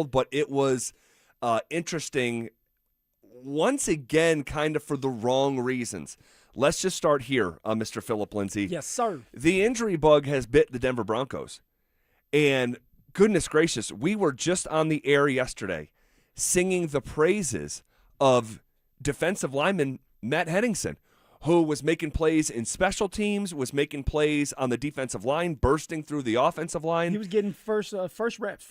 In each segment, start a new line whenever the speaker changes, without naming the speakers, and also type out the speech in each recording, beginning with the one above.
but it was interesting once again, kind of for the wrong reasons. Let's just start here, Mr. Phillip Lindsay.
Yes, sir.
The injury bug has bit the Denver Broncos. And goodness gracious, we were just on the air yesterday singing the praises of defensive lineman Matt Henningsen, who was making plays in special teams, was making plays on the defensive line, bursting through the offensive line.
He was getting first reps,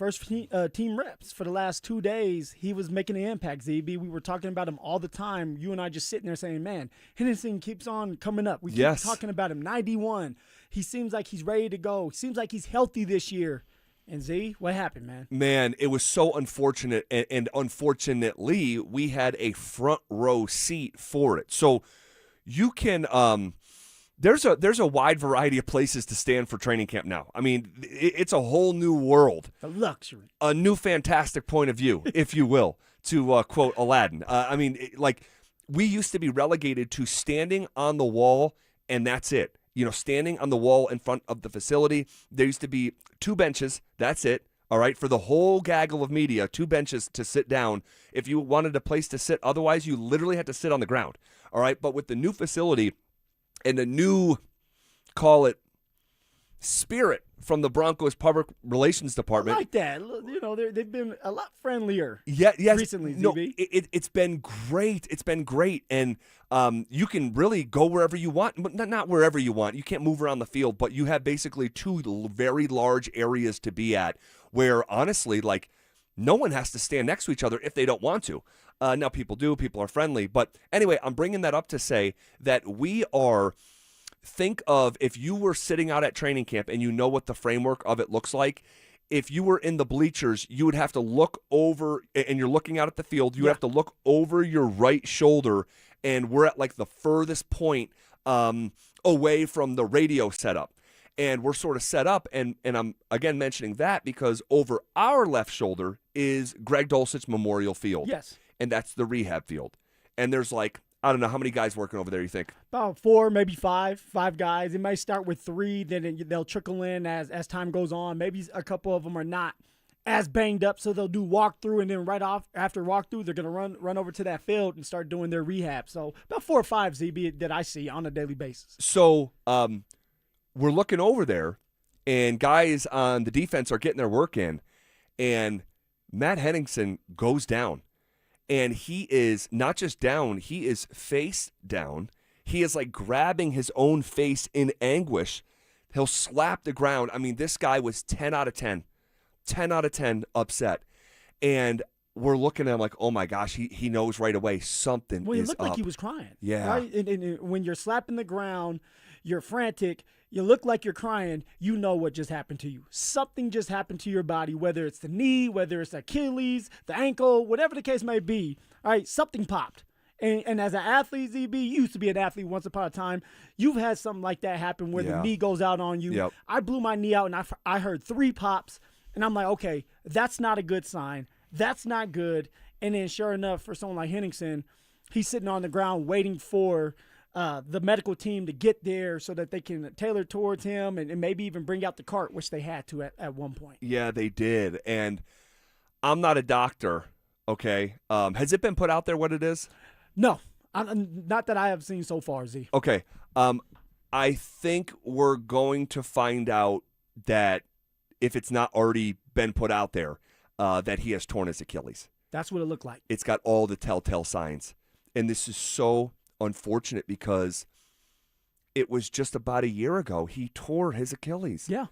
team reps for the last 2 days. He was making an impact, ZB. We were talking about him all the time. You and I just sitting there saying, man, Henderson keeps on coming up. We keep talking about him. 91. He seems like he's ready to go. He seems like he's healthy this year. And Z, what happened, man?
Man, it was so unfortunate, and unfortunately, we had a front row seat for it. So you can there's a wide variety of places to stand for training camp now. I mean, it's a whole new world.
The luxury.
A new fantastic point of view, if you will, to quote Aladdin. I mean, we used to be relegated to standing on the wall, and that's it. You know, standing on the wall in front of the facility. There used to be 2 benches. That's it. All right, for the whole gaggle of media, 2 benches to sit down. If you wanted a place to sit, otherwise you literally had to sit on the ground. All right, but with the new facility and the new, call it, spirit from the Broncos public relations department.
I like that. You know, they've been a lot friendlier
yes,
recently,
no,
ZB.
It's been great. It's been great. And you can really go wherever you want, but not wherever you want. You can't move around the field, but you have basically 2 very large areas to be at where, honestly, like, no one has to stand next to each other if they don't want to. Now, people do. People are friendly. But anyway, I'm bringing that up to say that we are – think of if you were sitting out at training camp and you know what the framework of it looks like. If you were in the bleachers, you would have to look over – and you're looking out at the field. You would have to look over your right shoulder, and we're at, like, the furthest point away from the radio setup. And we're sort of set up, and I'm, again, mentioning that because over our left shoulder is Greg Dulcich's Memorial Field.
Yes.
And that's the rehab field. And there's, like, I don't know, how many guys working over there, you think?
About 4, maybe 5 guys. It might start with 3, then they'll trickle in as time goes on. Maybe a couple of them are not as banged up, so they'll do walkthrough, and then right off after walkthrough, they're going to run over to that field and start doing their rehab. So about 4 or 5, ZB, that I see on a daily basis.
So we're looking over there, and guys on the defense are getting their work in, and Matt Henningsen goes down. And he is not just down, he is face down. He is like grabbing his own face in anguish. He'll slap the ground. I mean, this guy was 10 out of 10. 10 out of 10 upset. And we're looking at him like, oh my gosh, he knows right away something is up.
Well, he looked like he was crying.
Yeah.
Right? And when you're slapping the ground, you're frantic, you look like you're crying, you know what just happened to you. Something just happened to your body, whether it's the knee, whether it's Achilles, the ankle, whatever the case may be. All right, something popped. And as an athlete, ZB, you used to be an athlete once upon a time. You've had something like that happen where the knee goes out on you.
Yep.
I blew my knee out, and I heard 3 pops, and I'm like, okay, that's not a good sign. That's not good. And then sure enough, for someone like Henningsen, he's sitting on the ground waiting for the medical team to get there so that they can tailor towards him and maybe even bring out the cart, which they had to at one point.
Yeah, they did. And I'm not a doctor, okay? Has it been put out there what it is?
No, not that I have seen so far, Z.
Okay. I think we're going to find out that if it's not already been put out there, that he has torn his Achilles.
That's what it looked like.
It's got all the telltale signs. And this is so unfortunate because it was just about a year ago he tore his Achilles.
Yeah.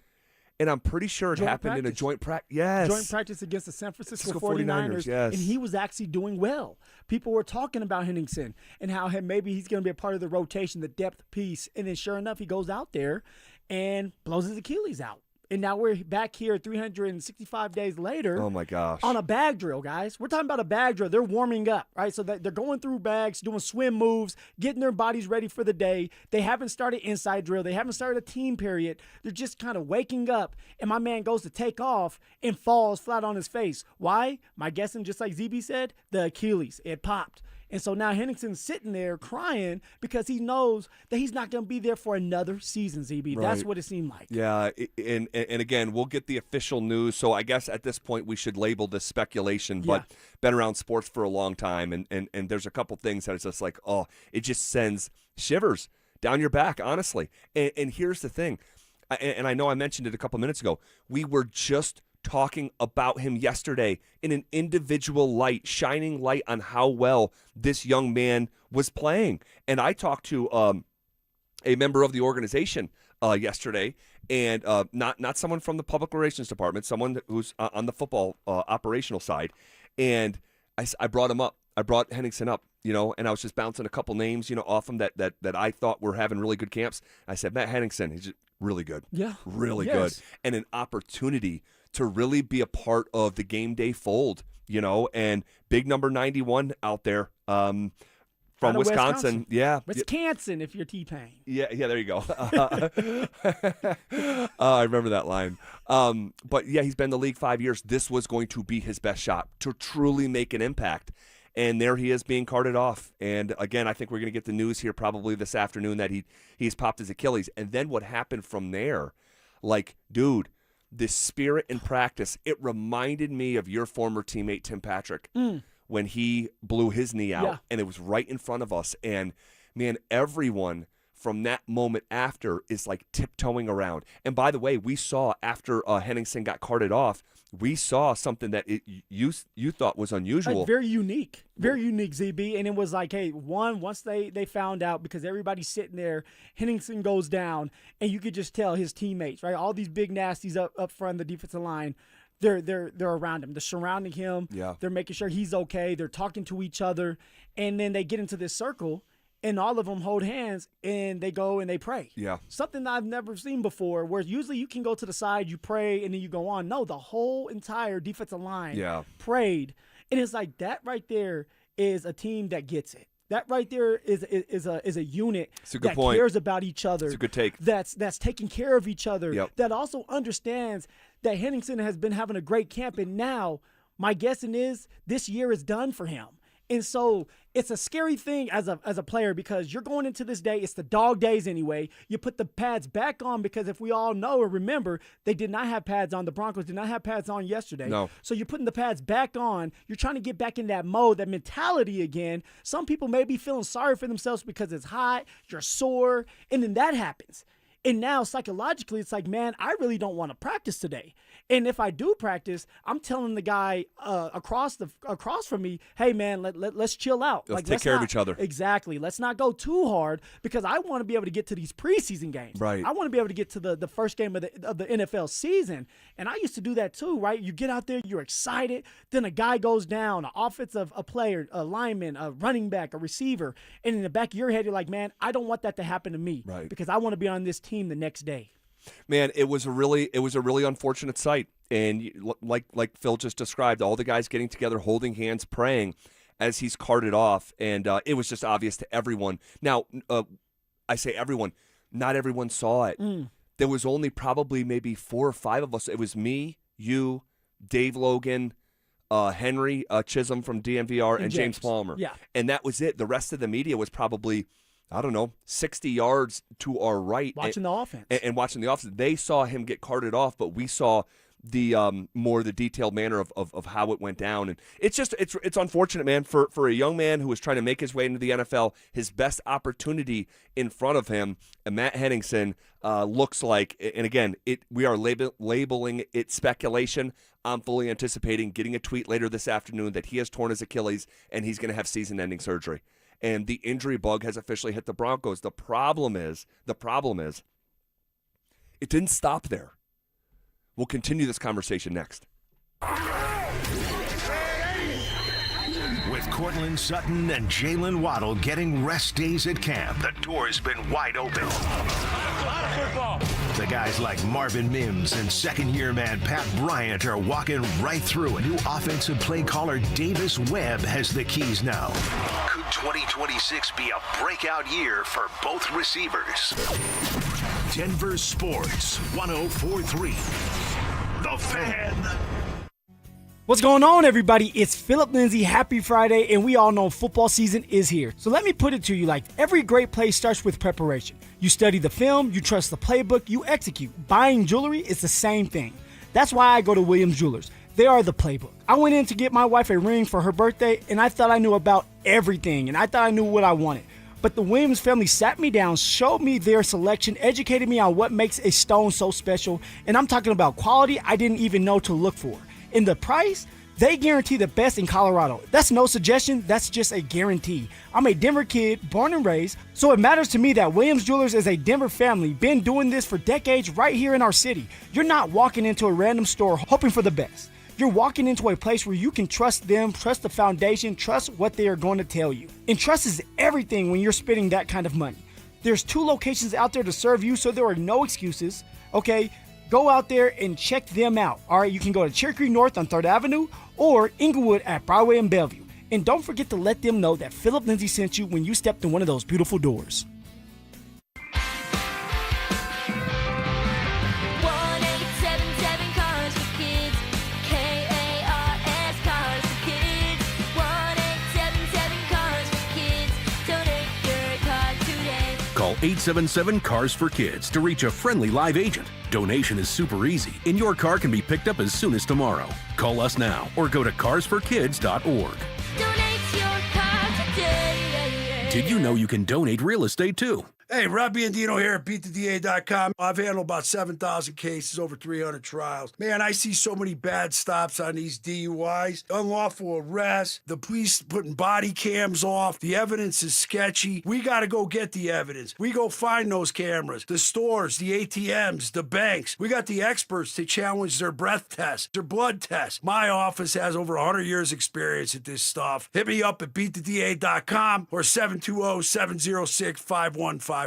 And I'm pretty sure it happened in a joint practice. Yes.
Joint practice against the San Francisco
49ers, yes.
And he was actually doing well. People were talking about Henningsen and how maybe he's going to be a part of the rotation, the depth piece. And then sure enough, he goes out there and blows his Achilles out. And now we're back here 365 days later.
Oh, my gosh.
On a bag drill, guys. We're talking about a bag drill. They're warming up, right? So they're going through bags, doing swim moves, getting their bodies ready for the day. They haven't started inside drill. They haven't started a team period. They're just kind of waking up. And my man goes to take off and falls flat on his face. Why? My guessing, just like ZB said, the Achilles. It popped. And so now Henningson's sitting there crying because he knows that he's not going to be there for another season, ZB.
Right.
That's what it seemed like.
Yeah, and again, we'll get the official news. So I guess at this point we should label this speculation, but been around sports for a long time, and there's a couple things that it's just like, oh, it just sends shivers down your back, honestly. And here's the thing, and I know I mentioned it a couple minutes ago. We were just talking about him yesterday in an individual light, shining light on how well this young man was playing. And I talked to a member of the organization yesterday, and not someone from the public relations department, someone who's on the football operational side. And I brought him up. I brought Henningsen up, and I was just bouncing a couple names, off him that I thought were having really good camps. I said, Matt Henningsen, he's just really good.
Yeah.
Really good. And an opportunity to really be a part of the game day fold, and big number 91 out there from Wisconsin. Yeah.
Wisconsin, if you're T-Pain.
Yeah, there you go. I remember that line. But yeah, he's been in the league 5 years. This was going to be his best shot to truly make an impact. And there he is being carted off. And again, I think we're going to get the news here probably this afternoon that he's popped his Achilles. And then what happened from there, dude, this spirit in practice, it reminded me of your former teammate, Tim Patrick, when he blew his knee out, and it was right in front of us. And, man, everyone from that moment after is tiptoeing around. And by the way, we saw after Henningsen got carted off, we saw something that you thought was unusual.
Very unique, ZB. And it was once they found out, because everybody's sitting there, Henningsen goes down, and you could just tell his teammates, right? All these big nasties up front, the defensive line, they're around him. They're surrounding him.
Yeah.
They're making sure he's okay. They're talking to each other. And then they get into this circle, and all of them hold hands, and they go and they pray.
Yeah.
Something I've never seen before, where usually you can go to the side, you pray, and then you go on. No, the whole entire defensive line prayed. And it's that right there is a team that gets it. That right there is a unit that cares about each other.
It's a good take.
That's taking care of each other.
Yep.
That also understands that Henningsen has been having a great camp, and now my guessing is this year is done for him. And so it's a scary thing as a player, because you're going into this day. It's the dog days anyway. You put the pads back on, because if we all know or remember, they did not have pads on. The Broncos did not have pads on yesterday.
No.
So you're putting the pads back on. You're trying to get back in that mode, that mentality again. Some people may be feeling sorry for themselves because it's hot, you're sore, and then that happens. And now psychologically, it's man, I really don't want to practice today. And if I do practice, I'm telling the guy across from me, hey man, let's chill out.
Let's take care of each other.
Exactly. Let's not go too hard, because I want to be able to get to these preseason games.
Right.
I want to be able to get to the first game of the NFL season. And I used to do that too, right? You get out there, you're excited, then a guy goes down, an offensive player, a lineman, a running back, a receiver, and in the back of your head, you're like, man, I don't want that to happen to me,
right?
Because I want to be on this team the next day.
Man, it was a really unfortunate sight, and like Phil just described, all the guys getting together, holding hands, praying as he's carted off, and it was just obvious to everyone. Now, I say everyone, not everyone saw it. There was only probably maybe 4 or 5 of us. It was me, you, Dave Logan, Henry Chisholm from DMVR, and James Palmer.
Yeah,
and that was it. The rest of the media was probably, I don't know, 60 yards to our right.
Watching the offense.
And watching the offense. They saw him get carted off, but we saw the more the detailed manner of how it went down. And it's unfortunate, man, for a young man who was trying to make his way into the NFL, his best opportunity in front of him, and Matt Henningsen looks like, and again, we are labeling it speculation. I'm fully anticipating getting a tweet later this afternoon that he has torn his Achilles and he's going to have season-ending surgery. And the injury bug has officially hit the Broncos. The problem is, it didn't stop there. We'll continue this conversation next.
With Courtland Sutton and Jalen Waddle getting rest days at camp, the door's been wide open. The guys like Marvin Mims and second-year man Pat Bryant are walking right through it. New offensive play caller Davis Webb has the keys now. Could 2026 be a breakout year for both receivers? Denver Sports 104.3. The Fan.
What's going on, everybody? It's Phillip Lindsay. Happy Friday, and we all know football season is here. So let me put it to you like every great play starts with preparation. You study the film, you trust the playbook, you execute. Buying jewelry is the same thing. That's why I go to Williams Jewelers. They are the playbook. I went in to get my wife a ring for her birthday, and I thought I knew about everything, and I thought I knew what I wanted. But the Williams family sat me down, showed me their selection, educated me on what makes a stone so special, and I'm talking about quality I didn't even know to look for. In the price, they guarantee the best in Colorado. That's no suggestion, that's just a guarantee. I'm a Denver kid, born and raised, so it matters to me that Williams Jewelers is a Denver family, been doing this for decades right here in our city. You're not walking into a random store hoping for the best. You're walking into a place where you can trust them, trust the foundation, trust what they are going to tell you. And trust is everything when you're spending that kind of money. There's 2 locations out there to serve you, so there are no excuses, okay? Go out there and check them out. All right, you can go to Cherry Creek North on 3rd Avenue or Inglewood at Broadway and Bellevue. And don't forget to let them know that Phillip Lindsay sent you when you stepped in one of those beautiful doors.
1877 Cars for Kids. K-A-R-S Cars for Kids. 1877 Cars for Kids. Donate your car today.
Call 877 Cars for Kids to reach a friendly live agent. Donation is super easy, and your car can be picked up as soon as tomorrow. Call us now or go to carsforkids.org.
Donate your car today.
Did you know you can donate real estate too?
Hey, Rob Biandino here at BeatTheDA.com. I've handled about 7,000 cases, over 300 trials. Man, I see so many bad stops on these DUIs, unlawful arrests, the police putting body cams off. The evidence is sketchy. We got to go get the evidence. We go find those cameras, the stores, the ATMs, the banks. We got the experts to challenge their breath tests, their blood tests. My office has over 100 years experience at this stuff. Hit me up at BeatTheDA.com or 720-706-5151.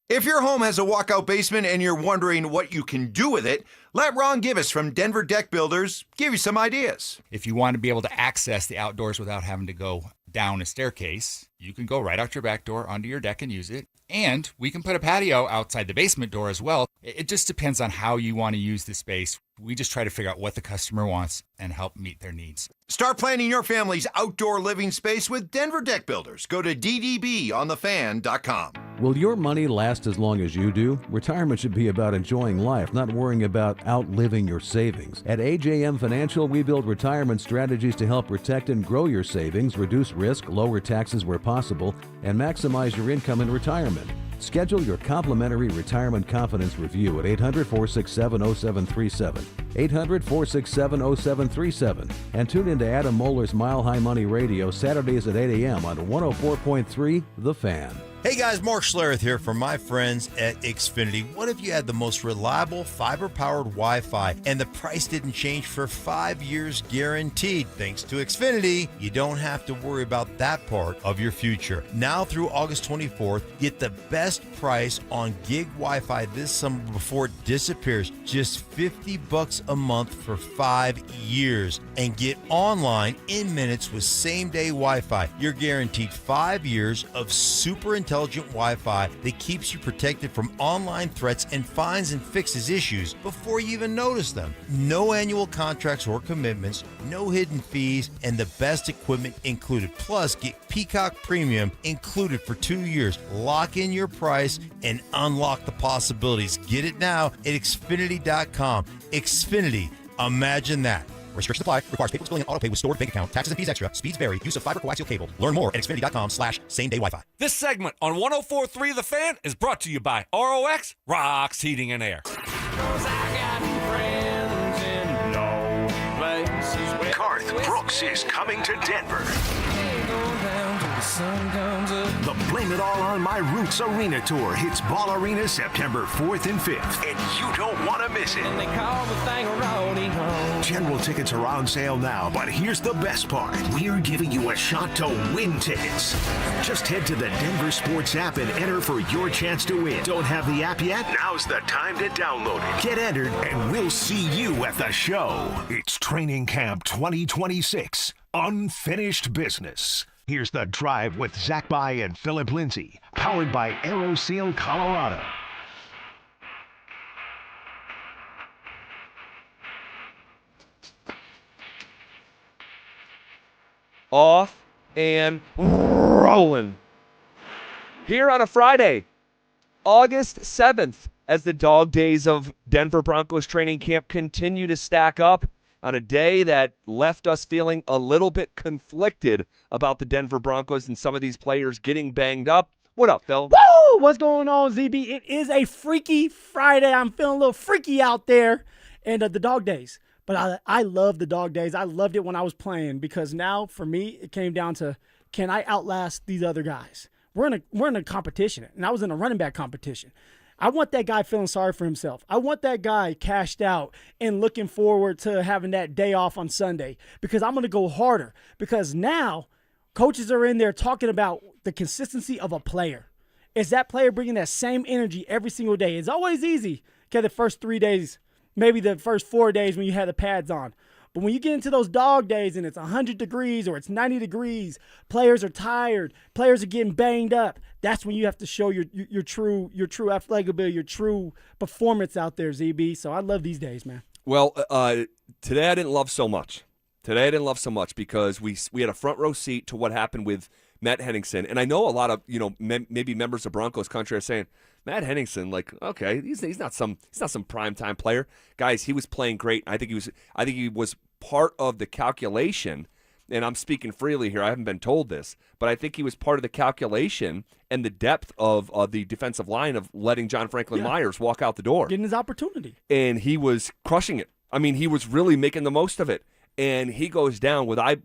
If your home has a walkout basement and you're wondering what you can do with it, let Ron Givas from Denver Deck Builders give you some ideas.
If you want to be able to access the outdoors without having to go down a staircase, you can go right out your back door onto your deck and use it. And we can put a patio outside the basement door as well. It just depends on how you want to use the space. We just try to figure out what the customer wants and help meet their needs.
Start planning your family's outdoor living space with Denver Deck Builders. Go to ddbonthefan.com.
Will your money last as long as you do? Retirement should be about enjoying life, not worrying about outliving your savings. At AJM Financial, we build retirement strategies to help protect and grow your savings, reduce risk, lower taxes where possible, and maximize your income in retirement. Schedule your complimentary retirement confidence review at 800-467-0737, 800-467-0737, and tune into Adam Moeller's Mile High Money Radio Saturdays at 8 a.m. on 104.3 The Fan.
Hey guys, Mark Schlereth here from my friends at Xfinity. What if you had the most reliable fiber-powered Wi-Fi and the price didn't change for 5 years guaranteed? Thanks to Xfinity, you don't have to worry about that part of your future. Now through August 24th, get the best price on gig Wi-Fi this summer before it disappears. Just $50 a month for 5 years. And get online in minutes with same-day Wi-Fi. You're guaranteed 5 years of super intelligent Wi-Fi that keeps you protected from online threats and finds and fixes issues before you even notice them. No annual contracts or commitments, no hidden fees, and the best equipment included. Plus, get Peacock Premium included for 2 years. Lock in your price and unlock the possibilities. Get it now at Xfinity.com. Xfinity, imagine that. Restrictions apply. Requires paperless billing and autopay with stored bank account. Taxes and fees extra. Speeds vary. Use of fiber coaxial cable. Learn more at Xfinity.com/same-day Wi-Fi.
This segment on 104.3 The Fan is brought to you by ROX Rocks Heating and Air.
Garth Brooks is coming to Denver. The Blame It All on My Roots Arena Tour hits Ball Arena September 4th and 5th, and you don't want to miss it. General tickets are on sale now, but here's the best part. We're giving you a shot to win tickets. Just head to the DenverSports app and enter for your chance to win. Don't have the app yet? Now's the time to download it. Get entered, and we'll see you at the show. It's Training Camp 2026. Unfinished business. Here's The Drive with Zach By and Phillip Lindsay, powered by AeroSeal Colorado.
off, and rolling. Here on a Friday, August 7th, as the dog days of Denver Broncos training camp continue to stack up on a day that left us feeling a little bit conflicted about the Denver Broncos and some of these players getting banged up. What up, Phil?
Woo! What's going on, ZB? It is a freaky Friday. I'm feeling a little freaky out there. And the dog days. But I love the dog days. I loved it when I was playing because now, for me, it came down to, can I outlast these other guys? We're in a competition, and I was in a running back competition. I want that guy feeling sorry for himself. I want that guy cashed out and looking forward to having that day off on Sunday because I'm going to go harder because now coaches are in there talking about the consistency of a player. Is that player bringing that same energy every single day? It's always easy. Okay, the first 3 days, maybe the first 4 days when you have the pads on. But when you get into those dog days and it's 100 degrees or it's 90 degrees, players are tired, players are getting banged up. That's when you have to show your true athletic ability, your true performance out there, ZB. So I love these days, man.
Well, today I didn't love so much. Today I didn't love so much because we had a front row seat to what happened with Matt Henningsen. And I know a lot of, maybe members of Broncos country are saying, Matt Henningsen, like, okay, he's not some primetime player. Guys, he was playing great. I think he was part of the calculation, and I'm speaking freely here. I haven't been told this, but I think he was part of the calculation and the depth of the defensive line of letting John Franklin Myers walk out the door.
Getting his opportunity.
And he was crushing it. I mean, he was really making the most of it. And he goes down with, I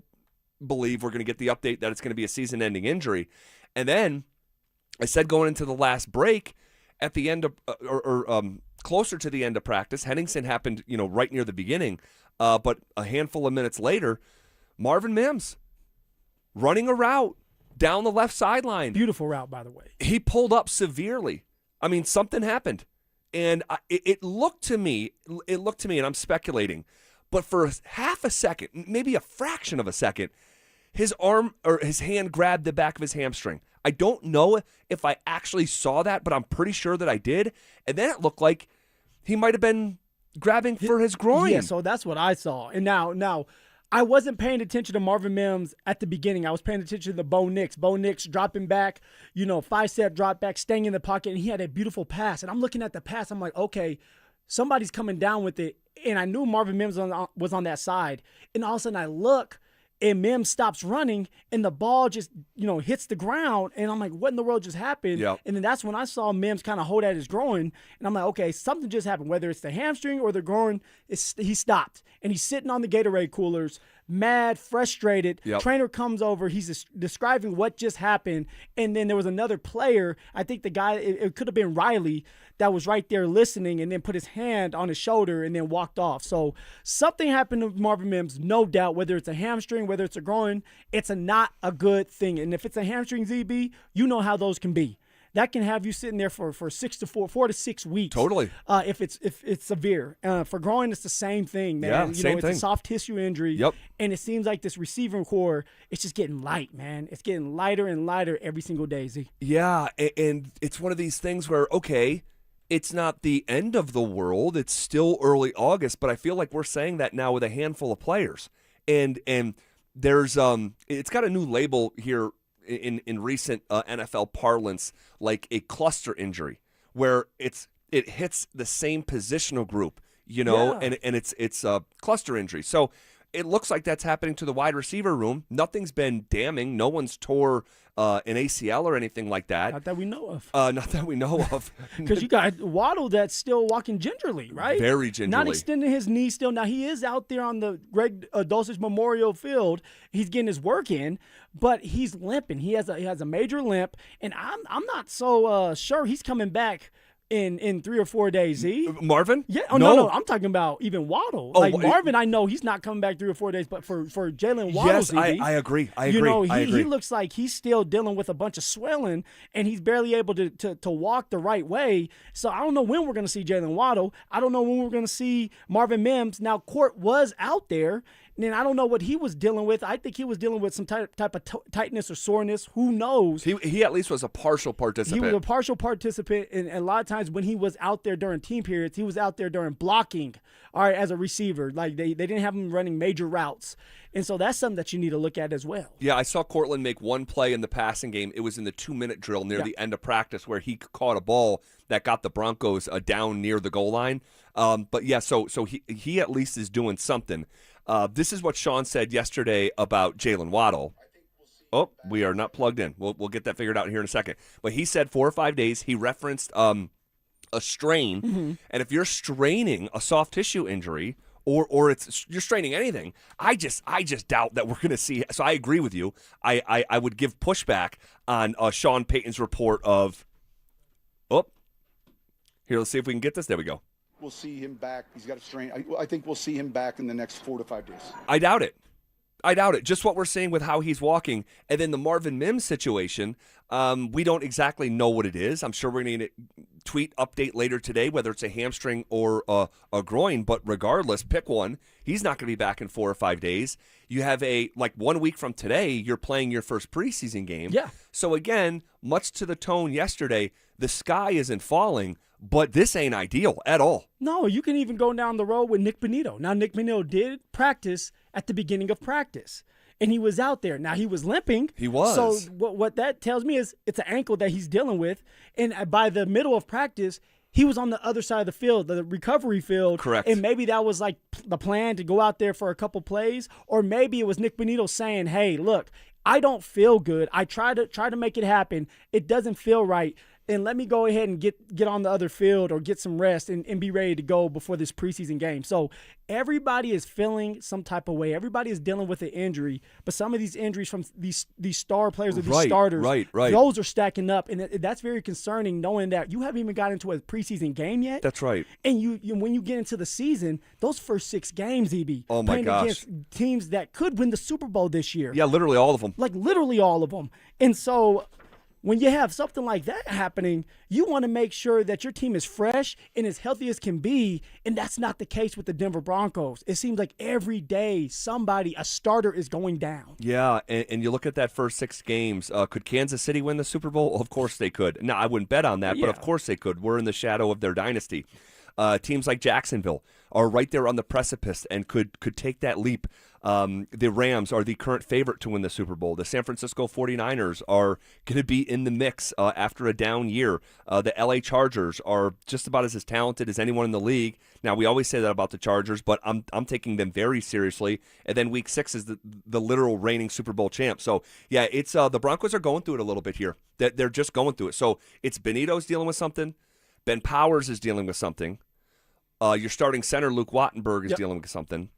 believe we're going to get the update that it's going to be a season-ending injury. And then I said going into the last break, at the end of closer to the end of practice, Henningsen happened, right near the beginning, but a handful of minutes later, Marvin Mims running a route down the left sideline.
Beautiful route, by the way.
He pulled up severely. I mean, something happened, and it looked to me, and I'm speculating, but for half a second, maybe a fraction of a second, his arm or his hand grabbed the back of his hamstring. I don't know if I actually saw that, but I'm pretty sure that I did. And then it looked like he might have been grabbing for his groin.
Yeah, so that's what I saw. And now I wasn't paying attention to Marvin Mims at the beginning. I was paying attention to Bo Nix. Bo Nix dropping back, 5-step drop back, staying in the pocket, and he had a beautiful pass. And I'm looking at the pass. I'm like, okay, somebody's coming down with it. And I knew Marvin Mims was on that side. And all of a sudden I look, and Mims stops running, and the ball just, hits the ground. And I'm like, what in the world just happened?
Yep.
And then that's when I saw Mims kind of hold at his groin. And I'm like, okay, something just happened. Whether it's the hamstring or the groin, he stopped. And he's sitting on the Gatorade coolers, mad, frustrated.
Yep.
Trainer comes over. He's describing what just happened. And then there was another player. I think the guy, it could have been Riley, that was right there listening and then put his hand on his shoulder and then walked off. So something happened to Marvin Mims, no doubt, whether it's a hamstring, whether it's a groin, it's not a good thing. And if it's a hamstring, ZB, you know how those can be. That can have you sitting there for 4 to 6 weeks.
Totally.
If it's severe. For groin, it's the same thing, man.
Yeah, same
it's
thing.
a soft tissue injury.
Yep.
And it seems like this receiving core, it's just getting light, man. It's getting lighter and lighter every single day, Z.
Yeah, and it's one of these things where, okay, it's not the end of the world. It's still early August, but I feel like we're saying that now with a handful of players. And there's it's got a new label here in recent NFL parlance, like a cluster injury, where it hits the same positional group, and it's a cluster injury. So it looks like that's happening to the wide receiver room. Nothing's been damning. No one's tore an ACL or anything like that.
Not that we know of.
Not that we know of.
Because you got Waddle that's still walking gingerly, right?
Very gingerly.
Not extending his knee still. Now, he is out there on the Greg Dulcich Memorial Field. He's getting his work in, but he's limping. He has a major limp, and I'm not so sure he's coming back in 3 or 4 days, Z.
Marvin?
Yeah. Oh, no. I'm talking about even Waddle.
Oh,
Marvin, I know he's not coming back 3 or 4 days, but for Jalen Waddle,
yes, I agree. I agree.
He looks like he's still dealing with a bunch of swelling, and he's barely able to walk the right way. So I don't know when we're going to see Jalen Waddle. I don't know when we're going to see Marvin Mims. Now, Court was out there. And I don't know what he was dealing with. I think he was dealing with some type of tightness or soreness. Who knows?
He at least was a partial participant.
He was a partial participant, and a lot of times when he was out there during team periods, he was out there during blocking, all right, as a receiver. Like they didn't have him running major routes. And so that's something that you need to look at as well.
Yeah, I saw Cortland make one play in the passing game. It was in the 2-minute drill near the end of practice where he caught a ball that got the Broncos down near the goal line. But yeah, so he at least is doing something. This is what Sean said yesterday about Jalen Waddle. Oh, we are not plugged in. We'll get that figured out here in a second. But he said 4 or 5 days. He referenced a strain. And if you're straining a soft tissue injury, or you're straining anything, I just doubt that we're going to see. So I agree with you. I would give pushback on Sean Payton's report of. Oh, here, let's see if we can get this. There we go.
We'll see him back. He's got a strain. I think we'll see him back in the next 4 to 5 days.
I doubt it. Just what we're seeing with how he's walking. And then the Marvin Mims situation, we don't exactly know what it is. I'm sure we're going to get a tweet update later today, whether it's a hamstring or a groin. But regardless, pick one. He's not going to be back in 4 or 5 days. You have 1 week from today, you're playing your first preseason game.
Yeah.
So again, much to the tone yesterday, the sky isn't falling, but this ain't ideal at all.
No, you can even go down the road with Nick Bonito. Now, Nick Bonito did practice at the beginning of practice, and he was out there. Now, he was limping.
He was.
So what that tells me is it's an ankle that he's dealing with, and by the middle of practice, he was on the other side of the field, the recovery field.
Correct.
And maybe that was like the plan to go out there for a couple plays, or maybe it was Nick Bonito saying, hey, look, I don't feel good. I try to make it happen. It doesn't feel right. And let me go ahead and get on the other field or get some rest and be ready to go before this preseason game. So everybody is feeling some type of way. Everybody is dealing with an injury, but some of these injuries from these star players or these starters, those are stacking up, and that's very concerning. Knowing that you haven't even got into a preseason game yet.
That's right.
And you when you get into the season, those first 6 games, EB,
oh my
playing
gosh,
against teams that could win the Super Bowl this year.
Yeah, literally all of them.
Like literally all of them, and so. When you have something like that happening, you want to make sure that your team is fresh and as healthy as can be, and that's not the case with the Denver Broncos. It seems like every day a starter is going down.
Yeah, and you look at that first 6 games. Could Kansas City win the Super Bowl? Of course they could. Now, I wouldn't bet on that, but of course they could. We're in the shadow of their dynasty. Teams like Jacksonville are right there on the precipice and could take that leap. The Rams are the current favorite to win the Super Bowl. The San Francisco 49ers are going to be in the mix after a down year. The LA Chargers are just about as talented as anyone in the league. Now, we always say that about the Chargers, but I'm taking them very seriously. And then Week 6 is the literal reigning Super Bowl champ. So, yeah, it's the Broncos are going through it a little bit here. They're just going through it. So it's Benito's dealing with something. Ben Powers is dealing with something. Your starting center, Luke Wattenberg, is dealing with something.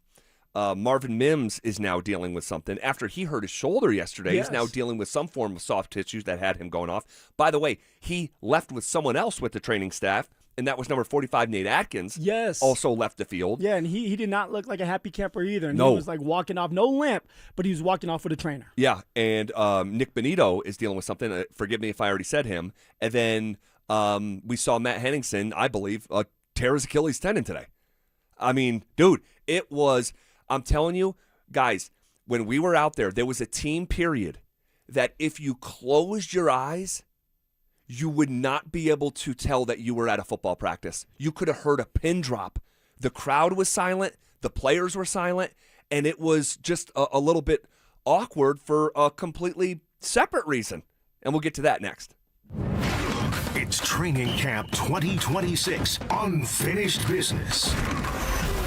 Marvin Mims is now dealing with something. After he hurt his shoulder yesterday, he's now dealing with some form of soft tissues that had him going off. By the way, he left with someone else with the training staff, and that was number 45, Nate Atkins.
Yes.
Also left the field.
Yeah, and he did not look like a happy camper either. And
no.
He was like walking off, no limp, but he was walking off with a trainer.
Yeah, and Nick Bonito is dealing with something. Forgive me if I already said him. And then we saw Matt Henningsen, I believe, tear his Achilles tendon today. I mean, dude, it was, I'm telling you, guys, when we were out there was a team period that if you closed your eyes, you would not be able to tell that you were at a football practice. You could have heard a pin drop. The crowd was silent, the players were silent, and it was just a little bit awkward for a completely separate reason. And we'll get to that next.
It's Training Camp 2026, Unfinished Business.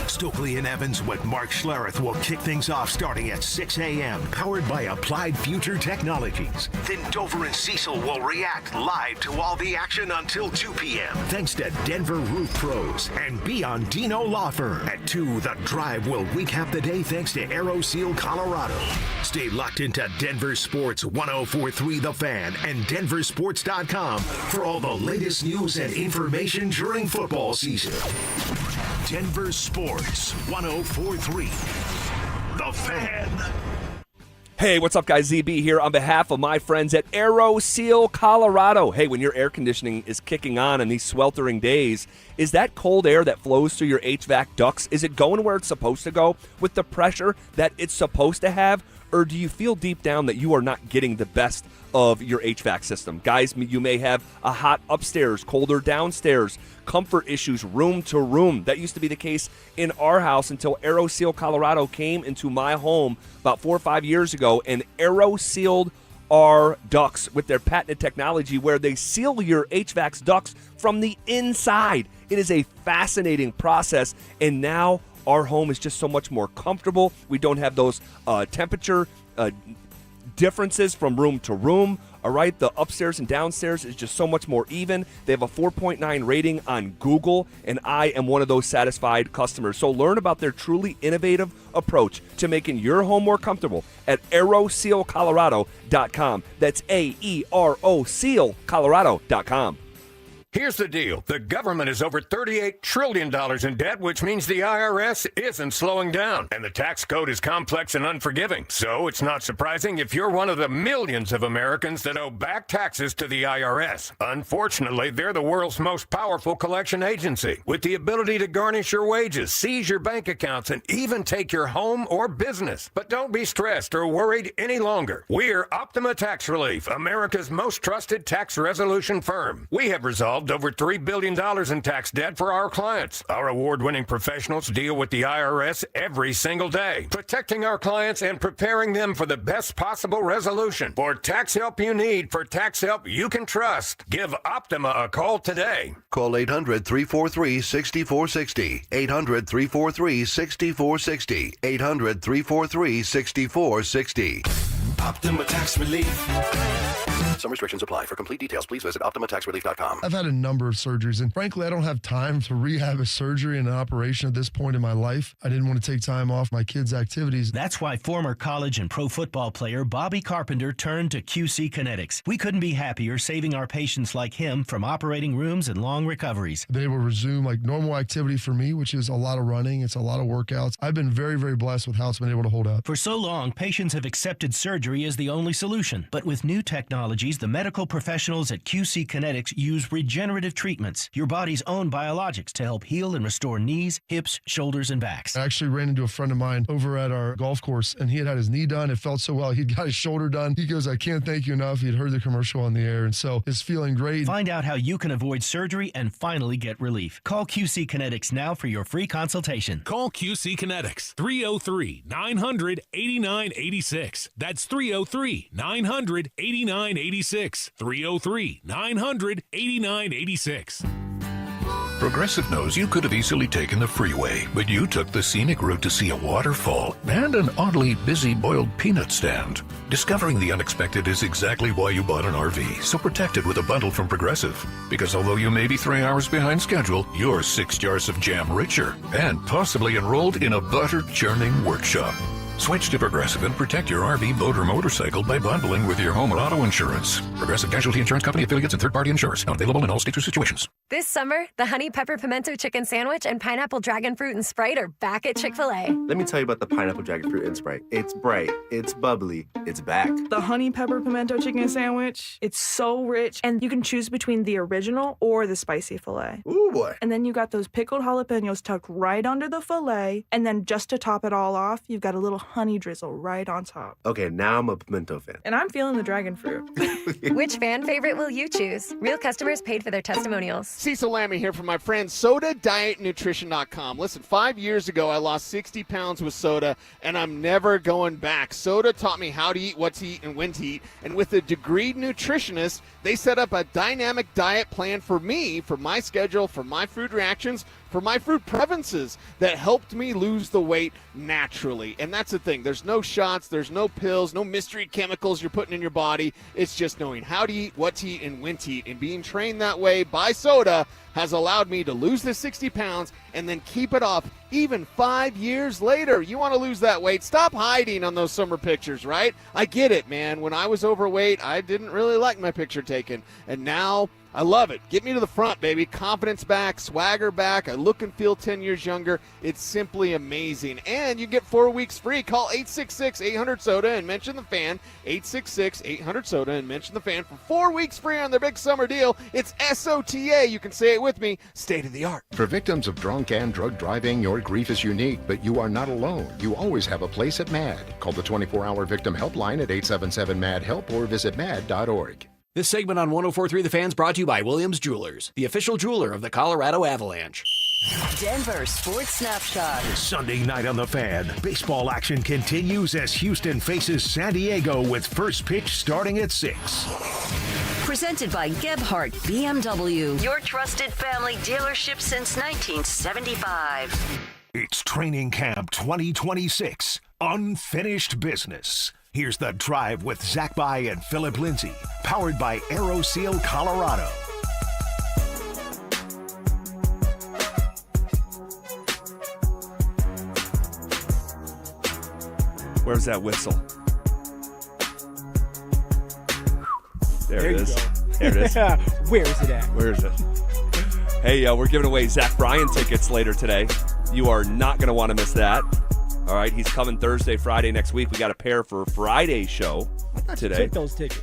Stokely and Evans with Mark Schlereth will kick things off starting at 6 a.m., powered by Applied Future Technologies. Then Dover and Cecil will react live to all the action until 2 p.m. Thanks to Denver Roof Pros and Biondino Law Firm. At 2, The Drive will recap the day thanks to AeroSeal Colorado. Stay locked into Denver Sports 104.3 The Fan and DenverSports.com for all the latest news and information during football season. Denver Sports 104.3 The Fan.
Hey, what's up, guys? ZB here on behalf of my friends at Aero Seal, Colorado. Hey, when your air conditioning is kicking on in these sweltering days, is that cold air that flows through your HVAC ducts, is it going where it's supposed to go with the pressure that it's supposed to have? Or do you feel deep down that you are not getting the best of your HVAC system? Guys, you may have a hot upstairs, colder downstairs, comfort issues room to room. That used to be the case in our house until Aero Seal Colorado came into my home about 4 or 5 years ago and Aero Sealed our ducts with their patented technology where they seal your HVAC's ducts from the inside. It is a fascinating process, and now our home is just so much more comfortable. We don't have those temperature differences from room to room. All right, the upstairs and downstairs is just so much more even. They have a 4.9 rating on Google, and I am one of those satisfied customers. So learn about their truly innovative approach to making your home more comfortable at aerosealcolorado.com. That's AERO Sealcolorado.com.
Here's the deal. The government is over $38 trillion in debt, which means the IRS isn't slowing down. And the tax code is complex and unforgiving. So it's not surprising if you're one of the millions of Americans that owe back taxes to the IRS. Unfortunately, they're the world's most powerful collection agency, with the ability to garnish your wages, seize your bank accounts, and even take your home or business. But don't be stressed or worried any longer. We're Optima Tax Relief, America's most trusted tax resolution firm. We have resolved over $3 billion in tax debt for our clients. Our award-winning professionals deal with the IRS every single day, protecting our clients and preparing them for the best possible resolution. For tax help you need, for tax help you can trust, give Optima a call today.
Call 800-343-6460. 800-343-6460. 800-343-6460.
Optima Tax Relief.
Some restrictions apply. For complete details, please visit OptimaTaxRelief.com.
I've had a number of surgeries, and frankly, I don't have time to rehab a surgery and an operation at this point in my life. I didn't want to take time off my kids' activities.
That's why former college and pro football player Bobby Carpenter turned to QC Kinetics. We couldn't be happier saving our patients like him from operating rooms and long recoveries.
They will resume like normal activity for me, which is a lot of running. It's a lot of workouts. I've been very, very blessed with how it's been able to hold up.
For so long, patients have accepted surgery as the only solution. But with new technologies, the medical professionals at QC Kinetics use regenerative treatments, your body's own biologics, to help heal and restore knees, hips, shoulders, and backs.
I actually ran into a friend of mine over at our golf course, and he had his knee done. It felt so well. He'd got his shoulder done. He goes, I can't thank you enough. He'd heard the commercial on the air, and so it's feeling great.
Find out how you can avoid surgery and finally get relief. Call QC Kinetics now for your free consultation.
Call QC Kinetics, 303-900-8986. That's 303-900-8986. 303-900-8986.
Progressive knows you could have easily taken the freeway, but you took the scenic route to see a waterfall and an oddly busy boiled peanut stand. Discovering the unexpected is exactly why you bought an RV, so protect it with a bundle from Progressive. Because although you may be 3 hours behind schedule, you're 6 jars of jam richer and possibly enrolled in a butter-churning workshop. Switch to Progressive and protect your RV, boat, or motorcycle by bundling with your home or auto insurance. Progressive Casualty Insurance Company affiliates and third-party insurers. Not available in all states or situations.
This summer, the Honey Pepper Pimento Chicken Sandwich and Pineapple Dragon Fruit and Sprite are back at Chick-fil-A.
Let me tell you about the Pineapple Dragon Fruit and Sprite. It's bright, it's bubbly, it's back.
The Honey Pepper Pimento Chicken Sandwich, it's so rich, and you can choose between the original or the spicy filet.
Ooh, boy.
And then you got those pickled jalapenos tucked right under the filet, and then just to top it all off, you've got a little honey drizzle right on top.
Okay, now I'm a pimento fan.
And I'm feeling the dragon fruit.
Which fan favorite will you choose? Real customers paid for their testimonials.
Cecil Lammy here from my friend SodaDietNutrition.com. Listen, 5 years ago, I lost 60 pounds with soda, and I'm never going back. Soda taught me how to eat, what to eat, and when to eat. And with a degreed nutritionist, they set up a dynamic diet plan for me, for my schedule, for my food reactions, for my food preferences that helped me lose the weight naturally. And that's the thing. There's no shots, there's no pills, no mystery chemicals you're putting in your body. It's just knowing how to eat, what to eat, and when to eat. And being trained that way by Soda, has allowed me to lose this 60 pounds and then keep it off even 5 years later. You want to lose that weight? Stop hiding on those summer pictures, right? I get it, man. When I was overweight, I didn't really like my picture taken. And now I love it. Get me to the front, baby. Confidence back, swagger back. I look and feel 10 years younger. It's simply amazing. And you get 4 weeks free. Call 866-800-SODA and mention the fan. 866-800-SODA and mention the fan for 4 weeks free on their big summer deal. It's SOTA. You can say it with me. State of the art.
For victims of drunk and drug driving, your grief is unique, but you are not alone. You always have a place at MAD. Call the 24-hour victim helpline at 877-MAD-HELP or visit mad.org.
This segment on 104.3 The Fan's brought to you by Williams Jewelers, the official jeweler of the Colorado Avalanche.
Denver Sports Snapshot.
Sunday night on The Fan. Baseball action continues as Houston faces San Diego with first pitch starting at 6.
Presented by Gebhardt BMW, your trusted family dealership since 1975.
It's Training Camp 2026. Unfinished business. Here's The Drive with Zach By and Phillip Lindsay, powered by AeroSeal Colorado.
Where's that whistle? There it is.
There it is. Where is it at?
Where is it? Hey, we're giving away Zach Bryan tickets later today. You are not going to want to miss that. All right, he's coming Thursday, Friday next week. We got a pair for Friday's show today.
You took those tickets.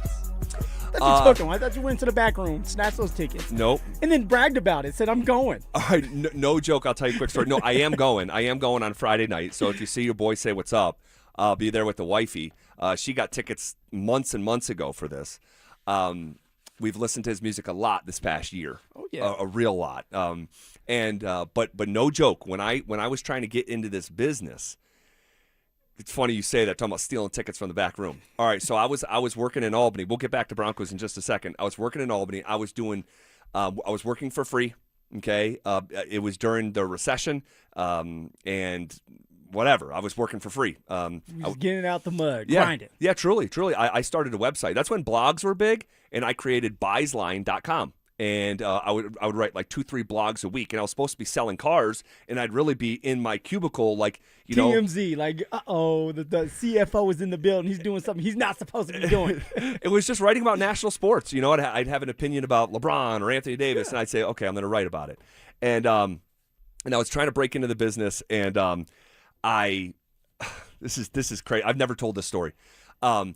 I thought you took them. I thought you went to the back room, snatched those tickets.
Nope.
And then bragged about it, said, I'm going.
All right, no joke. I'll tell you a quick story. No, I am going. I am going on Friday night. So if you see your boy, say what's up. I'll be there with the wifey. She got tickets months and months ago for this. We've listened to his music a lot this past year.
Oh, yeah.
A real lot. But no joke. When I was trying to get into this business, it's funny you say that, talking about stealing tickets from the back room. All right, so I was working in Albany. We'll get back to Broncos in just a second. I was working in Albany. I was working for free, okay? It was during the recession, and whatever. I was working for free.
Just getting it out the mud,
yeah,
grind it.
Yeah, truly. I started a website. That's when blogs were big, and I created buysline.com. And I would write like 2-3 blogs a week, and I was supposed to be selling cars, and I'd really be in my cubicle, like, you know,
TMZ, like, the CFO is in the building, he's doing something he's not supposed to be doing.
It was just writing about national sports, you know. I'd have an opinion about LeBron or Anthony Davis, and I'd say, okay, I'm going to write about it. And I was trying to break into the business, and this is crazy. I've never told this story. At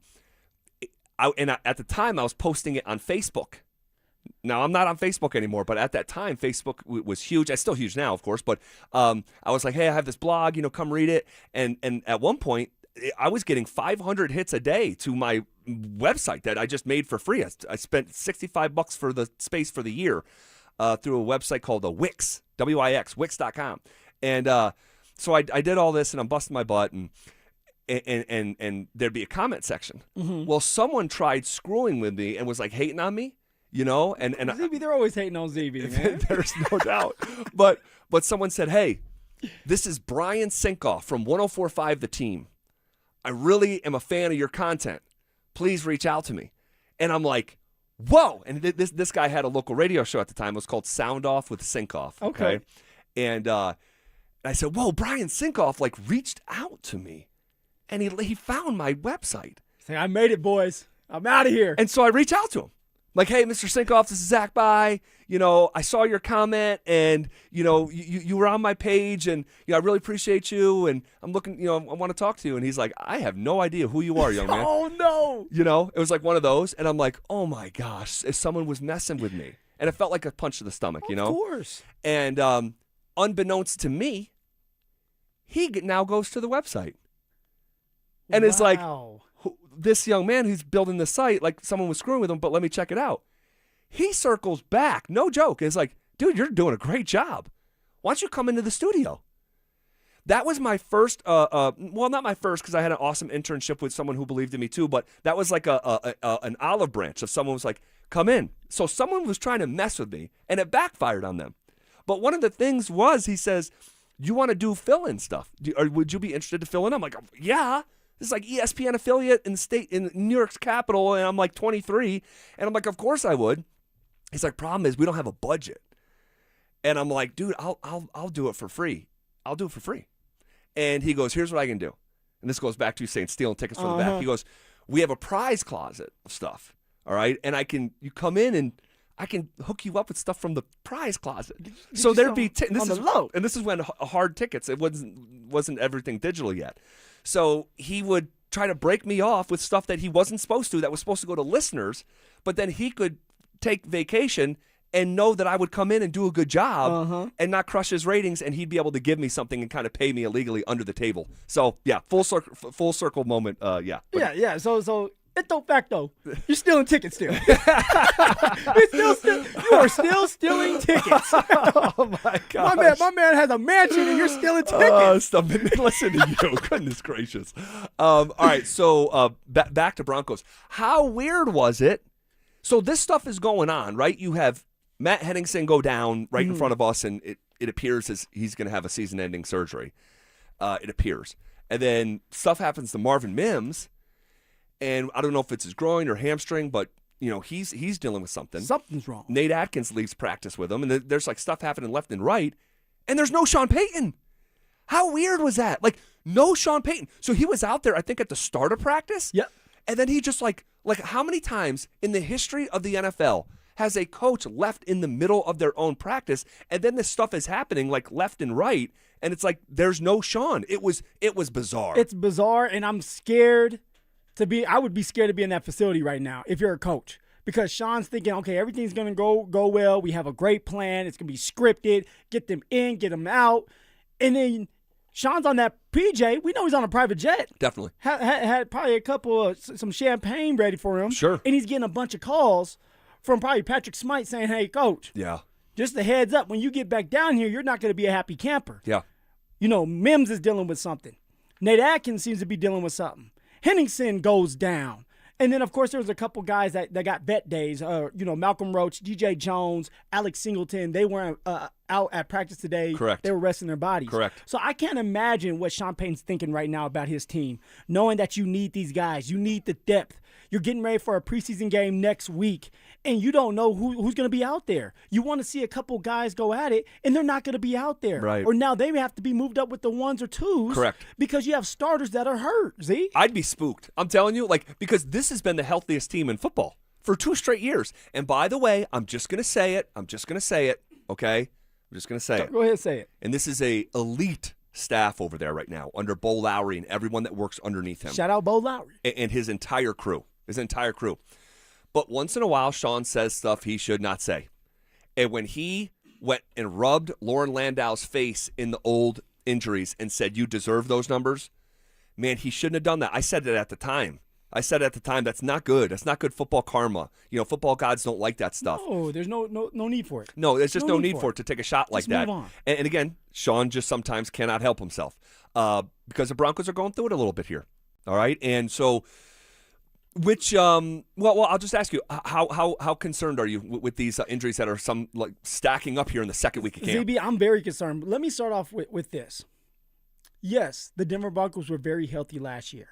the time, I was posting it on Facebook. Now, I'm not on Facebook anymore, but at that time, Facebook was huge. It's still huge now, of course, but I was like, hey, I have this blog, come read it. And at one point, I was getting 500 hits a day to my website that I just made for free. I spent $65 for the space for the year through a website called Wix, W-I-X, Wix.com. And so I did all this, and I'm busting my butt, and there'd be a comment section.
Mm-hmm.
Well, someone tried screwing with me and was like hating on me. And
ZB, they're always hating on ZB, man.
There's no doubt. But someone said, hey, this is Brian Sinkoff from 104.5 The Team. I really am a fan of your content. Please reach out to me. And I'm like, whoa. And this guy had a local radio show at the time. It was called Sound Off with Sinkoff.
Okay.
And I said, whoa, Brian Sinkoff reached out to me. And he found my website.
Say, I made it, boys. I'm out of here.
And so I reach out to him. Like, hey, Mr. Sinkoff, this is Zach By. I saw your comment, and, you were on my page, and, I really appreciate you, and I'm looking, I want to talk to you. And he's like, I have no idea who you are, young man.
Oh, no.
It was like one of those, and I'm like, oh, my gosh, if someone was messing with me. And it felt like a punch to the stomach,
Of course.
And unbeknownst to me, he now goes to the website. And it's like, this young man who's building the site, like someone was screwing with him, but let me check it out. He circles back, no joke. It's like, dude, you're doing a great job. Why don't you come into the studio? That was my first, well, not my first, because I had an awesome internship with someone who believed in me too, but that was like an olive branch of someone was like, come in. So someone was trying to mess with me, and it backfired on them. But one of the things was, he says, you want to do fill-in stuff? Or would you be interested to fill in? I'm like, yeah. This is like ESPN affiliate in New York's capital, and I'm like 23, and I'm like, of course I would. He's like, problem is we don't have a budget. And I'm like, dude, I'll do it for free. I'll do it for free. And he goes, here's what I can do. And this goes back to you saying stealing tickets from the back. He goes, we have a prize closet of stuff. All right. And you come in and I can hook you up with stuff from the prize closet. So there'd be
on the low.
And this is when hard tickets. It wasn't everything digital yet. So he would try to break me off with stuff that he wasn't supposed to. That was supposed to go to listeners. But then he could take vacation and know that I would come in and do a good job and not crush his ratings, and he'd be able to give me something and kind of pay me illegally under the table. So yeah, full circle moment. Yeah.
Yeah. So. Ito facto, you're stealing tickets still. You are still stealing tickets.
Oh my gosh.
My man has a mansion and you're stealing tickets.
Listen to you. Goodness gracious. All right, so back to Broncos. How weird was it? So this stuff is going on, right? You have Matt Henningsen go down right in front of us, and it appears as he's going to have a season-ending surgery. It appears. And then stuff happens to Marvin Mims. And I don't know if it's his groin or hamstring, but he's dealing with something.
Something's wrong.
Nate Atkins leaves practice with him, and there's like stuff happening left and right, and there's no Sean Payton. How weird was that? Like no Sean Payton. So he was out there, I think, at the start of practice.
Yep.
And then he just like how many times in the history of the NFL has a coach left in the middle of their own practice, and then this stuff is happening like left and right, and it's like there's no Sean. It was bizarre.
It's bizarre, and I'm scared. I would be scared to be in that facility right now if you're a coach, because Sean's thinking, okay, everything's going to go well. We have a great plan. It's going to be scripted. Get them in, get them out. And then Sean's on that PJ. We know he's on a private jet.
Definitely.
Had probably a couple of some champagne ready for him.
Sure.
And he's getting a bunch of calls from probably Patrick Smythe saying, hey, coach.
Yeah.
Just a heads up, when you get back down here, you're not going to be a happy camper.
Yeah.
Mims is dealing with something. Nate Atkins seems to be dealing with something. Henningsen goes down. And then, of course, there was a couple guys that got vet days. Malcolm Roach, DJ Jones, Alex Singleton. They weren't out at practice today.
Correct.
They were resting their bodies.
Correct.
So I can't imagine what Sean Payton's thinking right now about his team, knowing that you need these guys. You need the depth. You're getting ready for a preseason game next week, and you don't know who's going to be out there. You want to see a couple guys go at it, and they're not going to be out there.
Right.
Or now they have to be moved up with the ones or twos.
Correct.
Because you have starters that are hurt, Z.
I'd be spooked. I'm telling you, because this has been the healthiest team in football for 2 straight years. And by the way, I'm just going to say it. Okay? I'm just going to say it.
Go ahead and say it.
And this is a elite staff over there right now under Bo Lowry and everyone that works underneath him.
Shout out Bo Lowry.
And his entire crew. But once in a while, Sean says stuff he should not say. And when he went and rubbed Lauren Landau's face in the old injuries and said, you deserve those numbers, man, he shouldn't have done that. I said it at the time. That's not good. That's not good football karma. Football gods don't like that stuff.
No, there's no need for it.
No, there's just no need for it to take a shot like that.
Move on.
And again, Sean just sometimes cannot help himself because the Broncos are going through it a little bit here. All right? And so... I'll just ask you, how concerned are you with these injuries that are stacking up here in the second week of camp?
ZB, I'm very concerned. Let me start off with this. Yes, the Denver Broncos were very healthy last year,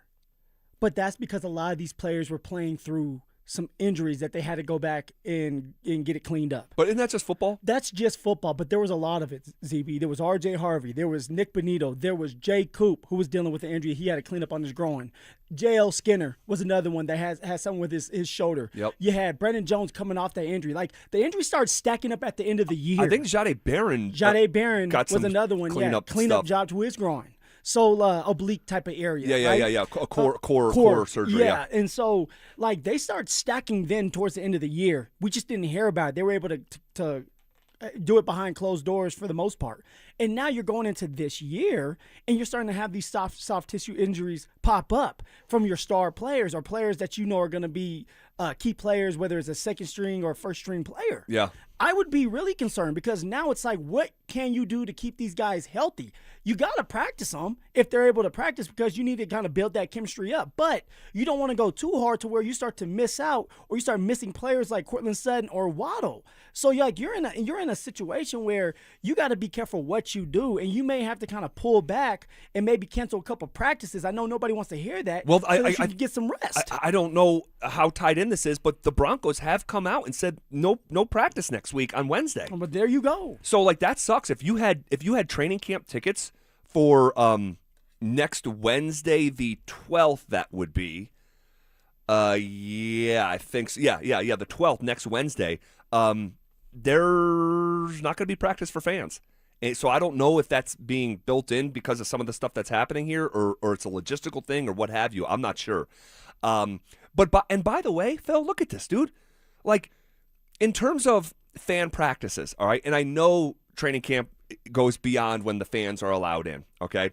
but that's because a lot of these players were playing through some injuries that they had to go back and get it cleaned up.
But isn't that just football?
That's just football, but there was a lot of it, ZB. There was R.J. Harvey. There was Nick Bonito. There was Jay Coop, who was dealing with an injury. He had to clean up on his groin. J.L. Skinner was another one that has something with his shoulder.
Yep.
You had Brendan Jones coming off that injury. The injury started stacking up at the end of the year.
I think Jade Barron
was another one. Clean up job to his groin. So oblique type of area.
Yeah. A core surgery.
Yeah. And so they start stacking then towards the end of the year. We just didn't hear about it. They were able to do it behind closed doors for the most part. And now you're going into this year and you're starting to have these soft tissue injuries pop up from your star players or players that are going to be key players, whether it's a second string or first string player.
Yeah.
I would be really concerned because now it's what can you do to keep these guys healthy? You got to practice them if they're able to practice because you need to kind of build that chemistry up. But you don't want to go too hard to where you start to miss out or you start missing players like Courtland Sutton or Waddle. So you're in a situation where you got to be careful what let you do, and you may have to kind of pull back and maybe cancel a couple practices. I know nobody wants to hear that.
Well,
so that you can get some rest.
I don't know how tied in this is, but the Broncos have come out and said no practice next week on Wednesday.
But there you go.
So like that sucks. If you had training camp tickets for next Wednesday the 12th, that would be. Yeah, I think so. Yeah, the 12th, next Wednesday. There's not going to be practice for fans. And so I don't know if that's being built in because of some of the stuff that's happening here or it's a logistical thing or what have you. I'm not sure. But by the way, Phil, look at this, dude. Like, in terms of fan practices, all right, and I know training camp goes beyond when the fans are allowed in, okay?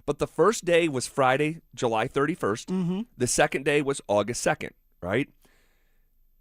But the first day was Friday, July 31st.
Mm-hmm.
The second day was August 2nd, right?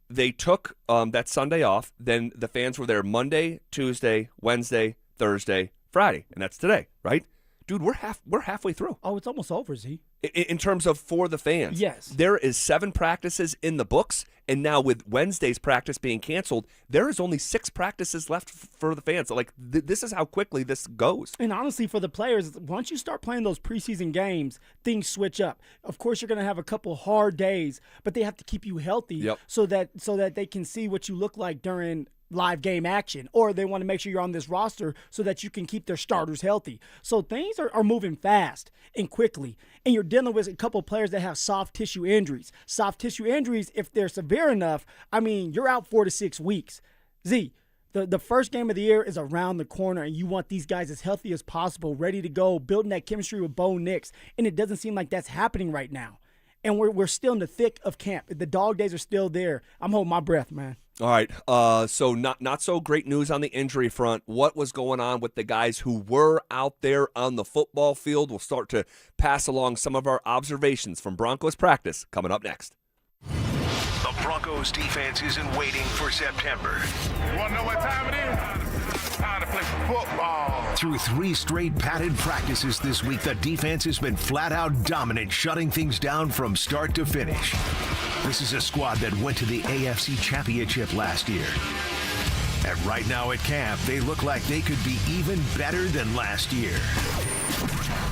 They took that Sunday off. Then the fans were there Monday, Tuesday, Wednesday, Thursday, Friday, and that's today, right? Dude, we're halfway through.
Oh, it's almost over, Z.
In terms of for the fans.
Yes.
There is 7 practices in the books, and now with Wednesday's practice being canceled, there is only 6 practices left for the fans. Like, this is how quickly this goes.
And honestly, for the players, once you start playing those preseason games, things switch up. Of course, you're going to have a couple hard days, but they have to keep you healthy so that they can see what you look like during live game action, or they want to make sure you're on this roster so that you can keep their starters healthy. So things are moving fast and quickly, and you're dealing with a couple of players that have soft tissue injuries. Soft tissue injuries, if they're severe enough, I mean, you're out 4 to 6 weeks. Z, the first game of the year is around the corner, and you want these guys as healthy as possible, ready to go, building that chemistry with Bo Nix, and it doesn't seem like that's happening right now. And we're still in the thick of camp. The dog days are still there. I'm holding my breath, man.
All right, so not so great news on the injury front. What was going on with the guys who were out there on the football field? We'll start to pass along some of our observations from Broncos practice coming up next.
The Broncos defense isn't waiting for September.
You want to know what time it is? Time to play football.
Through 3 straight padded practices this week, the defense has been flat out dominant, shutting things down from start to finish. This is a squad that went to the AFC Championship last year. And right now at camp, they look like they could be even better than last year.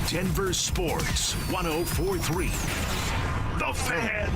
Denver Sports 104.3. The Fan.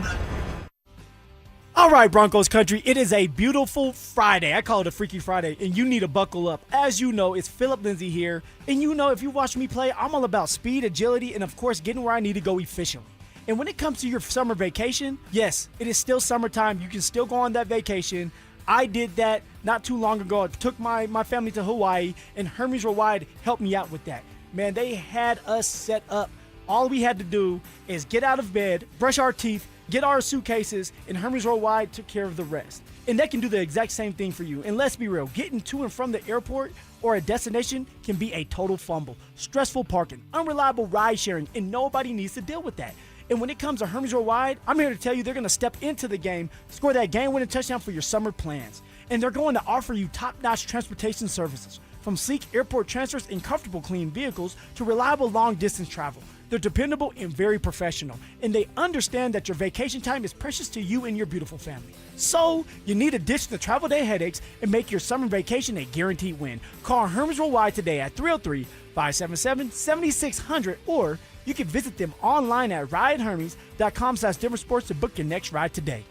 All right, Broncos country, it is a beautiful Friday. I call it a Freaky Friday, and you need to buckle up. As you know, it's Phillip Lindsay here, and you know if you watch me play, I'm all about speed, agility, and of course getting where I need to go efficiently. And when it comes to your summer vacation, yes, it is still summertime. You can still go on that vacation. I did that not too long ago. I took my family to Hawaii, and Hermes Worldwide helped me out with that. Man, they had us set up. All we had to do is get out of bed, brush our teeth, get our suitcases, and Hermes Worldwide took care of the rest. And they can do the exact same thing for you. And let's be real, getting to and from the airport or a destination can be a total fumble. Stressful parking, unreliable ride sharing, and nobody needs to deal with that. And when it comes to Hermes Worldwide, I'm here to tell you they're going to step into the game, score that game-winning touchdown for your summer plans. And they're going to offer you top-notch transportation services, from sleek airport transfers and comfortable clean vehicles to reliable long-distance travel. They're dependable and very professional, and they understand that your vacation time is precious to you and your beautiful family. So, you need to ditch the travel day headaches and make your summer vacation a guaranteed win. Call Hermes Worldwide today at 303-577-7600, or you can visit them online at ridehermes.com/DenverSports to book your next ride today.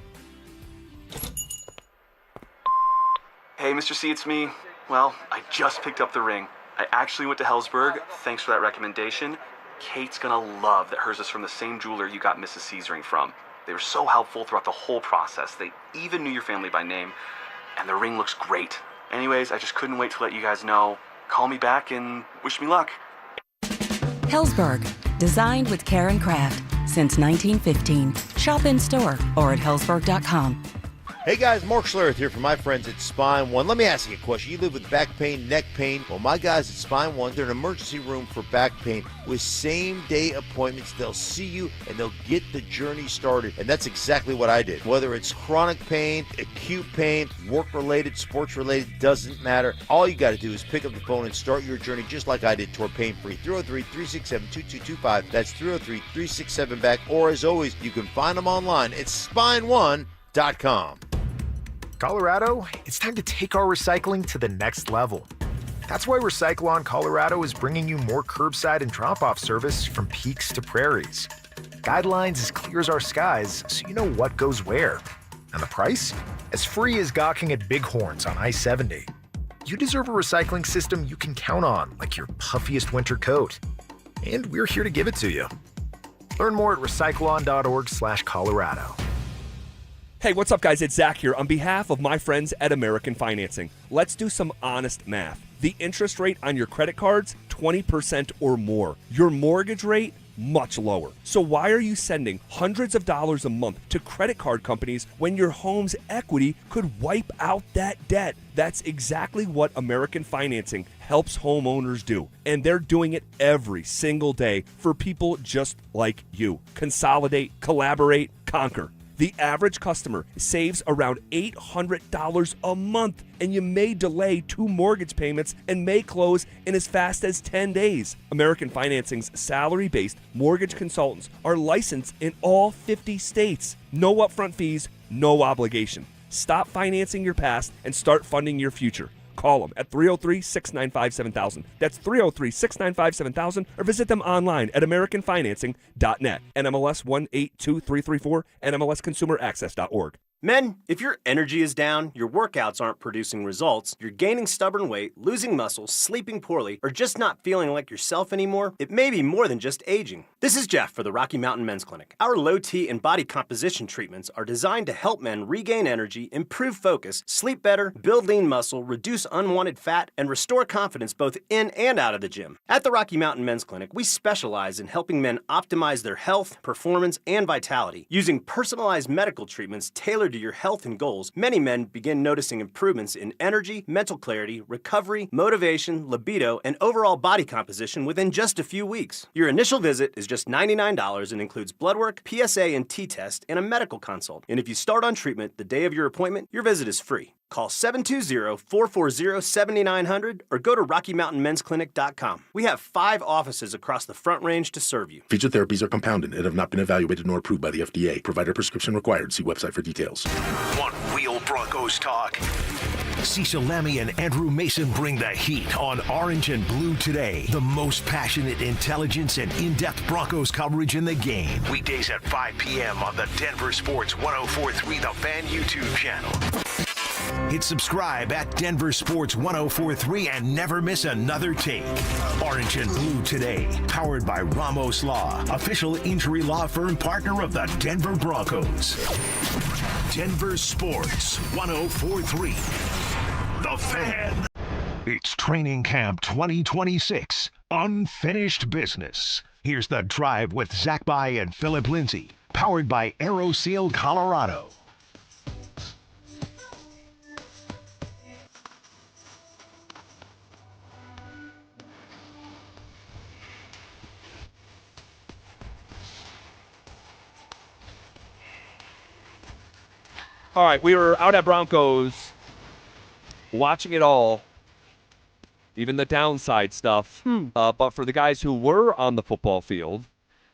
Hey, Mr. C, it's me. Well, I just picked up the ring. I actually went to Hellsberg. Thanks for that recommendation. Kate's gonna love that hers is from the same jeweler you got Mrs. C's ring from. They were so helpful throughout the whole process. They even knew your family by name, and the ring looks great. Anyways, I just couldn't wait to let you guys know. Call me back and wish me luck.
Hellsberg, designed with care and craft since 1915. Shop in store or at hellsberg.com.
Hey guys, Mark Schlereth here from my friends at Spine One. Let me ask you a question. You live with back pain, neck pain. Well, my guys at Spine One, they're an emergency room for back pain with same-day appointments. They'll see you and they'll get the journey started. And that's exactly what I did. Whether it's chronic pain, acute pain, work-related, sports-related, doesn't matter. All you got to do is pick up the phone and start your journey just like I did toward pain-free. 303-367-2225. That's 303-367-BACK. Or as always, you can find them online at spineone.com.
Colorado, it's time to take our recycling to the next level.
That's why Recyclon Colorado is bringing you more curbside and drop-off service from peaks to prairies. Guidelines as clear as our skies, so you know what goes where. And the price? As free as gawking at Bighorns on I-70. You deserve a recycling system you can count on, like your puffiest winter coat. And we're here to give it to you. Learn more at recyclon.org/Colorado.
Hey, what's up, guys? It's Zach here. On behalf of my friends at American Financing, let's do some honest math. The interest rate on your credit cards, 20% or more. Your mortgage rate, much lower. So why are you sending hundreds of dollars a month to credit card companies when your home's equity could wipe out that debt? That's exactly what American Financing helps homeowners do. And they're doing it every single day for people just like you. Consolidate, collaborate, conquer. The average customer saves around $800 a month, and you may delay 2 mortgage payments and may close in as fast as 10 days. American Financing's salary-based mortgage consultants are licensed in all 50 states. No upfront fees, no obligation. Stop financing your past and start funding your future. Call them at 303-695-7000. That's 303-695-7000, or visit them online at americanfinancing.net. NMLS 182334, NMLSconsumeraccess.org.
Men, if your energy is down, your workouts aren't producing results, you're gaining stubborn weight, losing muscle, sleeping poorly, or just not feeling like yourself anymore, it may be more than just aging. This is Jeff for the Rocky Mountain Men's Clinic. Our low T and body composition treatments are designed to help men regain energy, improve focus, sleep better, build lean muscle, reduce unwanted fat, and restore confidence both in and out of the gym. At the Rocky Mountain Men's Clinic, we specialize in helping men optimize their health, performance, and vitality. Using personalized medical treatments tailored to your health and goals, many men begin noticing improvements in energy, mental clarity, recovery, motivation, libido, and overall body composition within just a few weeks. Your initial visit is just $99 and includes blood work, PSA and T-test, and a medical consult. And if you start on treatment the day of your appointment, your visit is free. Call 720-440-7900 or go to RockyMountainMen'sClinic.com. We have 5 offices across the Front Range to serve you.
Featured therapies are compounded and have not been evaluated nor approved by the FDA. Provider prescription required. See website for details.
Want real Broncos talk? Cecil Lammy and Andrew Mason bring the heat on Orange and Blue Today. The most passionate intelligence and in-depth Broncos coverage in the game. Weekdays at 5 p.m. on the Denver Sports 104.3 The Fan YouTube channel. Hit subscribe at Denver Sports 104.3 and never miss another take. Orange and Blue Today, powered by Ramos Law, official injury law firm partner of the Denver Broncos. Denver Sports 104.3, The Fan. It's Training Camp 2026, Unfinished Business. Here's The Drive with Zach By and Phillip Lindsay, powered by AeroSeal Colorado.
All right, we were out at Broncos watching it all, even the downside stuff. But for the guys who were on the football field,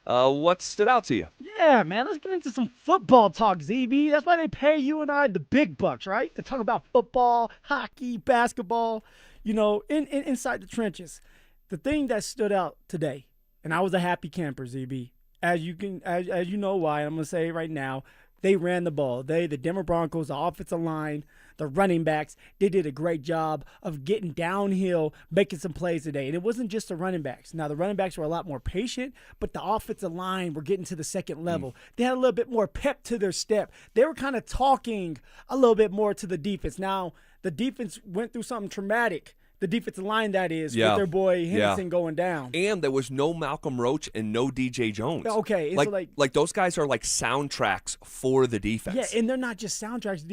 what stood out to you?
Yeah, man, let's get into some football talk, ZB. That's why they pay you and I the big bucks, right? To talk about football, hockey, basketball, inside the trenches. The thing that stood out today, and I was a happy camper, ZB, as you know why, I'm going to say it right now, they ran the ball. The Denver Broncos, the offensive line, the running backs, they did a great job of getting downhill, making some plays today. And it wasn't just the running backs. Now, the running backs were a lot more patient, but the offensive line were getting to the second level. They had a little bit more pep to their step. They were kind of talking a little bit more to the defense. Now, the defense went through something traumatic. The defensive line, that is, with their boy Henderson going down.
And there was no Malcolm Roach and no DJ Jones.
Okay.
Like those guys are like soundtracks for the defense.
Yeah, and they're not just soundtracks,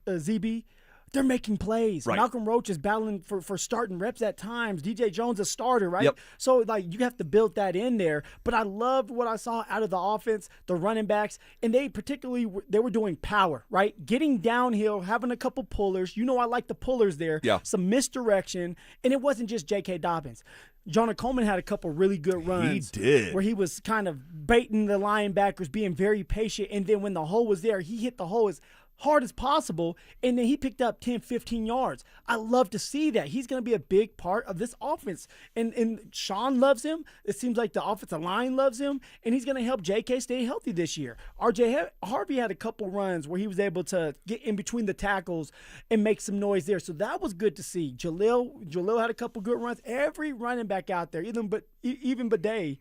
ZB. They're making plays.
Right.
Malcolm Roach is battling for starting reps at times. DJ Jones a starter, right?
Yep.
So, you have to build that in there. But I loved what I saw out of the offense, the running backs, and they were doing power, right? Getting downhill, having a couple pullers. I like the pullers there.
Yeah.
Some misdirection, and it wasn't just J.K. Dobbins. Jonah Coleman had a couple really good runs.
He did.
Where he was kind of baiting the linebackers, being very patient, and then when the hole was there, he hit the hole as hard as possible, and then he picked up 10, 15 yards. I love to see that. He's going to be a big part of this offense. And Sean loves him. It seems like the offensive line loves him, and he's going to help J.K. stay healthy this year. R.J. Harvey had a couple runs where he was able to get in between the tackles and make some noise there. So that was good to see. Jalil had a couple good runs. Every running back out there, even Bidet,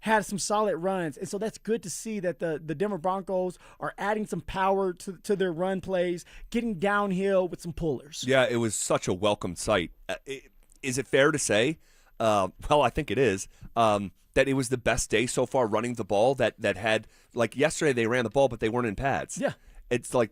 had some solid runs. And so that's good to see that the Denver Broncos are adding some power to their run plays, getting downhill with some pullers.
Yeah, it was such a welcome sight. Is it fair to say, well, I think it is, that it was the best day so far running the ball that had, like yesterday they ran the ball, but they weren't in pads.
Yeah.
It's like,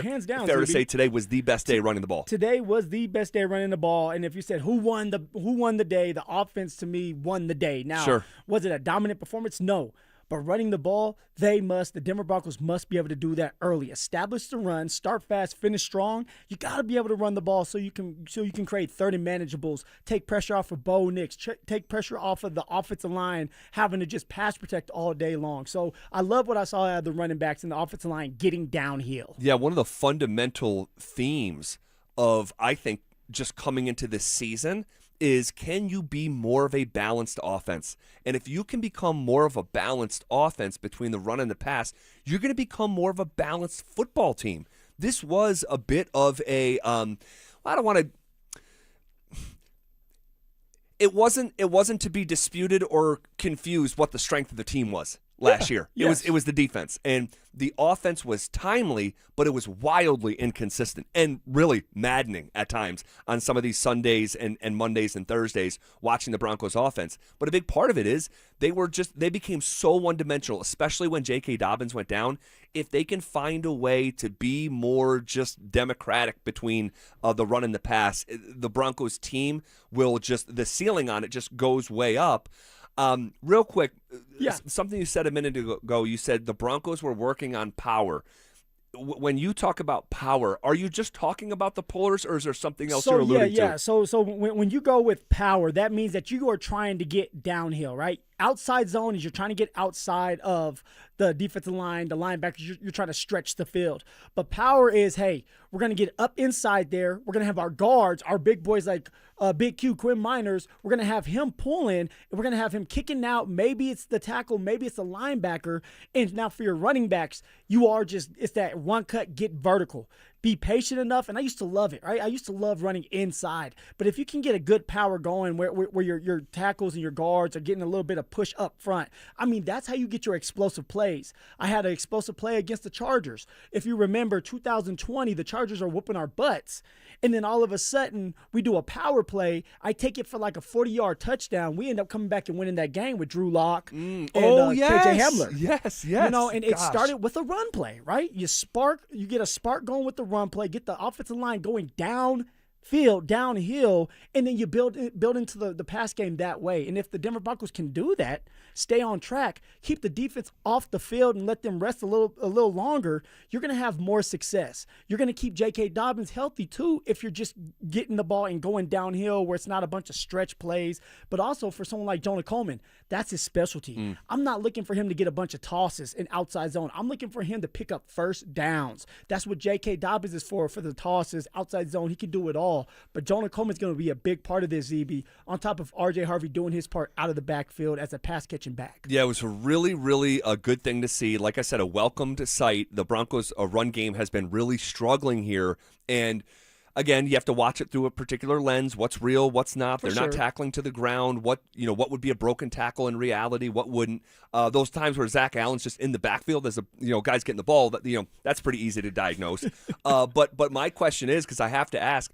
hands down.
Fair to
ZB.
say today was the best day running the ball.
Today was the best day running the ball. And if you said who won the day, the offense to me won the day. Now,
Sure.
Was it a dominant performance? No. But running the ball, the Denver Broncos must be able to do that early. Establish the run, start fast, finish strong. You got to be able to run the ball so you can create 30 manageables, take pressure off of Bo Nix, take pressure off of the offensive line, having to just pass protect all day long. So I love what I saw out of the running backs and the offensive line getting downhill.
Yeah, one of the fundamental themes of, I think, just coming into this season is, can you be more of a balanced offense? And if you can become more of a balanced offense between the run and the pass, you're going to become more of a balanced football team. This was a bit of a, I don't want to, it wasn't to be disputed or confused what the strength of the team was last year.
Yes.
It was the defense. And the offense was timely, but it was wildly inconsistent and really maddening at times on some of these Sundays and Mondays and Thursdays watching the Broncos offense. But a big part of it is they became so one-dimensional, especially when J.K. Dobbins went down. If they can find a way to be more just democratic between the run and the pass, the Broncos team will the ceiling on it just goes way up. Real quick, something you said a minute ago, you said the Broncos were working on power. When you talk about power, are you just talking about the pullers, or is there something else you're alluding to?
So when you go with power, that means that you are trying to get downhill, right? Outside zone is you're trying to get outside of the defensive line, the linebackers. You're trying to stretch the field. But power is, hey, we're going to get up inside there. We're going to have our guards, our big boys like Big Q, Quinn Miners. We're going to have him pulling, and we're going to have him kicking out. Maybe it's the tackle, maybe it's the linebacker. And now for your running backs, it's that one cut, get vertical. Be patient enough, and I used to love it, right? I used to love running inside. But if you can get a good power going where your tackles and your guards are getting a little bit of push up front, I mean, that's how you get your explosive plays. I had an explosive play against the Chargers. If you remember 2020, the Chargers are whooping our butts. And then all of a sudden, we do a power play. I take it for like a 40-yard touchdown. We end up coming back and winning that game with Drew Lock and KJ Hamler.
Yes.
And it started with a run play, right? You get a spark going with the run play, get the offensive line going downhill, and then you build into the pass game that way. And if the Denver Broncos can do that, stay on track, keep the defense off the field and let them rest a little longer, you're going to have more success. You're going to keep J.K. Dobbins healthy too if you're just getting the ball and going downhill where it's not a bunch of stretch plays. But also for someone like Jonah Coleman, that's his specialty. I'm not looking for him to get a bunch of tosses in outside zone. I'm looking for him to pick up first downs. That's what J.K. Dobbins is for the tosses, outside zone. He can do it all. But Jonah Coleman's going to be a big part of this, ZB, on top of R.J. Harvey doing his part out of the backfield as a pass-catching back.
Yeah, it was a really, really a good thing to see. Like I said, a welcomed sight. The Broncos' run game has been really struggling here. And, again, you have to watch it through a particular lens. What's real, what's not. They're not tackling to the ground. What would be a broken tackle in reality? What wouldn't? Those times where Zach Allen's just in the backfield as guys getting the ball, that's pretty easy to diagnose. But my question is, because I have to ask,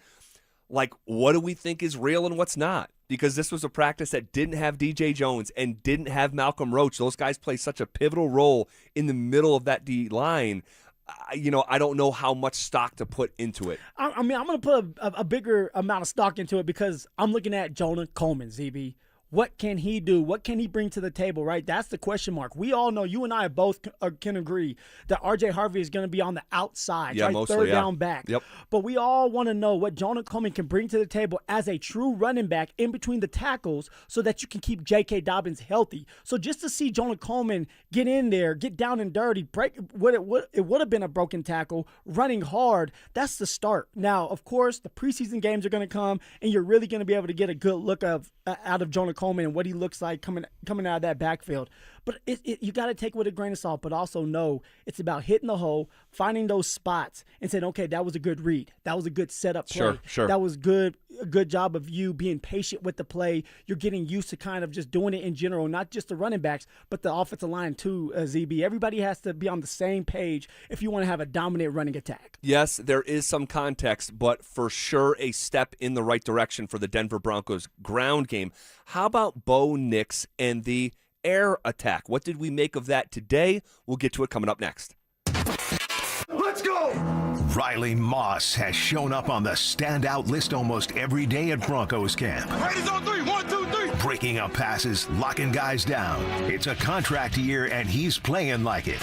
what do we think is real and what's not? Because this was a practice that didn't have DJ Jones and didn't have Malcolm Roach. Those guys play such a pivotal role in the middle of that D line. I don't know how much stock to put into it.
I mean, I'm going to put a bigger amount of stock into it because I'm looking at Jonah Coleman, ZB. What can he do? What can he bring to the table, right? That's the question mark. We all know, you and I both can agree that R.J. Harvey is going to be on the outside, right?
Mostly,
third down back.
Yep.
But we all want to know what Jonah Coleman can bring to the table as a true running back in between the tackles so that you can keep J.K. Dobbins healthy. So just to see Jonah Coleman get in there, get down and dirty, break what it would have been a broken tackle, running hard, that's the start. Now, of course, the preseason games are going to come, and you're really going to be able to get a good look out of Jonah Coleman and what he looks like coming out of that backfield. But you got to take it with a grain of salt, but also know it's about hitting the hole, finding those spots, and saying, okay, that was a good read. That was a good setup play.
Sure.
That was a good job of you being patient with the play. You're getting used to kind of just doing it in general, not just the running backs, but the offensive line too, ZB. Everybody has to be on the same page if you want to have a dominant running attack.
Yes, there is some context, but for sure a step in the right direction for the Denver Broncos ground game. How about Bo Nix and the air attack? What did we make of that today? We'll get to it coming up next.
Let's go! Riley Moss has shown up on the standout list almost every day at Broncos Camp.
Raiders on 3, 1, 2, 3.
Breaking up passes, locking guys down. It's a contract year, and he's playing like it.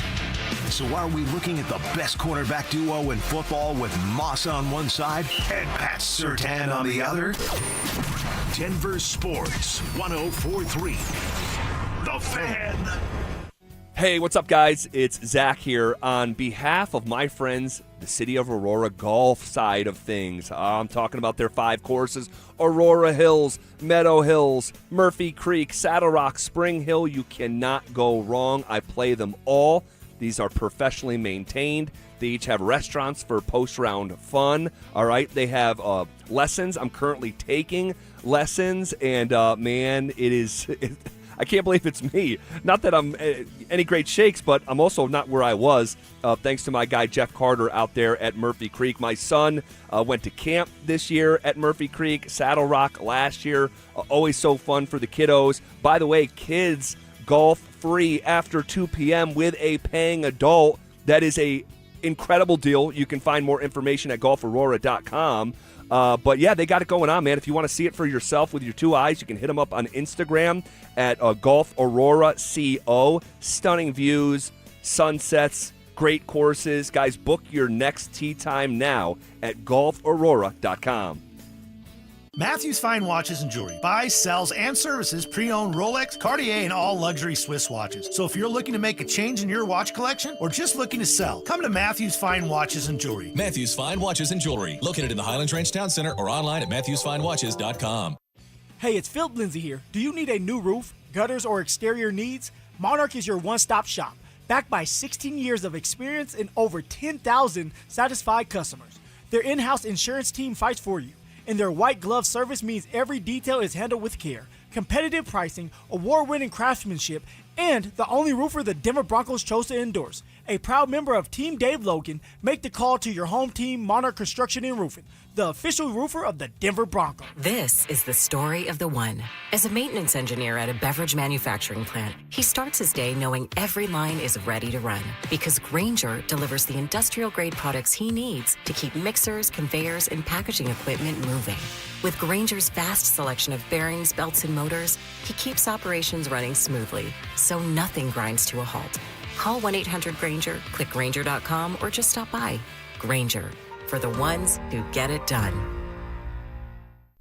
So are we looking at the best cornerback duo in football with Moss on one side and Pat Surtain on the other? Denver Sports 104.3. The Fan.
Hey, what's up, guys? It's Zach here on behalf of my friends, the City of Aurora golf side of things. I'm talking about their 5 courses: Aurora Hills, Meadow Hills, Murphy Creek, Saddle Rock, Spring Hill. You cannot go wrong. I play them all. These are professionally maintained. They each have restaurants for post-round fun. All right, they have lessons. I'm currently taking lessons, and man, it is... I can't believe it's me. Not that I'm any great shakes, but I'm also not where I was, thanks to my guy Jeff Carter out there at Murphy Creek. My son went to camp this year at Murphy Creek, Saddle Rock last year. Always so fun for the kiddos. By the way, kids golf free after 2 p.m. with a paying adult. That is a incredible deal. You can find more information at golfaurora.com. But yeah, they got it going on, man. If you want to see it for yourself with your 2 eyes, you can hit them up on Instagram at Golf Aurora CO. Stunning views, sunsets, great courses. Guys, book your next tee time now at golfaurora.com.
Matthews Fine Watches and Jewelry buys, sells, and services pre-owned Rolex, Cartier, and all luxury Swiss watches. So if you're looking to make a change in your watch collection or just looking to sell, come to Matthews Fine Watches and Jewelry.
Matthews Fine Watches and Jewelry, located in the Highlands Ranch Town Center or online at MatthewsFineWatches.com.
Hey, it's Phillip Lindsay here. Do you need a new roof, gutters, or exterior needs? Monarch is your one-stop shop, backed by 16 years of experience and over 10,000 satisfied customers. Their in-house insurance team fights for you, and their white glove service means every detail is handled with care. Competitive pricing, award-winning craftsmanship, and the only roofer the Denver Broncos chose to endorse. A proud member of Team Dave Logan, make the call to your home team, Monarch Construction and Roofing, the official roofer of the Denver Broncos.
This is the story of the one. As a maintenance engineer at a beverage manufacturing plant, he starts his day knowing every line is ready to run because Grainger delivers the industrial-grade products he needs to keep mixers, conveyors, and packaging equipment moving. With Grainger's vast selection of bearings, belts, and motors, he keeps operations running smoothly, so nothing grinds to a halt. Call 1-800-GRAINGER, click Grainger.com, or just stop by. Grainger, for the ones who get it done.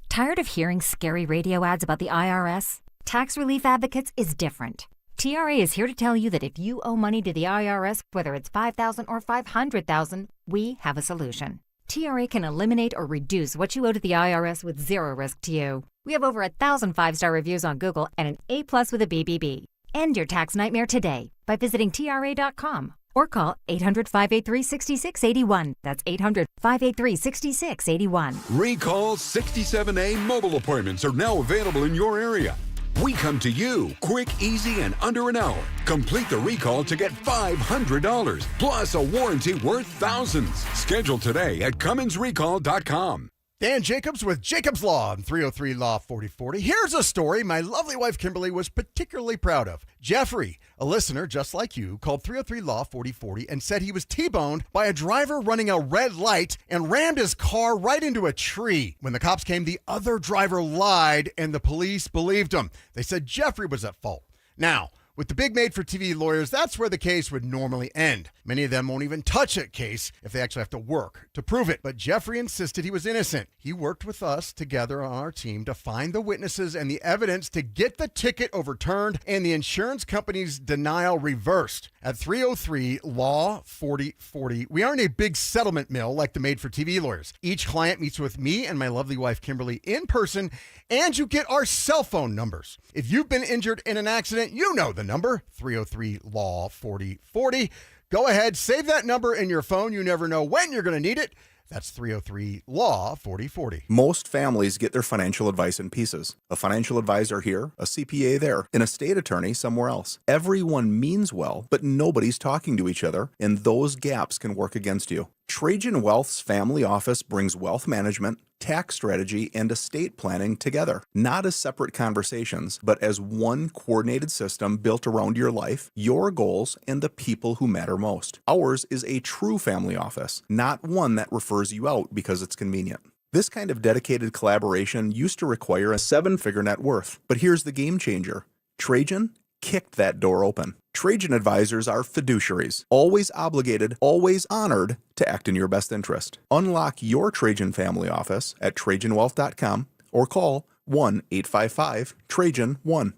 Tired of hearing scary radio ads about the IRS? Tax Relief Advocates is different. TRA is here to tell you that if you owe money to the IRS, whether it's $5,000 or $500,000, we have a solution. TRA can eliminate or reduce what you owe to the IRS with zero risk to you. We have over 1,000 5-star reviews on Google and an A+ with a BBB. End your tax nightmare today by visiting TRA.com or call 800-583-6681. That's 800-583-6681.
Recall 67A mobile appointments are now available in your area. We come to you quick, easy, and under an hour. Complete the recall to get $500 plus a warranty worth thousands. Schedule today at CummonsRecall.com.
Dan Jacobs with Jacobs Law on 303 Law 4040. Here's a story my lovely wife Kimberly was particularly proud of. Jeffrey, a listener just like you, called 303 Law 4040 and said he was T-boned by a driver running a red light and rammed his car right into a tree. When the cops came, the other driver lied and the police believed him. They said Jeffrey was at fault. Now, with the big made-for-TV lawyers, that's where the case would normally end. Many of them won't even touch a case if they actually have to work to prove it. But Jeffrey insisted he was innocent. He worked with us together on our team to find the witnesses and the evidence to get the ticket overturned and the insurance company's denial reversed. At 303 Law 4040, we aren't a big settlement mill like the made-for-TV lawyers. Each client meets with me and my lovely wife Kimberly in person, and you get our cell phone numbers. If you've been injured in an accident, you know the number, 303 Law 4040. Go ahead, save that number in your phone. You never know when you're going to need it. That's 303 Law 4040.
Most families get their financial advice in pieces. A financial advisor here, a CPA there, an estate attorney somewhere else. Everyone means well, but nobody's talking to each other, and those gaps can work against you. Trajan Wealth's family office brings wealth management, tax strategy, and estate planning together, not as separate conversations, but as one coordinated system built around your life, your goals, and the people who matter most. Ours is a true family office, not one that refers you out because it's convenient. This kind of dedicated collaboration used to require a 7-figure net worth, but here's the game changer. Trajan kicked that door open. Trajan advisors are fiduciaries, always obligated, always honored to act in your best interest. Unlock your Trajan family office at TrajanWealth.com or call 1-855-TRAJAN-1.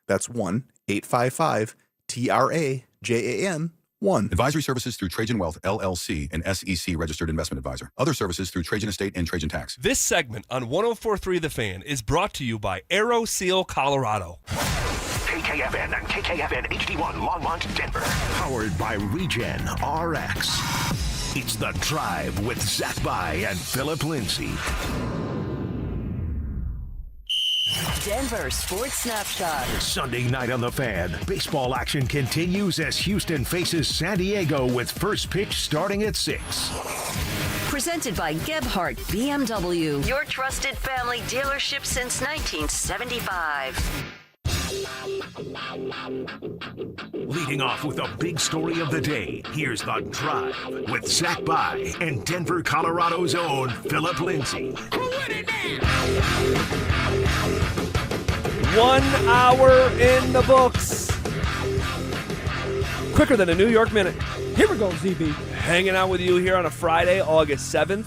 That's 1-855-TRAJAN-1.
Advisory services through Trajan Wealth, LLC, an SEC registered investment advisor. Other services through Trajan Estate and Trajan Tax.
This segment on 104.3 The Fan is brought to you by Aero Seal Colorado.
KKFN and KKFN HD1 Longmont, Denver. Powered by Regen RX. It's The Drive with Zach By and Phillip Lindsay.
Denver Sports Snapshot.
Sunday night on The Fan. Baseball action continues as Houston faces San Diego with first pitch starting at 6.
Presented by Gebhardt BMW, your trusted family dealership since 1975.
Leading off with the big story of the day, here's The Drive with Zach By and Denver, Colorado's own Phillip Lindsay.
1 hour in the books. Quicker than a New York minute.
Here we go, ZB.
Hanging out with you here on a Friday, August 7th.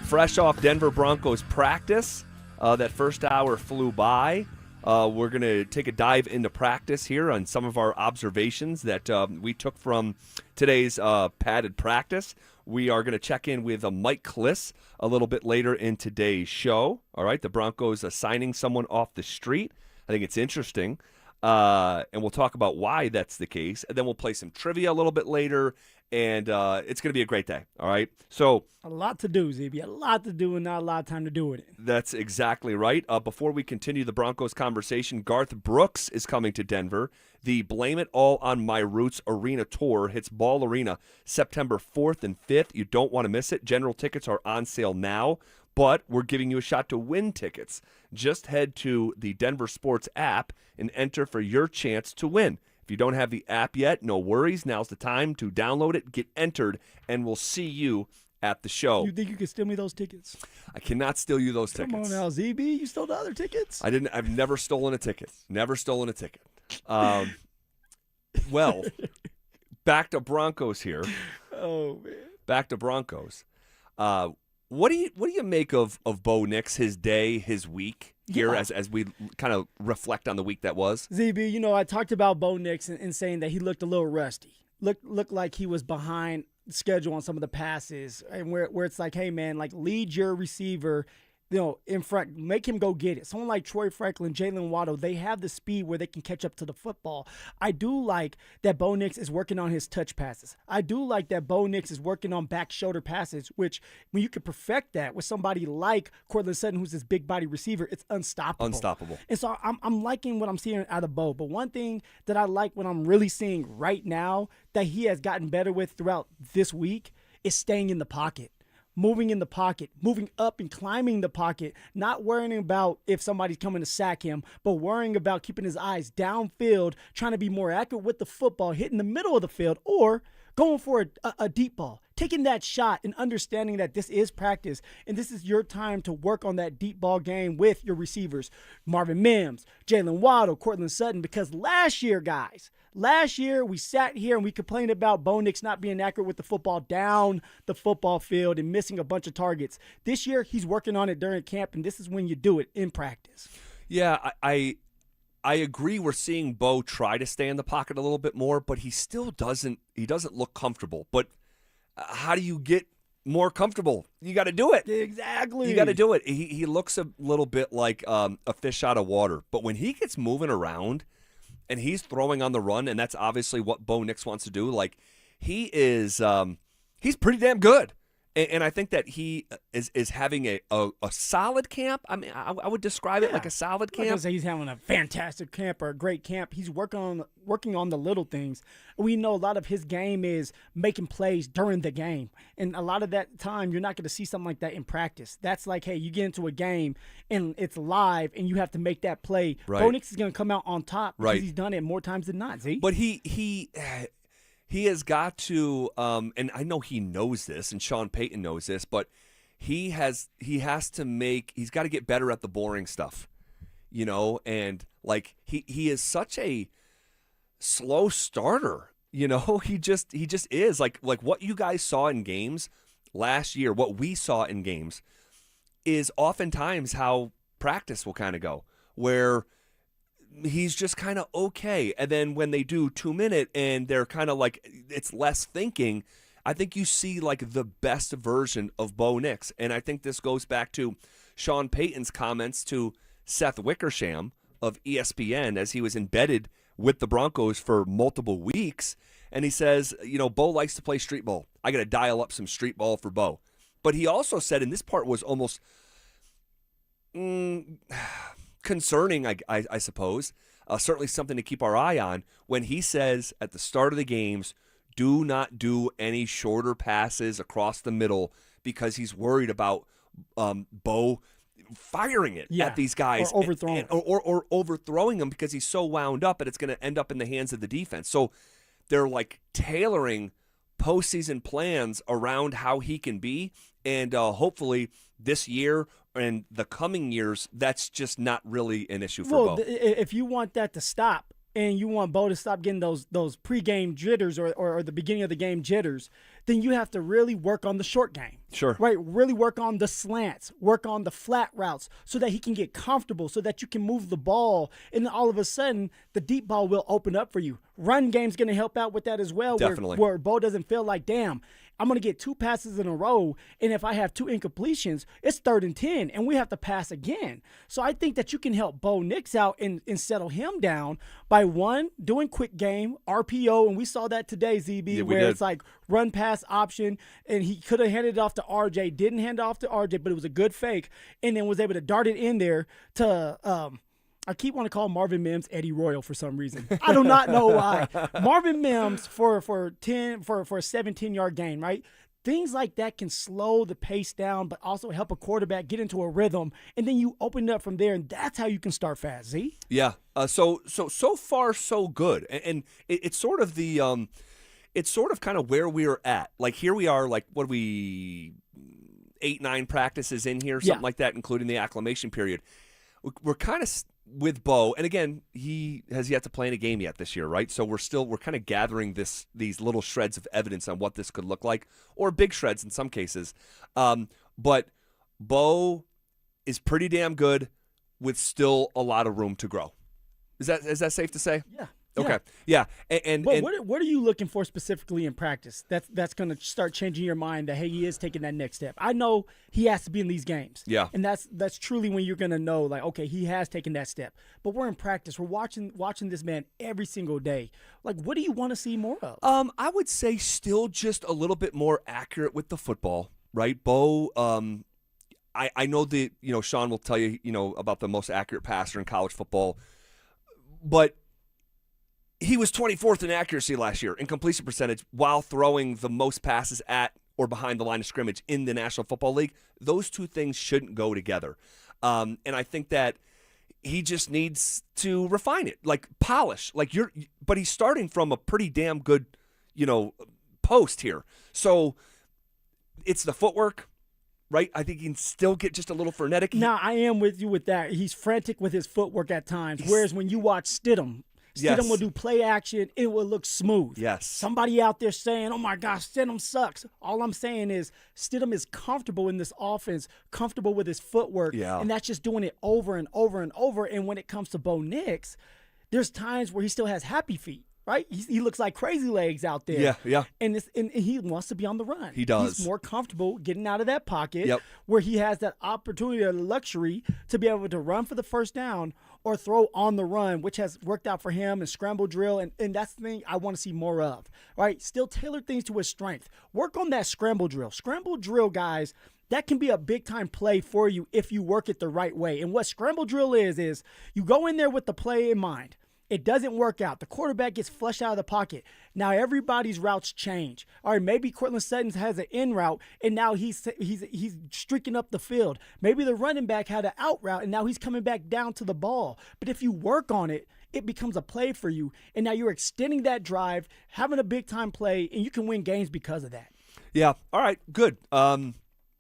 Fresh off Denver Broncos practice. That first hour flew by. We're going to take a dive into practice here on some of our observations that we took from today's padded practice. We are going to check in with Mike Kliss a little bit later in today's show. All right, the Broncos signing someone off the street. I think it's interesting, and we'll talk about why that's the case. And then we'll play some trivia a little bit later, and it's going to be a great day. All right, so
a lot to do, ZB. A lot to do and not a lot of time to do it.
That's exactly right. Before we continue the Broncos conversation, Garth Brooks is coming to Denver. The Blame It All on My Roots Arena Tour hits Ball Arena September 4th and 5th. You don't want to miss it. General tickets are on sale now, but we're giving you a shot to win tickets. Just head to the Denver Sports app and enter for your chance to win. If you don't have the app yet, no worries. Now's the time to download it, get entered, and we'll see you at the show.
You think you can steal me those tickets?
I cannot steal you those tickets.
Come on now, ZB. You stole the other tickets?
I've never stolen a ticket. Never stolen a ticket. Well, back to Broncos here.
Oh, man.
Back to Broncos. What do you make of Bo Nix, his day, his week here as we kind of reflect on the week that was?
ZB, you know, I talked about Bo Nix and saying that he looked a little rusty. Looked like he was behind schedule on some of the passes, and where it's like, hey man, like lead your receiver, you know, in front, make him go get it. Someone like Troy Franklin, Jalen Waddle, they have the speed where they can catch up to the football. I do like that Bo Nix is working on his touch passes. I do like that Bo Nix is working on back shoulder passes, which when you can perfect that with somebody like Cortland Sutton, who's this big body receiver, it's unstoppable. And so I'm liking what I'm seeing out of Bo. But one thing that I like what I'm really seeing right now that he has gotten better with throughout this week is staying in the pocket. moving in the pocket, moving up and climbing the pocket, not worrying about if somebody's coming to sack him, but worrying about keeping his eyes downfield, trying to be more accurate with the football, hitting the middle of the field, or going for a deep ball, taking that shot and understanding that this is practice and this is your time to work on that deep ball game with your receivers, Marvin Mims, Jalen Waddle, Cortland Sutton, because last year, we sat here and we complained about Bo Nix not being accurate with the football down the football field and missing a bunch of targets. This year, he's working on it during camp, and this is when you do it in practice.
Yeah, I agree. We're seeing Bo try to stay in the pocket a little bit more, but he still doesn't look comfortable. But how do you get more comfortable? You got to do it.
Exactly.
You got to do it. He looks a little bit like a fish out of water. But when he gets moving around and he's throwing on the run, and that's obviously what Bo Nix wants to do, like he is he's pretty damn good. And I think that he is having a solid camp. I mean, I would describe it like a solid camp.
Like I say, he's having a fantastic camp or a great camp. He's working on the little things. We know a lot of his game is making plays during the game. And a lot of that time, you're not going to see something like that in practice. That's like, hey, you get into a game and it's live and you have to make that play.
Right.
Bo Nix is going to come out on top because
Right.
he's done it more times than not, Z.
But he has got to, and I know he knows this, and Sean Payton knows this, but he's got to get better at the boring stuff, and like he is such a slow starter, he just is like what you guys saw in games last year, what we saw in games is oftentimes how practice will kind of go, where he's just kind of okay. And then when they do 2-minute and they're kind of like, it's less thinking, I think you see like the best version of Bo Nix. And I think this goes back to Sean Payton's comments to Seth Wickersham of ESPN as he was embedded with the Broncos for multiple weeks. And he says, Bo likes to play street ball. I got to dial up some street ball for Bo. But he also said, and this part was almost concerning, I suppose, certainly something to keep our eye on, when he says at the start of the games, do not do any shorter passes across the middle because he's worried about Bo firing it at these guys.
Or overthrowing.
Or overthrowing them because he's so wound up and it's going to end up in the hands of the defense. So they're like tailoring postseason plans around how he can be, and hopefully this year and the coming years, that's just not really an issue for Bo.
If you want that to stop and you want Bo to stop getting those pregame jitters or the beginning of the game jitters, then you have to really work on the short game.
Sure.
Right? Really work on the slants, work on the flat routes so that he can get comfortable, so that you can move the ball, and then all of a sudden the deep ball will open up for you. Run game's going to help out with that as well.
Definitely.
Where Bo doesn't feel like, damn, I'm going to get 2 passes in a row, and if I have 2 incompletions, it's 3rd and 10, and we have to pass again. So I think that you can help Bo Nix out and settle him down by, one, doing quick game, RPO, and we saw that today, ZB, where it's like run pass option, and he could have handed it off to RJ, didn't hand it off to RJ, but it was a good fake, and then was able to dart it in there to I keep wanting to call Marvin Mims Eddie Royal for some reason. I do not know why. Marvin Mims for a 17-yard gain, right? Things like that can slow the pace down, but also help a quarterback get into a rhythm, and then you open it up from there, and that's how you can start fast. Z.
Yeah. So far so good, and it's sort of the it's sort of kind of where we're at. Like here we are, like what are we 8-9 practices in here, something like that, including the acclimation period. We're kind of with Bo, and again, he has yet to play in a game yet this year, right? So we're kind of gathering these little shreds of evidence on what this could look like, or big shreds in some cases. But Bo is pretty damn good with still a lot of room to grow. Is that safe to say?
Yeah.
Okay. Yeah. And
what are you looking for specifically in practice that's going to start changing your mind that, hey, he is taking that next step? I know he has to be in these games.
Yeah.
And that's truly when you're going to know, like, okay, he has taken that step. But we're in practice. We're watching this man every single day. Like, what do you want to see more of?
I would say still just a little bit more accurate with the football, right? Bo, I know that, Sean will tell you, about the most accurate passer in college football, but he was 24th in accuracy last year in completion percentage while throwing the most passes at or behind the line of scrimmage in the National Football League. Those two things shouldn't go together. And I think that he just needs to refine it, like polish. But he's starting from a pretty damn good, post here. So it's the footwork, right? I think he can still get just a little frenetic.
Now, I am with you with that. He's frantic with his footwork at times, whereas when you watch Stidham will do play action, it will look smooth.
Yes.
Somebody out there saying, oh, my gosh, Stidham sucks. All I'm saying is Stidham is comfortable in this offense, comfortable with his footwork, and that's just doing it over and over and over. And when it comes to Bo Nix, there's times where he still has happy feet. Right, he looks like Crazy Legs out there.
Yeah.
And he wants to be on the run.
He does.
He's more comfortable getting out of that pocket, where he has that opportunity or luxury to be able to run for the first down or throw on the run, which has worked out for him, and scramble drill, and that's the thing I want to see more of. Right, still tailor things to his strength. Work on that scramble drill. Scramble drill, guys. That can be a big-time play for you if you work it the right way. And what scramble drill is you go in there with the play in mind. It doesn't work out. The quarterback gets flushed out of the pocket. Now everybody's routes change. All right, maybe Cortland Sutton has an in route, and now he's streaking up the field. Maybe the running back had an out route, and now he's coming back down to the ball. But if you work on it, it becomes a play for you, and now you're extending that drive, having a big-time play, and you can win games because of that.
Yeah. All right. Good.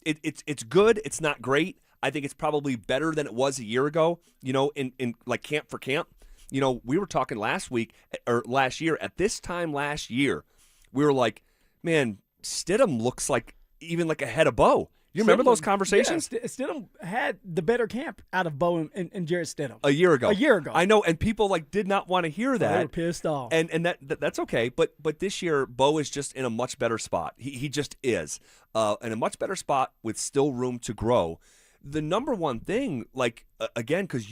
It's good. It's not great. I think it's probably better than it was a year ago. In like camp for camp. We were talking last year, at this time last year, we were like, man, Stidham looks like even like ahead of Bo. You remember those conversations?
Yeah, Stidham had the better camp out of Bo and Jarrett Stidham.
A year ago.
I
know, and people did not want to hear that.
They were pissed off.
And that's okay, but this year, Bo is just in a much better spot. He just is. In a much better spot with still room to grow. The number one thing, again, because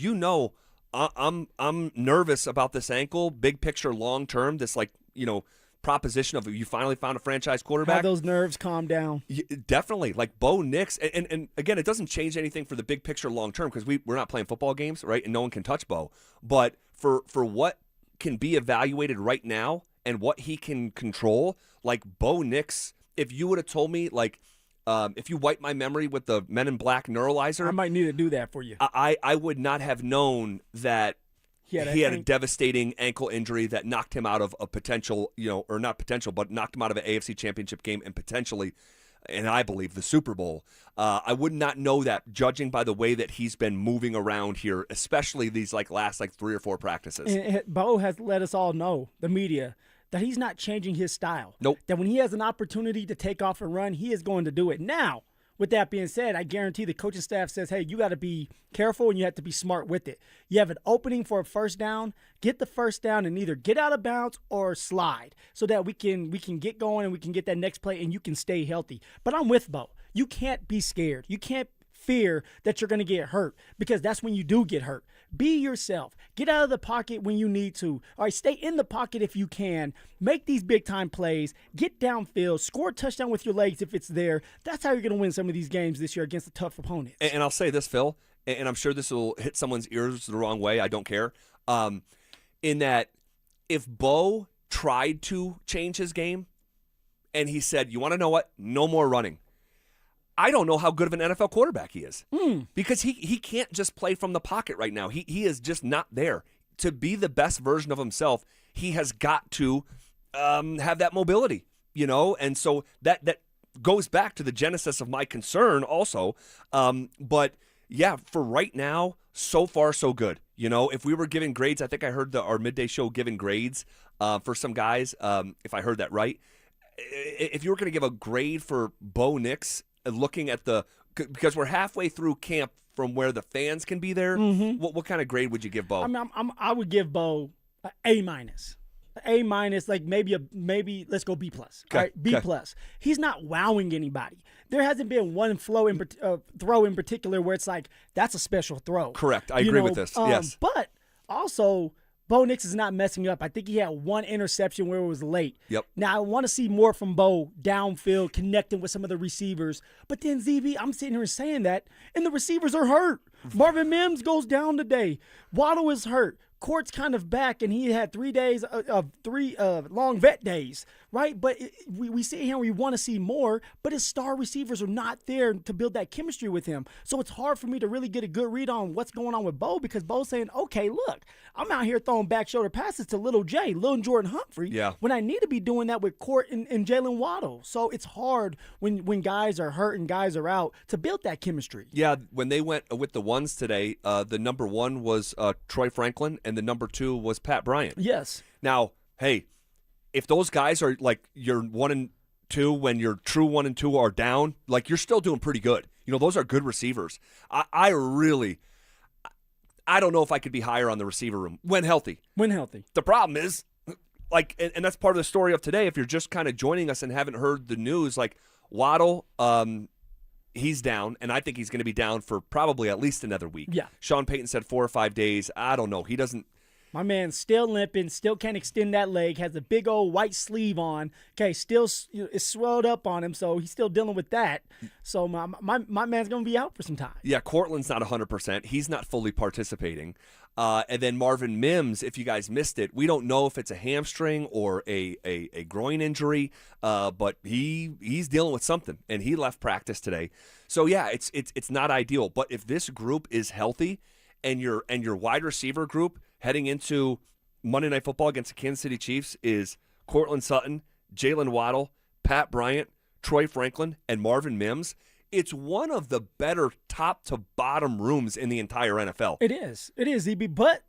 I'm nervous about this ankle, big picture, long term. This proposition of you finally found a franchise quarterback.
Have those nerves calm down.
Definitely, like Bo Nix, and again, it doesn't change anything for the big picture, long term, because we're not playing football games, right? And no one can touch Bo. But for what can be evaluated right now and what he can control, like Bo Nix, if you would have told me if you wipe my memory with the Men in Black neuralizer,
I might need to do that for you.
I would not have known that he had a devastating ankle injury that knocked him out of a potential, or not potential, but knocked him out of an AFC Championship game and potentially, and I believe, the Super Bowl. I would not know that, judging by the way that he's been moving around here, especially these last 3 or 4 practices.
And Bo has let us all know, the media, that he's not changing his style.
Nope.
That when he has an opportunity to take off and run, he is going to do it. Now, with that being said, I guarantee the coaching staff says, hey, you got to be careful and you have to be smart with it. You have an opening for a first down, get the first down and either get out of bounds or slide so that we can get going and we can get that next play and you can stay healthy. But I'm with Bo. You can't be scared. You can't fear that you're going to get hurt, because that's when you do get hurt. Be yourself. Get out of the pocket when you need to. All right, stay in the pocket if you can. Make these big-time plays. Get downfield. Score a touchdown with your legs if it's there. That's how you're going to win some of these games this year against the tough opponents.
And I'll say this, Phil, and I'm sure this will hit someone's ears the wrong way. I don't care. In that, if Bo tried to change his game and he said, you want to know what? No more running. I don't know how good of an NFL quarterback he is, because he can't just play from the pocket right now. He is just not there. To be the best version of himself, he has got to have that mobility, and so that goes back to the genesis of my concern also. But yeah, for right now, so far so good. If we were giving grades, I think I heard our midday show giving grades for some guys, if I heard that right. If you were going to give a grade for Bo Nix, looking at because we're halfway through camp from where the fans can be there, what kind of grade would you give Bo?
I would give Bo an A-. Maybe let's go B+.
Okay.
All right, B+. He's not wowing anybody. There hasn't been one throw in particular where it's like, that's a special throw.
Correct. I agree with this. Yes.
But also, Bo Nix is not messing up. I think he had one interception where it was late.
Yep.
Now, I want to see more from Bo downfield, connecting with some of the receivers. But then, ZB, I'm sitting here saying that, and the receivers are hurt. Marvin Mims goes down today. Waddle is hurt. Court's kind of back, and he had 3 days of three long vet days, right? But we see him, we want to see more, but his star receivers are not there to build that chemistry with him. So it's hard for me to really get a good read on what's going on with Bo, because Bo's saying, okay, look, I'm out here throwing back shoulder passes to Little J, Lil Jordan Humphrey, when I need to be doing that with Court and Jalen Waddle. So it's hard when guys are hurt and guys are out to build that chemistry.
Yeah, when they went with the ones today, the number 1 was Troy Franklin, and the number 2 was Pat Bryant.
Yes.
Now, hey, if those guys are like your 1 and 2, when your true 1 and 2 are down, like you're still doing pretty good. You know, those are good receivers. I don't know if I could be higher on the receiver room when healthy.
When healthy.
The problem is, like, and that's part of the story of today. If you're just kind of joining us and haven't heard the news, like Waddle, he's down, and I think he's going to be down for probably at least another week.
Yeah.
Sean Payton said 4 or 5 days. I don't know. He doesn't.
My man's still limping, still can't extend that leg, has a big old white sleeve on. Okay, still it's swelled up on him, so he's still dealing with that. So my man's going to be out for some time.
Yeah, Cortland's not 100%. He's not fully participating. And then Marvin Mims, if you guys missed it, we don't know if it's a hamstring or a groin injury, but he's dealing with something, and he left practice today. So yeah, it's not ideal. But if this group is healthy, and your wide receiver group heading into Monday Night Football against the Kansas City Chiefs is Cortland Sutton, Jalen Waddle, Pat Bryant, Troy Franklin, and Marvin Mims, it's one of the better top-to-bottom rooms in the entire NFL.
It is, EB, but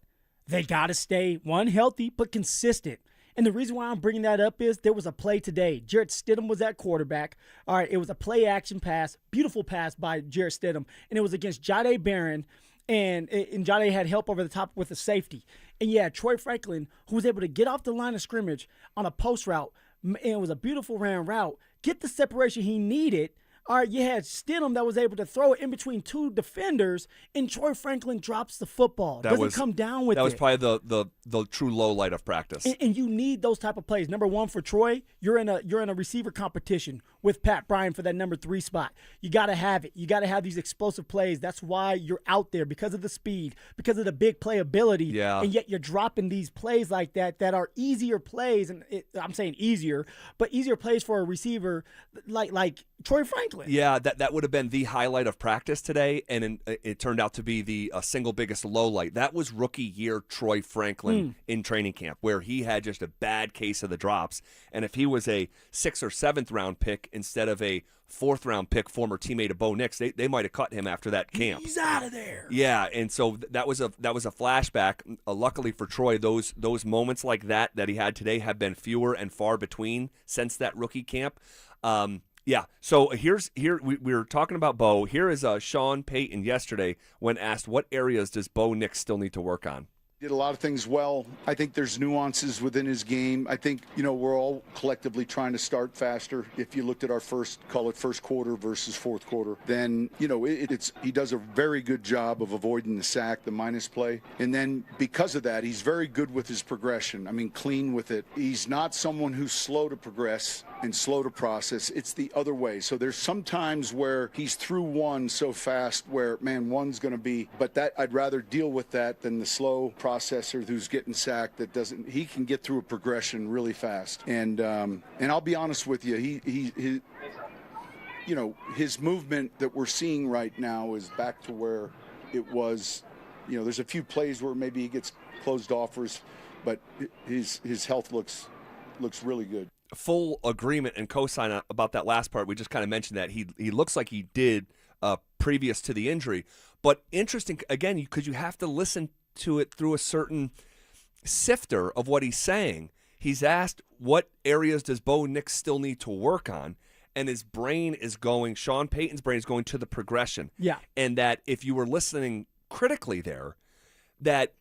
they got to stay, one, healthy, but consistent. And the reason why I'm bringing that up is there was a play today. Jarrett Stidham was at quarterback. All right, it was a play-action pass, beautiful pass by Jarrett Stidham, and it was against Jahdae Barron. And Jahdae had help over the top with a safety. And yeah, Troy Franklin, who was able to get off the line of scrimmage on a post route, and it was a beautiful ran route, get the separation he needed. All right, you had Stidham that was able to throw it in between 2 defenders, and Troy Franklin drops the football. Doesn't come down with it.
That was probably the true low light of practice.
And you need those type of plays. Number 1 for Troy, you're in a receiver competition with Pat Bryant for that number 3 spot. You got to have it. You got to have these explosive plays. That's why you're out there, because of the speed, because of the big playability.
Yeah.
And yet you're dropping these plays like that are easier plays, and I'm saying easier, but easier plays for a receiver like Troy Franklin.
Yeah, that would have been the highlight of practice today, and it turned out to be the single biggest low light. That was rookie year Troy Franklin in training camp, where he had just a bad case of the drops. And if he was a 6th or 7th round pick instead of a 4th round pick, former teammate of Bo Nix, they might have cut him after that camp.
He's out of there.
Yeah, and so that was a flashback. Luckily for Troy, those moments like that he had today have been fewer and far between since that rookie camp. Yeah, so we were talking about Bo. Here is Sean Payton yesterday when asked what areas does Bo Nix still need to work on.
Did a lot of things well. I think there's nuances within his game. I think, we're all collectively trying to start faster. If you looked at our first quarter versus fourth quarter, then, he does a very good job of avoiding the sack, the minus play. And then because of that, he's very good with his progression. I mean, clean with it. He's not someone who's slow to progress and slow to process. It's the other way. So there's some times where he's through one so fast where, one's going to be, but that I'd rather deal with that than the slow processor who's getting sacked he can get through a progression really fast. And I'll be honest with you, his movement that we're seeing right now is back to where it was. There's a few plays where maybe he gets closed offers, but his health looks really good.
Full agreement and cosign about that last part. We just kind of mentioned that he looks like he did previous to the injury. But interesting, again, because you have to listen to it through a certain sifter of what he's saying. He's asked what areas does Bo Nix still need to work on, and his brain is going, Sean Payton's brain is going to the progression.
Yeah.
And that if you were listening critically there, that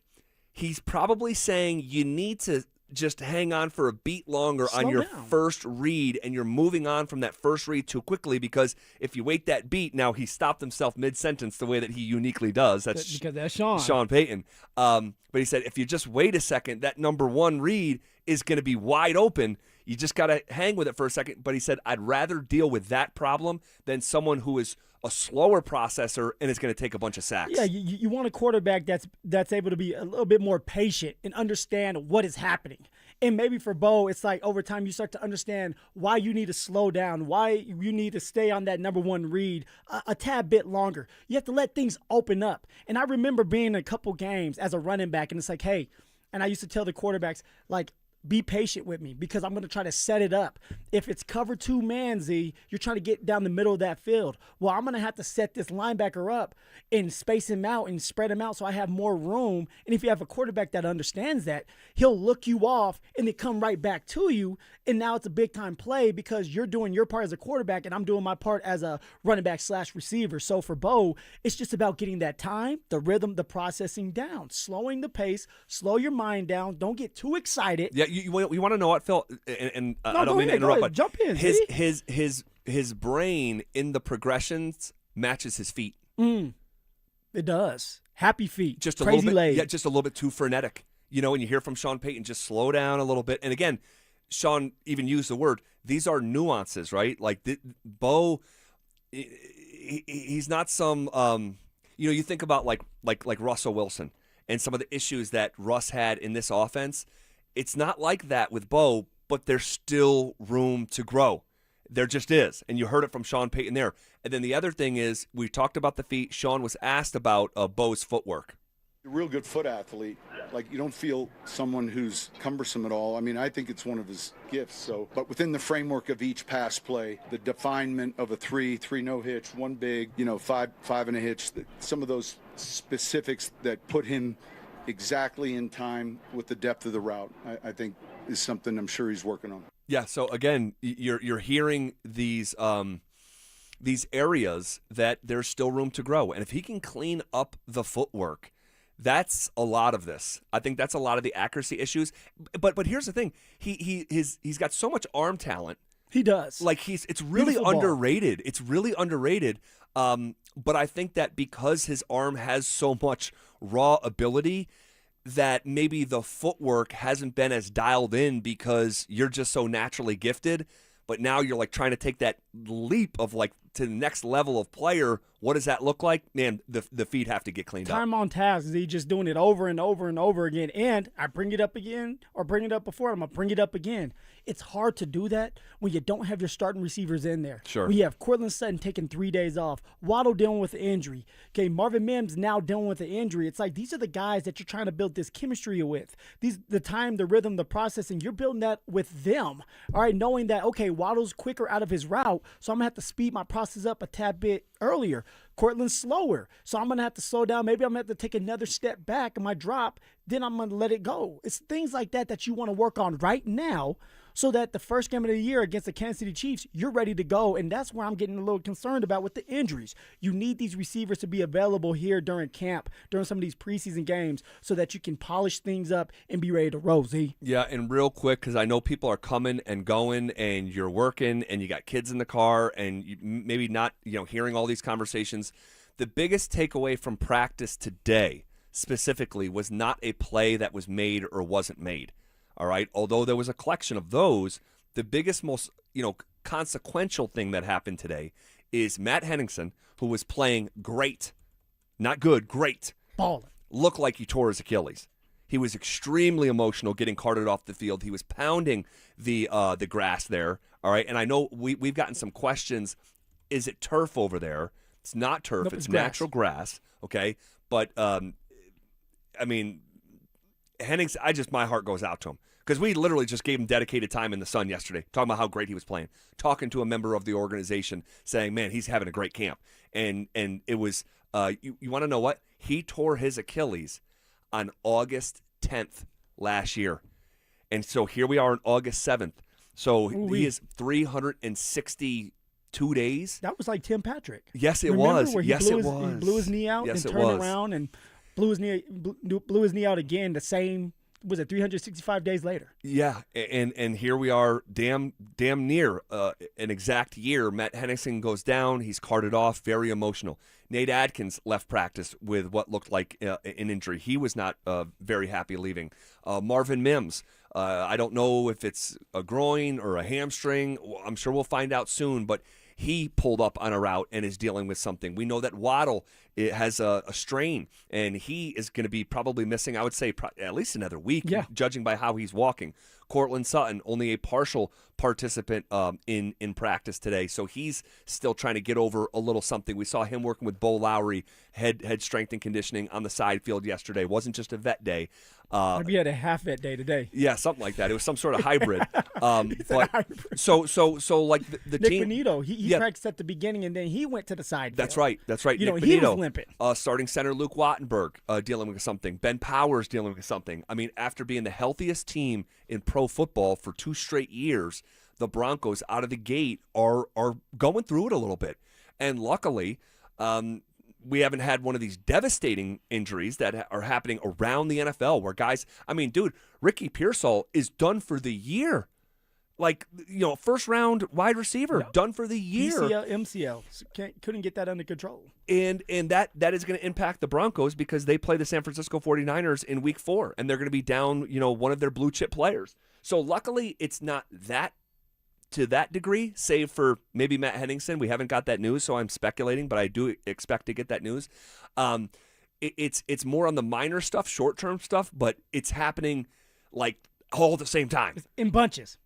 he's probably saying you need to just hang on for a beat longer on your first read, and you're moving on from that first read too quickly, because if you wait that beat, now he stopped himself mid-sentence the way that he uniquely does. That's
because that's Sean
Payton. But he said if you just wait a second, that number 1 read is going to be wide open. You just got to hang with it for a second. But he said, I'd rather deal with that problem than someone who is a slower processor and is going to take a bunch of sacks.
Yeah, you want a quarterback that's able to be a little bit more patient and understand what is happening. And maybe for Bo, it's like over time you start to understand why you need to slow down, why you need to stay on that number one read a tad bit longer. You have to let things open up. And I remember being in a couple games as a running back, and it's like, hey, and I used to tell the quarterbacks, like, be patient with me because I'm going to try to set it up. If it's cover 2 man, Z, you're trying to get down the middle of that field. Well, I'm going to have to set this linebacker up and space him out and spread him out so I have more room. And if you have a quarterback that understands that, he'll look you off and then come right back to you. And now it's a big-time play because you're doing your part as a quarterback and I'm doing my part as a running back / receiver. So for Bo, it's just about getting that time, the rhythm, the processing down, slowing the pace, slow your mind down. Don't get too excited.
Yeah, you want to know what, Phil? And
No,
I don't
go
mean to
ahead,
interrupt,
go ahead.
but
Jump in,
his brain in the progressions matches his feet.
It does. Happy feet.
Just a
crazy
little bit,
leg.
yeah, just a little bit too frenetic. When you hear from Sean Payton, just slow down a little bit. And again, Sean even used the word. These are nuances, right? Like Bo, he's not some. You think about like Russell Wilson and some of the issues that Russ had in this offense. It's not like that with Bo, but there's still room to grow. There just is. And you heard it from Sean Payton there. And then the other thing is, we talked about the feet. Sean was asked about Bo's footwork.
A real good foot athlete. Like, you don't feel someone who's cumbersome at all. I mean, I think it's one of his gifts. So, but within the framework of each pass play, the definement of a 3 no hitch, 1 big, 5 and a hitch, some of those specifics that put him exactly in time with the depth of the route, I think is something I'm sure he's working on.
Yeah. So again, you're hearing these areas that there's still room to grow, and if he can clean up the footwork, that's a lot of this. I think that's a lot of the accuracy issues. But here's the thing: he's got so much arm talent.
He does.
Like it's really
Beautiful
underrated. It's really underrated. But I think that because his arm has so much raw ability, that maybe the footwork hasn't been as dialed in because you're just so naturally gifted. But now you're like trying to take that leap of like to the next level of player. What does that look like? Man, the feet have to get cleaned up.
Time on task. Is he just doing it over and over and over again? And I bring it up again or bring it up before. I'm going to bring it up again. It's hard to do that when you don't have your starting receivers in there.
Sure.
When you have Cortland Sutton taking 3 days off, Waddle dealing with the injury. Okay, Marvin Mims now dealing with the injury. It's like these are the guys that you're trying to build this chemistry with. The time, the rhythm, the processing, you're building that with them. All right, knowing that, okay, Waddle's quicker out of his route, so I'm going to have to speed my process up a tad bit earlier. Cortland's slower, so I'm going to have to slow down. Maybe I'm going to have to take another step back in my drop, then I'm going to let it go. It's things like that you want to work on right now so that the first game of the year against the Kansas City Chiefs, you're ready to go, and that's where I'm getting a little concerned about with the injuries. You need these receivers to be available here during camp, during some of these preseason games, so that you can polish things up and be ready to roll, Z.
Yeah, and real quick, because I know people are coming and going, and you're working, and you got kids in the car, and you maybe not hearing all these conversations. The biggest takeaway from practice today specifically was not a play that was made or wasn't made. All right. Although there was a collection of those, the biggest, most consequential thing that happened today is Matt Henningsen, who was playing great, not good, great,
balling,
looked like he tore his Achilles. He was extremely emotional getting carted off the field. He was pounding the grass there. All right. And I know we've gotten some questions. Is it turf over there? It's not turf.
Nope,
it's
grass.
natural grass. Okay. But I mean, Hennings, my heart goes out to him because we literally just gave him dedicated time in the sun yesterday, talking about how great he was playing, talking to a member of the organization saying, man, he's having a great camp. And it was, you want to know what? He tore his Achilles on August 10th last year. And so here we are on August 7th. So he is 362 days.
That was like Tim Patrick.
Yes, it
Remember
was.
Where he
Yes,
blew
it
his,
was.
He blew his knee out
Yes,
and
it
turned
was.
around and blew his knee out again the same was it 365 days later?
Yeah, and here we are, damn near an exact year. Matt Henningsen goes down. He's carted off, very emotional. Nate Adkins left practice with what looked like an injury. He was not very happy leaving. Marvin Mims, I don't know if it's a groin or a hamstring. I'm sure we'll find out soon, but he pulled up on a route and is dealing with something. We know that Waddle has a strain, and he is going to be probably missing, I would say, at least another week, judging by how he's walking. Cortland Sutton, only a partial participant in practice today, so he's still trying to get over a little something. We saw him working with Bo Lowry, head strength and conditioning on the side field yesterday. It wasn't just a vet day.
Maybe he had a half vet day today.
Yeah, something like that. It was some sort of hybrid. But so like the
Nick
team.
Bonito, he practiced at the beginning and then he went to the side.
That's right.
You know,
Nick
he
Bonito,
was limping.
Starting center Luke Wattenberg dealing with something. Ben Powers dealing with something. I mean, after being the healthiest team in pro football for 2 straight years, the Broncos out of the gate are going through it a little bit. And luckily, we haven't had one of these devastating injuries that are happening around the NFL where guys, I mean, dude, Ricky Pearsall is done for the year. Like, you know, first round wide receiver, done for the year.
PCL, MCL, couldn't get that under control.
And that is going to impact the Broncos because they play the San Francisco 49ers in week 4, and they're going to be down, you know, one of their blue chip players. So luckily it's not that to that degree, save for maybe Matt Henningsen. We haven't got that news, so I'm speculating, but I do expect to get that news. It's more on the minor stuff, short-term stuff, but it's happening like all at the same time.
In bunches.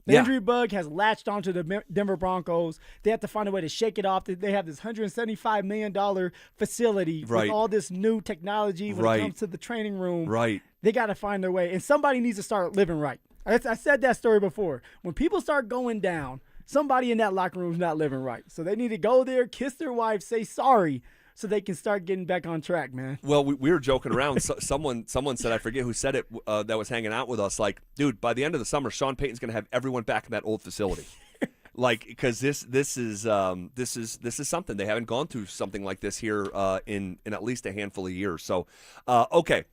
The injury bug has latched onto the Denver Broncos. They have to find a way to shake it off. They have this $175 million facility with all this new technology when it comes to the training room.
Right.
They got to find their way. And somebody needs to start living right. I said that story before. When people start going down, somebody in that locker room is not living right. So they need to go there, kiss their wife, say sorry, so they can start getting back on track, man.
Well, we were joking around. someone said, I forget who said it, that was hanging out with us, like, dude, by the end of the summer, Sean Payton's going to have everyone back in that old facility. Like, because this is something. They haven't gone through something like this here in at least a handful of years. So, okay.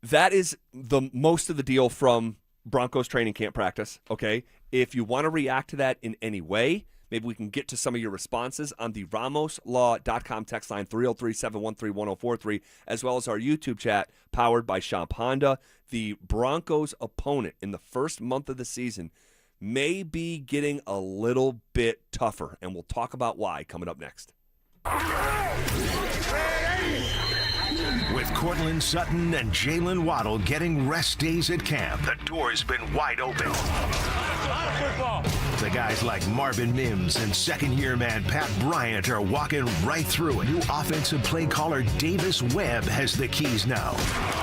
That is the most of the deal from Broncos training camp practice, okay? If you want to react to that in any way, maybe we can get to some of your responses on the RamosLaw.com text line 303-713-1043, as well as our YouTube chat powered by Shop Honda. The Broncos' opponent in the first month of the season may be getting a little bit tougher, and we'll talk about why coming up next.
With Cortland Sutton and Jalen Waddle getting rest days at camp, the door's been wide open. The guys like Marvin Mims and second-year man Pat Bryant are walking right through it. New offensive play caller Davis Webb has the keys now.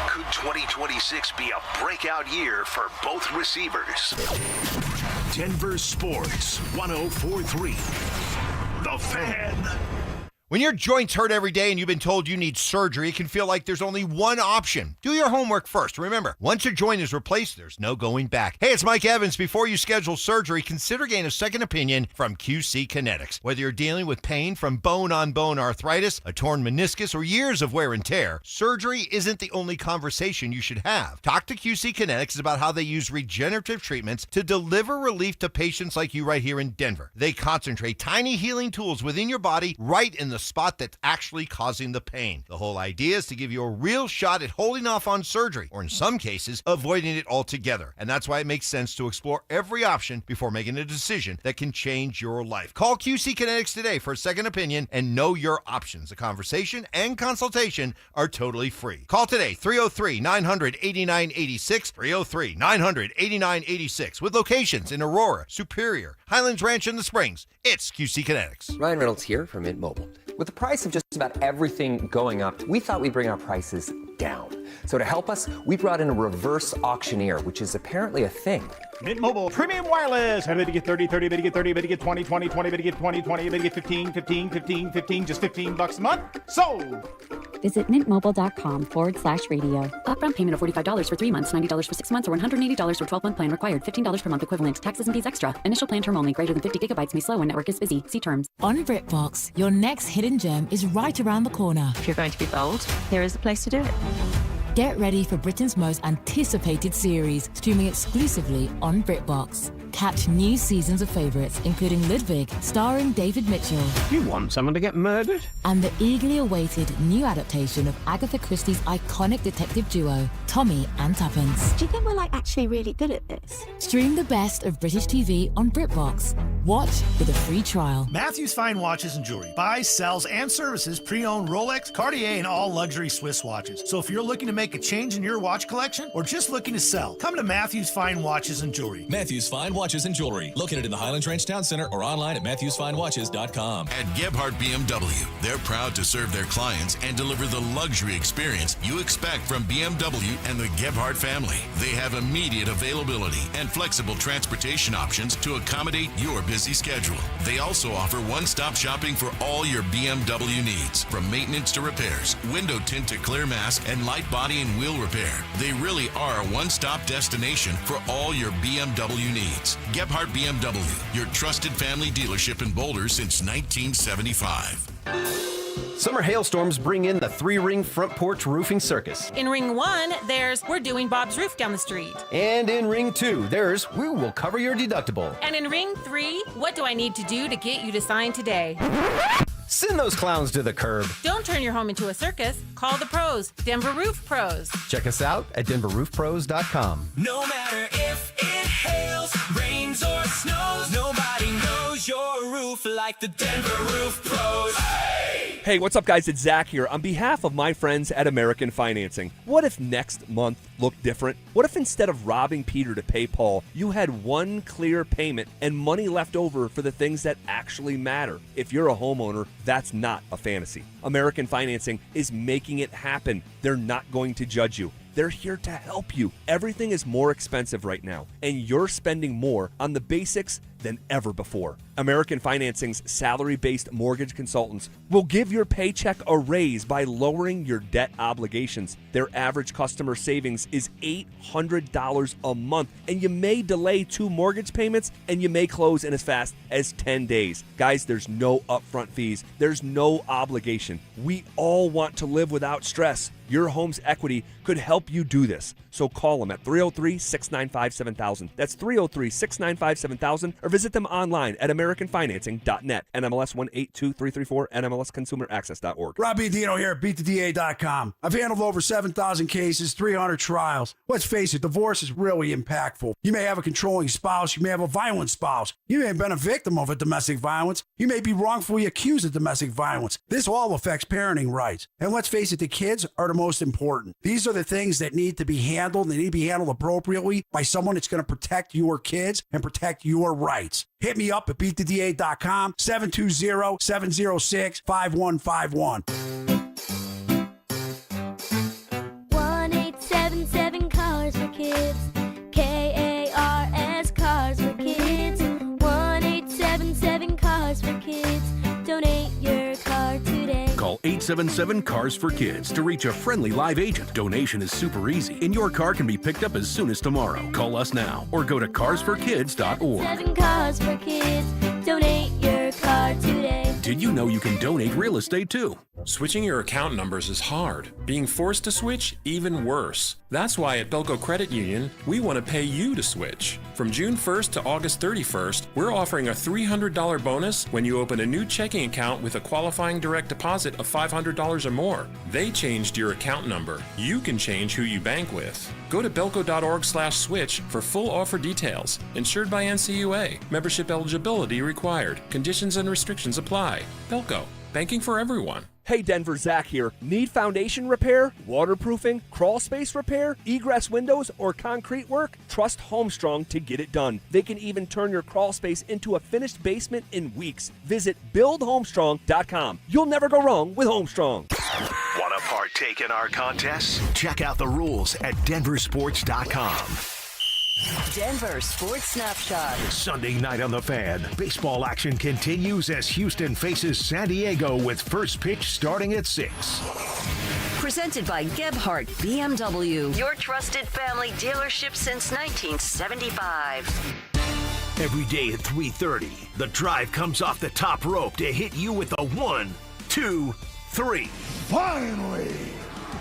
Could 2026 be a breakout year for both receivers? Denver Sports 104.3. The Fan.
When your joints hurt every day and you've been told you need surgery, it can feel like there's only one option. Do your homework first. Remember, once a joint is replaced, there's no going back. Hey, it's Mike Evans. Before you schedule surgery, consider getting a second opinion from QC Kinetics. Whether you're dealing with pain from bone-on-bone arthritis, a torn meniscus, or years of wear and tear, surgery isn't the only conversation you should have. Talk to QC Kinetics about how they use regenerative treatments to deliver relief to patients like you right here in Denver. They concentrate tiny healing tools within your body right in the spot that's actually causing the pain. The whole idea is to give you a real shot at holding off on surgery, or in some cases, avoiding it altogether. And that's why it makes sense to explore every option before making a decision that can change your life. Call QC Kinetics today for a second opinion and know your options. A conversation and consultation are totally free. Call today, 303-900-8986, 303-900-8986, with locations in Aurora, Superior, Highlands Ranch, and the Springs. It's QC Kinetics.
Ryan Reynolds here from Mint Mobile. With the price of just about everything going up, we thought we'd bring our prices down. So to help us, we brought in a reverse auctioneer, which is apparently a thing.
Mint Mobile Premium Wireless. How to get 30, 30, to get 30, to get 20, 20, 20, to get 20, 20, to get 15, 15, 15, 15, just $15 a month. Sold!
Visit mintmobile.com/radio. Upfront payment of $45 for 3 months, $90 for 6 months, or $180 for 12-month plan required. $15 per month equivalent. Taxes and fees extra. Initial plan term only. Greater than 50 gigabytes may slow when network is busy. See terms.
On BritBox, your next hidden gem is right around the corner.
If you're going to be bold, here is the place to do it.
Get ready for Britain's most anticipated series, streaming exclusively on BritBox. Catch new seasons of favourites, including Ludwig, starring David Mitchell.
You want someone to get murdered?
And the eagerly awaited new adaptation of Agatha Christie's iconic detective duo, Tommy and Tuppence.
Do you think we're actually really good at this?
Stream the best of British TV on BritBox. Watch with a free trial.
Matthews Fine Watches and Jewelry buys, sells, and services pre-owned Rolex, Cartier, and all luxury Swiss watches. So if you're looking to make a change in your watch collection or just looking to sell, come to Matthews Fine Watches and Jewelry.
Matthews Fine Watches and Jewelry, located in the Highlands Ranch Town Center or online at MatthewsFineWatches.com.
At Gebhardt BMW, they're proud to serve their clients and deliver the luxury experience you expect from BMW and the Gebhardt family. They have immediate availability and flexible transportation options to accommodate your busy schedule. They also offer one-stop shopping for all your BMW needs, from maintenance to repairs, window tint to clear mask, and light body and wheel repair. They really are a one-stop destination for all your BMW needs. Gebhardt BMW, your trusted family dealership in Boulder since 1975.
Summer hailstorms bring in the 3-ring front porch roofing circus.
In ring 1, there's We're Doing Bob's Roof down the street.
And in ring 2, there's We Will Cover Your Deductible.
And in ring 3, What Do I Need to Do to Get You to Sign Today?
Send those clowns to the curb.
Don't turn your home into a circus. Call the pros, Denver Roof Pros.
Check us out at DenverRoofPros.com.
No matter if it hails, rains, or snows, nobody knows your roof like the Denver Roof Pros.
Hey, what's up, guys? It's Zach here. On behalf of my friends at American Financing, what if next month looked different? What if instead of robbing Peter to pay Paul, you had one clear payment and money left over for the things that actually matter? If you're a homeowner, that's not a fantasy. American Financing is making it happen. They're not going to judge you. They're here to help you. Everything is more expensive right now, and you're spending more on the basics than ever before. American Financing's salary-based mortgage consultants will give your paycheck a raise by lowering your debt obligations. Their average customer savings is $800 a month, and you may delay 2 mortgage payments, and you may close in as fast as 10 days. Guys, there's no upfront fees. There's no obligation. We all want to live without stress. Your home's equity could help you do this. So call them at 303-695-7000. That's 303-695-7000, or visit them online at AmericanFinancing.net. NMLS 182334, NMLSConsumerAccess.org.
Robbie Dino here at BeatTheDA.com. I've handled over 7,000 cases, 300 trials. Let's face it, divorce is really impactful. You may have a controlling spouse. You may have a violent spouse. You may have been a victim of a domestic violence. You may be wrongfully accused of domestic violence. This all affects parenting rights. And let's face it, the kids are the most important. These are the things that need to be handled. They need to be handled appropriately by someone that's going to protect your kids and protect your rights. Hit me up at BeatTheDA.com, 720-706-5151.
1877 Cars for Kids. KARS Cars for Kids. 1877 Cars for Kids. Donate your car today.
Call 877 Cars for Kids to reach a friendly live agent. Donation is super easy, and your car can be picked up as soon as tomorrow. Call us now or go to carsforkids.org.
7 Cars for Kids. Donate your car today.
Did you know you can donate real estate too?
Switching your account numbers is hard. Being forced to switch, even worse. That's why at Belco Credit Union, we want to pay you to switch. From June 1st to August 31st, we're offering a $300 bonus when you open a new checking account with a qualifying direct deposit of $500 or more. They changed your account number. You can change who you bank with. Go to belco.org/switch for full offer details. Insured by NCUA. Membership eligibility required. Conditions and restrictions apply. Belco. Banking for everyone.
Hey Denver, Zach here. Need foundation repair, waterproofing, crawl space repair, egress windows, or concrete work? Trust Homestrong to get it done. They can even turn your crawl space into a finished basement in weeks. Visit BuildHomestrong.com. You'll never go wrong with Homestrong.
Want to partake in our contests? Check out the rules at DenverSports.com.
Denver Sports Snapshot.
Sunday night on the Fan. Baseball action continues as Houston faces San Diego with first pitch starting at 6.
Presented by Gebhardt BMW, your trusted family dealership since 1975.
Every day at 3:30, the drive comes off the top rope to hit you with a 1, 2, 3.
Finally,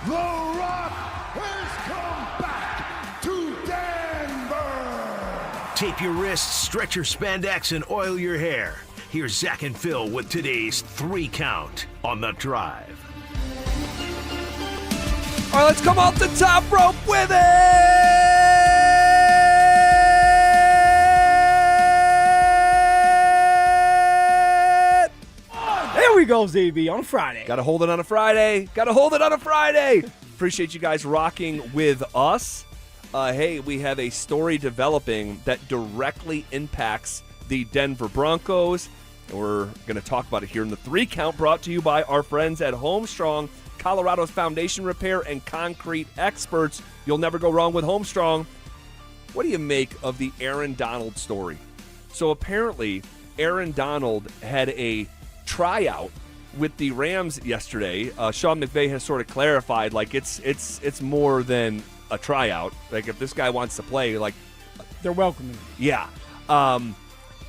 The Rock
has come back to Denver.
Tape your wrists, stretch your spandex, and oil your hair. Here's Zach and Phil with today's 3 Count on The Drive.
All right, let's come off the top rope with it!
There we go, ZB, on Friday.
Got to hold it on a Friday. Got to hold it on a Friday. Appreciate you guys rocking with us. Hey, we have a story developing that directly impacts the Denver Broncos. And we're going to talk about it here in the 3 Count, brought to you by our friends at Homestrong, Colorado's foundation repair and concrete experts. You'll never go wrong with Homestrong. What do you make of the Aaron Donald story? So apparently, Aaron Donald had a tryout with the Rams yesterday. Sean McVay has sort of clarified, like, it's more than a tryout. Like, if this guy wants to play, like,
they're welcoming.
Yeah.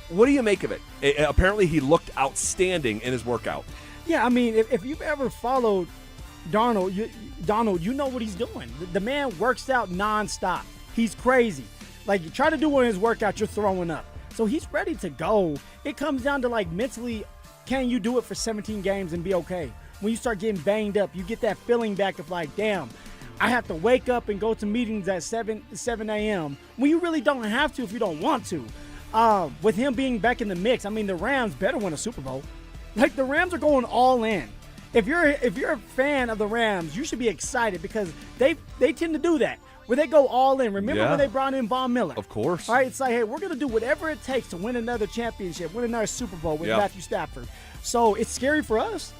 What do you make of it? Apparently, he looked outstanding in his workout.
Yeah, I mean, if you've ever followed Donald, you know what he's doing. The man works out nonstop. He's crazy. Like, you try to do one of his workouts, you're throwing up. So he's ready to go. It comes down to, like, mentally, can you do it for 17 games and be okay? When you start getting banged up, you get that feeling back of, like, damn, I have to wake up and go to meetings at 7 a.m. when you really don't have to if you don't want to. With him being back in the mix, I mean, the Rams better win a Super Bowl. Like, the Rams are going all in. If you're a fan of the Rams, you should be excited because they tend to do that, where they go all in. Remember when they brought in Von Miller?
Of course.
All right, it's like, hey, we're going to do whatever it takes to win another championship, win another Super Bowl with Matthew Stafford. So it's scary for us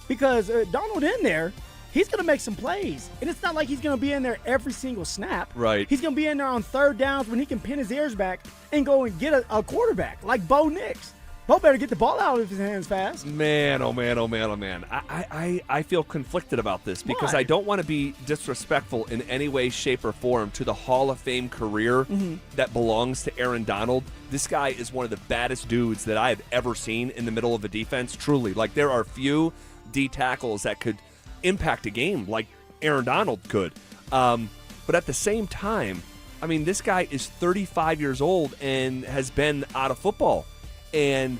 because Donald in there, he's going to make some plays. And it's not like he's going to be in there every single snap.
Right.
He's going to be in there on third downs when he can pin his ears back and go and get a quarterback like Bo Nix. Bo better get the ball out of his hands fast.
Man, oh man, oh man, oh man. I feel conflicted about this because
Why?
I don't want to be disrespectful in any way, shape, or form to the Hall of Fame career that belongs to Aaron Donald. This guy is one of the baddest dudes that I have ever seen in the middle of a defense, truly. Like, there are few D tackles that could impact a game like Aaron Donald could. But at the same time, I mean, this guy is 35 years old and has been out of football. And,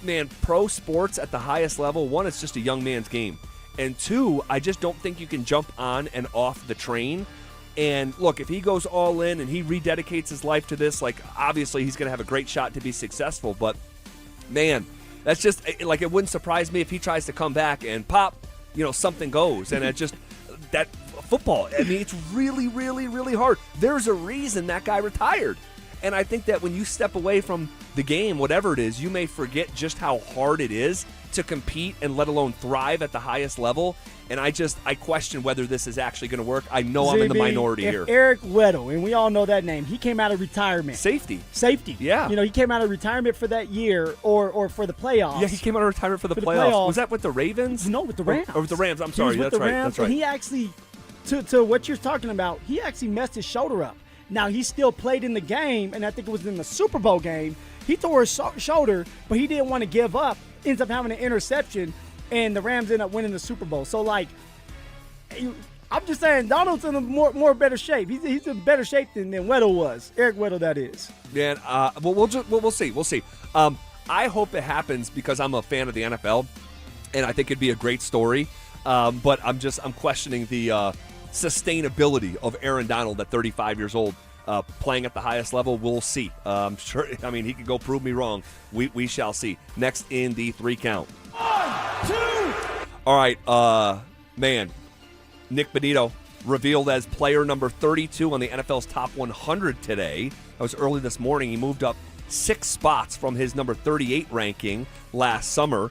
man, pro sports at the highest level, one, it's just a young man's game. And two, I just don't think you can jump on and off the train. And, look, if he goes all in and he rededicates his life to this, like, obviously he's going to have a great shot to be successful. But, man, that's just, like, it wouldn't surprise me if he tries to come back and pop, something goes. And it just, that football, I mean, it's really, really, really hard. There's a reason that guy retired. And I think that when you step away from the game, whatever it is, you may forget just how hard it is to compete and let alone thrive at the highest level. And I question whether this is actually going to work. I know I'm in the minority here.
Eric Weddle, and we all know that name, he came out of retirement.
Safety.
Yeah. He came out of retirement for that year or for the playoffs.
Yeah, he came out of retirement for the playoffs. Was that with the Ravens?
No, with the Rams.
Or with the Rams. I'm sorry. That's right. That's right.
And he actually, to what you're talking about, he actually messed his shoulder up. Now, he still played in the game, and I think it was in the Super Bowl game. He tore his shoulder, but he didn't want to give up. Ends up having an interception, and the Rams end up winning the Super Bowl. So, like, I'm just saying, Donald's in a more better shape. He's in better shape than Weddle was. Eric Weddle, that is.
Man, we'll see. We'll see. I hope it happens because I'm a fan of the NFL, and I think it'd be a great story. But I'm questioning the sustainability of Aaron Donald at 35 years old playing at the highest level. We'll see. I'm sure. I mean, he could go prove me wrong. We shall see. Next in the 3 Count.
1, 2.
All right, man. Nick Bonito revealed as player number 32 on the NFL's top 100 today. That was early this morning. He moved up 6 spots from his number 38 ranking last summer.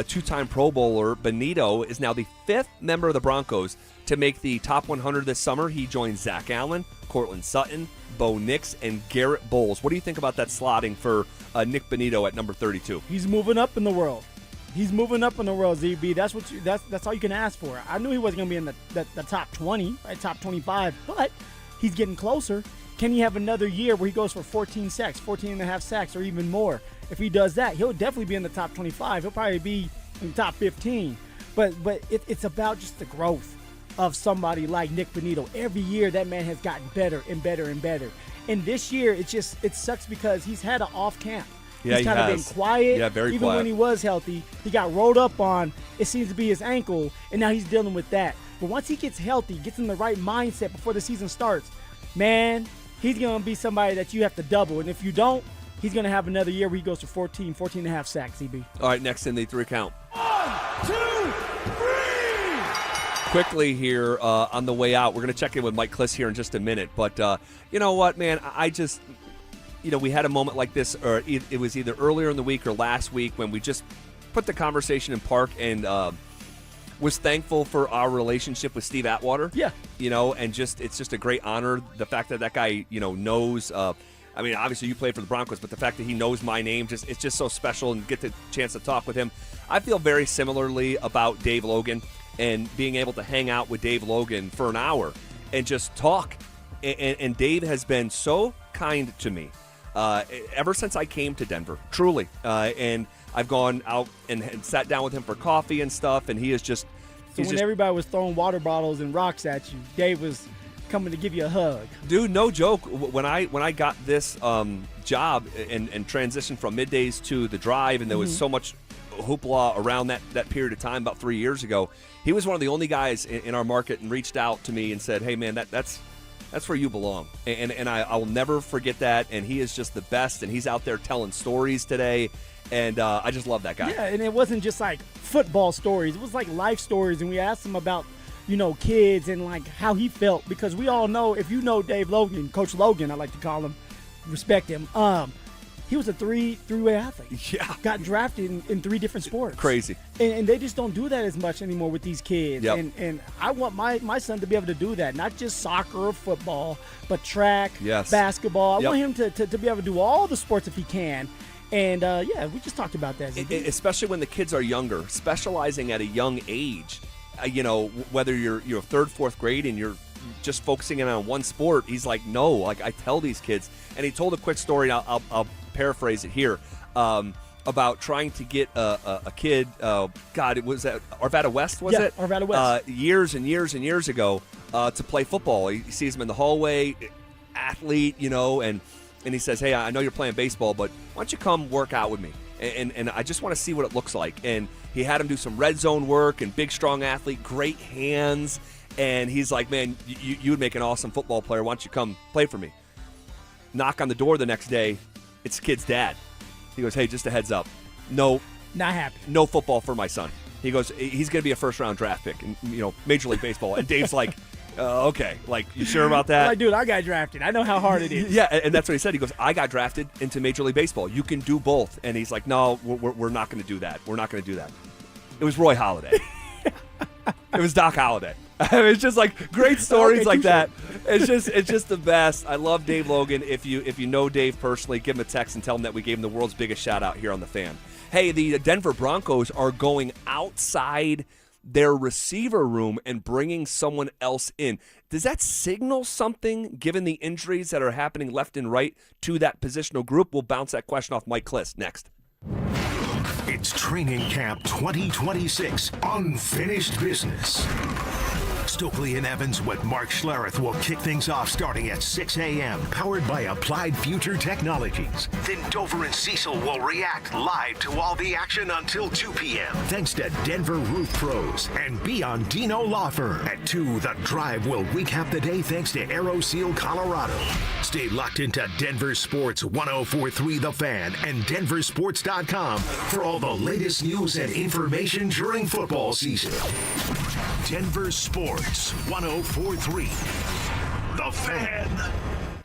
Two-time Pro Bowler Bonito is now the 5th member of the Broncos to make the top 100 this summer. He joins Zach Allen, Cortland Sutton, Bo Nix, and Garrett Bowles. What do you think about that slotting for Nick Bonito at number 32?
He's moving up in the world. He's moving up in the world, ZB. That's all you can ask for. I knew he wasn't going to be in the top 20, right, top 25, but he's getting closer. Can he have another year where he goes for 14 sacks, 14 and a half sacks, or even more? If he does that, he'll definitely be in the top 25. He'll probably be in the top 15. But it's about just the growth. of somebody like Nick Bonito. Every year, that man has gotten better and better and better. And this year, it sucks because he's had an off camp.
Yeah,
he's kind of been quiet.
Yeah, very
Even
quiet.
when he was healthy, he got rolled up on, it seems to be his ankle, and now he's dealing with that. But once he gets healthy, gets in the right mindset before the season starts, man, he's going to be somebody that you have to double. And if you don't, he's going to have another year where he goes to 14 and a half sacks, EB.
All right, next in the 3 count.
1, 2, 3.
Quickly here on the way out, we're going to check in with Mike Kliss here in just a minute. But you know what, man, I just – we had a moment like this, or it was either earlier in the week or last week when we just put the conversation in park and was thankful for our relationship with Steve Atwater.
Yeah.
And it's just a great honor. The fact that guy, knows, obviously you played for the Broncos, but the fact that he knows my name, it's just so special and get the chance to talk with him. I feel very similarly about Dave Logan and being able to hang out with Dave Logan for an hour and just talk. And Dave has been so kind to me. Ever since I came to Denver, truly. And I've gone out and sat down with him for coffee and stuff, and he is just...
So when everybody was throwing water bottles and rocks at you, Dave was coming to give you a hug.
Dude, no joke. When I got this job and transitioned from middays to the drive, and there was so much hoopla around that period of time about 3 years ago, he was one of the only guys in our market and reached out to me and said, hey, man, that's where you belong. And I will never forget that. And he is just the best. And he's out there telling stories today. And I just love that guy.
Yeah, and it wasn't just like football stories. It was like life stories. And we asked him about, kids and like how he felt. Because we all know, if you know Dave Logan, Coach Logan, I like to call him, respect him. He was a three-way athlete.
Yeah.
Got drafted in 3 different sports.
Crazy.
And they just don't do that as much anymore with these kids.
Yep.
And I want my son to be able to do that. Not just soccer or football, but track, basketball. I want him to be able to do all the sports if he can. And, we just talked about that.
Especially when the kids are younger, specializing at a young age. Whether you're 3rd, 4th grade and you're just focusing in on one sport, he's like, no. Like, I tell these kids. And he told a quick story, and I'll paraphrase it here, about trying to get a kid, it was at Arvada West, was it?
Yeah, Arvada West.
Years and years and years ago to play football. He sees him in the hallway, athlete, and he says, hey, I know you're playing baseball, but why don't you come work out with me? And I just want to see what it looks like. And he had him do some red zone work, and big, strong athlete, great hands. And he's like, man, you would make an awesome football player. Why don't you come play for me? Knock on the door the next day. It's the kid's dad. He goes, hey, just a heads up. No.
Not happy.
No football for my son. He goes, he's going to be a first-round draft pick in Major League Baseball. And Dave's like, okay. Like, you sure about that?
Like, dude, I got drafted. I know how hard it is.
Yeah, and that's what he said. He goes, I got drafted into Major League Baseball. You can do both. And he's like, no, we're not going to do that. We're not going to do that. It was Roy Halladay. It was Doc Halladay. It's just like great stories like that. It's just the best. I love Dave Logan. If you know Dave personally, give him a text and tell him that we gave him the world's biggest shout out here on The Fan. Hey, the Denver Broncos are going outside their receiver room and bringing someone else in. Does that signal something given the injuries that are happening left and right to that positional group? We'll bounce that question off Mike Kliss next.
It's Training Camp 2026, Unfinished Business. Stokely and Evans with Mark Schlereth will kick things off starting at 6 a.m., powered by Applied Future Technologies. Then Dover and Cecil will react live to all the action until 2 p.m. Thanks to Denver Roof Pros and Biondino Law Firm. At 2, The Drive will recap the day thanks to AeroSeal Colorado. Stay locked into Denver Sports 104.3 The Fan and DenverSports.com for all the latest news and information during football season. Denver Sports 104.3 The Fan.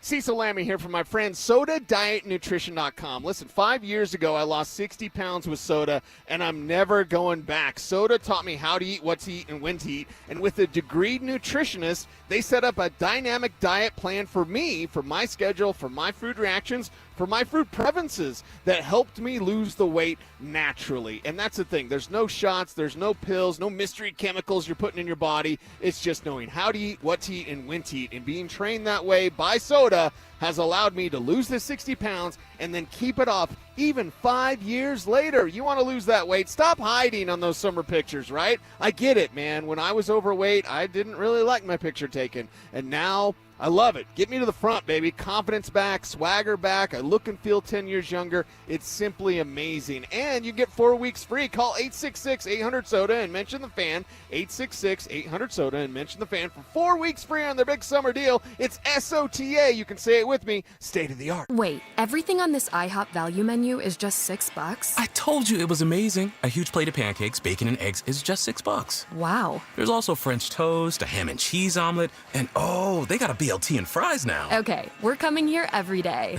Cecil Lammy here from my friend SodaDietNutrition.com. Listen, 5 years ago, I lost 60 pounds with soda, and I'm never going back. Soda taught me how to eat, what to eat, and when to eat. And with a degreed nutritionist, they set up a dynamic diet plan for me, for my schedule, for my food reactions, for my food preferences that helped me lose the weight naturally. And that's the thing. There's no shots, there's no pills, no mystery chemicals you're putting in your body. It's just knowing how to eat, what to eat, and when to eat. And being trained that way by Soda has allowed me to lose this 60 pounds and then keep it off even 5 years later. You want to lose that weight, stop hiding on those summer pictures, right? I get it, man. When I was overweight, I didn't really like my picture taken, and now I love it. Get me to the front, baby. Confidence back, swagger back. I look and feel 10 years younger. It's simply amazing. And you get 4 weeks free. Call 866-800-SODA and mention the fan. 866-800-SODA and mention the fan for 4 weeks free on their big summer deal. It's SOTA. You can say it with me. State of the art.
Wait, everything on this IHOP value menu is just $6?
I told you it was amazing. A huge plate of pancakes, bacon, and eggs is just $6.
Wow.
There's also French toast, a ham and cheese omelet, and oh, they got a BLT and fries now.
Okay, we're coming here every day.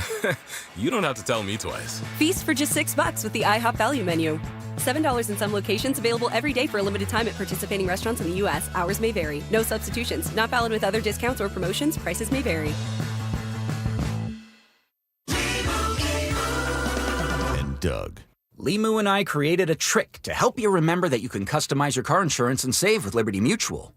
You don't have to tell me twice.
Feast for just $6 with the IHOP value menu. $7 in some locations, available every day for a limited time at participating restaurants in the U.S. Hours may vary. No substitutions. Not valid with other discounts or promotions. Prices may vary.
And Doug.
Limu and I created a trick to help you remember that you can customize your car insurance and save with Liberty Mutual.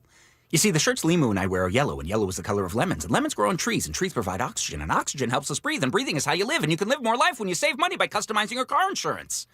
You see, the shirts Limu and I wear are yellow, and yellow is the color of lemons. And lemons grow on trees, and trees provide oxygen. And oxygen helps us breathe, and breathing is how you live. And you can live more life when you save money by customizing your car insurance.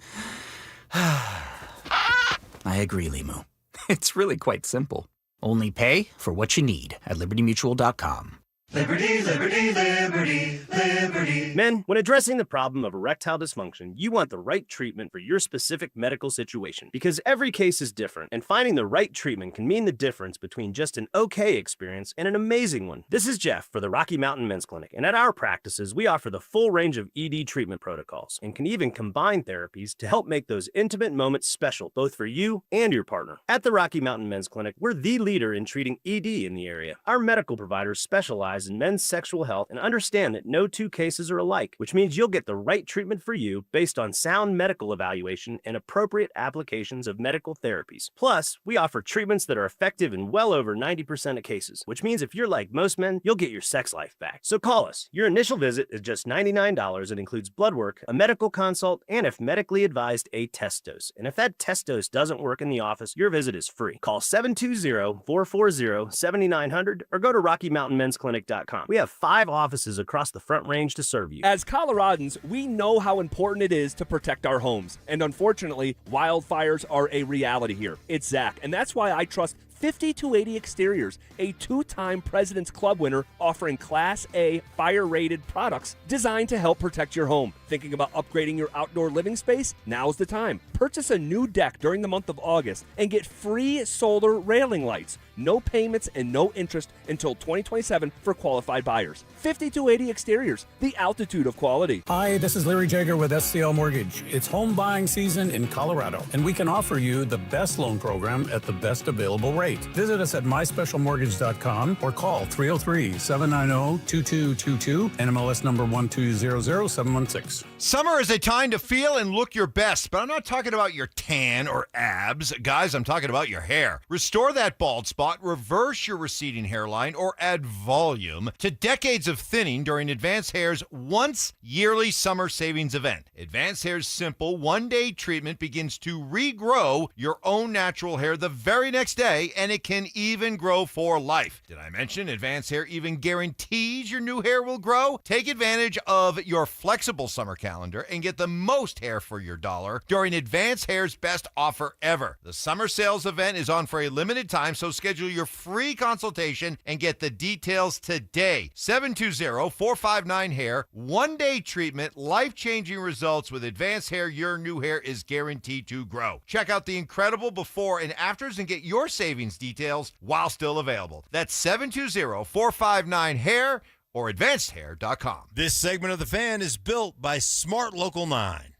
I agree, Limu. It's really quite simple. Only pay for what you need at LibertyMutual.com.
Liberty, liberty, liberty, liberty. Men, when addressing the problem of erectile dysfunction, you want the right treatment for your specific medical situation because every case is different, and finding the right treatment can mean the difference between just an okay experience and an amazing one. This is Jeff for the Rocky Mountain Men's Clinic, and at our practices, we offer the full range of ED treatment protocols and can even combine therapies to help make those intimate moments special, both for you and your partner. At the Rocky Mountain Men's Clinic, we're the leader in treating ED in the area. Our medical providers specialize in men's sexual health and understand that no two cases are alike, which means you'll get the right treatment for you based on sound medical evaluation and appropriate applications of medical therapies. Plus, we offer treatments that are effective in well over 90% of cases, which means if you're like most men, you'll get your sex life back. So call us. Your initial visit is just $99 and includes blood work, a medical consult, and if medically advised, a test dose. And if that test dose doesn't work in the office, your visit is free. Call 720-440-7900 or go to RockyMountainMen'sClinic.com. We have 5 offices across the Front Range to serve you.
As Coloradans, we know how important it is to protect our homes. And unfortunately, wildfires are a reality here. It's Zach, and that's why I trust 5280 Exteriors, a 2-time President's Club winner offering Class A fire-rated products designed to help protect your home. Thinking about upgrading your outdoor living space? Now's the time. Purchase a new deck during the month of August and get free solar railing lights. No payments and no interest until 2027 for qualified buyers. 5280 Exteriors, the altitude of quality.
Hi, this is Larry Jager with SCL Mortgage. It's home buying season in Colorado, and we can offer you the best loan program at the best available rate. Visit us at myspecialmortgage.com or call 303-790-2222, NMLS number 1200716.
Summer is a time to feel and look your best, but I'm not talking about your tan or abs. Guys, I'm talking about your hair. Restore that bald spot, reverse your receding hairline, or add volume to decades of thinning during Advanced Hair's once yearly summer savings event. Advanced Hair's simple one-day treatment begins to regrow your own natural hair the very next day, and it can even grow for life. Did I mention Advanced Hair even guarantees your new hair will grow? Take advantage of your flexible summer calendar and get the most hair for your dollar during Advanced Hair's best offer ever. The summer sales event is on for a limited time, so schedule your free consultation and get the details today. 720-459-HAIR. One-day treatment, life-changing results with Advanced Hair. Your new hair is guaranteed to grow. Check out the incredible before and afters and get your savings details while still available. That's 720-459-HAIR or advancedhair.com.
This segment of The Fan is built by Smart Local 9.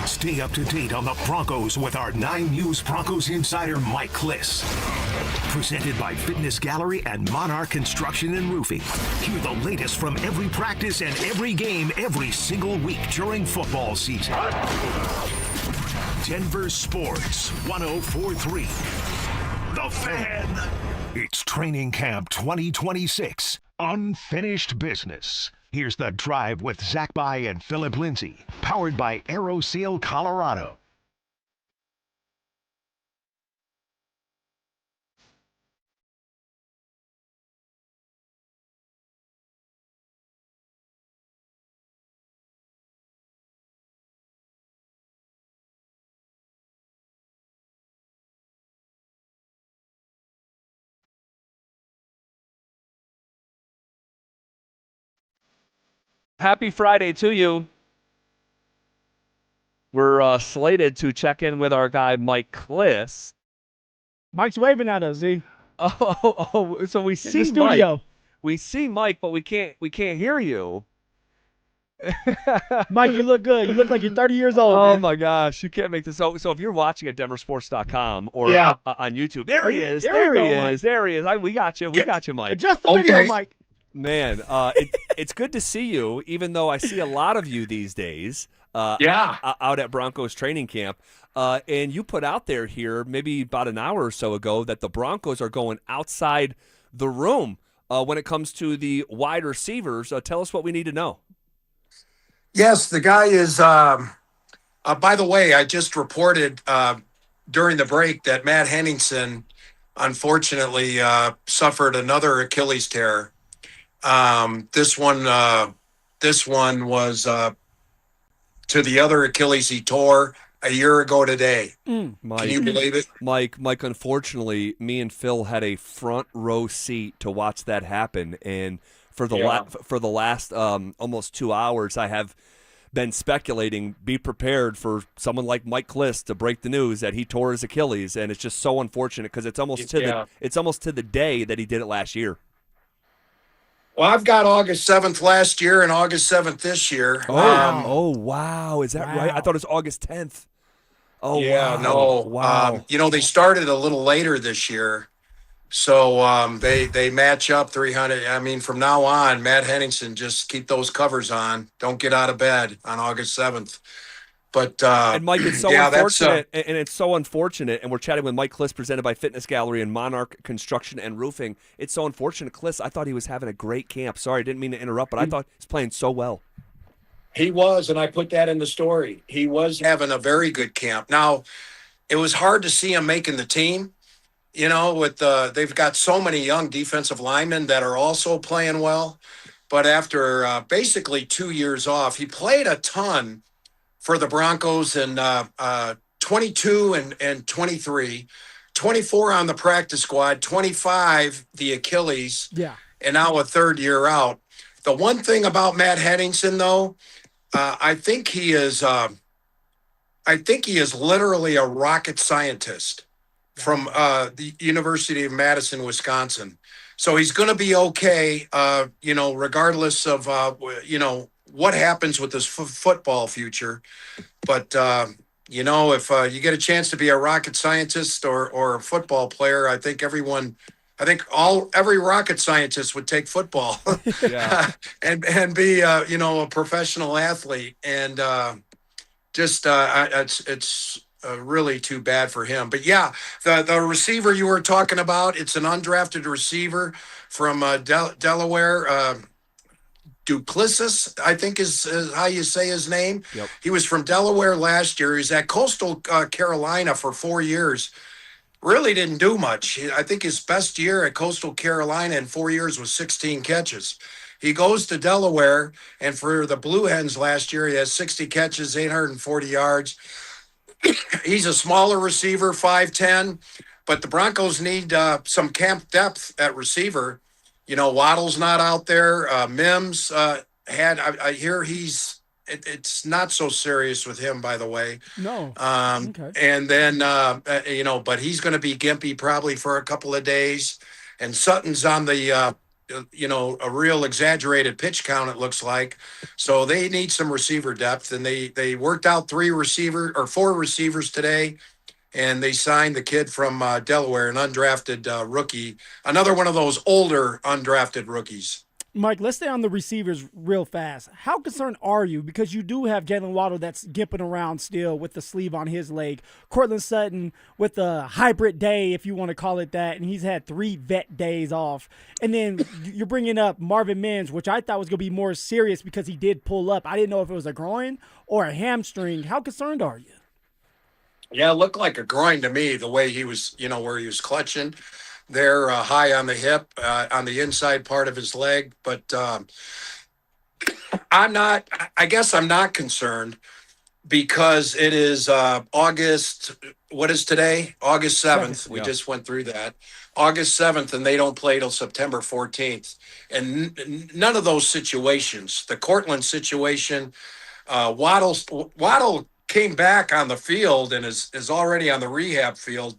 Stay up to date on the Broncos with our 9 News Broncos insider Mike Kliss. Presented by Fitness Gallery and Monarch Construction and Roofing. Hear the latest from every practice and every game every single week during football season. Denver Sports 1043. The Fan. It's Training Camp 2026. Unfinished business. Here's The Drive with Zach By and Phillip Lindsay. Powered by AeroSeal Colorado.
Happy Friday to you. We're slated to check in with our guy, Mike Kliss.
Mike's waving at us, Z.
So we
In
see
the studio.
Mike. We see Mike, but we can't hear you.
Mike, you look good. You look like you're 30 years old.
Oh
man.
my gosh, you can't make this. So if you're watching at DenverSports.com or on YouTube, there he is.
There we
There he
go,
is. There he is. We got you. We got you, Mike.
Adjust the video, Mike.
Man, it's good to see you, even though I see a lot of you these days out at Broncos training camp. And you put out there here maybe about an hour or so ago that the Broncos are going outside the room when it comes to the wide receivers. Tell us what we need to know.
Yes, the guy is, by the way, I just reported during the break that Matt Henningsen unfortunately suffered another Achilles tear. This one was to the other Achilles he tore a year ago today.
Mike,
Can you believe it?
Mike, unfortunately, me and Phil had a front row seat to watch that happen. And for the last almost 2 hours, I have been speculating, be prepared for someone like Mike Kliss to break the news that he tore his Achilles. And it's just so unfortunate because it's almost to the day that he did it last year.
Well, I've got August 7th last year and August 7th this year.
Wow. Is that right? I thought it was August 10th. Oh,
yeah,
wow.
no.
Wow.
They started a little later this year. So they match up 300. I mean, from now on, Matt Henningsen, just keep those covers on. Don't get out of bed on August 7th. But
and Mike, it's so unfortunate, and it's so unfortunate. And we're chatting with Mike Kliss, presented by Fitness Gallery and Monarch Construction and Roofing. It's so unfortunate, Kliss. I thought he was having a great camp. Sorry, I didn't mean to interrupt, but I thought he was playing so well.
He was, and I put that in the story. He was having a very good camp. Now, it was hard to see him making the team. With they've got so many young defensive linemen that are also playing well. But after basically 2 years off, he played a ton for the Broncos in 22 and 23, 24 on the practice squad, 25 the Achilles, and now a third year out. The one thing about Matt Henningsen, though, I think he is literally a rocket scientist from the University of Madison, Wisconsin. So he's going to be okay, regardless of, what happens with his football future. But, if you get a chance to be a rocket scientist or a football player, I think every rocket scientist would take football and be, a professional athlete. And it's really too bad for him. But yeah, the receiver you were talking about, it's an undrafted receiver from Delaware. Duplessis, I think is how you say his name.
Yep.
He was from Delaware last year. He was at Coastal Carolina for 4 years. Really didn't do much. I think his best year at Coastal Carolina in 4 years was 16 catches. He goes to Delaware, and for the Blue Hens last year, he has 60 catches, 840 yards. He's a smaller receiver, 5'10", but the Broncos need some camp depth at receiver. Waddle's not out there. Mims I hear it's not so serious with him, by the way.
No.
Okay. And then, but he's going to be gimpy probably for a couple of days. And Sutton's on the, a real exaggerated pitch count, it looks like. So they need some receiver depth. And they worked out 4 receivers today. And they signed the kid from Delaware, an undrafted rookie, another one of those older undrafted rookies.
Mike, let's stay on the receivers real fast. How concerned are you? Because you do have Jalen Waddle that's gimping around still with the sleeve on his leg. Cortland Sutton with a hybrid day, if you want to call it that, and he's had 3 vet days off. And then you're bringing up Marvin Mims, which I thought was going to be more serious because he did pull up. I didn't know if it was a groin or a hamstring. How concerned are you?
Yeah, it looked like a groin to me, the way he was, where he was clutching there high on the hip, on the inside part of his leg. But I guess I'm not concerned. because it is August. What is today? August 7th. We
Yeah.
just went through that. August 7th, and they don't play till September 14th. And none of those situations, the Cortland situation, Waddle came back on the field and is already on the rehab field.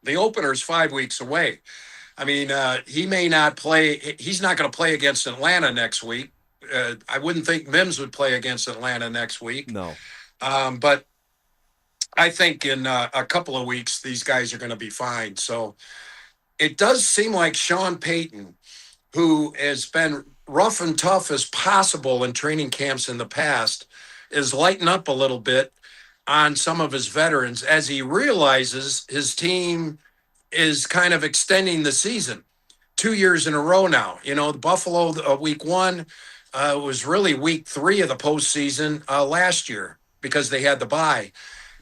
The opener's 5 weeks away. I mean, he may not play. He's not going to play against Atlanta next week. I wouldn't think Mims would play against Atlanta next week.
No.
But I think in a couple of weeks, these guys are going to be fine. So it does seem like Sean Payton, who has been rough and tough as possible in training camps in the past, is lighting up a little bit on some of his veterans as he realizes his team is kind of extending the season 2 years in a row now. You know, the Buffalo week 1 was really week 3 of the postseason last year because they had the bye.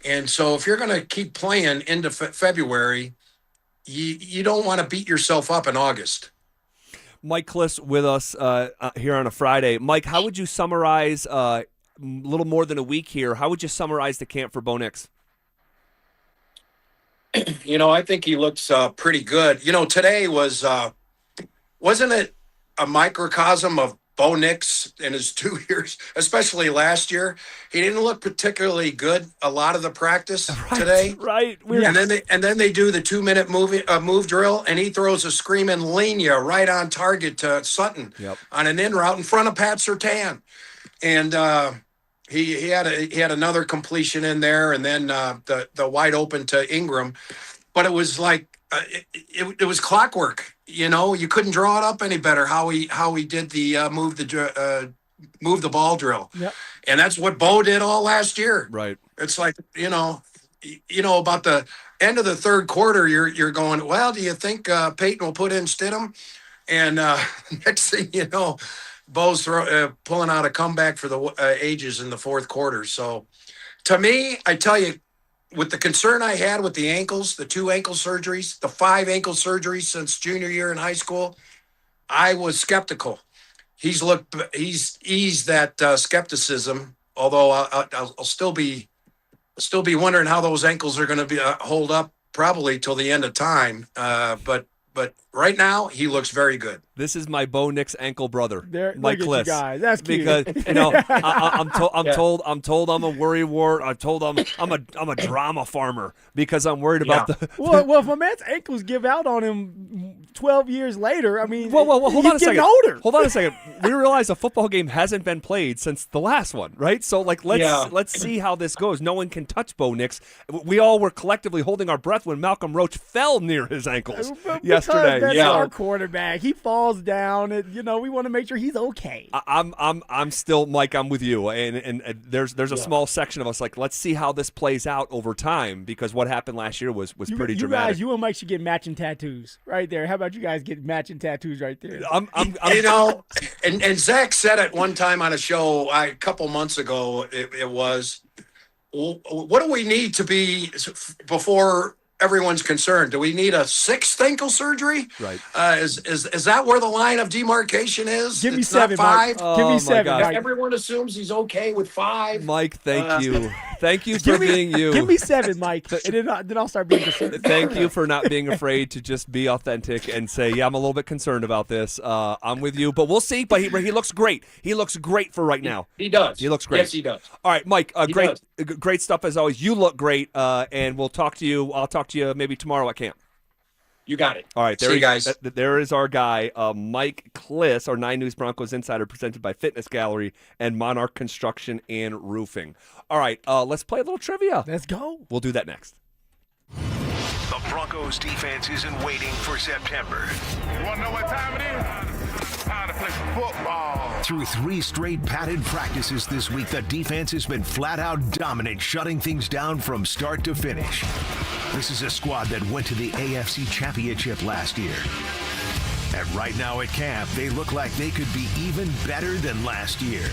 And so if you're going to keep playing into February, you don't want to beat yourself up in August.
Mike Kliss with us here on a Friday. Mike, how would you summarize a little more than a week here? How would you summarize the camp for Bo Nix?
You know, I think he looks pretty good. You know, today wasn't it a microcosm of Bo Nix in his 2 years, especially last year? He didn't look particularly good a lot of the practice today.
Right.
And then they do the 2-minute move drill, and he throws a screaming linea right on target to Sutton on an in route in front of Pat Surtain. And he had another completion in there, and then the wide open to Ingram. But it was like it was clockwork. You know, you couldn't draw it up any better how he did the move the ball drill.
Yep.
And that's what Bo did all last year.
Right.
It's like, you know about the end of the third quarter, you're going, well, do you think Payton will put in Stidham? And next thing you know, Bo's pulling out a comeback for the ages in the fourth quarter. So to me, I tell you, with the concern I had with the ankles, the 2 ankle surgeries, the 5 ankle surgeries since junior year in high school, I was skeptical. He's eased that skepticism, although I'll still be wondering how those ankles are going to be hold up probably till the end of time. But right now he looks very good.
This is my Bo Nix ankle brother, Mike
Kliss.
Kliss.
Guys. That's cute.
Because I'm told I'm a worry wart. I'm told I'm a drama farmer because I'm worried about the.
Well, if a man's ankles give out on him 12 years later, I mean,
well, hold on a second.
Older.
Hold on a second. We realize a football game hasn't been played since the last one, right? So let's see how this goes. No one can touch Bo Nix. We all were collectively holding our breath when Malcolm Roach fell near his ankles yesterday.
That's our quarterback. He falls down, and we want to make sure he's okay.
I'm still, Mike. I'm with you, and there's a small section of us like, let's see how this plays out over time, because what happened last year was pretty dramatic.
You and Mike should get matching tattoos right there. How about you guys get matching tattoos right there?
And Zach said it one time on a show a couple months ago. It was, what do we need to be before everyone's concerned? Do we need a 6th ankle surgery?
Right.
Is that where the line of demarcation is?
Give me
It's
7,
not 5.
Mike. Give me 7. Mike.
Everyone assumes he's okay with 5.
Mike, thank you. Thank you for being you.
Give me 7, Mike. And then I'll start being concerned.
Thank you for not being afraid to just be authentic and say, yeah, I'm a little bit concerned about this. I'm with you, but we'll see. But he looks great. He looks great for right now.
He does.
He looks great.
Yes, he does.
All right, Mike, great stuff as always. You look great, and we'll talk to you. I'll talk to you maybe tomorrow at camp.
You got it.
All right.
See you guys.
There is our guy, Mike Kliss, our 9 News Broncos insider, presented by Fitness Gallery and Monarch Construction and Roofing. All right. Let's play a little trivia.
Let's go.
We'll do that next.
The Broncos defense isn't waiting for September.
You want to know what time it is? Time to play some football.
Through 3 straight padded practices this week, the defense has been flat out dominant, shutting things down from start to finish. This is a squad that went to the AFC Championship last year. And right now at camp, they look like they could be even better than last year.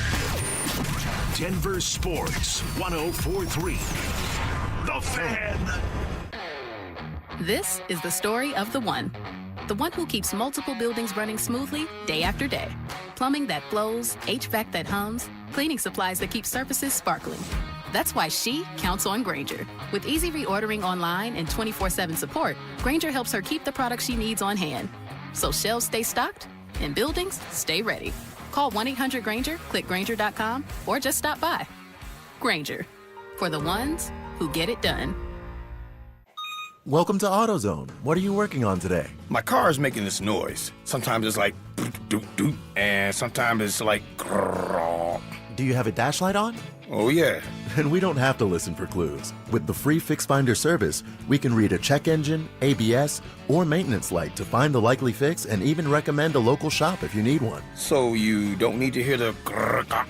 Denver Sports 104.3. The Fan.
This is the story of the one who keeps multiple buildings running smoothly day after day. Plumbing that flows, HVAC that hums, cleaning supplies that keep surfaces sparkling. That's why she counts on Grainger. With easy reordering online and 24/7 support, Grainger helps her keep the products she needs on hand. So shelves stay stocked and buildings stay ready. Call 1-800-GRAINGER, click Grainger.com, or just stop by. Grainger, for the ones who get it done.
Welcome to AutoZone. What are you working on today?
My car is making this noise. Sometimes it's like doot doot, and sometimes it's like grrrr.
Do you have a dash light on?
Oh yeah.
Then we don't have to listen for clues. With the free Fix Finder service, we can read a check engine, ABS, or maintenance light to find the likely fix and even recommend a local shop if you need one.
So you don't need to hear the grrrr.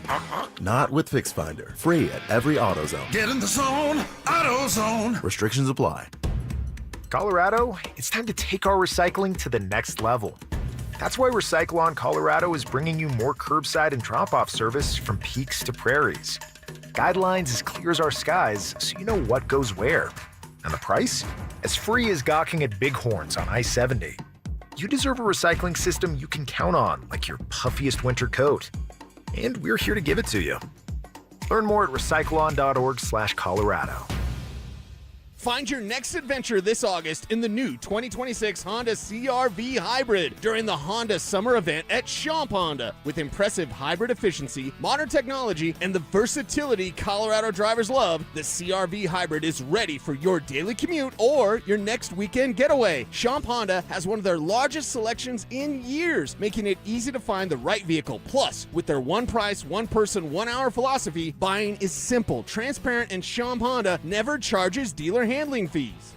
Not with Fix Finder. Free at every AutoZone.
Get in the zone, AutoZone.
Restrictions apply.
Colorado, it's time to take our recycling to the next level. That's why Recyclon Colorado is bringing you more curbside and drop-off service from peaks to prairies. Guidelines as clear as our skies, so you know what goes where. And the price? As free as gawking at bighorns on I-70. You deserve a recycling system you can count on, like your puffiest winter coat. And we're here to give it to you. Learn more at recyclon.org/Colorado.
Find your next adventure this August in the new 2026 Honda CR-V Hybrid during the Honda Summer Event at Champ Honda. With impressive hybrid efficiency, modern technology, and the versatility Colorado drivers love, the CR-V Hybrid is ready for your daily commute or your next weekend getaway. Champ Honda has one of their largest selections in years, making it easy to find the right vehicle. Plus, with their one price, one person, 1 hour philosophy, buying is simple, transparent, and Champ Honda never charges dealer handling fees.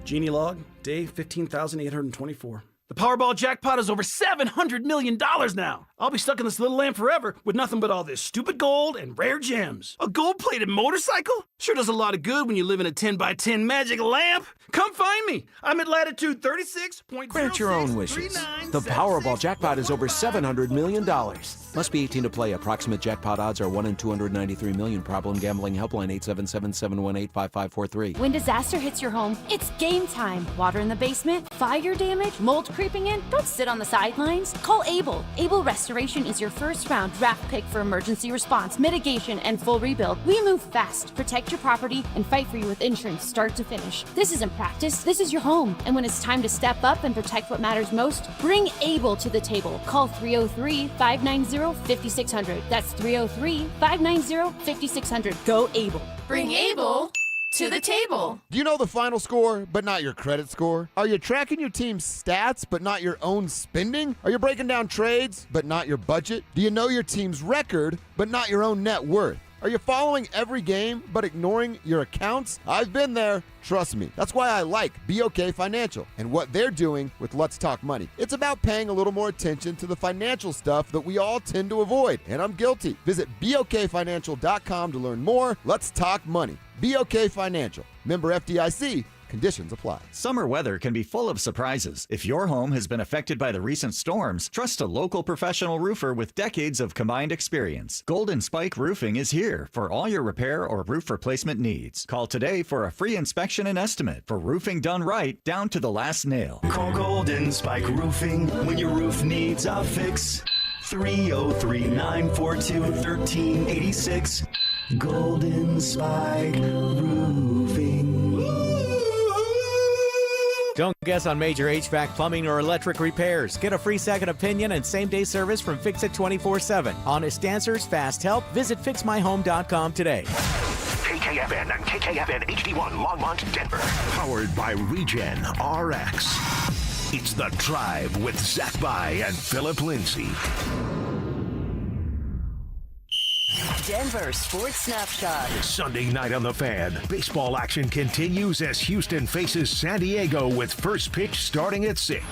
Genie log, day 15,824. The Powerball jackpot is over $700 million now. I'll be stuck in this little lamp forever with nothing but all this stupid gold and rare gems. A gold-plated motorcycle? Sure does a lot of good when you live in a 10x10 magic lamp. Come find me. I'm at latitude 36.06.
Grant your own wishes. The Powerball jackpot is over $700 million. Must be 18 to play. Approximate jackpot odds are 1 in 293 million. Problem gambling helpline 877-718-5543.
When disaster hits your home, it's game time. Water in the basement, fire damage, mold creeping in? Don't sit on the sidelines. Call Able. Able Restoration is your first round draft pick for emergency response, mitigation, and full rebuild. We move fast, protect your property, and fight for you with insurance start to finish. This isn't practice. This is your home. And when it's time to step up and protect what matters most, bring Able to the table. Call 303-590-5600. That's 303-590-5600. Go Able.
Bring Able to the table.
Do you know the final score, but not your credit score? Are you tracking your team's stats, but not your own spending? Are you breaking down trades, but not your budget? Do you know your team's record, but not your own net worth? Are you following every game, but ignoring your accounts? I've been there. Trust me. That's why I like BOK Financial and what they're doing with Let's Talk Money. It's about paying a little more attention to the financial stuff that we all tend to avoid, and I'm guilty. Visit BOKFinancial.com to learn more. Let's talk money. BOK Financial. Member FDIC. Conditions apply.
Summer weather can be full of surprises. If your home has been affected by the recent storms, trust a local professional roofer with decades of combined experience. Golden Spike Roofing is here for all your repair or roof replacement needs. Call today for a free inspection and estimate for roofing done right down to the last nail.
Call Golden Spike Roofing when your roof needs a fix. 303-942-1386. Golden Spike Roofing.
Don't guess on major HVAC, plumbing, or electric repairs. Get a free second opinion and same-day service from Fix It 24/7. Honest answers, fast help. Visit FixMyHome.com today.
KKFN and KKFN HD1 Longmont, Denver. Powered by Regen RX. It's The Drive with Zach By and Phillip Lindsay.
Denver Sports Snapshot.
Sunday night on the Fan. Baseball action continues as Houston faces San Diego with first pitch starting at 6.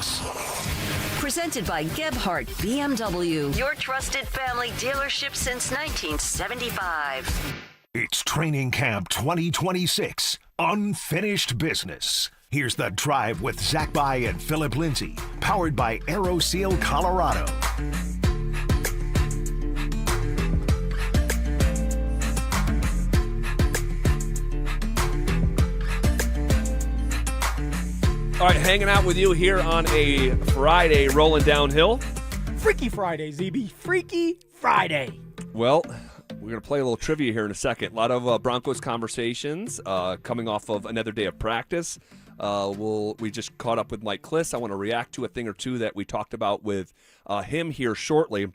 Presented by Gebhardt BMW, your trusted family dealership since 1975.
It's Training Camp 2026. Unfinished business. Here's The Drive with Zach By and Phillip Lindsay. Powered by AeroSeal Colorado.
All right, hanging out with you here on a Friday, rolling downhill.
Freaky Friday, ZB. Freaky Friday.
Well, We're going to play a little trivia here in a second. A lot of Broncos conversations coming off of another day of practice. We just caught up with Mike Kliss. I want to react to a thing or two that we talked about with him here shortly.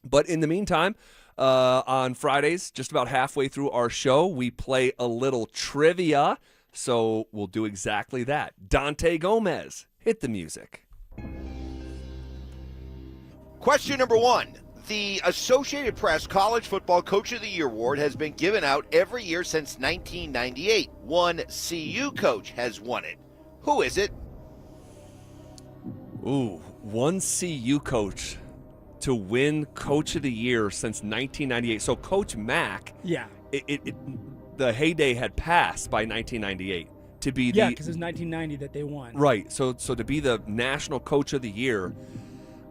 But in the meantime, on Fridays, just about halfway through our show, we play a little trivia. So we'll do exactly that. Dante Gomez, hit the music.
Question number 1. The Associated Press College Football Coach of the Year award has been given out every year since 1998. One CU coach has won it. Who is it?
Ooh, one CU coach to win Coach of the Year since 1998. So Coach Mack, the heyday had passed by 1998 to be
because it was 1990 that they won.
Right. So to be the National Coach of the Year,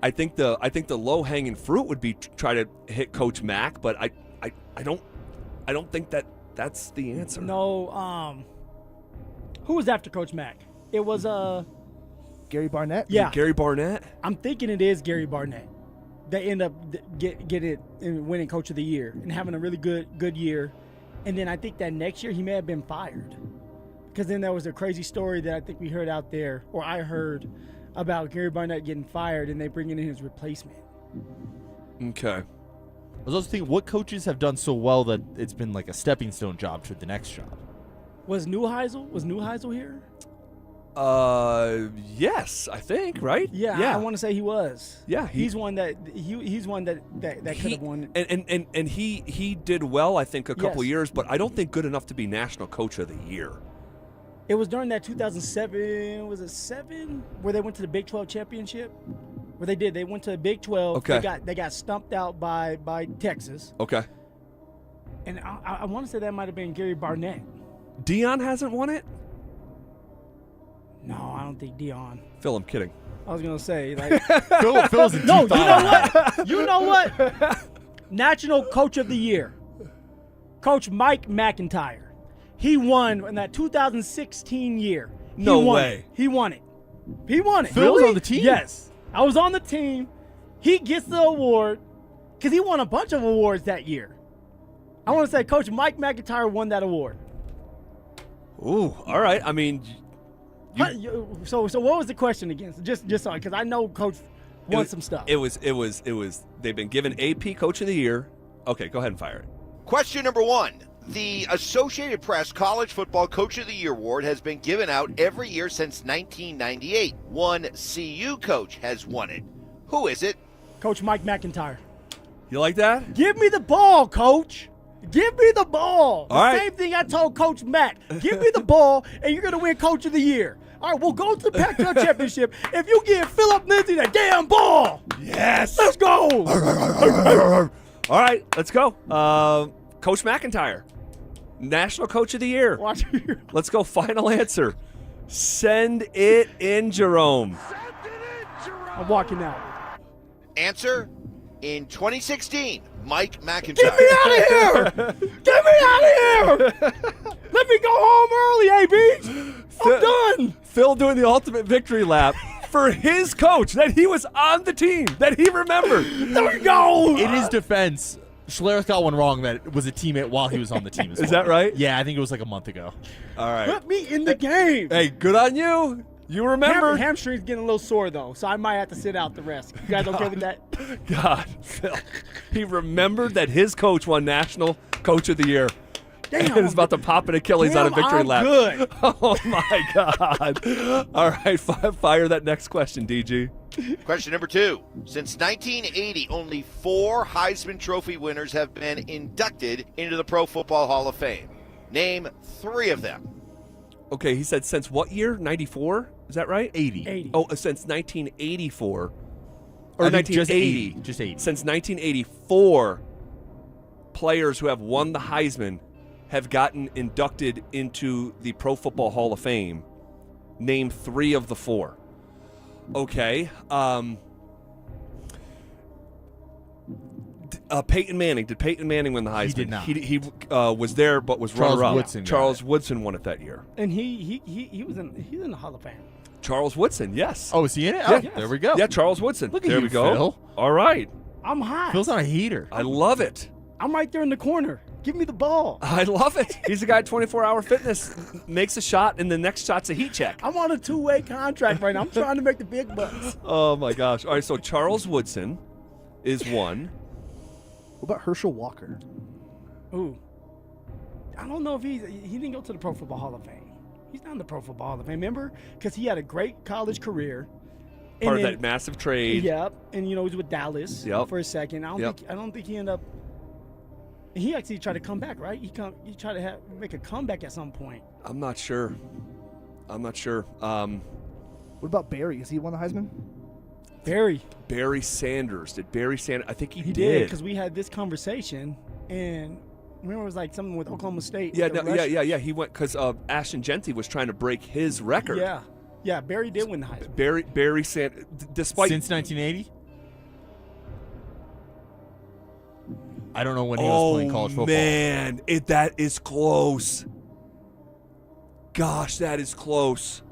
I think the low hanging fruit would be try to hit Coach Mack, but I don't think that's the answer.
No. Who was after Coach Mack? It was
Gary Barnett.
Yeah,
Gary Barnett.
I'm thinking it is Gary Barnett. They end up get it and winning Coach of the Year and having a really good year, and then I think that next year he may have been fired, because then there was a crazy story that I think we heard out there, or I heard, about Gary Barnett getting fired and they bringing in his replacement.
Okay.
I was also thinking, what coaches have done so well that it's been like a stepping stone job to the next job?
Was Neuheisel here?
Yes, I think, right?
Yeah. I want to say he was.
Yeah,
he's one that could have won.
And he did well, I think, a couple
Yes.
years, but I don't think good enough to be National Coach of the Year.
It was during that 2007, was it 7, where they went to the Big 12 championship? Where they went to the Big 12.
Okay.
They got stumped out by Texas.
Okay.
And I want to say that might have been Gary Barnett.
Dion hasn't won it?
No, I don't think Dion.
Phil, I'm kidding.
I was gonna say, like,
Phil's in
no. You know what? National Coach of the Year, Coach Mike McIntyre. He won in that 2016 year.
No way.
He won it. He won it.
Phil was on the team?
Yes, I was on the team. He gets the award because he won a bunch of awards that year. I want to say Coach Mike McIntyre won that award.
Ooh, all right. I mean,
so what was the question again? Just so, because I know Coach won some stuff.
It was. They've been given AP Coach of the Year. Okay, go ahead and fire it.
Question number 1. The Associated Press College Football Coach of the Year award has been given out every year since 1998. One CU coach has won it. Who is it?
Coach Mike McIntyre.
You like that?
Give me the ball, Coach. Give me the ball.
All right.
Same thing I told Coach Mack. Give me the ball, and you're going to win Coach of the Year. All right, we'll go to the Pac-12 Championship if you give Phillip Lindsay that damn ball.
Yes.
Let's go.
All right, let's go. Coach McIntyre, National Coach of the Year.
Watch here.
Let's go. Final answer. Send it in, Jerome.
I'm walking out.
Answer, in 2016, Mike McIntyre.
Get me out of here! Get me out of here! Let me go home early, AB. I'm done.
Phil doing the ultimate victory lap for his coach that he was on the team, that he remembered.
There we go.
In his defense, Schlereth got one wrong that it was a teammate while he was on the team as well.
Is that right?
Yeah, I think it was like a month ago.
All right.
Put me in the game.
Hey, good on you. You remember.
Hamstring's getting a little sore, though, so I might have to sit out the rest. You guys okay with that?
God, Phil. He remembered that his coach won National Coach of the Year.
Damn.
And is about to pop an Achilles on a victory
I'm
lap.
good.
Oh, my God. All right, fire that next question, DG.
Question number 2. Since 1980, only 4 Heisman Trophy winners have been inducted into the Pro Football Hall of Fame. Name 3 of them.
Okay, he said since what year? 94? Is that right?
80.
Oh, since 1984. Or
1980.
1980.
Just 80.
Since 1984, players who have won the Heisman have gotten inducted into the Pro Football Hall of Fame. Name 3 of the 4. Okay. Peyton Manning. Did Peyton Manning win the Heisman?
He did not.
He was there, but was
Charles
runner-up.
Woodson got
Charles
it.
Woodson won it that year.
And he's in the Hall of Fame.
Charles Woodson, yes.
Oh, is he in it?
Yeah.
Oh, there we go.
Yeah, Charles Woodson.
Look at
there
you,
we go.
Phil.
All right.
I'm hot.
Phil's on a heater.
I love it.
I'm right there in the corner. Give me the ball.
I love it. He's a guy at 24-hour fitness, makes a shot, and the next shot's a heat check.
I'm on a 2-way contract right now. I'm trying to make the big bucks.
Oh, my gosh. All right, so Charles Woodson is one.
What about Herschel Walker?
Ooh. I don't know if he didn't go to the Pro Football Hall of Fame. He's not in the Pro Football Hall of Fame. Remember? Because he had a great college career.
Part of that massive trade.
Yep. And, he was with Dallas for a second. I don't think he ended up. He actually tried to come back, right? He tried to make a comeback at some point.
I'm not sure.
What about Barry? Has he won the Heisman?
Barry
Sanders. Did Barry Sanders? I think he
did. Because we had this conversation, and remember it was like something with Oklahoma State.
Yeah. He went because Ashton Genty was trying to break his record.
Yeah. Barry did win the Heisman.
Barry Sanders, despite
since 1980. I don't know when he was playing college football.
Man, that is close. Gosh, that is close.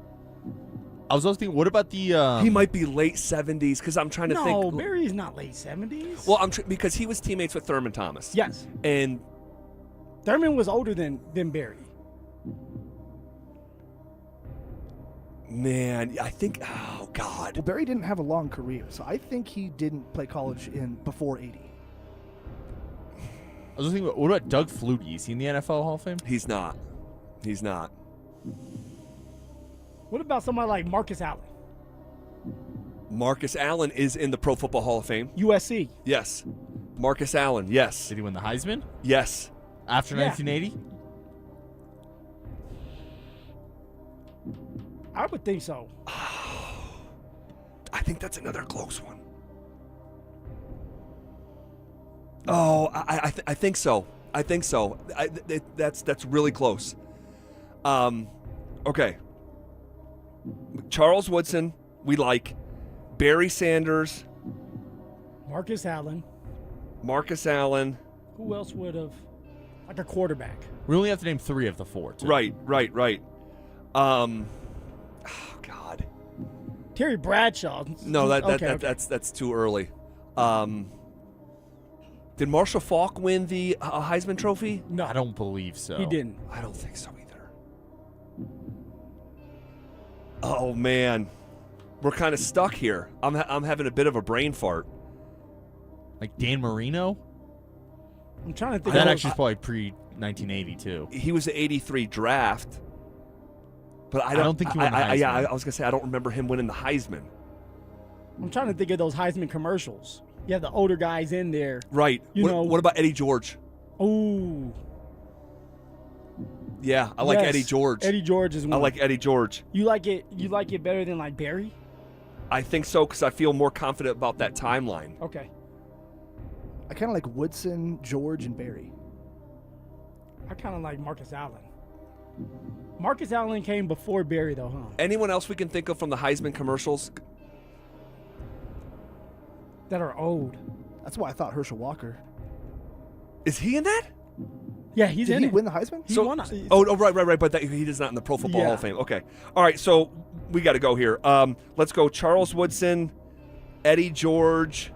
I was also thinking, what about the?
He might be late 70s because I'm trying to think.
No, Barry's not late 70s.
Well, because he was teammates with Thurman Thomas.
Yes,
and
Thurman was older than Barry.
Man, I think. Oh God.
Well, Barry didn't have a long career, so I think he didn't play college before 80.
I was thinking, what about Doug Flutie? Is he in the NFL Hall of Fame?
He's not.
What about somebody like Marcus Allen?
Marcus Allen is in the Pro Football Hall of Fame.
USC.
Yes. Marcus Allen, yes.
Did he win the Heisman?
Yes.
After 1980?
I would think so.
I think that's another close one. Oh, I think so. That's really close. Okay. Charles Woodson, we like. Barry Sanders.
Marcus Allen. Who else would have? Like a quarterback.
We only have to name 3 of the 4. Too.
Right. Oh God.
Terry Bradshaw.
No, that's too early. Did Marshall Faulk win the Heisman Trophy?
No,
I don't believe so.
He didn't.
I don't think so either. Oh man, we're kind of stuck here. I'm having a bit of a brain fart.
Like Dan Marino?
I'm trying to think.
That actually is probably pre-1980 too.
He was the '83 draft, but I
don't think he won the Heisman.
I was gonna say I don't remember him winning the Heisman.
I'm trying to think of those Heisman commercials. You have the older guys in there.
Right. What about Eddie George?
Ooh.
Yeah, I like Eddie George.
Eddie George is one.
I like Eddie George.
You like it better than like Barry?
I think so because I feel more confident about that timeline.
Okay.
I kind of like Woodson, George, and Barry.
I kind of like Marcus Allen. Marcus Allen came before Barry, though, huh?
Anyone else we can think of from the Heisman commercials?
That are old.
That's why I thought Herschel Walker.
Is he in that?
Yeah, he's in it.
Did he win the Heisman?
He won.
Right. But he is not in the Pro Football Hall of Fame. Okay. All right, so we got to go here. Let's go Charles Woodson, Eddie George,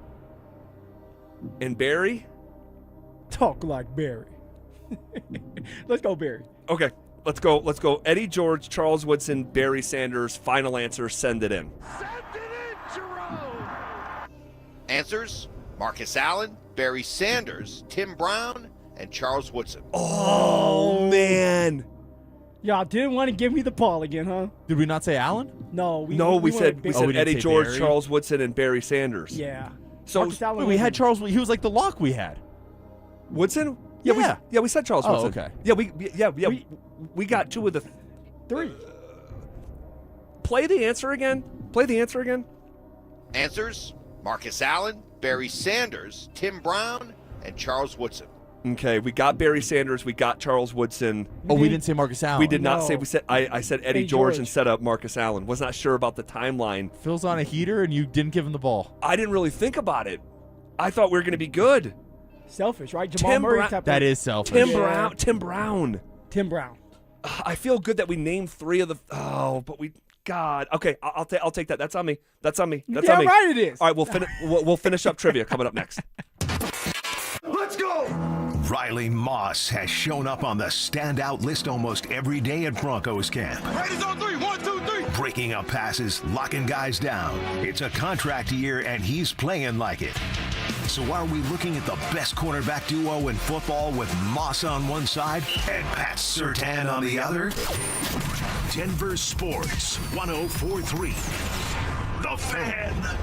and Barry.
Talk like Barry. Let's go Barry.
Okay. Let's go. Eddie George, Charles Woodson, Barry Sanders. Final answer. Send it in.
Answers: Marcus Allen, Barry Sanders, Tim Brown, and Charles Woodson.
Oh, man.
Y'all didn't want to give me the ball again, huh?
Did we not say Allen?
No,
we said Eddie George,
Barry?
Charles Woodson, and Barry Sanders.
Yeah.
So
wait, we had Charles. He was like the lock we had.
Woodson?
Yeah.
We said Charles Woodson.
Okay.
Yeah, we got 2 of the
3.
Play the answer again.
Answers: Marcus Allen, Barry Sanders, Tim Brown, and Charles Woodson.
Okay, we got Barry Sanders. We got Charles Woodson.
Oh, we didn't say Marcus Allen.
We did not say. We said. I said Eddie George instead of Marcus Allen. Was not sure about the timeline.
Phil's on a heater, and you didn't give him the ball.
I didn't really think about it. I thought we were going to be good.
Selfish, right? Jamal Murray type.
That is selfish.
Tim Brown. I feel good that we named 3 of the. Oh, but we. God. Okay, I'll take that. That's on me.
Yeah, right. It is.
All right, we'll finish up trivia coming up next.
Let's go.
Riley Moss has shown up on the standout list almost every day at Broncos camp.
Raiders on 3, 1, 2, 3.
Breaking up passes, locking guys down. It's a contract year, and he's playing like it. So are we looking at the best cornerback duo in football with Moss on one side and Pat Surtain on the other? Denver Sports 104.3. The Fan.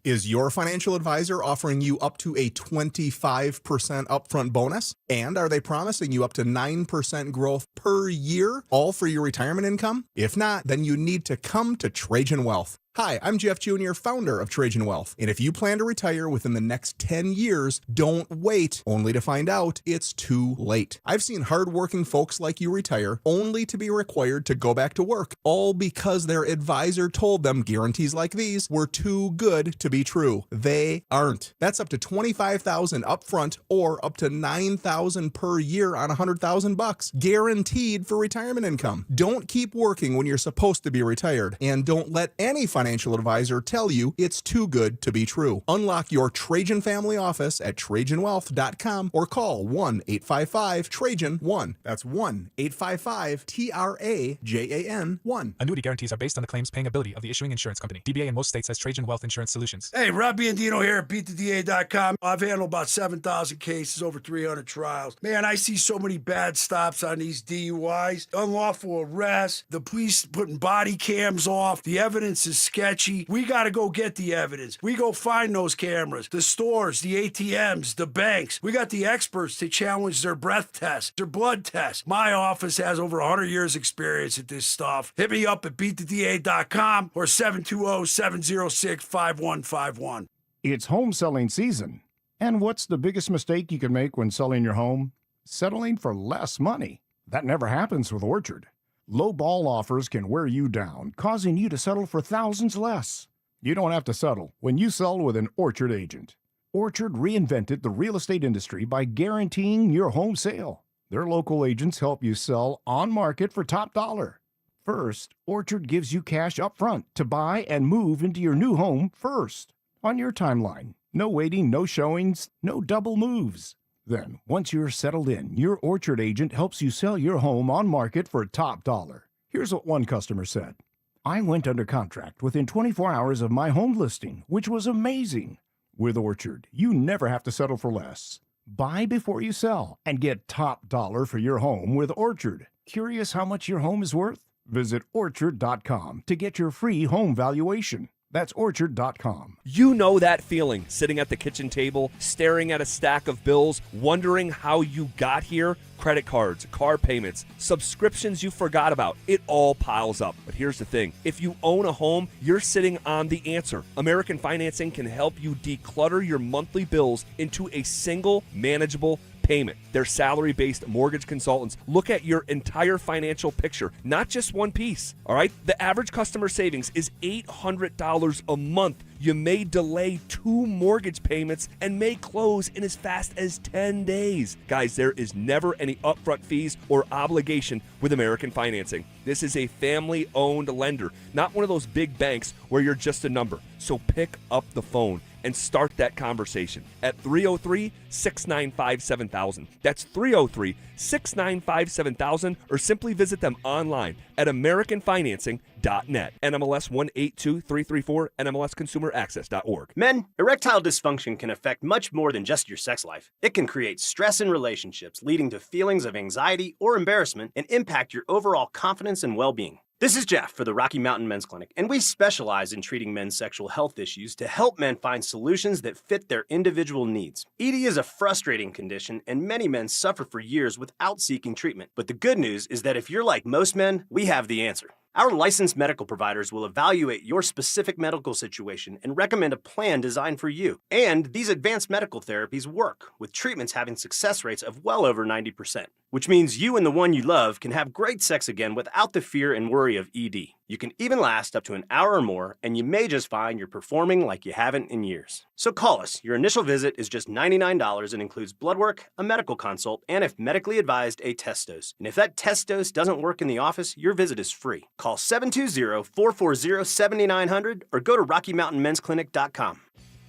Is your financial advisor offering you up to a 25% upfront bonus? And are they promising you up to 9% growth per year, all for your retirement income? If not, then you need to come to Trajan Wealth. Hi, I'm Jeff Jr., founder of Trajan Wealth. And if you plan to retire within the next 10 years, don't wait only to find out it's too late. I've seen hardworking folks like you retire only to be required to go back to work, all because their advisor told them guarantees like these were too good to be true. They aren't. That's up to $25,000 upfront or up to $9,000 per year on $100,000, guaranteed for retirement income. Don't keep working when you're supposed to be retired, and don't let any financial advisor tell you it's too good to be true. Unlock your Trajan family office at TrajanWealth.com or call 1-855-TRAJAN-1. That's 1-855-TRAJAN-1.
Annuity guarantees are based on the claims paying ability of the issuing insurance company. DBA in most states has Trajan Wealth Insurance Solutions.
Hey, Rob Biandino here at BeatTheDA.com. I've handled about 7,000 cases, over 300 trials. Man, I see so many bad stops on these DUIs, unlawful arrests, the police putting body cams off, the evidence is sketchy. We got to go get the evidence. We go find those cameras, the stores, the ATMs, the banks. We got the experts to challenge their breath tests, their blood tests. My office has over 100 years experience at this stuff. Hit me up at BeatTheDA.com or 720-706-5151.
It's home selling season. And what's the biggest mistake you can make when selling your home? Settling for less money. That never happens with Orchard. Low ball offers can wear you down, causing you to settle for thousands less. You don't have to settle when you sell with an Orchard agent. Orchard reinvented the real estate industry by guaranteeing your home sale. Their local agents help you sell on market for top dollar. First, Orchard gives you cash up front to buy and move into your new home first, on your timeline. No waiting, no showings, no double moves. Then, once you're settled in, your Orchard agent helps you sell your home on market for top dollar. Here's what one customer said. I went under contract within 24 hours of my home listing, which was amazing. With Orchard, you never have to settle for less. Buy before you sell and get top dollar for your home with Orchard. Curious how much your home is worth? Visit Orchard.com to get your free home valuation. That's Orchard.com.
You know that feeling, sitting at the kitchen table, staring at a stack of bills, wondering how you got here? Credit cards, car payments, subscriptions you forgot about. It all piles up. But here's the thing. If you own a home, you're sitting on the answer. American Financing can help you declutter your monthly bills into a single manageable payment. Their salary-based mortgage consultants look at your entire financial picture, not just one piece, all right? The average customer savings is $800 a month. You may delay 2 mortgage payments and may close in as fast as 10 days. Guys, there is never any upfront fees or obligation with American Financing. This is a family-owned lender, not one of those big banks where you're just a number. So pick up the phone and start that conversation at 303-695-7000. That's 303-695-7000, or simply visit them online at AmericanFinancing.net. NMLS 182334, NMLSConsumerAccess.org.
Men, erectile dysfunction can affect much more than just your sex life. It can create stress in relationships, leading to feelings of anxiety or embarrassment, and impact your overall confidence and well-being. This is Jeff for the Rocky Mountain Men's Clinic, and we specialize in treating men's sexual health issues to help men find solutions that fit their individual needs. ED is a frustrating condition, and many men suffer for years without seeking treatment. But the good news is that if you're like most men, we have the answer. Our licensed medical providers will evaluate your specific medical situation and recommend a plan designed for you. And these advanced medical therapies work, with treatments having success rates of well over 90%, which means you and the one you love can have great sex again without the fear and worry of ED. You can even last up to an hour or more, and you may just find you're performing like you haven't in years. So call us. Your initial visit is just $99 and includes blood work, a medical consult, and if medically advised, a test dose. And if that test dose doesn't work in the office, your visit is free. Call 720-440-7900 or go to RockyMountainMen'sClinic.com.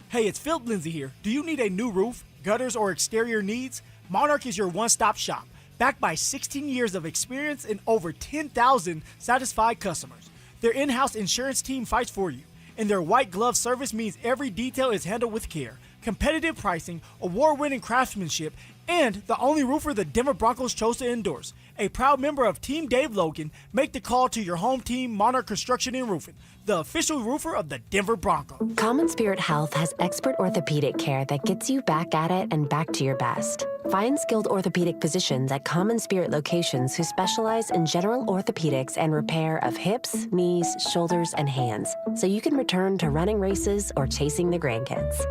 Hey, it's Phillip Lindsay here. Do you need a new roof, gutters, or exterior needs? Monarch is your one-stop shop, backed by 16 years of experience and over 10,000 satisfied customers. Their in-house insurance team fights for you, and their white glove service means every detail is handled with care. Competitive pricing, award-winning craftsmanship, and the only roofer the Denver Broncos chose to endorse. A proud member of Team Dave Logan, make the call to your home team, Monarch Construction and Roofing, the official roofer of the Denver Broncos.
Common Spirit Health has expert orthopedic care that gets you back at it and back to your best. Find skilled orthopedic physicians at Common Spirit locations who specialize in general orthopedics and repair of hips, knees, shoulders, and hands, so you can return to running races or chasing the grandkids.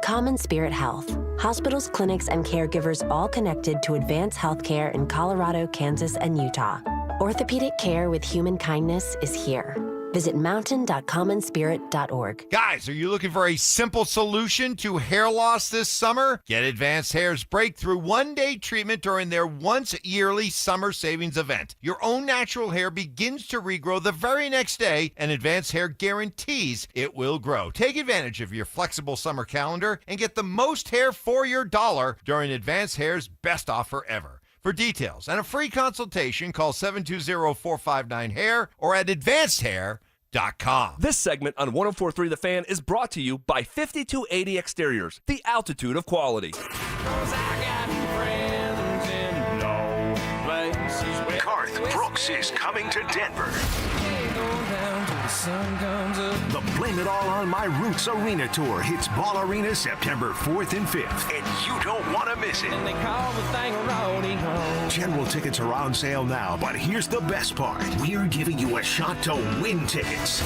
Common Spirit Health. Hospitals, clinics, and caregivers all connected to advance healthcare in Colorado, Kansas, and Utah. Orthopedic care with human kindness is here. Visit mountain.commonspirit.org.
Guys, are you looking for a simple solution to hair loss this summer? Get Advanced Hair's breakthrough one-day treatment during their once-yearly summer savings event. Your own natural hair begins to regrow the very next day, and Advanced Hair guarantees it will grow. Take advantage of your flexible summer calendar and get the most hair for your dollar during Advanced Hair's best offer ever. For details and a free consultation, call 720-459-HAIR or at advancedhair.com.
This segment on 104.3 The Fan is brought to you by 5280 Exteriors, the altitude of quality.
Garth Brooks is coming to Denver. The Blame It All on My Roots Arena Tour hits Ball Arena September 4th and 5th, and you don't want to miss it. And they call the thing a rodeo. General tickets are on sale now, but here's the best part. We're giving you a shot to win tickets.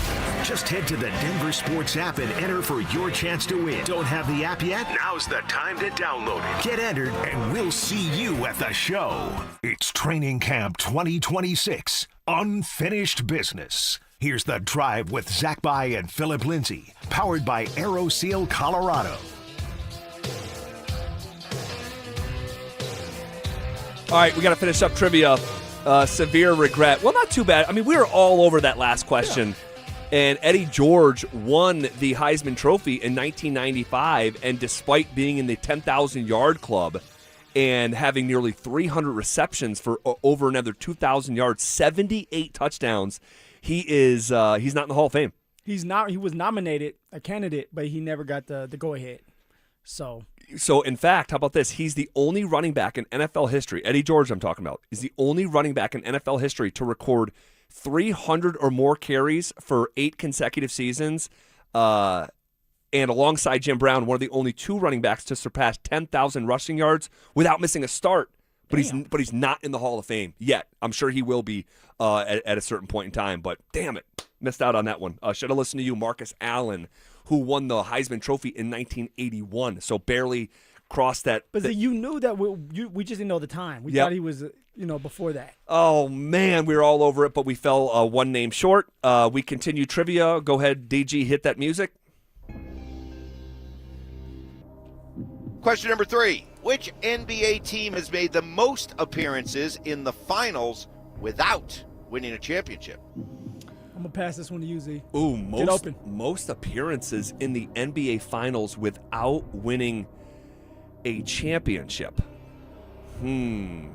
Just head to the Denver Sports app and enter for your chance to win. Don't have the app yet? Now's the time to download it. Get entered, and we'll see you at the show. It's Training Camp 2026, Unfinished Business. Here's The Drive with Zach By and Phillip Lindsay, powered by AeroSeal Colorado.
All right, we got to finish up trivia. Severe regret. Well, not too bad. I mean, we were all over that last question. Yeah. And Eddie George won the Heisman Trophy in 1995, and despite being in the 10,000-yard club and having nearly 300 receptions for over another 2,000 yards, 78 touchdowns, he's not in the Hall of Fame.
He's not. He was nominated, a candidate, but he never got the go-ahead. So
in fact, how about this? He's the only running back in NFL history, Eddie George I'm talking about, is the only running back in NFL history to record 300 or more carries for 8 consecutive seasons, and alongside Jim Brown, one of the only 2 running backs to surpass 10,000 rushing yards without missing a start. But he's not in the Hall of Fame yet. I'm sure he will be at a certain point in time. But damn it, missed out on that one. Should have listened to you, Marcus Allen, who won the Heisman Trophy in 1981. So barely crossed that.
But you knew that we just didn't know the time. We thought he was before that.
Oh man, we were all over it, but we fell one name short. We continue trivia. Go ahead, DG, hit that music.
Question number 3. Which NBA team has made the most appearances in the finals without winning a championship?
I'm going to pass this one to you, Z.
Ooh,
Get open.
most appearances in the NBA finals without winning a championship. The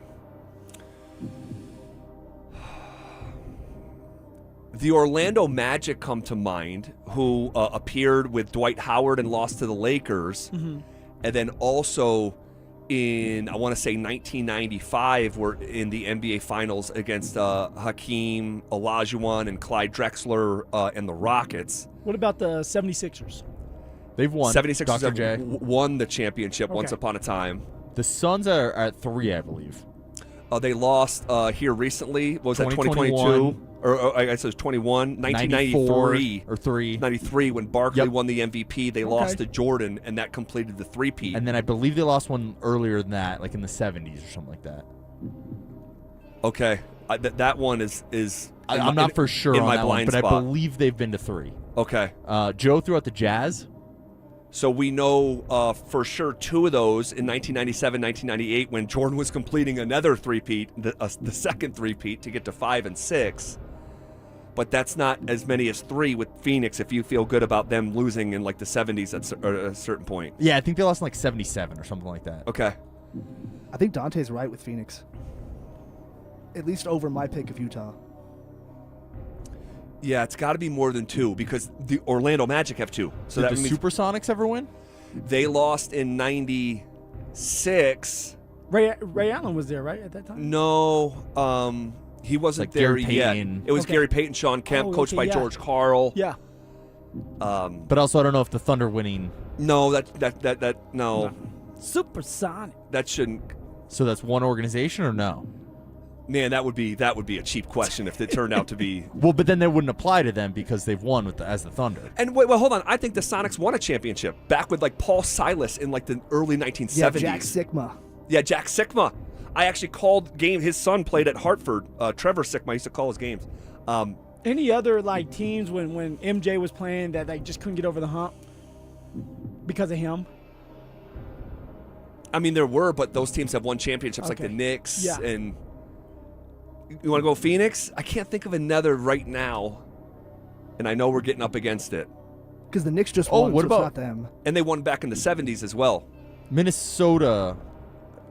Orlando Magic come to mind, who appeared with Dwight Howard and lost to the Lakers.
Mm-hmm.
And then also in, I want to say 1995, were in the NBA Finals against Hakeem Olajuwon and Clyde Drexler and the Rockets.
What about the 76ers?
They've won.
76ers
Dr.
have
J.
won the championship once upon a time.
The Suns are at 3, I believe.
They lost here recently. What was that, 2022? Or I guess it was 21. 1993.
Or 3.
93, when Barkley won the MVP. They lost to Jordan, and that completed the three-peat.
And then I believe they lost one earlier than that, like in the 70s or something like that.
Okay. That one is
I'm not for sure
in
on
my
that
blind
one, but
spot.
I believe they've been to 3.
Okay.
Joe threw out the Jazz.
So we know for sure 2 of those in 1997, 1998, when Jordan was completing another three-peat, the second three-peat, to get to 5 and 6. But that's not as many as 3 with Phoenix if you feel good about them losing in like the 70s at a certain point.
Yeah, I think they lost in like 77 or something like that.
Okay.
I think Dante's right with Phoenix. At least over my pick of Utah.
Yeah, it's got to be more than 2 because the Orlando Magic have 2. So
Did
that
the
means
Supersonics ever win?
They lost in 96.
Ray Allen was there, right, at that time?
No, he wasn't
like
there
Gary
yet.
Payton.
It was Gary Payton, Sean Kemp, coached by George Karl.
Yeah.
But also, I don't know if the Thunder winning.
No, that no.
Supersonic.
That shouldn't.
So that's one organization or no?
Man, that would be a cheap question if it turned out to be.
Well, but then that wouldn't apply to them because they've won as the Thunder.
And wait, well, hold on. I think the Sonics won a championship back with like Paul Silas in like the early 1970s.
Yeah, Jack Sikma.
Yeah, Jack Sikma. I actually called game. His son played at Hartford. Trevor Sikma. I used to call his games.
Any other like teams when MJ was playing that like just couldn't get over the hump because of him?
I mean, there were, but those teams have won championships like the Knicks.
Yeah.
And you want to go Phoenix? I can't think of another right now, and I know we're getting up against it.
Because the Knicks just won,
what
so
about
it's not them.
And they won back in the 70s as well.
Minnesota,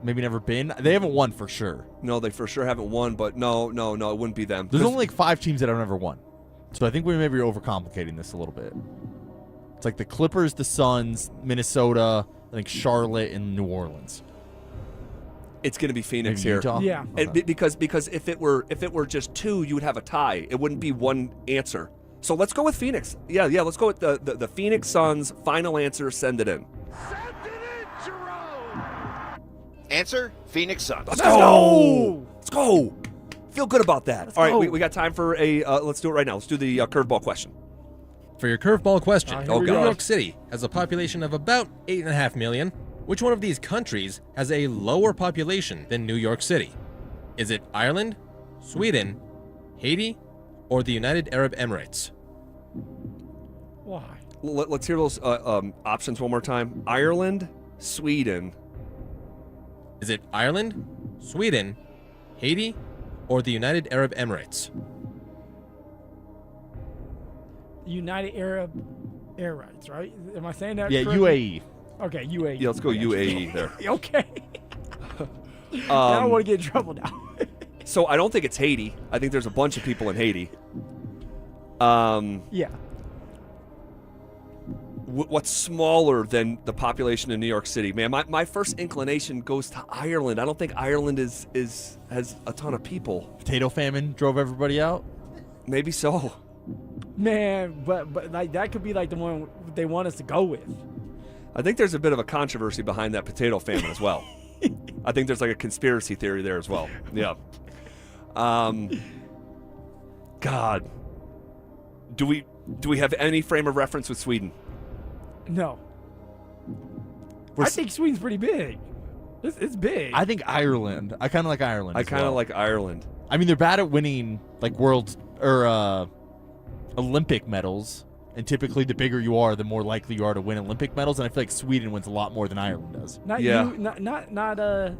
maybe never been. They haven't won for sure.
No, they for sure haven't won, but no, it wouldn't be them.
There's only like 5 teams that have never won. So I think we may be overcomplicating this a little bit. It's like the Clippers, the Suns, Minnesota, I think Charlotte, and New Orleans.
It's going to be Phoenix
Maybe
here.
Utah?
Yeah.
And because if it were just 2, you would have a tie. It wouldn't be one answer. So let's go with Phoenix. Yeah. Let's go with the Phoenix Suns. Final answer. Send it in.
Answer: Phoenix Suns.
Let's go. Let's go. Feel good about that. All right,
go.
we got time for a. Let's do it right now. Let's do the curveball question.
For your curveball question,
Oh,
New
God.
York City has a population of about 8.5 million. Which one of these countries has a lower population than New York City? Is it Ireland, Sweden, Haiti, or the United Arab Emirates?
Why?
Let's hear those options one more time. Ireland, Sweden.
Is it Ireland, Sweden, Haiti, or the United Arab Emirates?
United Arab Emirates, right? Am I saying that?
Yeah,
correctly?
UAE.
Okay, UAE.
Yeah, let's go UAE there.
Okay. I don't want to get in trouble now.
So I don't think it's Haiti. I think there's a bunch of people in Haiti.
Yeah.
What's smaller than the population in New York City? Man, my first inclination goes to Ireland. I don't think Ireland has a ton of people.
Potato famine drove everybody out?
Maybe so.
Man, but like that could be like the one they want us to go with.
I think there's a bit of a controversy behind that potato famine as well. I think there's like a conspiracy theory there as well. Yeah. God. Do we have any frame of reference with Sweden?
No. I think Sweden's pretty big. It's big.
I think Ireland. I kind of like Ireland.
I kind of like Ireland.
I mean, they're bad at winning like world or Olympic medals, and typically the bigger you are, the more likely you are to win Olympic medals. And I feel like Sweden wins a lot more than Ireland does.
Not UAE.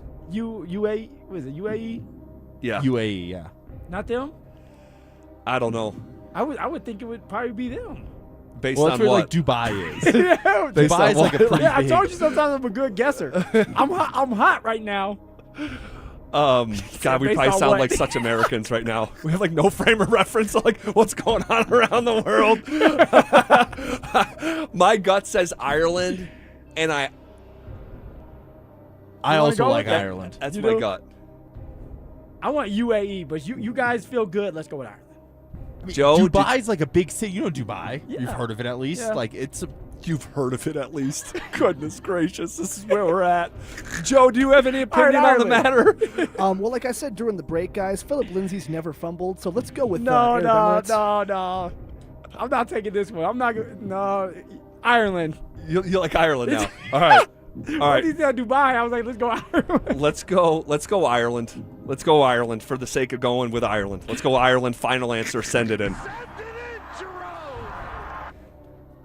Was it UAE?
Yeah.
UAE. Yeah.
Not them.
I don't know.
I would think it would probably be them.
Based
well,
on
that's where
what?
like Dubai is.
Yeah,
Dubai is like a pretty
I
big.
told you sometimes I'm a good guesser. I'm hot right now.
God, we
Based
probably
on
sound
what?
like such Americans right now. We have like no frame of reference of like what's going on around the world. My gut says Ireland, and I
also
go
like
with that?
Ireland.
That's
You
my
do?
gut.
I want UAE, but you guys feel good. Let's go with Ireland.
Joe,
Dubai's like a big city. You know Dubai.
Yeah.
You've heard of it at least.
Yeah.
Like
you've heard of it at least. Goodness gracious, this is where we're at. Joe, do you have any opinion on the matter?
Well, like I said during the break, guys, Phillip Lindsay's never fumbled, so let's go with
No.
Arab Emirates.
I'm not taking this one. I'm not going. No, Ireland.
You like Ireland now? All right. All
When
right.
he said Dubai, I was like, let's go Ireland.
Let's go Ireland. Let's go Ireland for the sake of going with Ireland. Let's go Ireland. Final answer. Send it in.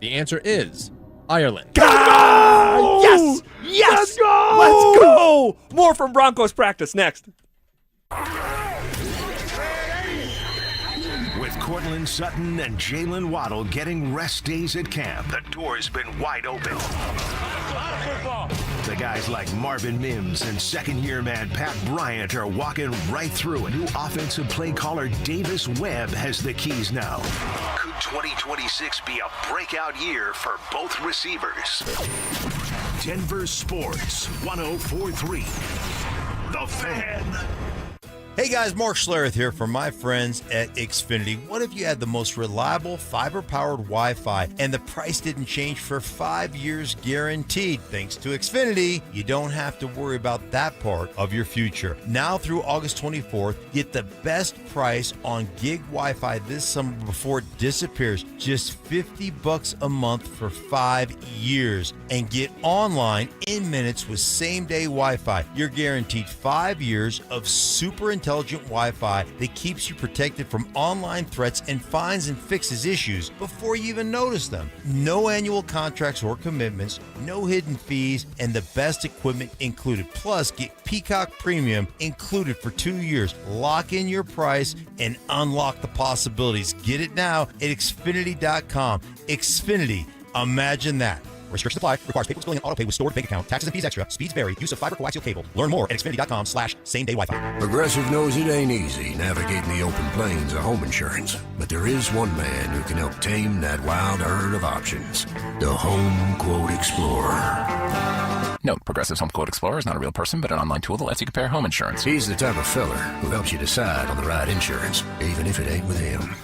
The answer is Ireland.
Yes! Yes!
Let's go!
Let's go! More from Broncos practice next.
With Cortland Sutton and Jalen Waddle getting rest days at camp, the door's been wide open. The guys like Marvin Mims and second-year man Pat Bryant are walking right through it. New offensive play caller Davis Webb has the keys now. Could 2026 be a breakout year for both receivers? Denver Sports 104.3. The Fan.
Hey guys, Mark Schlereth here from my friends at Xfinity. What if you had the most reliable fiber-powered Wi-Fi and the price didn't change for 5 years guaranteed? Thanks to Xfinity, you don't have to worry about that part of your future. Now through August 24th, get the best price on gig Wi-Fi this summer before it disappears. Just $50 a month for 5 years. And get online in minutes with same-day Wi-Fi. You're guaranteed 5 years of super intelligent Wi-Fi that keeps you protected from online threats and finds and fixes issues before you even notice them. No annual contracts or commitments, no hidden fees, and the best equipment included. Plus, get Peacock Premium included for 2 years. Lock in your price and unlock the possibilities. Get it now at Xfinity.com. Xfinity, imagine that. Restrictions apply. Requires paperless billing and auto pay with stored bank account. Taxes and fees extra. Speeds vary. Use of fiber coaxial cable. Learn more at Xfinity.com/same-day Wi-Fi.
Progressive knows it ain't easy navigating the open plains of home insurance, but there is one man who can help tame that wild herd of options. The Home Quote Explorer.
Note, Progressive's Home Quote Explorer is not a real person, but an online tool that lets you compare home insurance.
He's the type of fella who helps you decide on the right insurance, even if it ain't with him.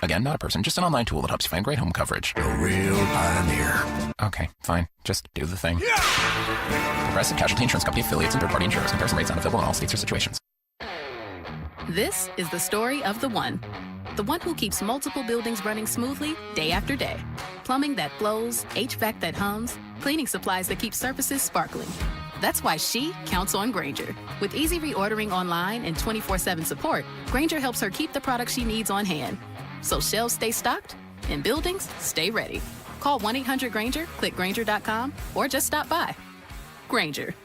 Again, not a person, just an online tool that helps you find great home coverage.
A real pioneer.
Okay, fine. Just do the thing. Progressive Casualty Insurance Company affiliates and third-party insurers. Comparison rates not available in all states or situations.
This is the story of the one who keeps multiple buildings running smoothly day after day. Plumbing that flows, HVAC that hums, cleaning supplies that keep surfaces sparkling. That's why she counts on Grainger. With easy reordering online and 24/7 support, Grainger helps her keep the products she needs on hand. So shelves stay stocked and buildings stay ready. Call 1-800-GRAINGER, click Grainger.com, or just stop by. Grainger,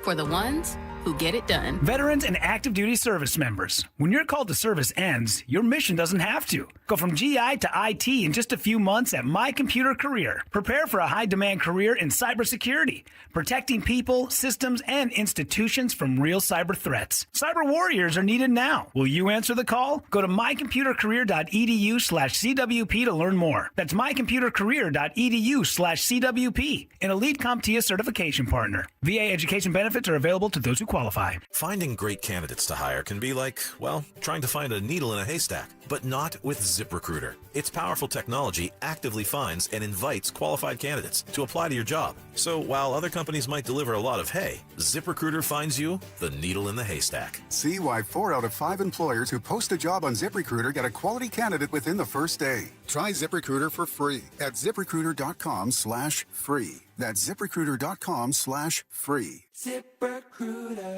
for the ones who get it done.
Veterans and active duty service members, when your call to service ends, your mission doesn't have to. Go from GI to IT in just a few months at My Computer Career. Prepare for a high-demand career in cybersecurity, protecting people, systems, and institutions from real cyber threats. Cyber warriors are needed now. Will you answer the call? Go to mycomputercareer.edu/CWP to learn more. That's mycomputercareer.edu/CWP, an elite CompTIA certification partner. VA education benefits are available to those who qualify.
Finding great candidates to hire can be like, well, trying to find a needle in a haystack, but not with ZipRecruiter. Its powerful technology actively finds and invites qualified candidates to apply to your job. So while other companies might deliver a lot of hay, ZipRecruiter finds you the needle in the haystack.
See why 4 out of 5 employers who post a job on ZipRecruiter get a quality candidate within the first day. Try ZipRecruiter for free at ZipRecruiter.com/free. That's ZipRecruiter.com/free.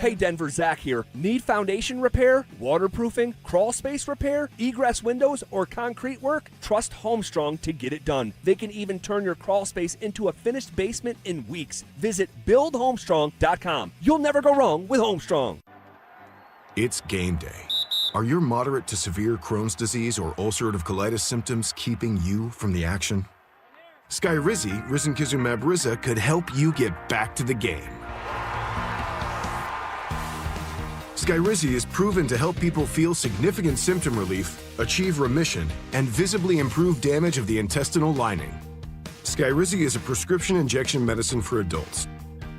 Hey Denver, Zach here. Need foundation repair, waterproofing, crawl space repair, egress windows, or concrete work? Trust Homestrong to get it done. They can even turn your crawl space into a finished basement in weeks. Visit BuildHomestrong.com. You'll never go wrong with Homestrong.
It's game day. Are your moderate to severe Crohn's disease or ulcerative colitis symptoms keeping you from the action? Skyrizi, risankizumab Riza, could help you get back to the game. Skyrizi is proven to help people feel significant symptom relief, achieve remission, and visibly improve damage of the intestinal lining. Skyrizi is a prescription injection medicine for adults.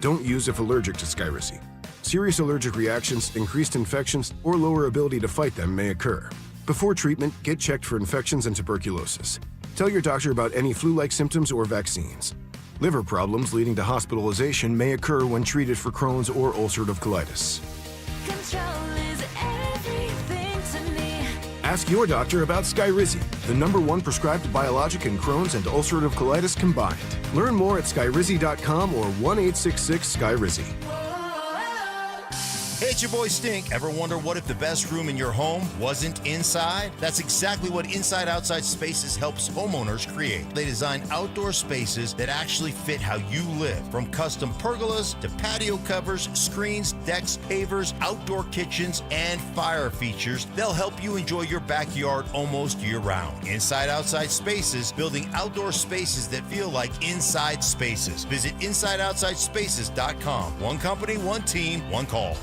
Don't use if allergic to Skyrizi. Serious allergic reactions, increased infections, or lower ability to fight them may occur. Before treatment, get checked for infections and tuberculosis. Tell your doctor about any flu-like symptoms or vaccines. Liver problems leading to hospitalization may occur when treated for Crohn's or ulcerative colitis. Ask your doctor about Skyrizi, the #1 prescribed biologic in Crohn's and ulcerative colitis combined. Learn more at Skyrizi.com or 1-866-SKYRIZI.
Hey it's your boy Stink. Ever wonder what if the best room in your home wasn't inside? That's exactly what Inside Outside Spaces helps homeowners create. They design outdoor spaces that actually fit how you live. From custom pergolas to patio covers, screens, decks, pavers, outdoor kitchens, and fire features, they'll help you enjoy your backyard almost year-round. Inside Outside Spaces, building outdoor spaces that feel like inside spaces. Visit InsideOutsideSpaces.com. One company, one team, one call.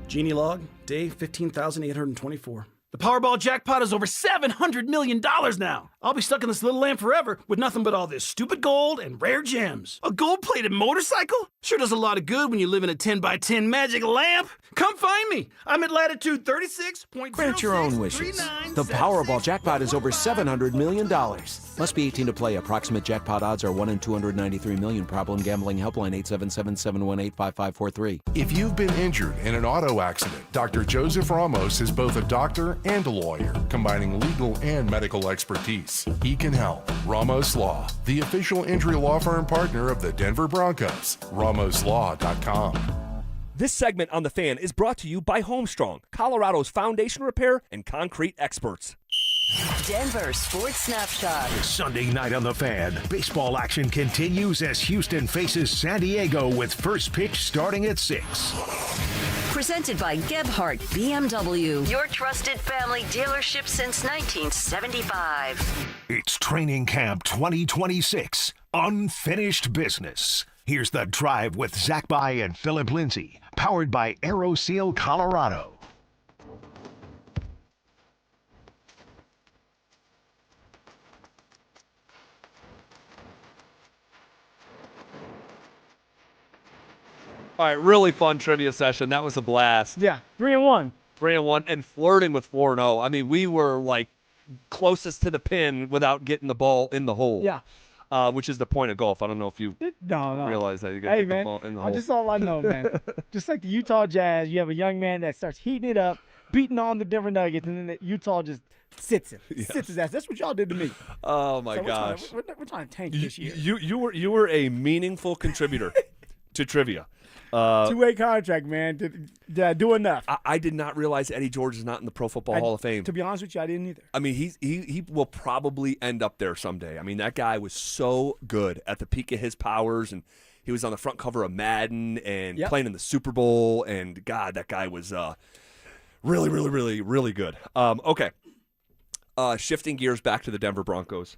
Genie log, day 15,824. The Powerball jackpot is over $700 million now. I'll be stuck in this little lamp forever with nothing but all this stupid gold and rare gems. A gold-plated motorcycle? Sure does a lot of good when you live in a 10x10 magic lamp. Come find me. I'm at latitude 36.06.
Grant your own wishes. The Powerball jackpot is over $700 million. Must be 18 to play. Approximate jackpot odds are 1 in 293 million. Problem gambling helpline 877-718-5543.
If you've been injured in an auto accident, Dr. Joseph Ramos is both a doctor and a lawyer, combining legal and medical expertise. He can help. Ramos Law, the official injury law firm partner of the Denver Broncos. RamosLaw.com.
This segment on The Fan is brought to you by Homestrong, Colorado's foundation repair and concrete experts.
Denver Sports Snapshot.
Sunday night on The Fan. Baseball action continues as Houston faces San Diego with first pitch starting at 6.
Presented by Gebhardt BMW, your trusted family dealership since 1975.
It's Training Camp 2026. Unfinished business. Here's The Drive with Zach By and Phillip Lindsay, powered by AeroSeal Colorado.
All right, really fun trivia session. That was a blast.
Yeah, 3-1.
3-1 and flirting with 4-0. I mean, we were like closest to the pin without getting the ball in the hole.
Yeah.
Which is the point of golf. I don't know if you
No.
realize that you get
Hey,
the
man,
ball in the hole.
that's all I know, man. Just like the Utah Jazz, you have a young man that starts heating it up, beating on the Denver Nuggets, and then Utah just sits him. Sits his ass. That's what y'all did to me.
Oh, my
So
gosh.
We're trying to tank this year.
You were a meaningful contributor to trivia.
Two-way contract, man. Did do enough.
I did not realize Eddie George is not in the Pro Football Hall of Fame.
To be honest with you, I didn't either.
I mean, he will probably end up there someday. I mean, that guy was so good at the peak of his powers, and he was on the front cover of Madden and playing in the Super Bowl. And God, that guy was really, really, really, really good. Okay, shifting gears back to the Denver Broncos.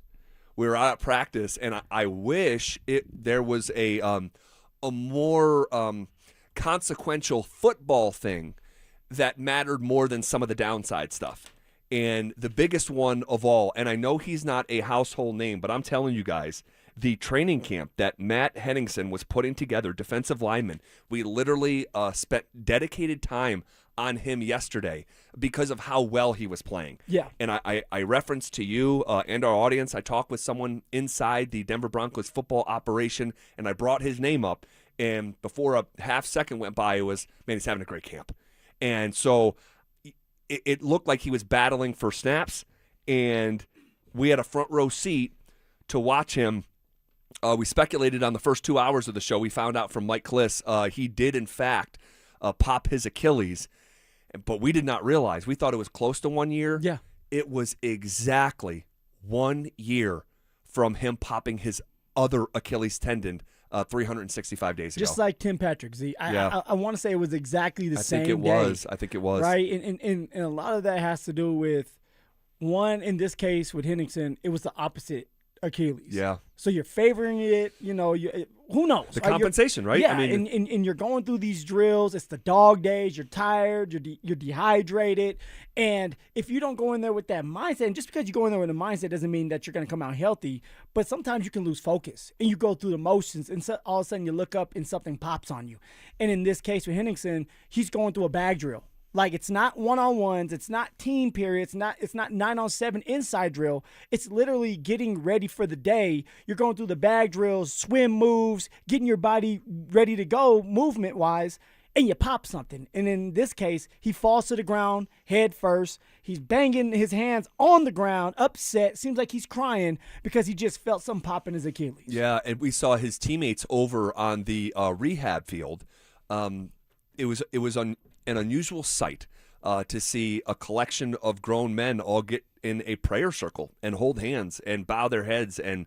We were out at practice, and I wish there was a more consequential football thing that mattered more than some of the downside stuff. And the biggest one of all, and I know he's not a household name, but I'm telling you guys, the training camp that Matt Henningsen was putting together, defensive lineman, we literally spent dedicated time on him yesterday because of how well he was playing.
Yeah.
And I referenced to you and our audience, I talked with someone inside the Denver Broncos football operation, and I brought his name up. And before a half second went by, it was, man, he's having a great camp. And so it looked like he was battling for snaps, and we had a front row seat to watch him. We speculated on the first 2 hours of the show. We found out from Mike Kliss he did, in fact, pop his Achilles, but we did not realize. We thought it was close to 1 year.
Yeah.
It was exactly 1 year from him popping his other Achilles tendon 365 days ago.
Just like Tim Patrick, Z. I want to say it was exactly the same day.
I think it was.
Right? And a lot of that has to do with, one, in this case with Henningsen, it was the opposite Achilles.
Yeah.
So you're favoring it, who knows?
The compensation, right?
Yeah,
I mean,
and you're going through these drills. It's the dog days. You're tired. You're dehydrated. And if you don't go in there with that mindset, and just because you go in there with a mindset doesn't mean that you're going to come out healthy, but sometimes you can lose focus, and you go through the motions, and so all of a sudden you look up and something pops on you. And in this case with Henningsen, he's going through a bag drill. Like, it's not one-on-ones, it's not team periods, it's not 9-on-7 inside drill. It's literally getting ready for the day. You're going through the bag drills, swim moves, getting your body ready to go movement-wise, and you pop something. And in this case, he falls to the ground head first. He's banging his hands on the ground, upset. Seems like he's crying because he just felt something pop in his Achilles.
Yeah, and we saw his teammates over on the rehab field. it was an unusual sight to see a collection of grown men all get in a prayer circle and hold hands and bow their heads and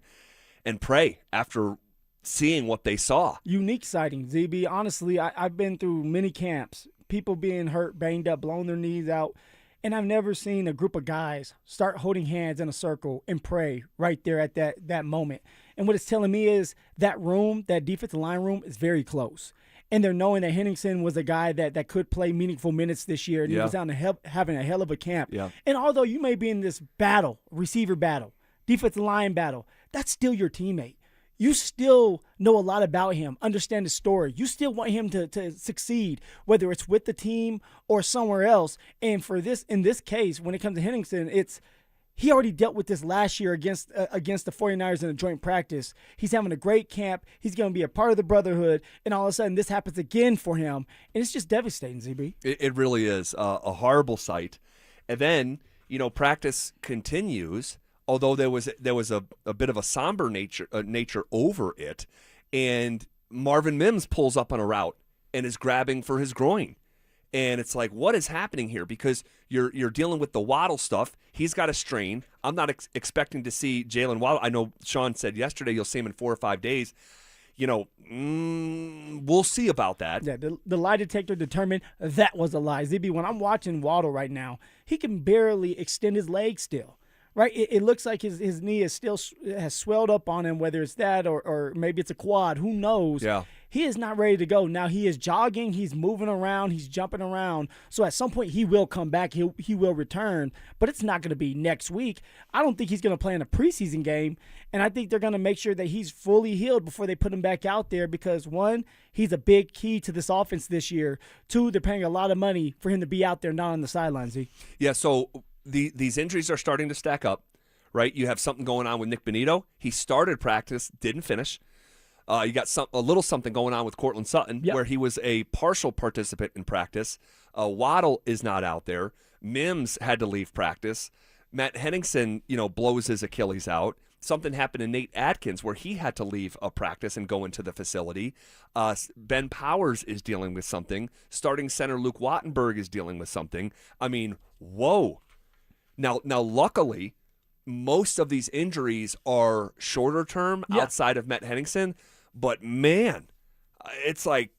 pray after seeing what they saw.
Unique sighting, ZB. Honestly, I've been through many camps, people being hurt, banged up, blowing their knees out, and I've never seen a group of guys start holding hands in a circle and pray right there at that moment. And what it's telling me is that room, that defensive line room, is very close. And they're knowing that Henningsen was a guy that could play meaningful minutes this year, and he was having a hell of a camp.
Yeah.
And although you may be in this battle, receiver battle, defensive line battle, that's still your teammate. You still know a lot about him, understand his story. You still want him to succeed, whether it's with the team or somewhere else. And in this case, when it comes to Henningsen, he already dealt with this last year against the 49ers in a joint practice. He's having a great camp. He's going to be a part of the brotherhood. And all of a sudden, this happens again for him. And it's just devastating, ZB.
It really is a horrible sight. And then, practice continues, although there was a bit of a somber nature over it. And Marvin Mims pulls up on a route and is grabbing for his groin. And it's like, what is happening here? Because you're dealing with the Waddle stuff. He's got a strain. I'm not expecting to see Jalen Waddle. I know Sean said yesterday you'll see him in 4 or 5 days. We'll see about that.
Yeah, the lie detector determined that was a lie. ZB, when I'm watching Waddle right now, he can barely extend his leg still. Right, it looks like his knee has swelled up on him, whether it's that or maybe it's a quad. Who knows?
Yeah.
He is not ready to go. Now he is jogging, he's moving around, he's jumping around. So at some point he will come back, he will return, but it's not going to be next week. I don't think he's going to play in a preseason game, and I think they're going to make sure that he's fully healed before they put him back out there because, one, he's a big key to this offense this year. Two, they're paying a lot of money for him to be out there, not on the sidelines.
Yeah, so these injuries are starting to stack up, right? You have something going on with Nick Benito. He started practice, didn't finish. You got a little something going on with Cortland Sutton, where he was a partial participant in practice. Waddle is not out there. Mims had to leave practice. Matt Henningsen, blows his Achilles out. Something happened to Nate Atkins where he had to leave a practice and go into the facility. Ben Powers is dealing with something. Starting center Luke Wattenberg is dealing with something. I mean, whoa. Now, luckily, most of these injuries are shorter term outside of Matt Henningsen. But, man, it's like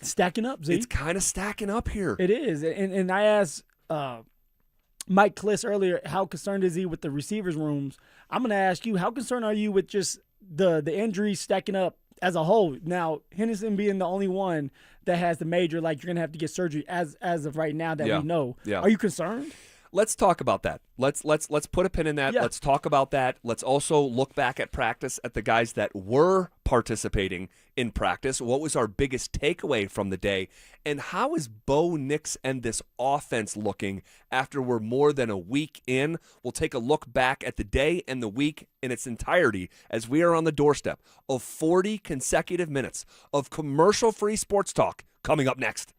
stacking up, Z.
It's kind of stacking up here.
It is. And I asked Mike Kliss earlier, how concerned is he with the receivers' rooms? I'm going to ask you, how concerned are you with just the injuries stacking up as a whole? Now, Henderson being the only one that has the major, like you're going to have to get surgery as of right now that we know.
Yeah.
Are you concerned?
Let's talk about that. Let's put a pin in that.
Yeah.
Let's talk about that. Let's also look back at practice at the guys that were participating in practice. What was our biggest takeaway from the day? And how is Bo Nix and this offense looking after we're more than a week in? We'll take a look back at the day and the week in its entirety as we are on the doorstep of 40 consecutive minutes of commercial-free sports talk coming up next.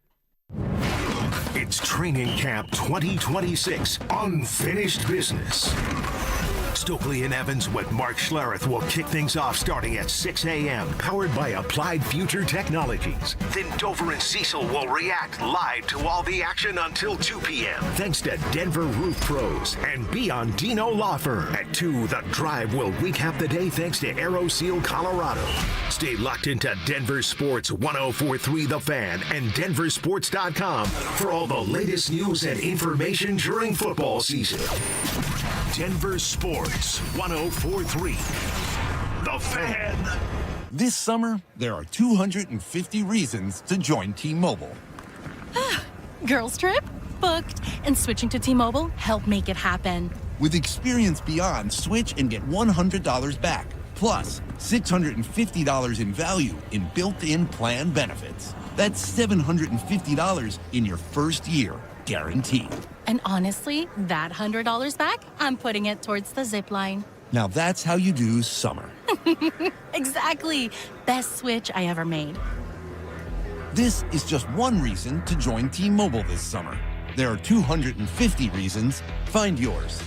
It's Training Camp 2026 Unfinished Business. Stokely and Evans with Mark Schlereth will kick things off starting at 6 a.m. Powered by Applied Future Technologies. Then Dover and Cecil will react live to all the action until 2 p.m. Thanks to Denver Roof Pros and Biondino Law Firm. At 2, The Drive will recap the day thanks to Aero Seal Colorado. Stay locked into Denver Sports 104.3 The Fan and DenverSports.com for all the latest news and information during football season. Denver Sports 104.3 The Fan.
This summer, there are 250 reasons to join T-Mobile.
Girls trip? Booked. And switching to T-Mobile helped make it happen.
With Experience Beyond, switch and get $100 back. Plus, $650 in value in built-in plan benefits. That's $750 in your first year, guaranteed.
And honestly, that $100 back, I'm putting it towards the zip line.
Now that's how you do summer.
Exactly. Best switch I ever made.
This is just one reason to join T-Mobile this summer. There are 250 reasons. Find yours.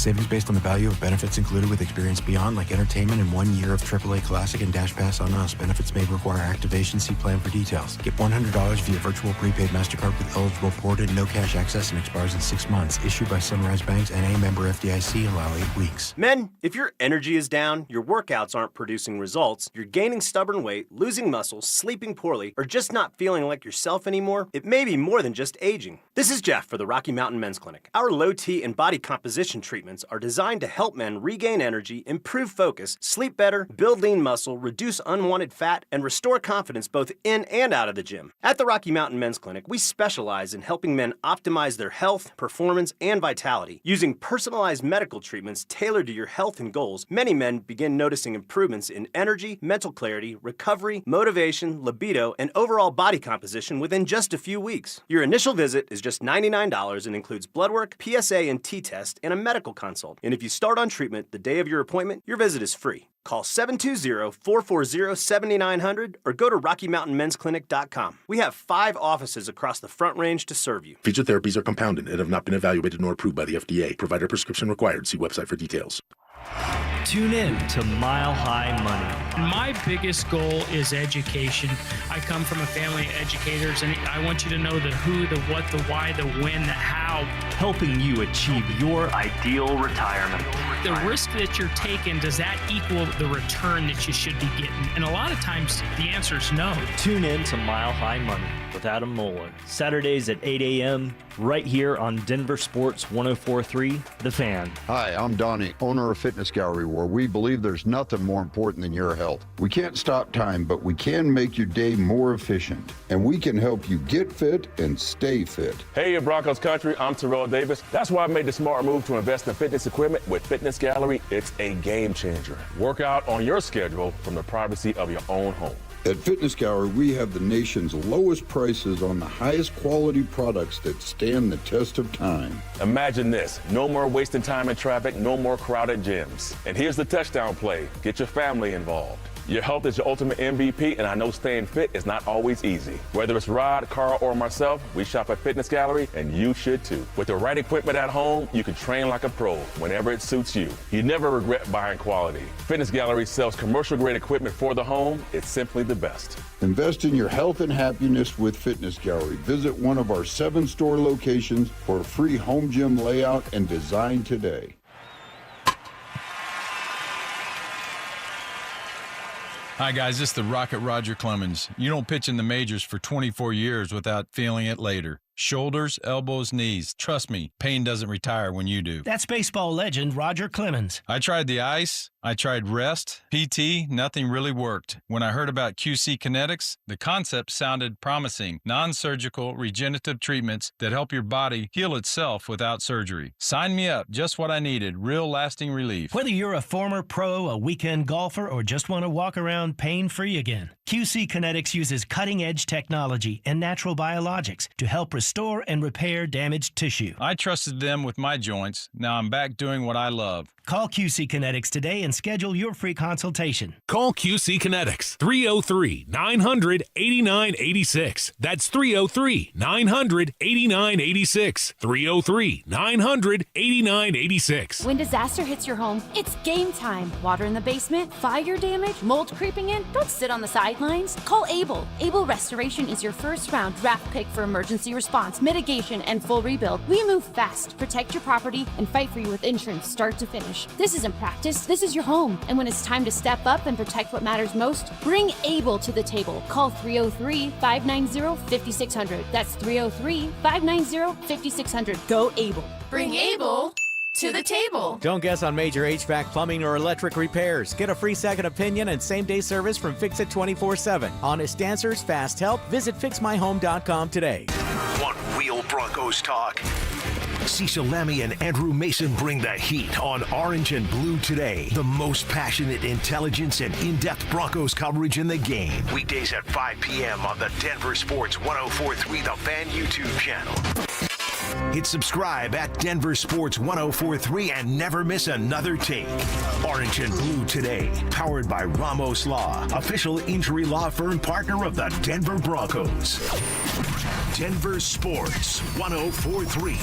Savings based on the value of benefits included with Experience Beyond, like entertainment and 1 year of AAA Classic and Dash Pass on us. Benefits may require activation. See plan for details. Get $100 via virtual prepaid MasterCard with eligible port and no cash access and expires in 6 months. Issued by Sunrise Banks and a member FDIC. Allow 8 weeks.
Men, if your energy is down, your workouts aren't producing results, you're gaining stubborn weight, losing muscle, sleeping poorly, or just not feeling like yourself anymore, it may be more than just aging. This is Jeff for the Rocky Mountain Men's Clinic. Our low T and body composition treatments are designed to help men regain energy, improve focus, sleep better, build lean muscle, reduce unwanted fat, and restore confidence both in and out of the gym. At the Rocky Mountain Men's Clinic, we specialize in helping men optimize their health, performance, and vitality. Using personalized medical treatments tailored to your health and goals, many men begin noticing improvements in energy, mental clarity, recovery, motivation, libido, and overall body composition within just a few weeks. Your initial visit is just $99 and includes blood work, PSA and T-test, and a medical consult. And if you start on treatment the day of your appointment, your visit is free. Call 720-440-7900 or go to RockyMountainMen'sClinic.com. We have 5 offices across the Front Range to serve you.
Featured therapies are compounded and have not been evaluated nor approved by the FDA. Provider prescription required. See website for details.
Tune in to Mile High Money.
My biggest goal is education. I come from a family of educators, and I want you to know the who, the what, the why, the when, the how.
Helping you achieve your ideal retirement.
The risk that you're taking, does that equal the return that you should be getting? And a lot of times, the answer is no.
Tune in to Mile High Money with Adam Moeller. Saturdays at 8 a.m. right here on Denver Sports 104.3, The Fan.
Hi, I'm Donnie, owner of Fitness Gallery, where we believe there's nothing more important than your health. We can't stop time, but we can make your day more efficient. And we can help you get fit and stay fit.
Hey, Broncos country, I'm Terrell Davis. That's why I made the smart move to invest in fitness equipment with Fitness Gallery. It's a game changer. Work out on your schedule from the privacy of your own home.
At Fitness Gallery, we have the nation's lowest prices on the highest quality products that stand the test of time.
Imagine this, no more wasting time in traffic, no more crowded gyms. And here's the touchdown play, get your family involved. Your health is your ultimate MVP, and I know staying fit is not always easy. Whether it's Rod, Carl, or myself, we shop at Fitness Gallery, and you should too. With the right equipment at home, you can train like a pro whenever it suits you. You never regret buying quality. Fitness Gallery sells commercial-grade equipment for the home. It's simply the best.
Invest in your health and happiness with Fitness Gallery. Visit one of our 7 store locations for a free home gym layout and design today.
Hi, guys. This is the Rocket Roger Clemens. You don't pitch in the majors for 24 years without feeling it later. Shoulders, elbows, knees. Trust me, pain doesn't retire when you do.
That's baseball legend Roger Clemens.
I tried the ice. I tried rest, PT, nothing really worked. When I heard about QC Kinetics, the concept sounded promising. Non-surgical, regenerative treatments that help your body heal itself without surgery. Sign me up, just what I needed, real lasting relief.
Whether you're a former pro, a weekend golfer, or just want to walk around pain-free again, QC Kinetics uses cutting-edge technology and natural biologics to help restore and repair damaged tissue.
I trusted them with my joints. Now I'm back doing what I love.
Call QC Kinetics today and schedule your free consultation.
Call QC Kinetics, 303-900-8986. That's 303-900-8986. 303-900-8986.
When disaster hits your home, it's game time. Water in the basement, fire damage, mold creeping in. Don't sit on the sidelines. Call Able. Able Restoration is your first-round draft pick for emergency response, mitigation, and full rebuild. We move fast, protect your property, and fight for you with insurance start to finish. This isn't practice, this is your home. And when it's time to step up and protect what matters most, bring Able to the table. Call 303-590-5600. That's 303-590-5600. Go Able.
Bring Able to the table.
Don't guess on major HVAC, plumbing, or electric repairs. Get a free second opinion and same-day service from Fix It 24/7. Honest answers, fast help. Visit fixmyhome.com today.
One Wheel Broncos talk. Cecil Lammy and Andrew Mason bring the heat on Orange and Blue today. The most passionate intelligence and in-depth Broncos coverage in the game. Weekdays at 5 p.m. on the Denver Sports 104.3 The Fan YouTube channel. Hit subscribe at Denver Sports 104.3 and never miss another take. Orange and Blue today, powered by Ramos Law, official injury law firm partner of the Denver Broncos. Denver Sports 104.3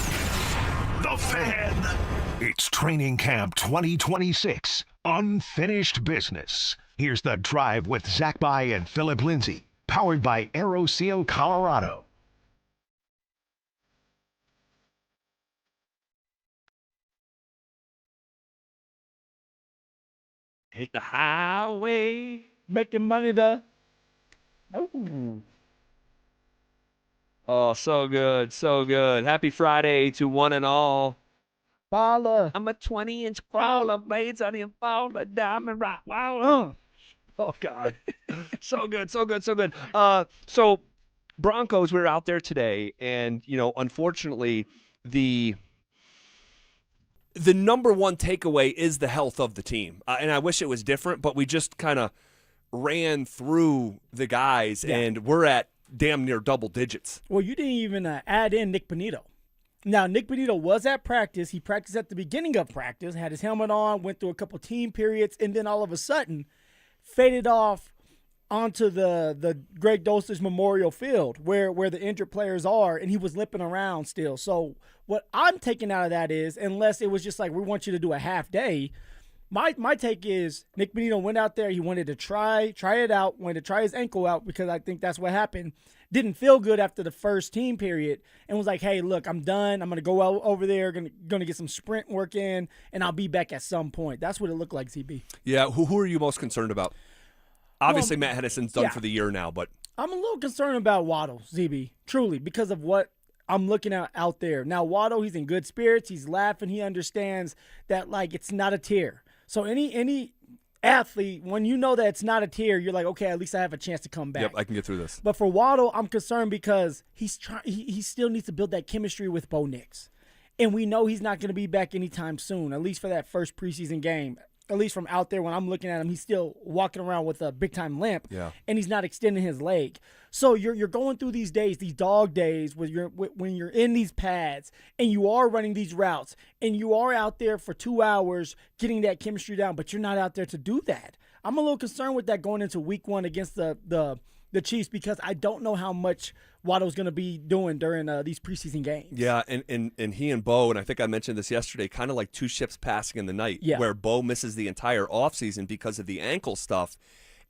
The The Fan. It's Training Camp 2026. Unfinished business. Here's The Drive with Zach By and Phillip Lindsay. Powered by AeroSeal Colorado.
Hit the highway, making money the. Ooh. Oh, so good, so good. Happy Friday to one and all.
Baller.
I'm a 20-inch crawler, blades on the baller, diamond rock. Wow. Oh, God. So good, so good, so good. So Broncos, we were out there today, and, unfortunately, the number one takeaway is the health of the team. And I wish it was different, but we just kind of ran through the guys, and we're at damn near double digits.
Well, you didn't even add in Nick Bonito. Now, Nick Bonito was at practice. He practiced at the beginning of practice, had his helmet on, went through a couple team periods, and then all of a sudden faded off onto the Greg Dulcich Memorial Field where the injured players are, and he was limping around still. So what I'm taking out of that is, unless it was just like we want you to do a half day, my take is Nick Bonito went out there. He wanted to try it out, wanted to try his ankle out because I think that's what happened. Didn't feel good after the first team period and was like, hey, look, I'm done. I'm going to go over there, going to get some sprint work in, and I'll be back at some point. That's what it looked like, CB.
Yeah, who are you most concerned about? Obviously, Matt Hedison's done for the year now, but
I'm a little concerned about Waddle, ZB, truly, because of what I'm looking at out there. Now, Waddle, he's in good spirits. He's laughing. He understands that, like, it's not a tear. So any athlete, when you know that it's not a tear, you're like, okay, at least I have a chance to come back.
Yep, I can get through this.
But for Waddle, I'm concerned because he still needs to build that chemistry with Bo Nix. And we know he's not going to be back anytime soon, at least for that first preseason game. At least from out there when I'm looking at him, he's still walking around with a big-time limp, and he's not extending his leg. So you're going through these days, these dog days, when you're in these pads and you are running these routes and you are out there for 2 hours getting that chemistry down, but you're not out there to do that. I'm a little concerned with that going into week one against the Chiefs because I don't know how much Waddle's going to be doing during these preseason games.
Yeah, and he and Bo, and I think I mentioned this yesterday, kind of like two ships passing in the night, where Bo misses the entire offseason because of the ankle stuff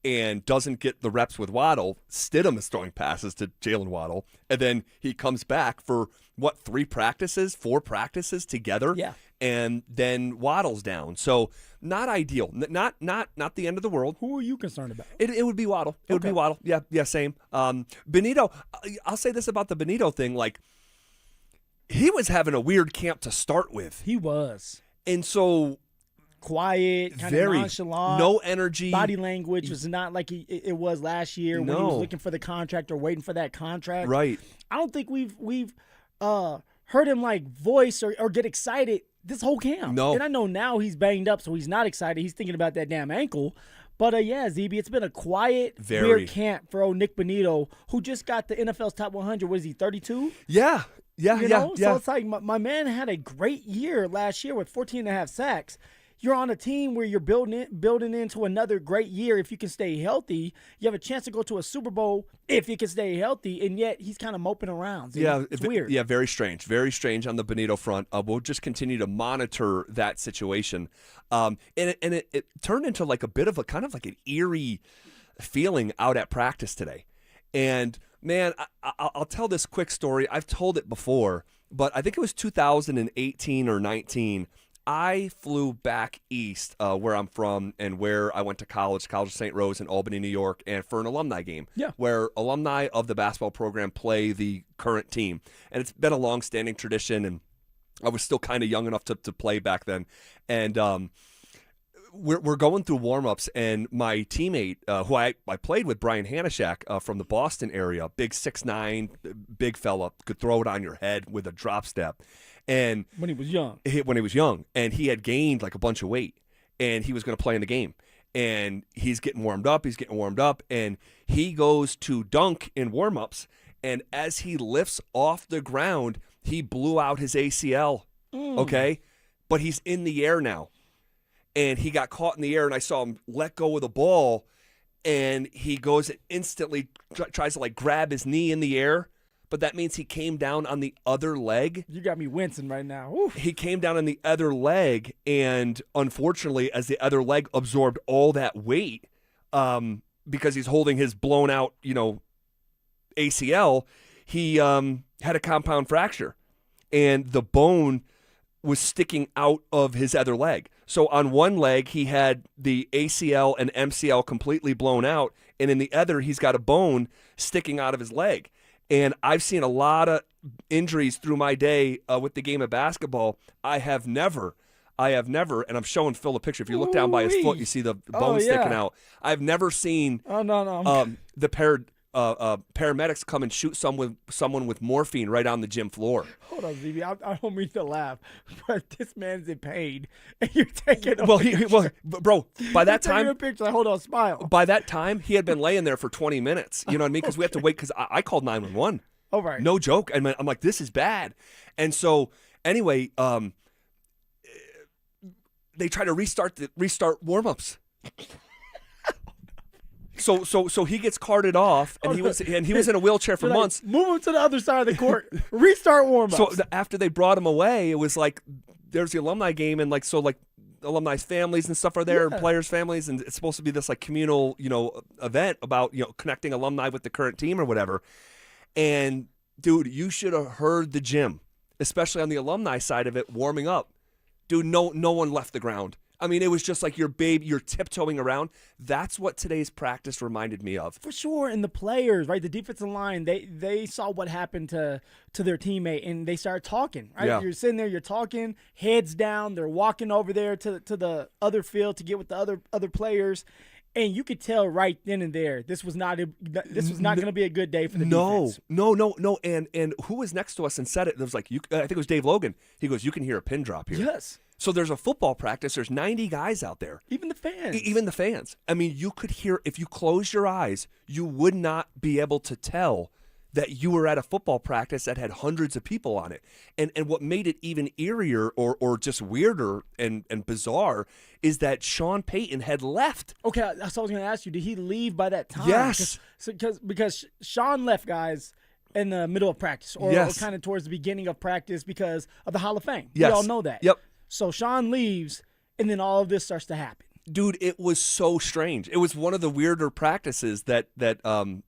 and doesn't get the reps with Waddle. Stidham is throwing passes to Jalen Waddle, and then he comes back for, 4 practices together?
Yeah.
And then Waddle's down. So not ideal. Not the end of the world.
Who are you concerned about?
It would be Waddle. It would be Waddle. Yeah, same. Benito, I'll say this about the Benito thing. Like, he was having a weird camp to start with.
He was.
And so
quiet, kind of nonchalant.
No energy.
Body language was not like it was last year when he was looking for the contract or waiting for that contract.
Right.
I don't think we've heard him like voice or get excited this whole camp.
No.
And I know now he's banged up, so he's not excited. He's thinking about that damn ankle. But, ZB, it's been a quiet, weird camp for old Nick Bonito, who just got the NFL's top 100. What is he, 32?
Yeah.
So it's like my man had a great year last year with 14.5 sacks. You're on a team where you're building into another great year if you can stay healthy. You have a chance to go to a Super Bowl if you can stay healthy, and yet he's kind of moping around. It's weird.
Yeah, very strange. Very strange on the Benito front. We'll just continue to monitor that situation. And it turned into like a bit of a kind of like an eerie feeling out at practice today. And, man, I'll tell this quick story. I've told it before, but I think it was 2018 or 19. I flew back east where I'm from and where I went to College of St. Rose in Albany, New York, and for an alumni game where alumni of the basketball program play the current team. And it's been a long-standing tradition, and I was still kind of young enough to play back then. And we're going through warm-ups, and my teammate, who I played with, Brian Hanishak from the Boston area, big 6'9", big fella, could throw it on your head with a drop step. And
when he was young,
and he had gained like a bunch of weight, and he was going to play in the game. And he's getting warmed up, and he goes to dunk in warm-ups, and as he lifts off the ground, he blew out his ACL, okay? But he's in the air now, and he got caught in the air, and I saw him let go of the ball, and he goes and instantly tries to like grab his knee in the air, but that means he came down on the other leg.
You got me wincing right now. Oof.
He came down on the other leg, and unfortunately, as the other leg absorbed all that weight, because he's holding his blown out, ACL, he had a compound fracture, and the bone was sticking out of his other leg. So on one leg, he had the ACL and MCL completely blown out, and in the other, he's got a bone sticking out of his leg. And I've seen a lot of injuries through my day with the game of basketball. I have never, and I'm showing Phil a picture. If you look down by his foot, you see the bone sticking out. I've never seen the paramedics come and shoot someone with morphine right on the gym floor.
Hold on, ZB. I don't mean to laugh, but this man's in pain, and you're taking a
bro, by that time,
a picture. Like, hold on, smile.
By that time, he had been laying there for 20 minutes. You know what I mean? Because we have to wait. Because I called 911.
Oh, right.
No joke. And I'm like, this is bad. And so anyway, they try to restart warmups. So he gets carted off, and he was in a wheelchair for months.
Move him to the other side of the court. Restart warm-ups.
So after they brought him away, it was like there's the alumni game, and alumni's families and stuff are there, and players' families, and it's supposed to be this like communal event about connecting alumni with the current team or whatever. And dude, you should have heard the gym, especially on the alumni side of it, warming up. Dude, no one left the ground. I mean, it was just like you're tiptoeing around. That's what today's practice reminded me of.
For sure, and the players, right, the defensive line, they saw what happened to their teammate, and they started talking, right?
Yeah.
You're sitting there, you're talking, heads down, they're walking over there to the other field to get with the other players, and you could tell right then and there this was not going to be a good day for the defense.
No. And who was next to us and said it? It was like, I think it was Dave Logan. He goes, you can hear a pin drop here.
Yes.
So there's a football practice. There's 90 guys out there.
Even the fans.
Even the fans. I mean, you could hear, if you closed your eyes, you would not be able to tell that you were at a football practice that had hundreds of people on it. And what made it even eerier or just weirder and bizarre is that Sean Payton had left.
Okay, that's what I was going to ask you. Did he leave by that time?
Yes.
Because Sean left, guys, in the middle of practice or kind of towards the beginning of practice because of the Hall of Fame.
Yes.
We all know that.
Yep.
So Sean leaves, and then all of this starts to happen.
Dude, it was so strange. It was one of the weirder practices that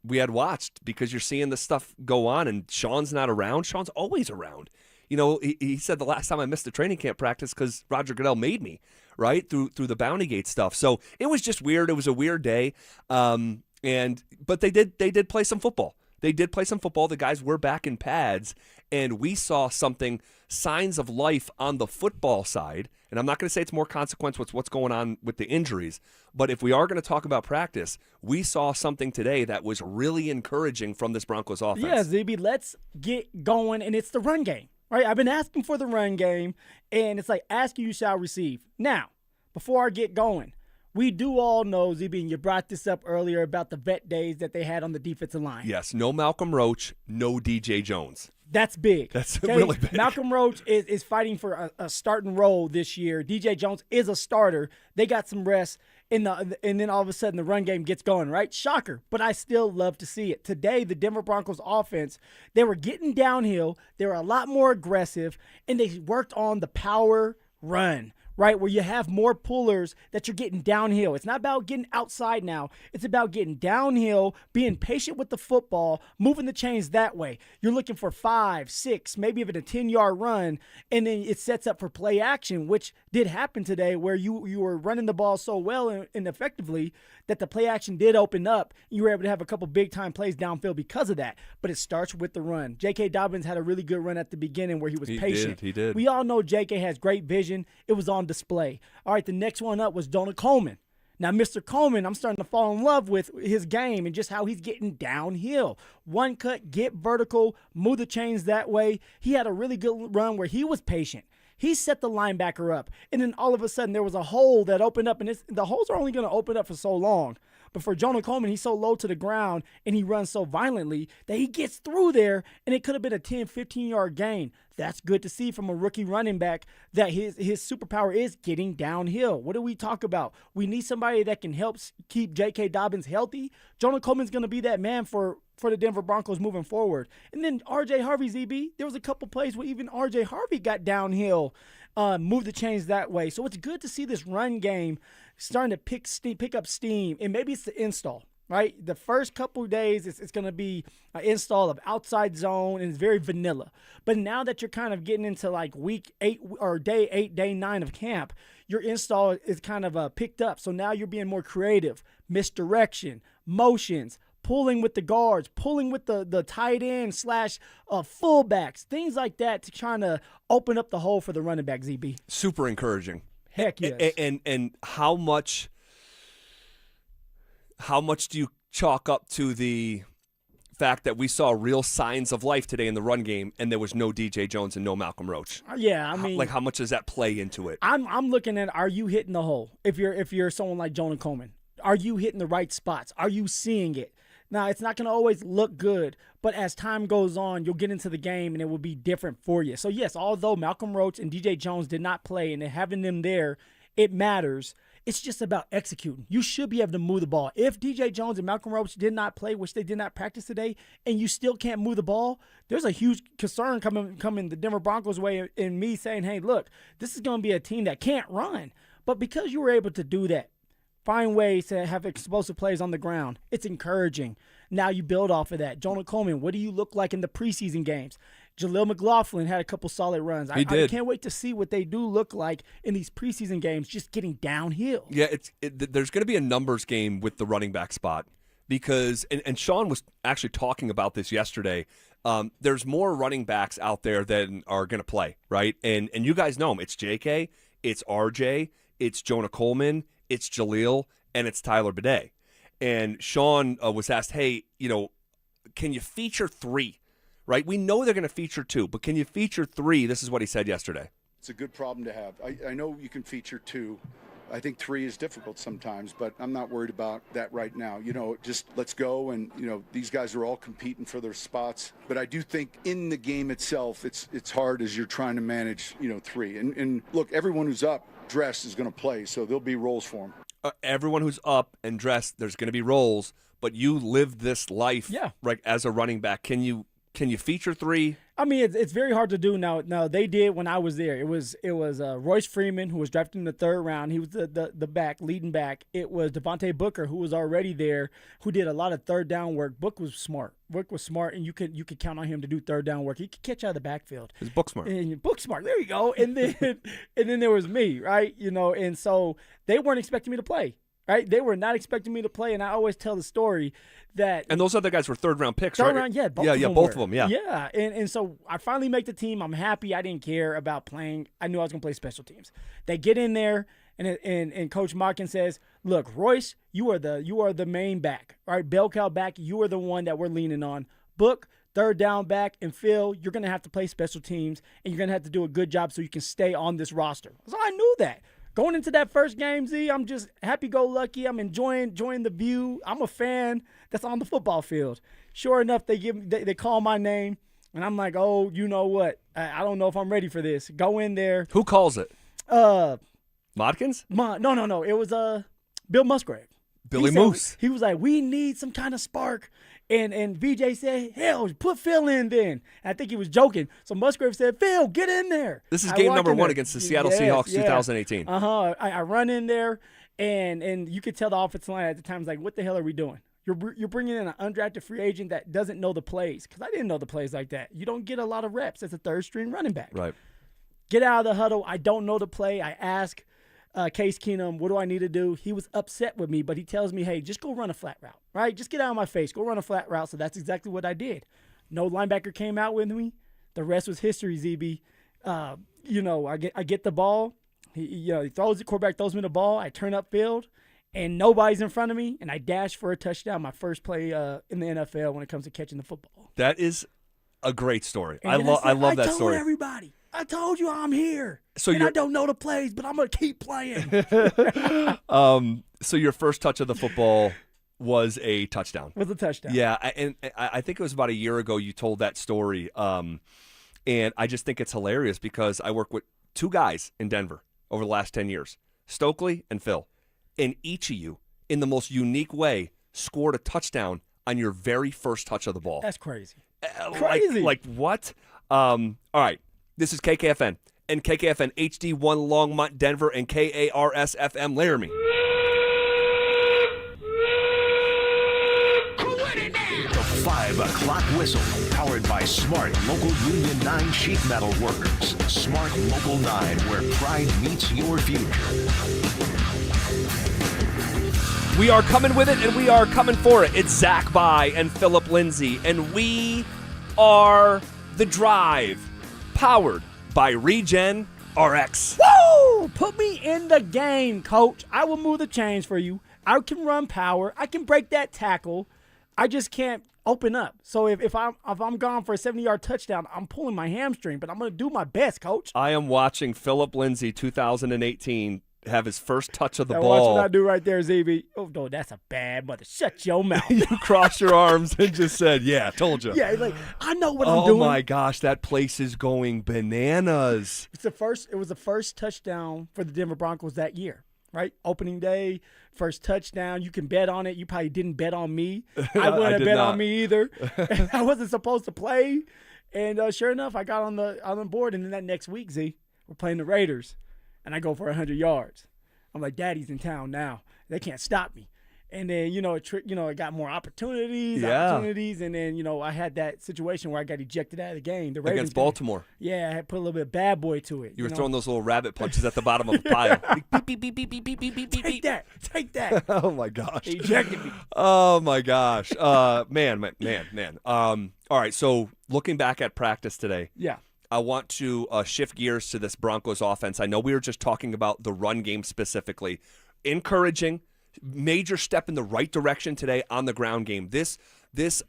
we had watched because you're seeing this stuff go on, and Sean's not around. Sean's always around. He said the last time I missed a training camp practice because Roger Goodell made me, right, through the Bounty Gate stuff. So it was just weird. It was a weird day. But they did play some football. They did play some football. The guys were back in pads, and we saw signs of life on the football side. And I'm not going to say it's more consequence with what's going on with the injuries, but if we are going to talk about practice, we saw something today that was really encouraging from this Broncos offense.
Yeah, ZB, let's get going, and it's the run game, right? I've been asking for the run game, and it's like ask you shall receive. Now, before I get going, we do all know, ZB, and you brought this up earlier about the vet days that they had on the defensive line.
Yes, no Malcolm Roach, no DJ Jones.
That's big.
That's really big.
Malcolm Roach is fighting for a starting role this year. DJ Jones is a starter. They got some rest, and then all of a sudden the run game gets going, right? Shocker, but I still love to see it. Today, the Denver Broncos offense, they were getting downhill. They were a lot more aggressive, and they worked on the power run, right, where you have more pullers that you're getting downhill. It's not about getting outside now. It's about getting downhill, being patient with the football, moving the chains that way. You're looking for 5, 6, maybe even a 10-yard run, and then it sets up for play action, which did happen today where you were running the ball so well and effectively that the play action did open up. You were able to have a couple big-time plays downfield because of that. But it starts with the run. J.K. Dobbins had a really good run at the beginning where he was patient.
He did.
We all know J.K. has great vision. It was on display. All right, the next one up was Donald Coleman. Now, Mr. Coleman, I'm starting to fall in love with his game and just how he's getting downhill. One cut, get vertical, move the chains that way. He had a really good run where he was patient. He set the linebacker up, and then all of a sudden there was a hole that opened up, and the holes are only going to open up for so long. But for Jonah Coleman, he's so low to the ground, and he runs so violently that he gets through there, and it could have been a 10, 15-yard gain. That's good to see from a rookie running back that his superpower is getting downhill. What do we talk about? We need somebody that can help keep J.K. Dobbins healthy. Jonah Coleman's going to be that man for for the Denver Broncos moving forward. And then R.J. Harvey, ZB, there was a couple plays where even R.J. Harvey got downhill, moved the chains that way. So it's good to see this run game starting to pick up steam, and maybe it's the install. Right, the first couple of days, it's going to be an install of outside zone, and it's very vanilla. But now that you're kind of getting into like week 8 or day 8, day 9 of camp, your install is kind of picked up. So now you're being more creative, misdirection, motions, pulling with the guards, pulling with the tight end / fullbacks, things like that to try to open up the hole for the running back, ZB.
Super encouraging.
Heck yes.
And how much do you chalk up to the fact that we saw real signs of life today in the run game, and there was no DJ Jones and no Malcolm Roach?
Yeah, I mean,
how much does that play into it?
I'm looking at, are you hitting the hole? If you're someone like Jonah Coleman, are you hitting the right spots? Are you seeing it? Now, it's not going to always look good, but as time goes on, you'll get into the game and it will be different for you. So yes, although Malcolm Roach and DJ Jones did not play, and having them there, it matters. It's just about executing. You should be able to move the ball. If DJ Jones and Malcolm Roach did not play, which they did not practice today, and you still can't move the ball, there's a huge concern coming the Denver Broncos way in me saying, hey, look, this is going to be a team that can't run. But because you were able to do that, find ways to have explosive plays on the ground, it's encouraging. Now you build off of that. Jonah Coleman, what do you look like in the preseason games? Jaleel McLaughlin had a couple solid runs. I can't wait to see what they do look like in these preseason games, just getting downhill.
Yeah, there's going to be a numbers game with the running back spot because, and Sean was actually talking about this yesterday, there's more running backs out there than are going to play, right? And you guys know them. It's JK, it's RJ, it's Jonah Coleman, it's Jaleel, and it's Tyler Bidet. And Sean was asked, hey, can you feature 3? Right? We know they're going to feature 2, but can you feature 3? This is what he said yesterday.
It's a good problem to have. I know you can feature 2. I think 3 is difficult sometimes, but I'm not worried about that right now. Just let's go, and these guys are all competing for their spots. But I do think in the game itself, it's hard as you're trying to manage 3. And look, everyone who's up dressed is going to play, so there'll be roles for them.
Everyone who's up and dressed, there's going to be roles, but you lived this life right, as a running back. Can you feature 3?
I mean, it's very hard to do now. No, they did when I was there. It was Royce Freeman, who was drafted in the 3rd round. He was the leading back. It was Devontae Booker, who was already there, who did a lot of 3rd down work. Book was smart, and you could count on him to do 3rd down work. He could catch out of the backfield.
He's book smart.
And book smart. There you go. And then there was me, right? And so they weren't expecting me to play. Right? They were not expecting me to play, and I always tell the story that.
And those other guys were 3rd round picks,
third
right?
Round, yeah, both of them. Yeah. Yeah, and so I finally make the team. I'm happy. I didn't care about playing. I knew I was going to play special teams. They get in there, and Coach Markin says, "Look, Royce, you are the main back, right? Bell cow back. You are the one that we're leaning on. Book, 3rd down back, and Phil, you're going to have to play special teams, and you're going to have to do a good job so you can stay on this roster." So I knew that. Going into that first game, Z, I'm just happy-go-lucky. I'm enjoying the view. I'm a fan that's on the football field. Sure enough, they call my name, and I'm like, oh, you know what? I don't know if I'm ready for this. Go in there.
Who calls it? Modkins?
No. It was Bill Musgrave.
Billy Moose.
He was like, we need some kind of spark. And VJ said, hell, put Phil in then. And I think he was joking. So Musgrave said, Phil, get in there.
This is game number 1 against the Seattle Seahawks 2018.
I run in there, and you could tell the offensive line at the time was like, what the hell are we doing? You're bringing in an undrafted free agent that doesn't know the plays, because I didn't know the plays like that. You don't get a lot of reps as a 3rd-string running back.
Right.
Get out of the huddle. I don't know the play. I ask Case Keenum, what do I need to do? He was upset with me, but he tells me, hey, just go run a flat route, right? Just get out of my face. Go run a flat route. So that's exactly what I did. No linebacker came out with me. The rest was history, ZB. I get the ball. He throws the quarterback, throws me the ball. I turn upfield, and nobody's in front of me, and I dash for a touchdown, my first play in the NFL when it comes to catching the football.
That is a great story.
And
I love that story.
I told everybody. I told you I'm here. I don't know the plays, but I'm going to keep playing.
So your first touch of the football was a touchdown.
Was a touchdown.
Yeah, and I think it was about a year ago you told that story. And I just think it's hilarious because I work with 2 guys in Denver over the last 10 years, Stokely and Phil. And each of you, in the most unique way, scored a touchdown on your very first touch of the ball.
That's crazy.
Crazy. Like what? All right. This is KKFN and KKFN HD1 Longmont, Denver, and KARS FM Laramie.
The 5 o'clock whistle, powered by Smart Local Union 9 sheet metal workers. Smart Local 9, where pride meets your future.
We are coming with it, and we are coming for it. It's Zach By and Phillip Lindsay, and we are The Drive, powered by Regen RX.
Woo! Put me in the game, coach. I will move the chains for you. I can run power. I can break that tackle. I just can't open up. So if I'm gone for a 70-yard touchdown, I'm pulling my hamstring, but I'm going to do my best, coach.
I am watching Phillip Lindsay 2018 have his first touch of the ball.
Watch what I do right there, ZB. Oh, no, that's a bad mother. Shut your mouth.
You crossed your arms and just said, yeah, told you.
Yeah, like, I know what I'm doing.
Oh, my gosh, that place is going bananas.
It was the first touchdown for the Denver Broncos that year, right? Opening day, first touchdown. You can bet on it. You probably didn't bet on me. I wouldn't have bet on me either. I wasn't supposed to play. And sure enough, I got on the board. And then that next week, Z, we're playing the Raiders. And I go for 100 yards. I'm like, Daddy's in town now. They can't stop me. And then, I got more opportunities. And then, I had that situation where I got ejected out of the game. The Ravens
against Baltimore.
Yeah, I had put a little bit of bad boy to it.
You were throwing those little rabbit punches at the bottom of a pile. Beep, beep, beep, beep, beep, beep, beep,
beep. Take that.
Oh, my gosh.
He ejected me.
Oh, my gosh. Man. All right, so looking back at practice today.
Yeah.
I want to shift gears to this Broncos offense. I know we were just talking about the run game specifically. Encouraging, major step in the right direction today on the ground game. This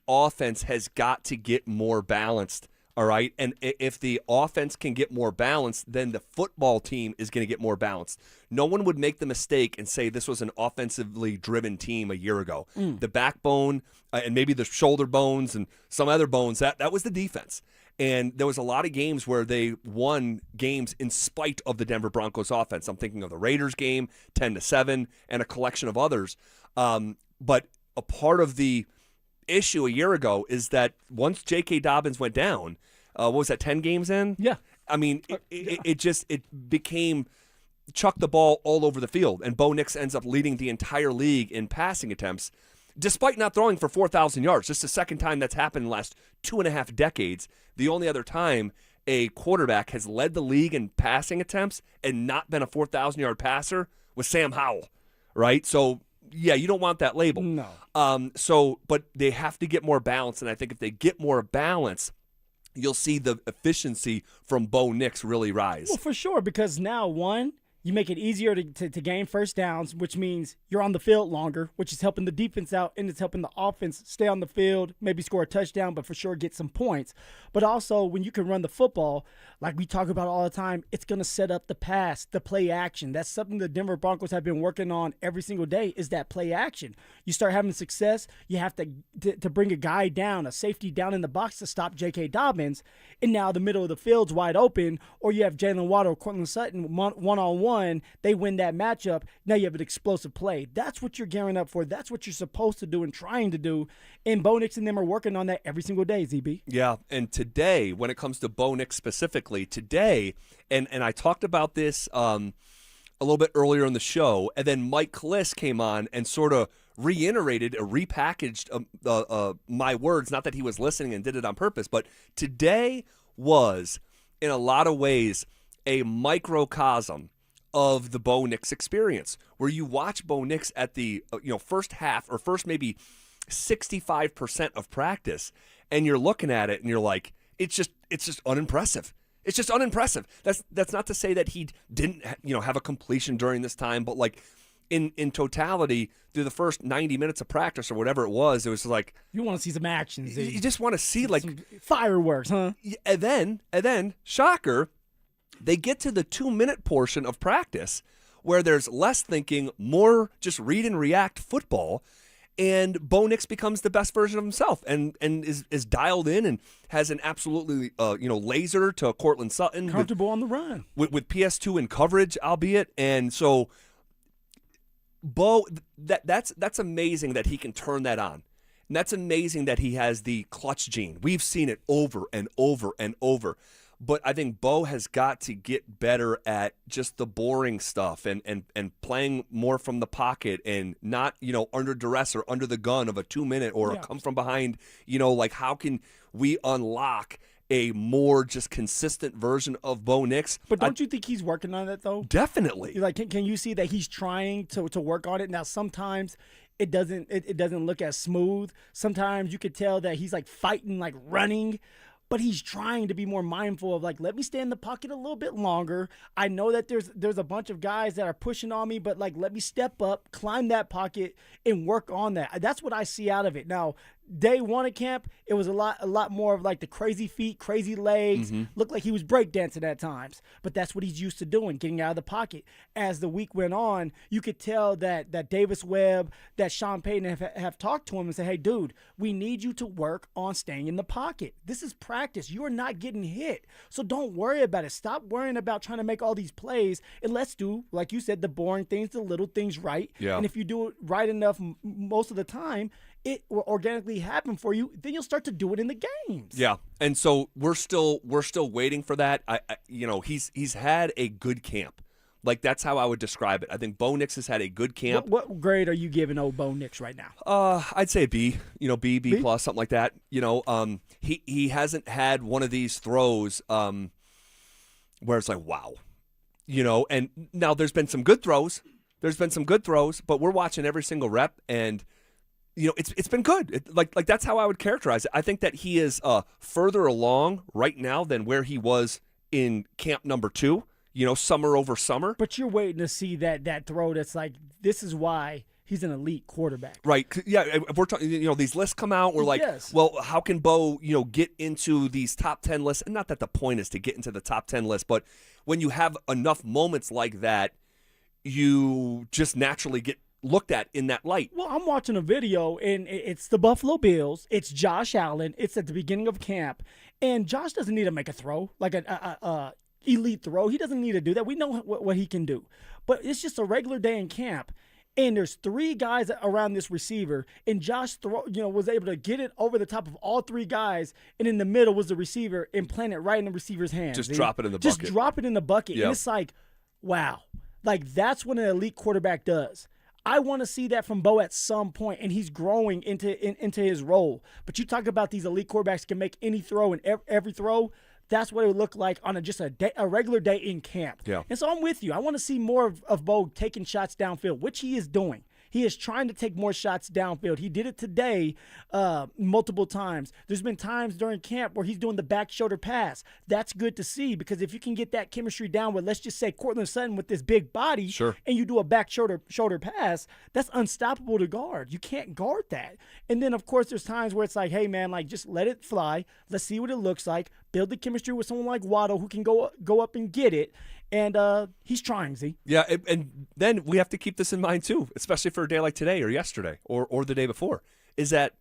offense has got to get more balanced, all right? And if the offense can get more balanced, then the football team is going to get more balanced. No one would make the mistake and say this was an offensively driven team a year ago. The backbone and maybe the shoulder bones and some other bones, that was the defense. And there was a lot of games where they won games in spite of the Denver Broncos offense. I'm thinking of the Raiders game, 10-7, and a collection of others. But a part of the issue a year ago is that once J.K. Dobbins went down, what was that, 10 games in?
Yeah.
I mean, it became chuck the ball all over the field. And Bo Nix ends up leading the entire league in passing attempts, despite not throwing for 4,000 yards. Just the second time that's happened in the last 2.5 decades. The only other time a quarterback has led the league in passing attempts and not been a 4,000-yard passer was Sam Howell, right? So, yeah, you don't want that label.
No.
But they have to get more balance, and I think if they get more balance, you'll see the efficiency from Bo Nix really rise.
Well, for sure, because now, one, you make it easier to gain first downs, which means you're on the field longer, which is helping the defense out, and it's helping the offense stay on the field, maybe score a touchdown, but for sure get some points. But also, when you can run the football, like we talk about all the time, it's going to set up the pass, the play action. That's something the Denver Broncos have been working on every single day, is that play action. You start having success, you have to bring a guy down, a safety down in the box to stop J.K. Dobbins, and now the middle of the field's wide open, or you have Jalen Waddle or Courtland Sutton one-on-one. They win that matchup. Now you have an explosive play. That's what you're gearing up for. That's what you're supposed to do and trying to do. And Bo Nix and them are working on that every single day, ZB.
Yeah, and today, when it comes to Bo Nix specifically, today, and I talked about this a little bit earlier in the show, and then Mike Kliss came on and sort of reiterated or repackaged my words. Not that he was listening and did it on purpose, but today was, in a lot of ways, a microcosm of the Bo Nix experience, where you watch Bo Nix at the first half or first maybe 65% of practice, and you're looking at it and you're like, it's just unimpressive. It's just unimpressive. That's not to say that he didn't have a completion during this time, but like in totality through the first 90 minutes of practice or whatever it was like
you want to see some action.
You just want to see like
some fireworks, huh?
And then shocker. They get to the 2-minute portion of practice where there's less thinking, more just read and react football, and Bo Nix becomes the best version of himself and is dialed in and has an absolutely laser to Courtland Sutton.
Comfortable on the run.
With PS2 in coverage, albeit. And so Bo, that's amazing that he can turn that on. And that's amazing that he has the clutch gene. We've seen it over and over and over. But I think Bo has got to get better at just the boring stuff and playing more from the pocket and not, under duress or under the gun of a 2-minute or a come from behind, like how can we unlock a more just consistent version of Bo Nix?
But don't you think he's working on that, though?
Definitely.
Like, can you see that he's trying to work on it? Now, sometimes it doesn't look as smooth. Sometimes you could tell that he's like fighting, like running. But he's trying to be more mindful of, like, let me stay in the pocket a little bit longer. I know that there's a bunch of guys that are pushing on me, but, like, let me step up, climb that pocket, and work on that. That's what I see out of it. Now, day one of camp, it was a lot more of, like, the crazy feet, crazy legs. Looked like he was breakdancing at times. But that's what he's used to doing, getting out of the pocket. As the week went on, you could tell that Davis Webb, that Sean Payton have talked to him and said, hey, dude, we need you to work on staying in the pocket. This is practice. You are not getting hit. So don't worry about it. Stop worrying about trying to make all these plays, and let's do, like you said, the boring things, the little things right.
Yeah.
And if you do it right enough most of the time, it will organically happen for you. Then you'll start to do it in the games.
Yeah, and so we're still waiting for that. He's had a good camp. Like, that's how I would describe it. I think Bo Nix has had a good camp.
What grade are you giving old Bo Nix right now?
I'd say B. B plus, something like that. He hasn't had one of these throws where it's like, wow. And now there's been some good throws. But we're watching every single rep, and it's been good. Like that's how I would characterize it. I think that he is further along right now than where he was in camp number 2. Summer over summer.
But you're waiting to see that throw that's like, this is why he's an elite quarterback.
Right. Yeah, if we're talking, these lists come out, we're like, well, how can Bo, get into these top 10 lists? And not that the point is to get into the top 10 list, but when you have enough moments like that, you just naturally get looked at in that light.
Well, I'm watching a video, and it's the Buffalo Bills. It's Josh Allen. It's at the beginning of camp, and Josh doesn't need to make a throw, like a elite throw. He doesn't need to do that. We know what he can do. But it's just a regular day in camp, and there's 3 guys around this receiver, and Josh was able to get it over the top of all 3 guys, and in the middle was the receiver and plant it right in the receiver's hands.
Just drop it in the bucket.
Just drop it in the bucket.
Yep.
And it's like, wow. Like, that's what an elite quarterback does. I want to see that from Bo at some point, and he's growing into his role. But you talk about these elite quarterbacks can make any throw and every throw. That's what it would look like on a regular day in camp.
Yeah.
And so I'm with you. I want to see more of Bo taking shots downfield, which he is doing. He is trying to take more shots downfield. He did it today multiple times. There's been times during camp where he's doing the back shoulder pass. That's good to see, because if you can get that chemistry down with, let's just say, Cortland Sutton with this big body,
sure,
and you do a back shoulder pass, that's unstoppable to guard. You can't guard that. And then, of course, there's times where it's like, hey, man, like, just let it fly. Let's see what it looks like. Build the chemistry with someone like Waddle who can go up and get it. And he's trying, Z.
Yeah, and then we have to keep this in mind, too, especially for a day like today or yesterday or the day before, is that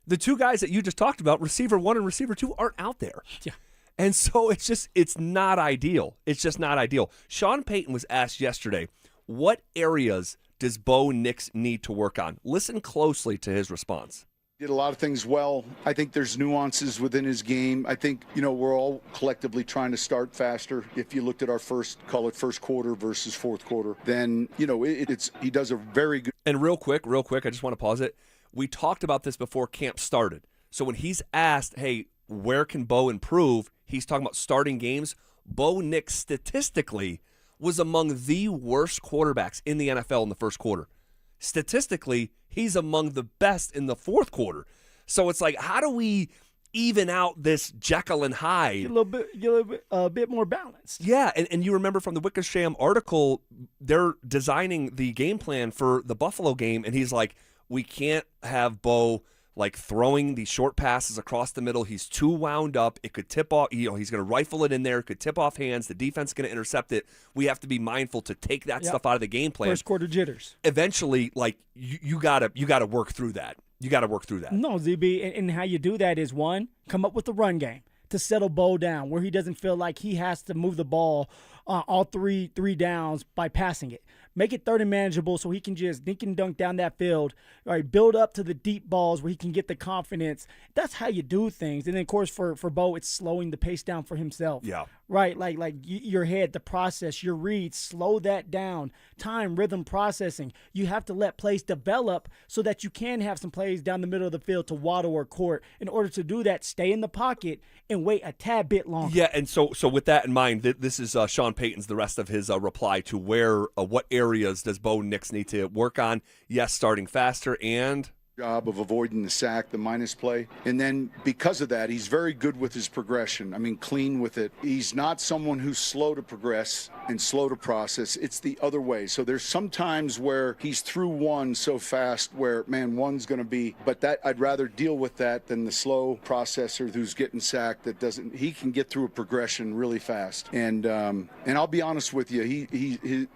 the 2 guys that you just talked about, receiver 1 and receiver 2, aren't out there.
Yeah.
And so it's not ideal. It's just not ideal. Sean Payton was asked yesterday, what areas does Bo Nix need to work on? Listen closely to his response.
Did a lot of things well. I think there's nuances within his game. I think, we're all collectively trying to start faster. If you looked at our first quarter versus fourth quarter, then, he does a very good.
And real quick, I just want to pause it. We talked about this before camp started. So when he's asked, hey, where can Bo improve? He's talking about starting games. Bo Nix statistically was among the worst quarterbacks in the NFL in the first quarter. Statistically, he's among the best in the fourth quarter. So it's like, how do we even out this Jekyll and Hyde?
Get a bit more balanced.
Yeah, and you remember from the Wickersham article, they're designing the game plan for the Buffalo game, and he's like, we can't have Bo like throwing these short passes across the middle. He's too wound up. It could tip off. He's going to rifle it in there. It could tip off hands. The defense is going to intercept it. We have to be mindful to take that stuff out of the game plan.
First quarter jitters.
Eventually, like you gotta work through that. You got to work through that.
No, ZB, and how you do that is, 1, come up with a run game to settle Bo down where he doesn't feel like he has to move the ball all three downs by passing it. Make it third and manageable so he can just dink and dunk down that field. All right, build up to the deep balls where he can get the confidence. That's how you do things. And then, of course, for Bo, it's slowing the pace down for himself.
Yeah.
Right, like your head, the process, your reads, slow that down. Time, rhythm, processing. You have to let plays develop so that you can have some plays down the middle of the field to Waddle or Court. In order to do that, stay in the pocket and wait a tad bit longer.
Yeah, and so with that in mind, this is Sean Payton's, the rest of his reply to what areas does Bo Nix need to work on? Yes, starting faster and
job of avoiding the sack, the minus play. And then because of that, he's very good with his progression. I mean, clean with it. He's not someone who's slow to progress and slow to process. It's the other way. So there's some times where he's through one so fast where, man, one's going to be, but that I'd rather deal with that than the slow processor who's getting sacked that doesn't, he can get through a progression really fast. And I'll be honest with you, he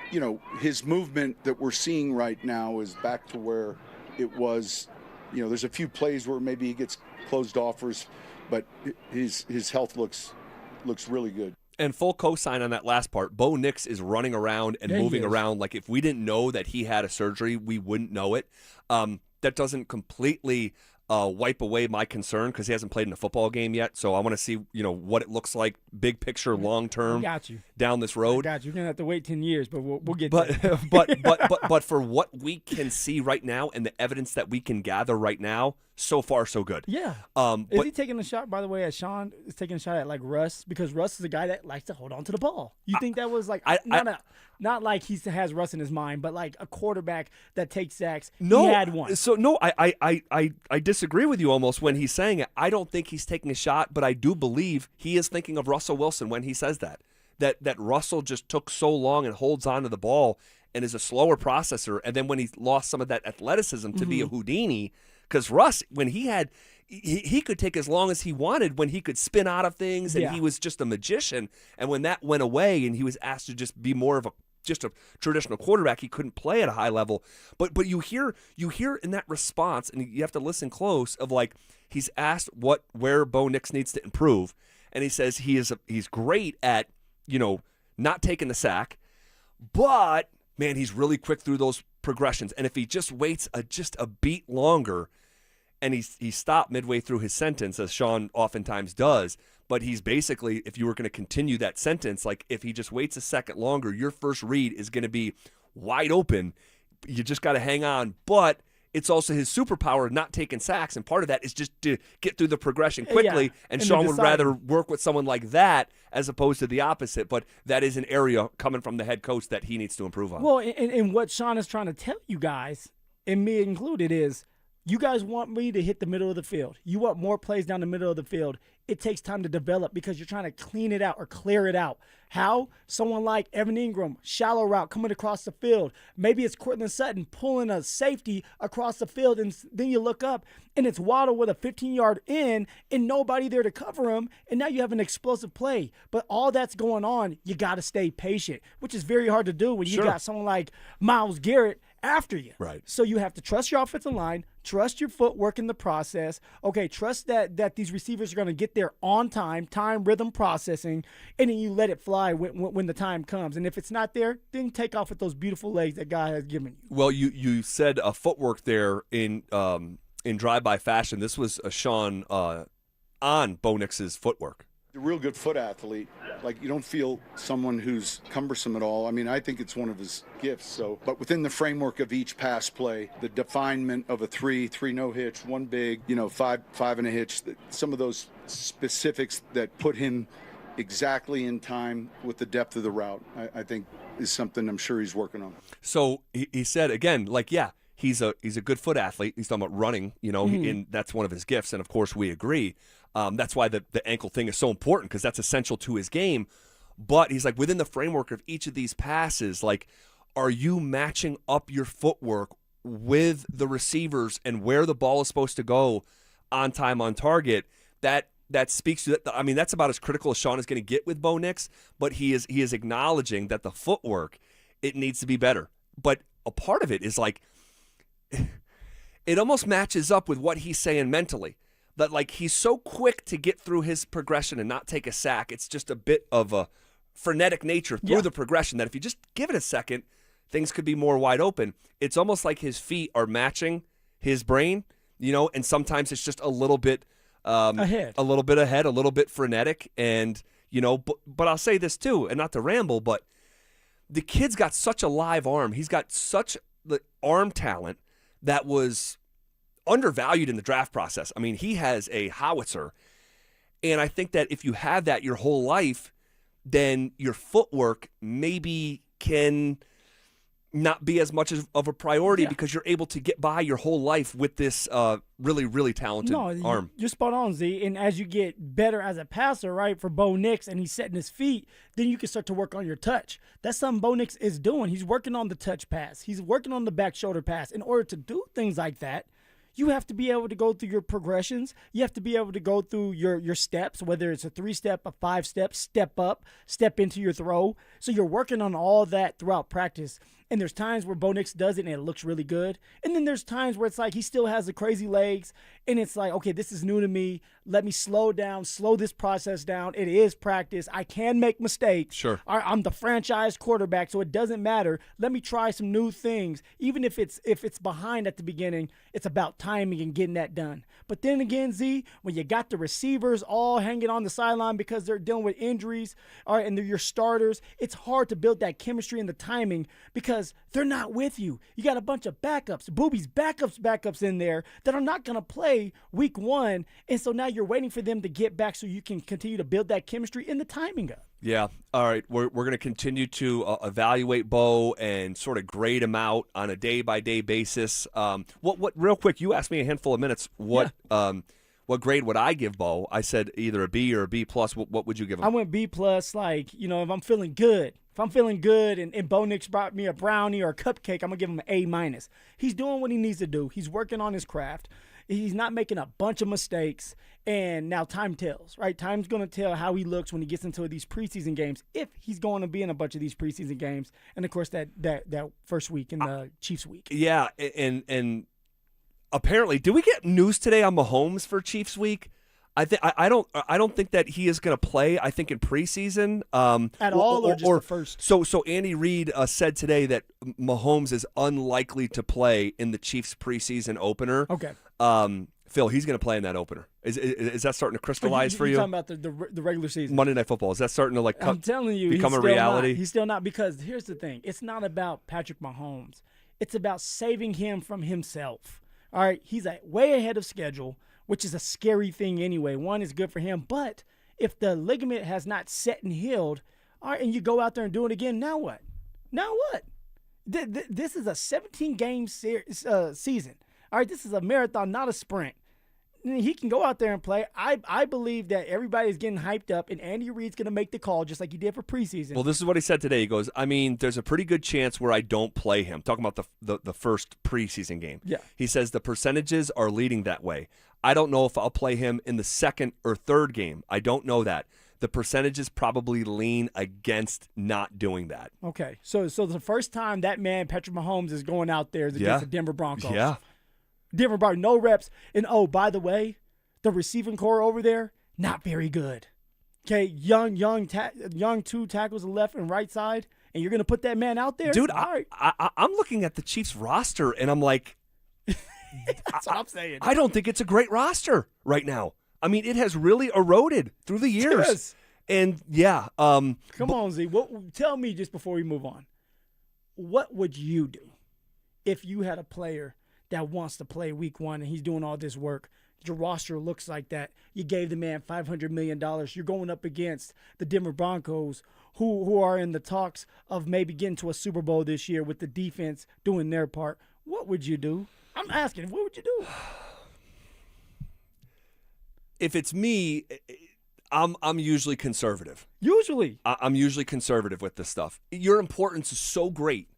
you know, his movement that we're seeing right now is back to where it was. You know, there's a few plays where maybe he gets closed offers, but his health looks really good.
And full cosign on that last part. Bo Nix is running around and moving around like if we didn't know that he had a surgery, we wouldn't know it. That doesn't completely wipe away my concern because he hasn't played in a football game yet. So I want to see, you know, what it looks like, big picture, long term, down this road.
I got you. You're gonna have to wait 10 years, but we'll get
there. But for what we can see right now and the evidence that we can gather right now, so far so good.
Yeah. Is he taking a shot, by the way, as Sean is taking a shot at like Russ? Because Russ is a guy that likes to hold on to the ball. You think that was like not like he has Russ in his mind, but like a quarterback that takes sacks.
No,
he had one.
So no, I disagree with you almost when he's saying it. I don't think he's taking a shot, but I do believe he is thinking of Russell Wilson when he says that. That Russell just took so long and holds on to the ball and is a slower processor, and then when he lost some of that athleticism to be a Houdini. Because Russ, when he could take as long as he wanted when he could spin out of things, and he was just a magician. And when that went away and he was asked to just be more of a traditional quarterback, he couldn't play at a high level. But you hear in that response, and you have to listen close, of like he's asked where Bo Nix needs to improve, and he says he's great at, you know, not taking the sack, but man, he's really quick through those progressions. And if he just waits just a beat longer, and he stopped midway through his sentence, as Sean oftentimes does, but he's basically, if you were going to continue that sentence, like if he just waits a second longer, your first read is going to be wide open. You just got to hang on. But it's also his superpower, not taking sacks, and part of that is just to get through the progression quickly, and Sean would rather work with someone like that as opposed to the opposite, but that is an area coming from the head coach that he needs to improve on.
Well, and what Sean is trying to tell you guys, and me included, is you guys want me to hit the middle of the field. You want more plays down the middle of the field. It takes time to develop because you're trying to clean it out or clear it out. How? Someone like Evan Ingram, shallow route coming across the field. Maybe it's Cortland Sutton pulling a safety across the field, and then you look up, and it's Waddle with a 15-yard in and nobody there to cover him, and now you have an explosive play. But all that's going on, you got to stay patient, which is very hard to do when you got someone like Myles Garrett after you.
Right.
So you have to trust your offensive line, trust your footwork in the process. Okay, trust that these receivers are going to get there on time, rhythm, processing, and then you let it fly when the time comes. And if it's not there, then take off with those beautiful legs that God has given you.
Well, you said footwork there in drive-by fashion. This was Sean on Bo Nix's footwork.
A real good foot athlete. Like, you don't feel someone who's cumbersome at all. I mean, I think it's one of his gifts. So, but within the framework of each pass play, the definement of a three no hitch, one big, you know, five and a hitch, some of those specifics that put him exactly in time with the depth of the route, I think is something I'm sure he's working on.
So he said, again, like, yeah, he's a good foot athlete. He's talking about running, you know, and that's one of his gifts. And of course we agree. That's why the ankle thing is so important, because that's essential to his game. But he's like, within the framework of each of these passes, like, are you matching up your footwork with the receivers and where the ball is supposed to go on time, on target? That speaks to that. I mean, that's about as critical as Sean is going to get with Bo Nix, but he is acknowledging that the footwork, it needs to be better. But a part of it is like, it almost matches up with what he's saying mentally. That, like, he's so quick to get through his progression and not take a sack. It's just a bit of a frenetic nature through the progression that if you just give it a second, things could be more wide open. It's almost like his feet are matching his brain, and sometimes it's just a little bit
ahead,
a little bit frenetic. And, but I'll say this too, and not to ramble, but the kid's got such a live arm. He's got such the arm talent that was undervalued in the draft process. I mean, he has a howitzer. And I think that if you have that your whole life, then your footwork maybe can not be as much of a priority because you're able to get by your whole life with this really, really talented arm.
You're spot on, Z. And as you get better as a passer, right, for Bo Nix, and he's setting his feet, then you can start to work on your touch. That's something Bo Nix is doing. He's working on the touch pass. He's working on the back shoulder pass. In order to do things like that, you have to be able to go through your progressions. You have to be able to go through your steps, whether it's a 3-step, a 5-step, step up, step into your throw. So you're working on all that throughout practice. And there's times where Bo Nix does it and it looks really good. And then there's times where it's like he still has the crazy legs and it's like, okay, this is new to me. Let me slow this process down. It is practice. I can make mistakes.
Sure.
I'm the franchise quarterback, so it doesn't matter. Let me try some new things. Even if it's behind at the beginning, it's about timing and getting that done. But then again, Z, when you got the receivers all hanging on the sideline because they're dealing with injuries, and they're your starters, it's hard to build that chemistry and the timing because they're not with you. You got a bunch of backups, backups in there that are not going to play week 1. And so now you're waiting for them to get back so you can continue to build that chemistry and the timing up.
Yeah. All right. We're going to continue to evaluate Bo and sort of grade him out on a day-by-day basis. What? Real quick, you asked me a handful of minutes. What grade would I give Bo? I said either a B or a B+. What would you give him?
I went B+, like, if I'm feeling good. If I'm feeling good and Bo Nix brought me a brownie or a cupcake, I'm going to give him an A-. He's doing what he needs to do. He's working on his craft. He's not making a bunch of mistakes. And now time tells, right? Time's going to tell how he looks when he gets into these preseason games, if he's going to be in a bunch of these preseason games. And, of course, that first week in the Chiefs week.
Yeah, and apparently, do we get news today on Mahomes for Chiefs week? I don't think that he is going to play. I think in preseason
at all, or just the first.
So Andy Reid said today that Mahomes is unlikely to play in the Chiefs preseason opener.
Okay.
Phil, he's going to play in that opener. Is that starting to crystallize for you?
You're talking about the regular season.
Monday Night Football. Is that starting to
I'm telling you,
become a reality?
He's still not, because here's the thing. It's not about Patrick Mahomes. It's about saving him from himself. All right, he's way ahead of schedule, which is a scary thing anyway. One is good for him, but if the ligament has not set and healed, all right, and you go out there and do it again, now what? This is a 17-game season. All right, this is a marathon, not a sprint. He can go out there and play. I believe that everybody's getting hyped up, and Andy Reid's going to make the call just like he did for preseason.
Well, this is what he said today. He goes, there's a pretty good chance where I don't play him. Talking about the first preseason game.
Yeah.
He says the percentages are leading that way. I don't know if I'll play him in the second or third game. I don't know that. The percentages probably lean against not doing that.
Okay, so the first time that man, Patrick Mahomes, is going out there is against the Denver Broncos.
Yeah.
Denver Broncos, no reps. And, by the way, the receiving core over there, not very good. Okay, young 2 tackles on the left and right side, and you're going to put that man out there?
Dude,
right.
I'm looking at the Chiefs roster, and I'm like,
that's what I'm saying.
I don't think it's a great roster right now. It has really eroded through the years.
Yes.
And, yeah.
Come on, Z. Tell me just before we move on, what would you do if you had a player that wants to play week 1 and he's doing all this work? Your roster looks like that. You gave the man $500 million. You're going up against the Denver Broncos, who are in the talks of maybe getting to a Super Bowl this year with the defense doing their part. What would you do? I'm asking, what would you do?
If it's me, I'm usually conservative.
Usually.
I'm usually conservative with this stuff. Your importance is so great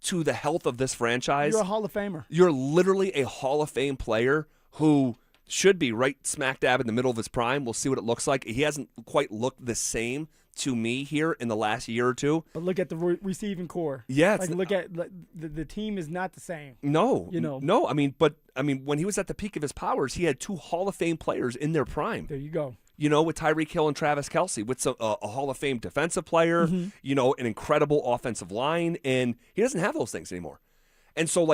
to the health of this franchise.
You're a Hall of Famer.
You're literally a Hall of Fame player who should be right smack dab in the middle of his prime. We'll see what it looks like. He hasn't quite looked the same to me here in the last year or two.
But look at the receiving core.
Yeah.
Look at the team is not the same.
No. No. When he was at the peak of his powers, he had 2 Hall of Fame players in their prime.
There you go.
with Tyreek Hill and Travis Kelce, with a Hall of Fame defensive player, an incredible offensive line, and he doesn't have those things anymore. And so,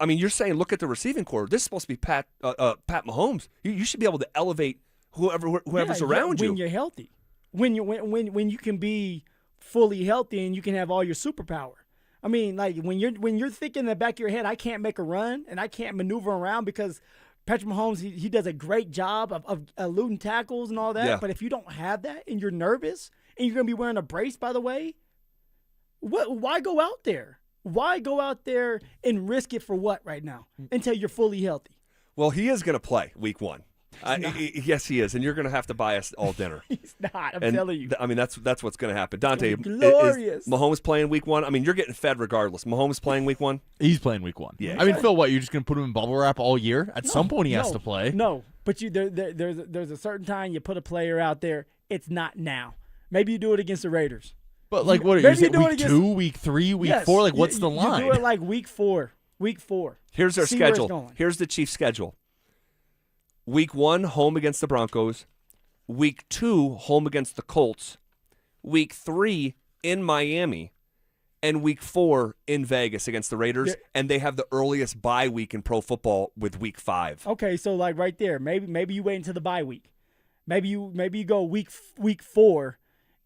you're saying look at the receiving core. This is supposed to be Pat Mahomes. You should be able to elevate whoever's around you
when you're healthy, when you can be fully healthy and you can have all your superpower. I mean, when you're thinking in the back of your head, I can't make a run and I can't maneuver around because Patrick Mahomes, he does a great job of eluding tackles and all that.
Yeah.
But if you don't have that and you're nervous and you're going to be wearing a brace, by the way, why go out there? Why go out there and risk it for what right now until you're fully healthy?
Well, he is going to play week 1. Yes, he is, and you're going to have to buy us all dinner.
He's not. I'm telling you.
That's what's going to happen. Dante,
glorious.
Is Mahomes playing week 1? You're getting fed regardless. Mahomes playing week 1?
He's playing week 1.
Yeah.
Phil, what? You're just going to put him in bubble wrap all year? At some point, he has to play.
No, but there's a certain time you put a player out there. It's not now. Maybe you do it against the Raiders.
But what are you saying? Week 2, week 3, week 4? What's the line?
You do it week 4. Week 4.
Here's our schedule. Here's the Chiefs' schedule. Week 1, home against the Broncos. Week 2, home against the Colts. Week 3, in Miami. And Week 4, in Vegas against the Raiders. And they have the earliest bye week in pro football with Week 5.
Okay, so right there, maybe you wait until the bye week. Maybe you go week 4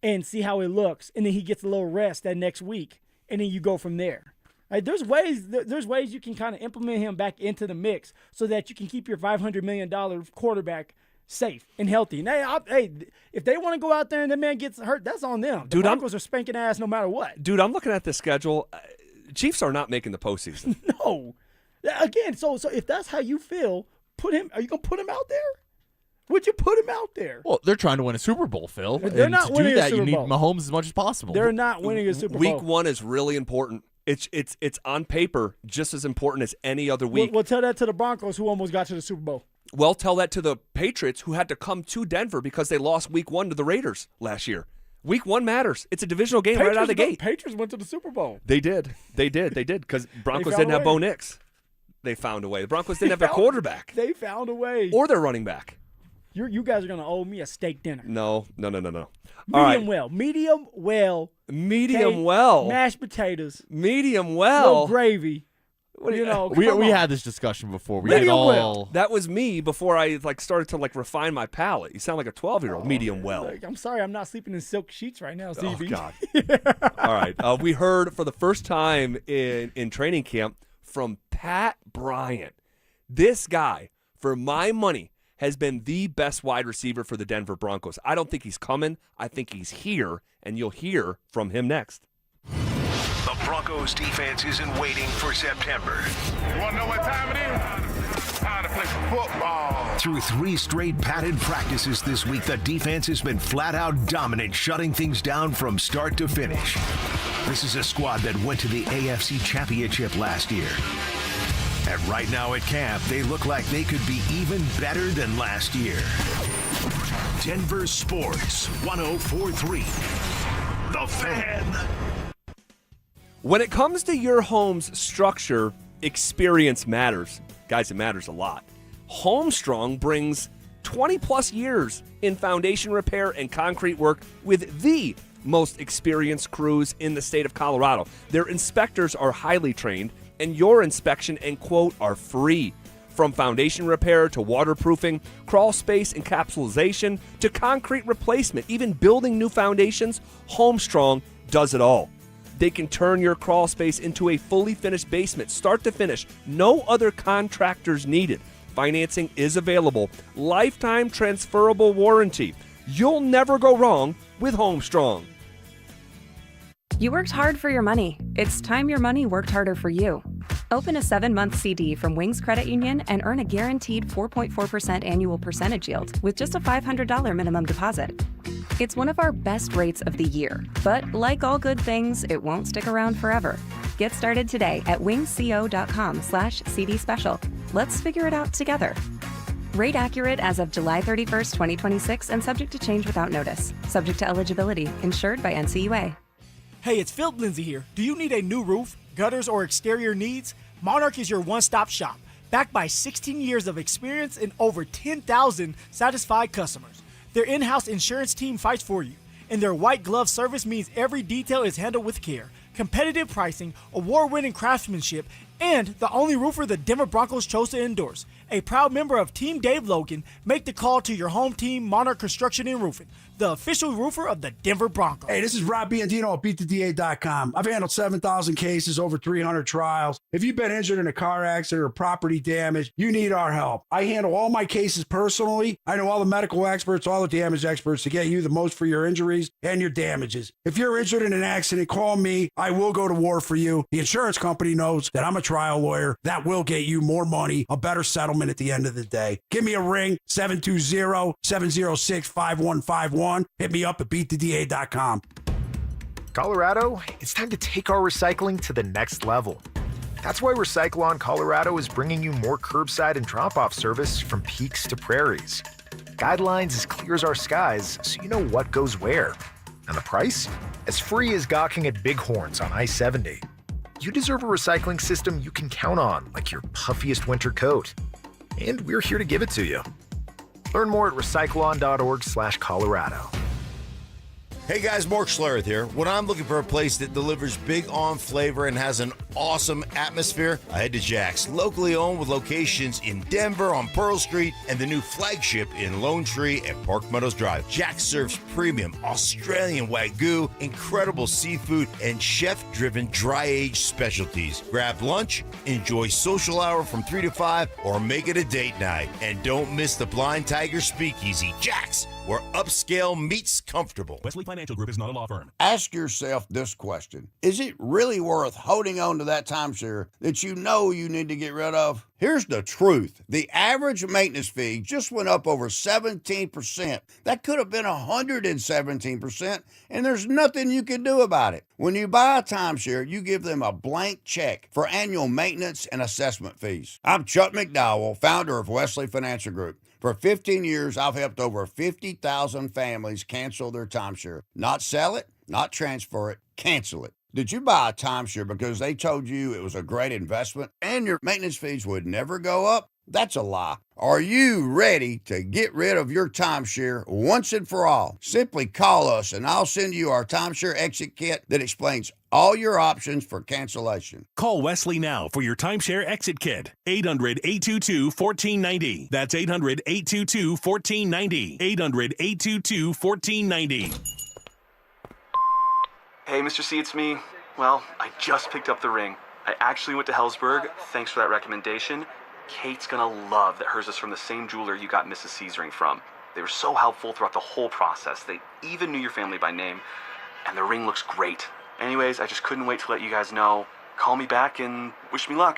and see how it looks, and then he gets a little rest that next week, and then you go from there. There's ways you can kind of implement him back into the mix so that you can keep your $500 million quarterback safe and healthy. And if they want to go out there and the man gets hurt, that's on them. The Broncos are spanking ass no matter what.
Dude, I'm looking at the schedule. Chiefs are not making the postseason.
No. Again, so if that's how you feel, are you going to put him out there? Would you put him out there?
Well, they're trying to win a Super Bowl, Phil.
They're not winning a Super Bowl.
You need Mahomes as much as possible.
They're not winning a Super Bowl.
Week 1 is really important. It's on paper just as important as any other week.
We'll tell that to the Broncos who almost got to the Super Bowl.
Well, tell that to the Patriots who had to come to Denver because they lost week 1 to the Raiders last year. Week 1 matters. It's a divisional game right out of the gate.
Patriots went to the Super Bowl.
They did because Broncos didn't have Bo Nix. They found a way. The Broncos didn't have their quarterback.
They found a way.
Or their running back.
You guys are going to owe me a steak dinner.
No.
Medium well.
Medium well.
Mashed potatoes.
Medium well.
Little gravy.
We had this discussion before.
That was me before I started to refine my palate. You sound like a 12-year-old. Medium well.
I'm sorry, I'm not sleeping in silk sheets right now, CB.
Oh God. All right. We heard for the first time in training camp from Pat Bryant. This guy, for my money, has been the best wide receiver for the Denver Broncos. I don't think he's coming. I think he's here, and you'll hear from him next.
The Broncos defense isn't waiting for September.
You want to know what time it is? Time to play some football.
Through 3 straight padded practices this week, the defense has been flat-out dominant, shutting things down from start to finish. This is a squad that went to the AFC Championship last year. And right now at camp, they look like they could be even better than last year. Denver Sports 104.3. The Fan.
When it comes to your home's structure, experience matters. Guys, it matters a lot. Homestrong brings 20-plus years in foundation repair and concrete work with the most experienced crews in the state of Colorado. Their inspectors are highly trained, and your inspection and quote are free. From foundation repair to waterproofing, crawl space encapsulation to concrete replacement, even building new foundations, Homestrong does it all. They can turn your crawl space into a fully finished basement, start to finish. No other contractors needed. Financing is available. Lifetime transferable warranty. You'll never go wrong with Homestrong.
You worked hard for your money. It's time your money worked harder for you. Open a 7-month CD from Wings Credit Union and earn a guaranteed 4.4% annual percentage yield with just a $500 minimum deposit. It's one of our best rates of the year, but like all good things, it won't stick around forever. Get started today at wingsco.com/CD special. Let's figure it out together. Rate accurate as of July 31st, 2026 and subject to change without notice. Subject to eligibility. Insured by NCUA.
Hey, it's Phillip Lindsay here. Do you need a new roof, gutters, or exterior needs? Monarch is your one-stop shop. backed by 16 years of experience and over 10,000 satisfied customers. Their in-house insurance team fights for you, and their white glove service means every detail is handled with care. Competitive pricing, award-winning craftsmanship, and the only roofer the Denver Broncos chose to endorse. A proud member of Team Dave Logan, make the call to your home team, Monarch Construction and Roofing, the official roofer of the Denver Broncos.
Hey, this is Rob Biandino at BeatTheDA.com. I've handled 7,000 cases, over 300 trials. If you've been injured in a car accident or property damage, you need our help. I handle all my cases personally. I know all the medical experts, all the damage experts to get you the most for your injuries and your damages. If you're injured in an accident, call me. I will go to war for you. The insurance company knows that I'm a trial lawyer. That will get you more money, a better settlement at the end of the day. Give me a ring, 720-706-5151. Hit me up at BeatTheDA.com.
Colorado, it's time to take our recycling to the next level. That's why Recycle-On Colorado is bringing you more curbside and drop-off service from peaks to prairies. Guidelines as clear as our skies, so you know what goes where. And the price? As free as gawking at Bighorns on I-70. You deserve a recycling system you can count on, like your puffiest winter coat. And we're here to give it to you. Learn more at recycleon.org/Colorado.
Hey guys, Mark Schlereth here. When I'm looking for a place that delivers big on flavor and has an awesome atmosphere, I head to Jack's, locally owned with locations in Denver on Pearl Street and the new flagship in Lone Tree at Park Meadows Drive. Jack serves premium Australian Wagyu, incredible seafood, and chef-driven dry-aged specialties. Grab lunch, enjoy social hour from 3 to 5, or make it a date night. And don't miss the Blind Tiger Speakeasy. Jack's, where upscale meets comfortable.
Wesley Financial Group is not a law firm.
Ask yourself this question. Is it really worth holding on to that timeshare that you know you need to get rid of? Here's the truth. The average maintenance fee just went up over 17%. That could have been 117%, and there's nothing you can do about it. When you buy a timeshare, you give them a blank check for annual maintenance and assessment fees. I'm Chuck McDowell, founder of Wesley Financial Group. For 15 years, I've helped over 50,000 families cancel their timeshare. Not sell it, not transfer it, cancel it. Did you buy a timeshare because they told you it was a great investment and your maintenance fees would never go up? That's a lie. Are you ready to get rid of your timeshare once and for all? Simply call us and I'll send you our timeshare exit kit that explains all your options for cancellation.
Call Wesley now for your timeshare exit kit. 800-822-1490. That's 800-822-1490. 800-822-1490.
Hey, Mr. C, it's me. Well, I just picked up the ring. I actually went to Hellsberg. Thanks for that recommendation. Kate's gonna love that hers is from the same jeweler you got Mrs. C's ring from. They were so helpful throughout the whole process. They even knew your family by name, and the ring looks great. Anyways, I just couldn't wait to let you guys know. Call me back and wish me luck.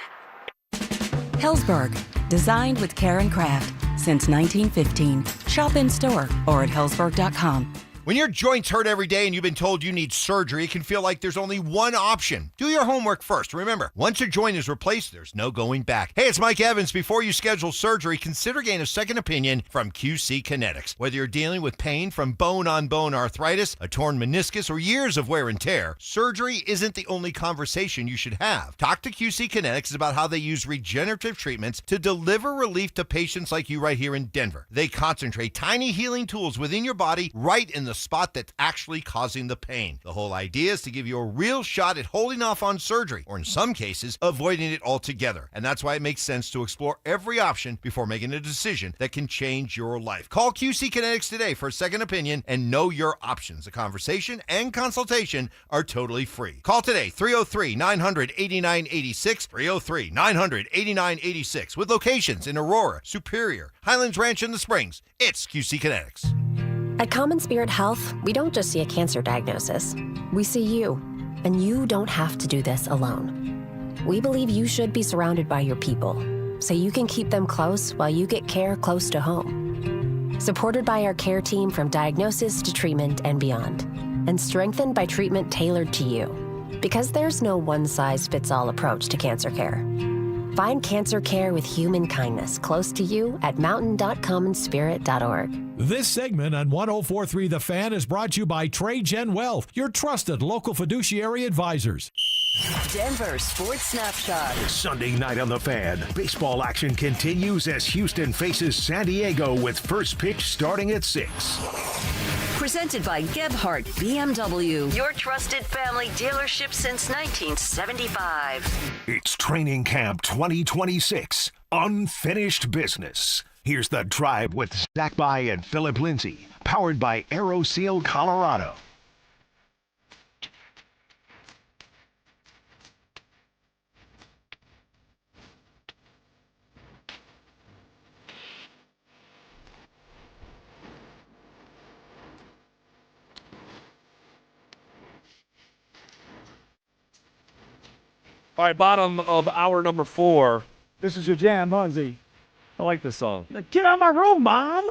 Hellsberg, designed with care and craft since 1915. Shop in store or at hellsberg.com.
When your joints hurt every day and you've been told you need surgery, it can feel like there's only one option. Do your homework first. Remember, once a joint is replaced, there's no going back. Hey, it's Mike Evans. Before you schedule surgery, consider getting a second opinion from QC Kinetics. Whether you're dealing with pain from bone-on-bone arthritis, a torn meniscus, or years of wear and tear, surgery isn't the only conversation you should have. Talk to QC Kinetics about how they use regenerative treatments to deliver relief to patients like you right here in Denver. They concentrate tiny healing tools within your body right in the spot that's actually causing the pain. The whole idea is to give you a real shot at holding off on surgery, or in some cases, avoiding it altogether. And that's why it makes sense to explore every option before making a decision that can change your life. Call QC Kinetics today for a second opinion and know your options. A conversation and consultation are totally free. Call today, 303-900-8986, 303-900-8986, with locations in Aurora, Superior, Highlands Ranch, and the Springs. It's QC Kinetics.
At Common Spirit Health, we don't just see a cancer diagnosis. We see you, and you don't have to do this alone. We believe you should be surrounded by your people, so you can keep them close while you get care close to home. Supported by our care team from diagnosis to treatment and beyond, and strengthened by treatment tailored to you. Because there's no one-size-fits-all approach to cancer care. Find cancer care with human kindness close to you at mountain.commonspirit.org.
This segment on 104.3 The Fan is brought to you by TradeGen Wealth, your trusted local fiduciary advisors.
Denver Sports Snapshot.
Sunday night on the Fan. Baseball action continues as Houston faces San Diego with first pitch starting at 6.
Presented by Gebhardt BMW, your trusted family dealership since 1975.
It's Training Camp 2026. Unfinished business. Here's The Drive with Zach By and Phillip Lindsay. Powered by AeroSeal Colorado.
All right, bottom of hour number 4.
This is your jam, Lindsay.
I like this song.
Get out of my room, Mom.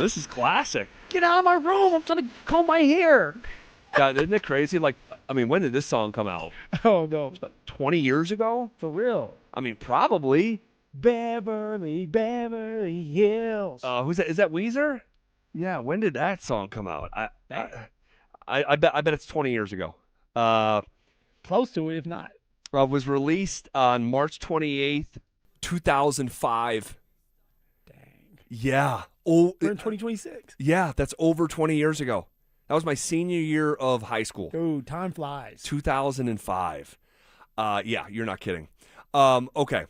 This is classic.
Get out of my room. I'm trying to comb my hair.
God, isn't it crazy? Like, I mean, when did this song come out?
Oh, no.
20 years ago?
For real.
I mean, probably.
Beverly Hills.
Who's that? Is that Weezer? Yeah, when did that song come out? I bet it's 20 years ago.
Close to it, if not.
Was released on March 28th,
2005.
Dang.
Yeah.
We're in 2026.
Yeah, that's over 20 years ago. That was my senior year of high school.
Dude, time flies.
2005. Yeah, you're not kidding. Okay.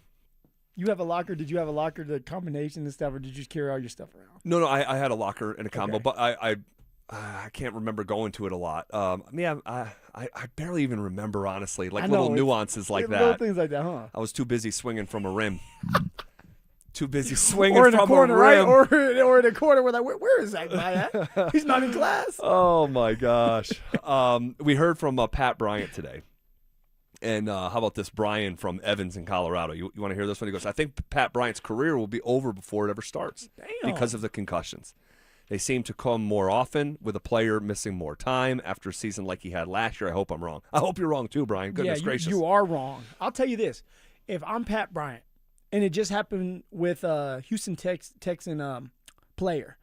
You have a locker. Did you have a locker, the combination and stuff, or did you just carry all your stuff around?
No, I had a locker and a combo, but I can't remember going to it a lot. I barely even remember, honestly, like little nuances like that.
Little things like that, huh?
I was too busy swinging from a rim. Too busy swinging
or in
from
the corner,
a rim.
Right? Or in the corner, we're like, where is that guy at? He's not in class.
Oh, my gosh. We heard from Pat Bryant today. And how about this, Brian from Evans in Colorado? You want to hear this one? He goes, I think Pat Bryant's career will be over before it ever starts because of the concussions. They seem to come more often with a player missing more time after a season like he had last year. I hope I'm wrong. I hope you're wrong too, Brian. Goodness gracious.
You are wrong. I'll tell you this. If I'm Pat Bryant, and it just happened with Houston Texan player,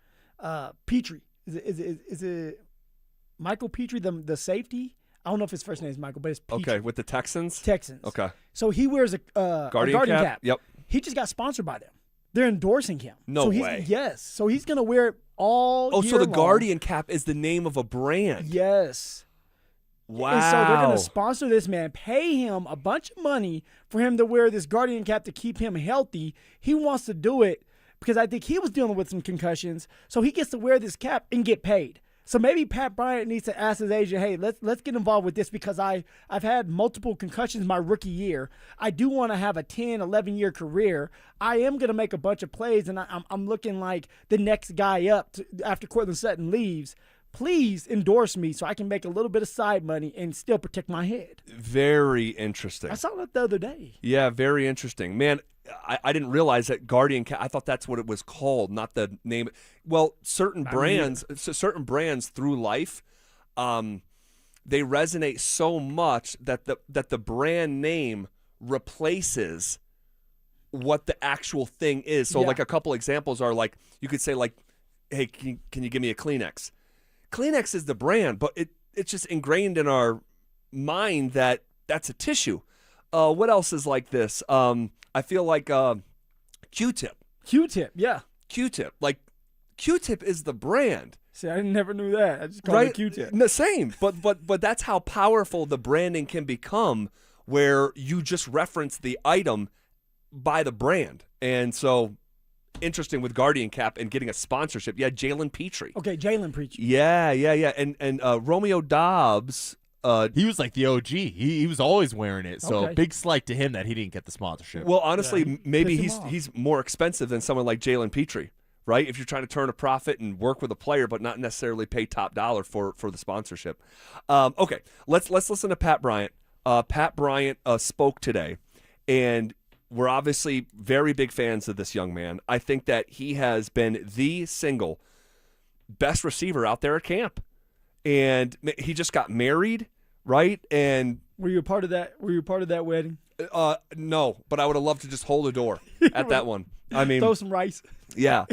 Petrie. Is it Michael Petrie, the safety? I don't know if his first name is Michael, but it's Petrie.
Okay, with the Texans?
Okay. So he wears a guardian cap.
Yep.
He just got sponsored by them. They're endorsing him.
No way.
Yes. So he's going to wear it all year
so the
long.
guardian cap is the name of a brand.
Yes.
Wow.
And so they're going to sponsor this man, pay him a bunch of money for him to wear this guardian cap to keep him healthy. He wants to do it because I think he was dealing with some concussions. So he gets to wear this cap and get paid. So maybe Pat Bryant needs to ask his agent, hey, let's get involved with this because I've had multiple concussions my rookie year. I do want to have a 10, 11-year career. I am going to make a bunch of plays, and I'm looking like the next guy up after Cortland Sutton leaves. Please endorse me so I can make a little bit of side money and still protect my head.
Very interesting.
I saw that the other day.
Yeah, very interesting. Man, I didn't realize that guardian cap. I thought that's what it was called, not the name. Well, certain brands through life, they resonate so much that the brand name replaces what the actual thing is. So, like a couple examples are like you could say like, "Hey, can you give me a Kleenex?" Kleenex is the brand, but it's just ingrained in our mind that that's a tissue. What else is like this? I feel like Q-tip.
Q-tip, yeah.
Q-tip. Like, Q-tip is the brand.
See, I never knew that. I just called it Q-tip.
The same. But that's how powerful the branding can become where you just reference the item by the brand. And so, interesting with Guardian Cap and getting a sponsorship. Yeah, Jalen Petrie.
Okay, Jalen Petrie.
Yeah. And Romeo Dobbs.
He was like the OG. He was always wearing it. So big slight to him that he didn't get the sponsorship.
Well, honestly, maybe he's more expensive than someone like Jalen Petrie, right? If you're trying to turn a profit and work with a player, but not necessarily pay top dollar for the sponsorship. Okay, let's listen to Pat Bryant. Pat Bryant spoke today, and we're obviously very big fans of this young man. I think that he has been the single best receiver out there at camp. And he just got married, right? And
were you a part of that? Were you a part of that wedding?
No, but I would have loved to just hold a door at that one. I mean,
throw some rice.
Yeah.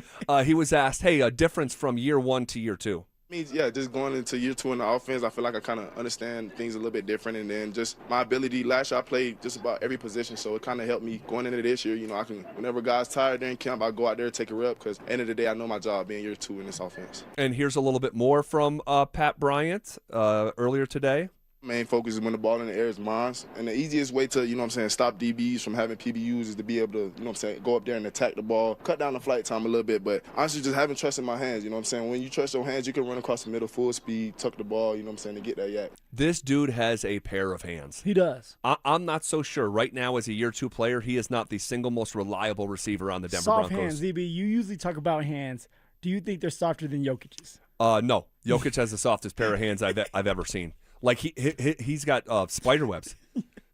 He was asked, "Hey, a difference from year 1 to year 2."
Me, yeah, just going into year 2 in the offense, I feel like I kind of understand things a little bit different. And then just my ability, last year I played just about every position, so it kind of helped me going into this year. You know, I can, whenever guys tired during camp, I go out there and take a rep because at the end of the day, I know my job being year 2 in this offense.
And here's a little bit more from Pat Bryant earlier today.
Main focus is when the ball in the air is mine. And the easiest way to, stop DBs from having PBUs is to be able to, go up there and attack the ball, cut down the flight time a little bit. But honestly, just having trust in my hands, When you trust your hands, you can run across the middle full speed, tuck the ball, to get that yak.
This dude has a pair of hands.
He does.
I'm not so sure. Right now, as a year 2 player, he is not the single most reliable receiver on the Denver
Soft
Broncos.
hands, ZB. You usually talk about hands. Do you think they're softer than Jokic's?
No. Jokic has the softest pair of hands I've ever seen. Like he's got spider webs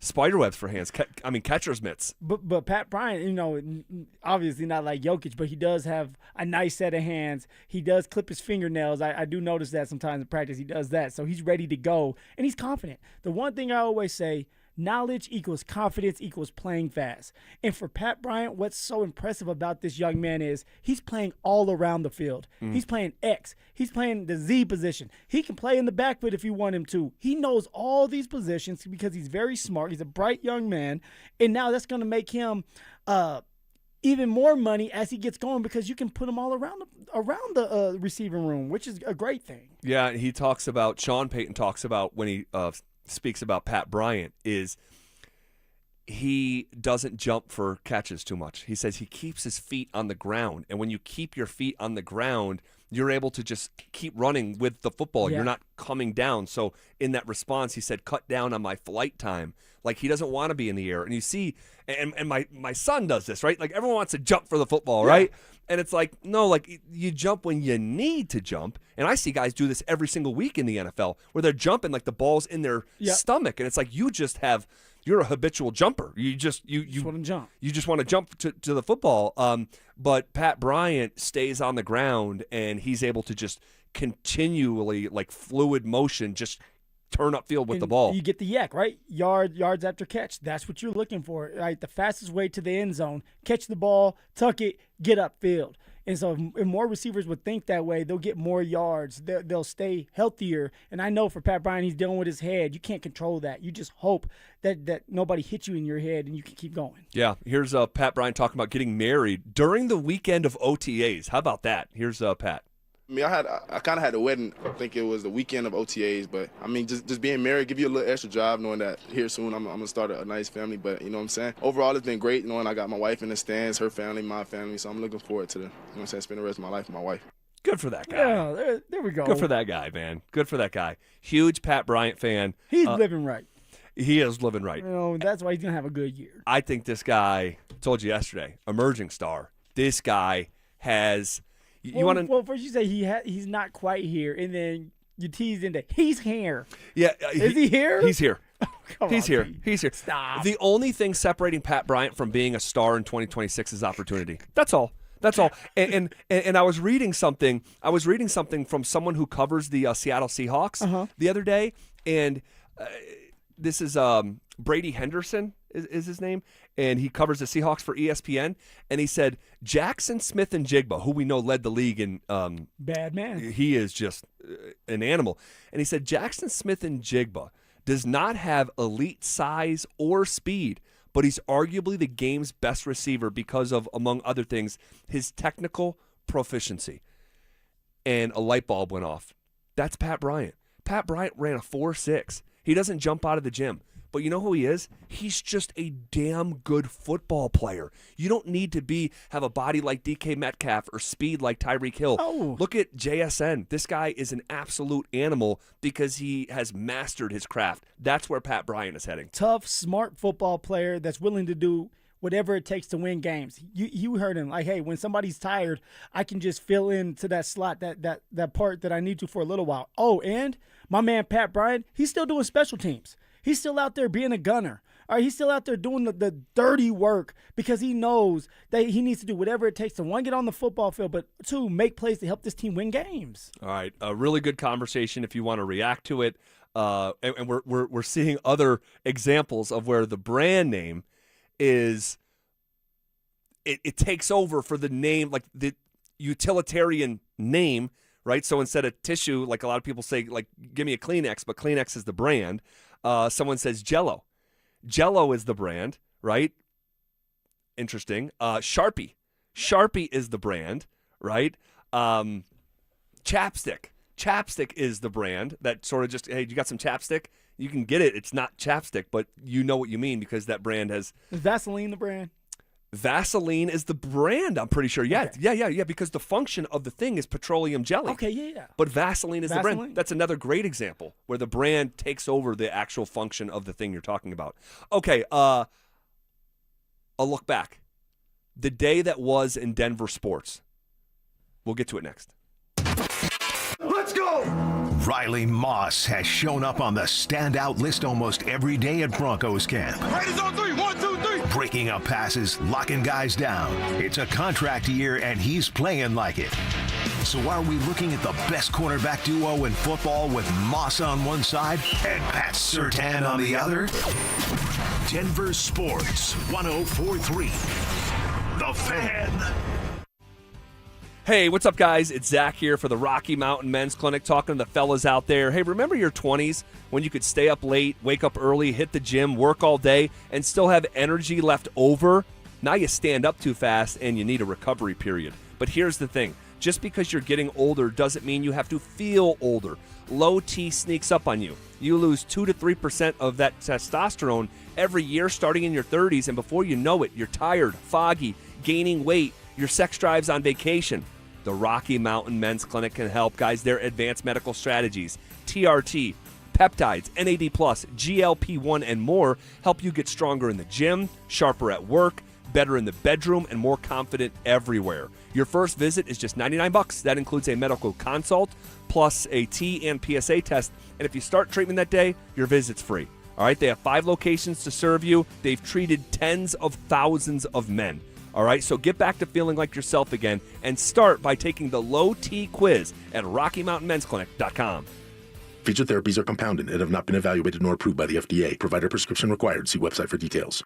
for hands. Catcher's mitts.
But Pat Bryant, obviously not like Jokic, but he does have a nice set of hands. He does clip his fingernails. I do notice that sometimes in practice he does that. So he's ready to go, and he's confident. The one thing I always say, knowledge equals confidence equals playing fast. And for Pat Bryant, what's so impressive about this young man is he's playing all around the field. He's playing X. He's playing the Z position. He can play in the backfield if you want him to. He knows all these positions because he's very smart. He's a bright young man. And now that's going to make him even more money as he gets going because you can put him all around the receiving room, which is a great thing.
Yeah, Sean Payton talks about when he speaks about Pat Bryant is he doesn't jump for catches too much. He says he keeps his feet on the ground, and when you keep your feet on the ground, you're able to just keep running with the football.
Yeah.
You're not coming down. So in that response, he said, cut down on my flight time. Like he doesn't want to be in the air. And you see, and my son does this, right? Like everyone wants to jump for the football, right? And it's like, no, like you jump when you need to jump. And I see guys do this every single week in the NFL where they're jumping like the ball's in their stomach. And it's like you're a habitual jumper. You just
want to jump.
You just want to jump to the football. But Pat Bryant stays on the ground and he's able to just continually, like fluid motion, just turn upfield with the ball.
You get the yak, right? Yards after catch. That's what you're looking for, right? The fastest way to the end zone. Catch the ball, tuck it, get upfield. And so if more receivers would think that way, they'll get more yards. They'll stay healthier. And I know for Pat Bryant, he's dealing with his head. You can't control that. You just hope that nobody hits you in your head and you can keep going.
Yeah, here's Pat Bryant talking about getting married during the weekend of OTAs. How about that? Here's Pat.
I mean, I kind of had a wedding. I think it was the weekend of OTAs, but I mean, just being married give you a little extra drive, knowing that here soon I'm gonna start a nice family. But you know what I'm saying? Overall, it's been great, knowing I got my wife in the stands, her family, my family. So I'm looking forward to spend the rest of my life with my wife.
Good for that guy.
Yeah, there we go.
Good for that guy, man. Good for that guy. Huge Pat Bryant fan.
He's living right.
He is living right.
That's why he's gonna have a good year.
I think this guy, told you yesterday, emerging star. This guy has.
Well, first you say he's not quite here, and then you tease into he's here.
Yeah,
is he here?
He's here.
He's
here. He's here.
Stop.
The only thing separating Pat Bryant from being a star in 2026 is opportunity. That's all. That's all. And I was reading something. From someone who covers the Seattle Seahawks the other day, and this is Brady Henderson is his name, and he covers the Seahawks for ESPN. And he said Jackson Smith-Njigba, who we know led the league in
bad man.
He is just an animal. And he said Jackson Smith-Njigba does not have elite size or speed, but he's arguably the game's best receiver because of, among other things, his technical proficiency. And a light bulb went off. That's Pat Bryant. Pat Bryant ran a 4.6. He doesn't jump out of the gym. But you know who he is? He's just a damn good football player. You don't need to have a body like DK Metcalf or speed like Tyreek Hill.
Oh.
Look at JSN. This guy is an absolute animal because he has mastered his craft. That's where Pat Bryant is heading.
Tough, smart football player that's willing to do whatever it takes to win games. You heard him. Like, hey, when somebody's tired, I can just fill into that slot, that part that I need to for a little while. Oh, and my man Pat Bryant, he's still doing special teams. He's still out there being a gunner. All right, he's still out there doing the dirty work because he knows that he needs to do whatever it takes to, one, get on the football field, but two, make plays to help this team win games.
All right, a really good conversation if you want to react to it. And we're seeing other examples of where the brand name is it takes over for the name, like the utilitarian name right? So instead of tissue, like a lot of people say, like, give me a Kleenex, but Kleenex is the brand. Someone says Jell-O. Jell-O is the brand, right? Interesting. Sharpie. Sharpie is the brand, right? Chapstick. Chapstick is the brand that sort of just, hey, you got some chapstick? You can get it. It's not chapstick, but you know what you mean because that brand has.
Is Vaseline the brand?
Vaseline is the brand, I'm pretty sure. Yeah, okay. yeah, because the function of the thing is petroleum jelly.
Okay, yeah.
But Vaseline is the brand. That's another great example where the brand takes over the actual function of the thing you're talking about. Okay, a look back. The day that was in Denver sports. We'll get to it next.
Let's go! Riley Moss has shown up on the standout list almost every day at Broncos Camp.
Raiders on 3, 1, 2, 3.
Breaking up passes, locking guys down. It's a contract year, and he's playing like it. So are we looking at the best cornerback duo in football with Moss on one side and Pat Surtain on the other? Denver Sports 104.3. The Fan.
Hey, what's up, guys? It's Zach here for the Rocky Mountain Men's Clinic, talking to the fellas out there. Hey, remember your 20s when you could stay up late, wake up early, hit the gym, work all day, and still have energy left over? Now you stand up too fast and you need a recovery period. But here's the thing. Just because you're getting older doesn't mean you have to feel older. Low T sneaks up on you. You lose 2 to 3% of that testosterone every year starting in your 30s, and before you know it, you're tired, foggy, gaining weight, your sex drive's on vacation. The Rocky Mountain Men's Clinic can help, guys. Their advanced medical strategies, TRT, peptides, NAD+, GLP-1, and more help you get stronger in the gym, sharper at work, better in the bedroom, and more confident everywhere. Your first visit is just $99. That includes a medical consult, plus a T and PSA test. And if you start treatment that day, your visit's free. All right, they have 5 locations to serve you. They've treated tens of thousands of men. All right, so get back to feeling like yourself again and start by taking the Low T quiz at RockyMountainMen'sClinic.com.
Featured therapies are compounded and have not been evaluated nor approved by the FDA. Provider prescription required. See website for details.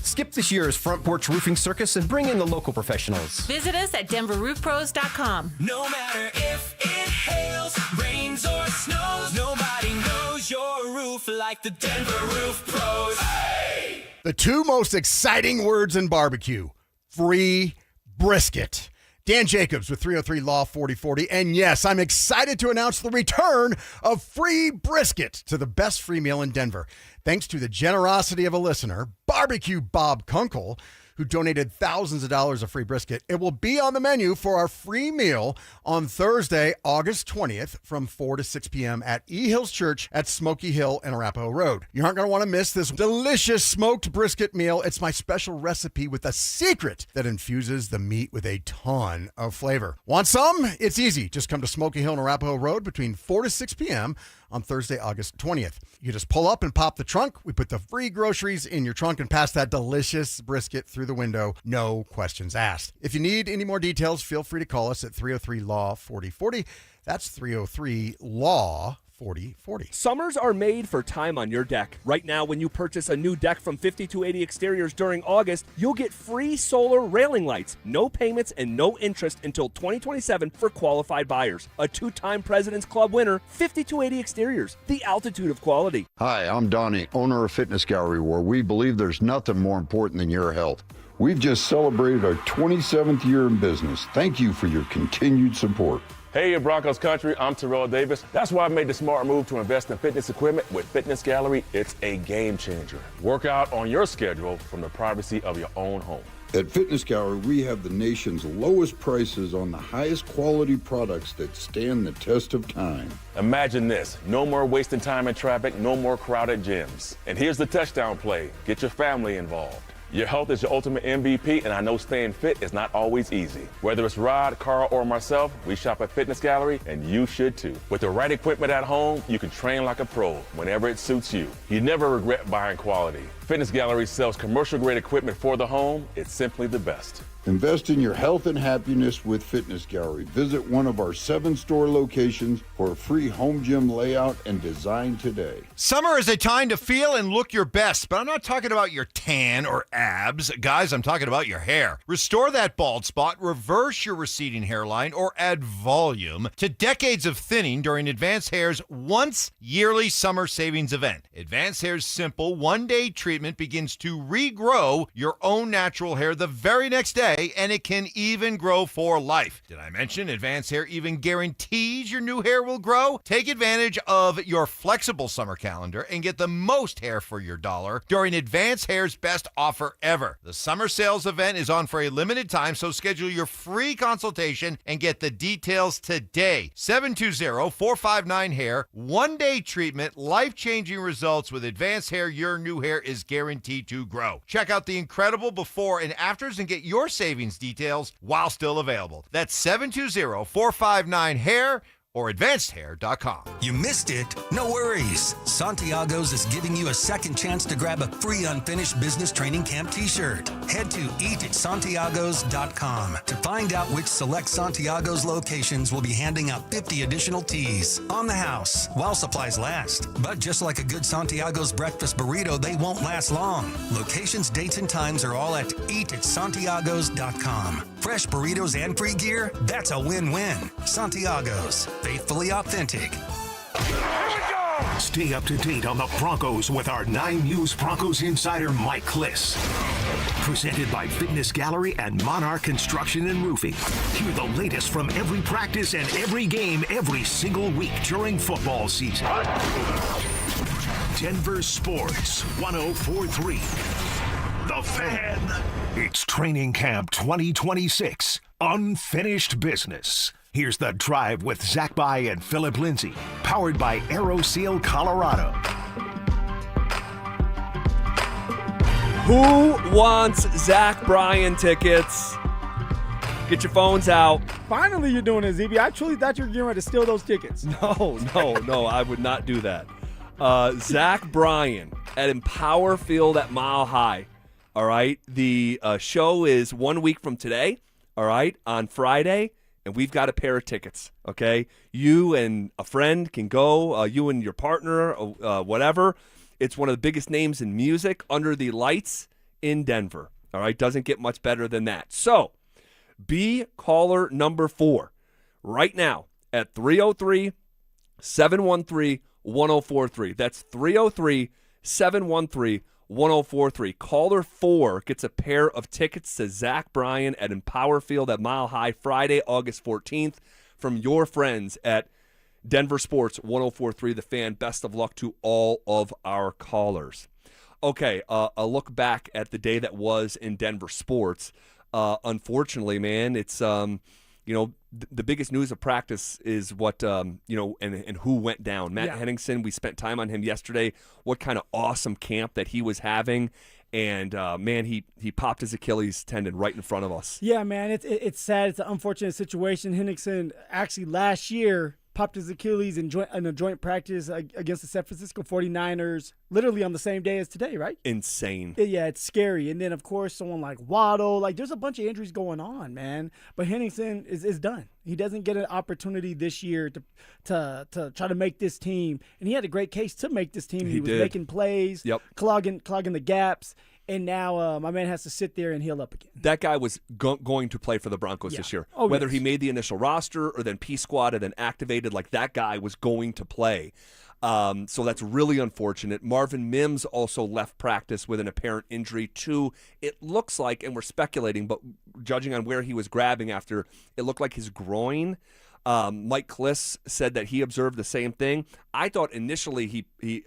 Skip this year's front porch roofing circus and bring in the local professionals.
Visit us at DenverRoofPros.com.
No matter if it hails, rains, or snows, nobody knows your roof like the Denver Roof Pros. Hey!
The 2 most exciting words in barbecue: free brisket. Dan Jacobs with 303 Law 4040. And yes, I'm excited to announce the return of free brisket to the best free meal in Denver. Thanks to the generosity of a listener, Barbecue Bob Kunkel, who donated thousands of dollars of free brisket. It will be on the menu for our free meal on Thursday, August 20th from 4 to 6 p.m. at E Hills Church at Smoky Hill and Arapahoe Road. You aren't going to want to miss this delicious smoked brisket meal. It's my special recipe with a secret that infuses the meat with a ton of flavor. Want some? It's easy. Just come to Smoky Hill and Arapahoe Road between 4 to 6 p.m. on Thursday, August 20th. You just pull up and pop the trunk. We put the free groceries in your trunk and pass that delicious brisket through the window. No questions asked. If you need any more details, feel free to call us at 303-LAW-4040. That's 303-LAW-4040. 4040.
Summers are made for time on your deck. Right now, when you purchase a new deck from 5280 Exteriors during August, you'll get free solar railing lights, no payments, and no interest until 2027 for qualified buyers. A 2-time President's Club winner, 5280 Exteriors, the altitude of quality.
Hi, I'm Donnie, owner of Fitness Gallery, where we believe there's nothing more important than your health. We've just celebrated our 27th year in business. Thank you for your continued support.
Hey, Broncos country, I'm Terrell Davis. That's why I made the smart move to invest in fitness equipment with Fitness Gallery. It's a game changer. Work out on your schedule from the privacy of your own home.
At Fitness Gallery, we have the nation's lowest prices on the highest quality products that stand the test of time.
Imagine this: no more wasting time in traffic, no more crowded gyms. And here's the touchdown play: get your family involved. Your health is your ultimate MVP, and I know staying fit is not always easy. Whether it's Rod, Carl, or myself, we shop at Fitness Gallery, and you should too. With the right equipment at home, you can train like a pro whenever it suits you. You never regret buying quality. Fitness Gallery sells commercial-grade equipment for the home. It's simply the best.
Invest in your health and happiness with Fitness Gallery. Visit one of our 7 store locations for a free home gym layout and design today.
Summer is a time to feel and look your best, but I'm not talking about your tan or abs. Guys, I'm talking about your hair. Restore that bald spot, reverse your receding hairline, or add volume to decades of thinning during Advanced Hair's once yearly summer savings event. Advanced Hair's simple one-day treatment begins to regrow your own natural hair the very next day, and it can even grow for life. Did I mention Advanced Hair even guarantees your new hair will grow? Take advantage of your flexible summer calendar and get the most hair for your dollar during Advanced Hair's best offer ever. The summer sales event is on for a limited time, so schedule your free consultation and get the details today. 720-459-HAIR. One-day treatment, life-changing results with Advanced Hair. Your new hair is guaranteed to grow. Check out the incredible before and afters and get your savings details while still available. That's 720-459-HAIR or advancedhair.com.
You missed it? No worries. Santiago's is giving you a second chance to grab a free unfinished business training camp t-shirt. Head to eatatsantiagos.com to find out which select Santiago's locations will be handing out 50 additional tees on the house while supplies last. But just like a good Santiago's breakfast burrito, they won't last long. Locations, dates, and times are all at eatatsantiagos.com. Fresh burritos and free gear? That's a win-win. Santiago's. Faithfully authentic.
Stay up to date on the Broncos with our 9 News Broncos insider Mike Kliss. Presented by Fitness Gallery and Monarch Construction and Roofing. Hear the latest from every practice and every game every single week during football season. Denver Sports 104.3. The Fan. It's Training Camp 2026. Unfinished business. Here's The Drive with Zach By and Phillip Lindsay, powered by AeroSeal Colorado.
Who wants Zach Bryan tickets? Get your phones out.
Finally, you're doing it, ZB. I truly thought you were getting ready to steal those tickets.
No, I would not do that. Zach Bryan at Empower Field at Mile High. All right, the show is 1 week from today. All right, on Friday. And we've got a pair of tickets, okay? You and a friend can go, you and your partner, whatever. It's one of the biggest names in music under the lights in Denver, all right? Doesn't get much better than that. So, be caller number 4 right now at 303-713-1043. That's 303-713-1043. 1043. Caller 4 gets a pair of tickets to Zach Bryan at Empower Field at Mile High Friday, August 14th from your friends at Denver Sports 1043 The Fan. Best of luck to all of our callers. Okay, a look back at the day that was in Denver sports. Unfortunately, man, it's the biggest news of practice is what, and who went down. Matt Henningsen, we spent time on him yesterday. What kind of awesome camp that he was having. And, man, he popped his Achilles tendon right in front of us.
Yeah, man, it's sad. It's an unfortunate situation. Henningsen actually last year popped his Achilles in a joint practice against the San Francisco 49ers literally on the same day as today, right?
Insane.
Yeah, it's scary. And then, of course, someone like Waddle. There's a bunch of injuries going on, man. But Henningsen is done. He doesn't get an opportunity this year to try to make this team. And he had a great case to make this team. He was making plays, clogging the gaps. And now my man has to sit there and heal up again.
That guy was going to play for the Broncos this year.
Oh,
whether he made the initial roster or then P-squad and then activated, that guy was going to play. So that's really unfortunate. Marvin Mims also left practice with an apparent injury too. It looks like, and we're speculating, but judging on where he was grabbing after, it looked like his groin. Mike Kliss said that he observed the same thing. I thought initially he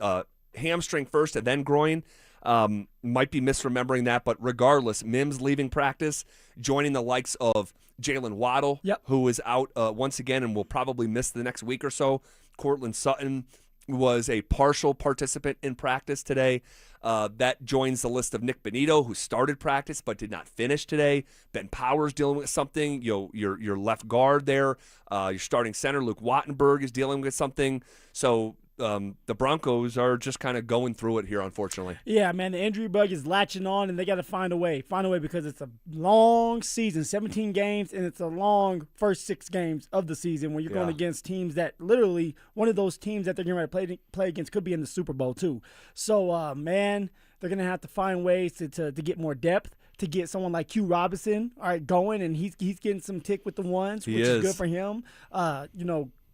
hamstring first and then groin. Might be misremembering that, but regardless, Mims leaving practice, joining the likes of Jalen Waddle, who is out once again and will probably miss the next week or so. Cortland Sutton was a partial participant in practice today. That joins the list of Nick Benito, who started practice but did not finish today. Ben Powers dealing with something. Your left guard there, your starting center, Luke Wattenberg, is dealing with something. So the Broncos are just kind of going through it here, unfortunately.
Yeah, man, the injury bug is latching on, and they got to find a way because it's a long season, 17 games, and it's a long first 6 games of the season when you're going against teams that literally one of those teams that they're going to play against could be in the Super Bowl too. So, man, they're going to have to find ways to get more depth, to get someone like Q Robinson, going, and he's getting some tick with the ones, which is good for him.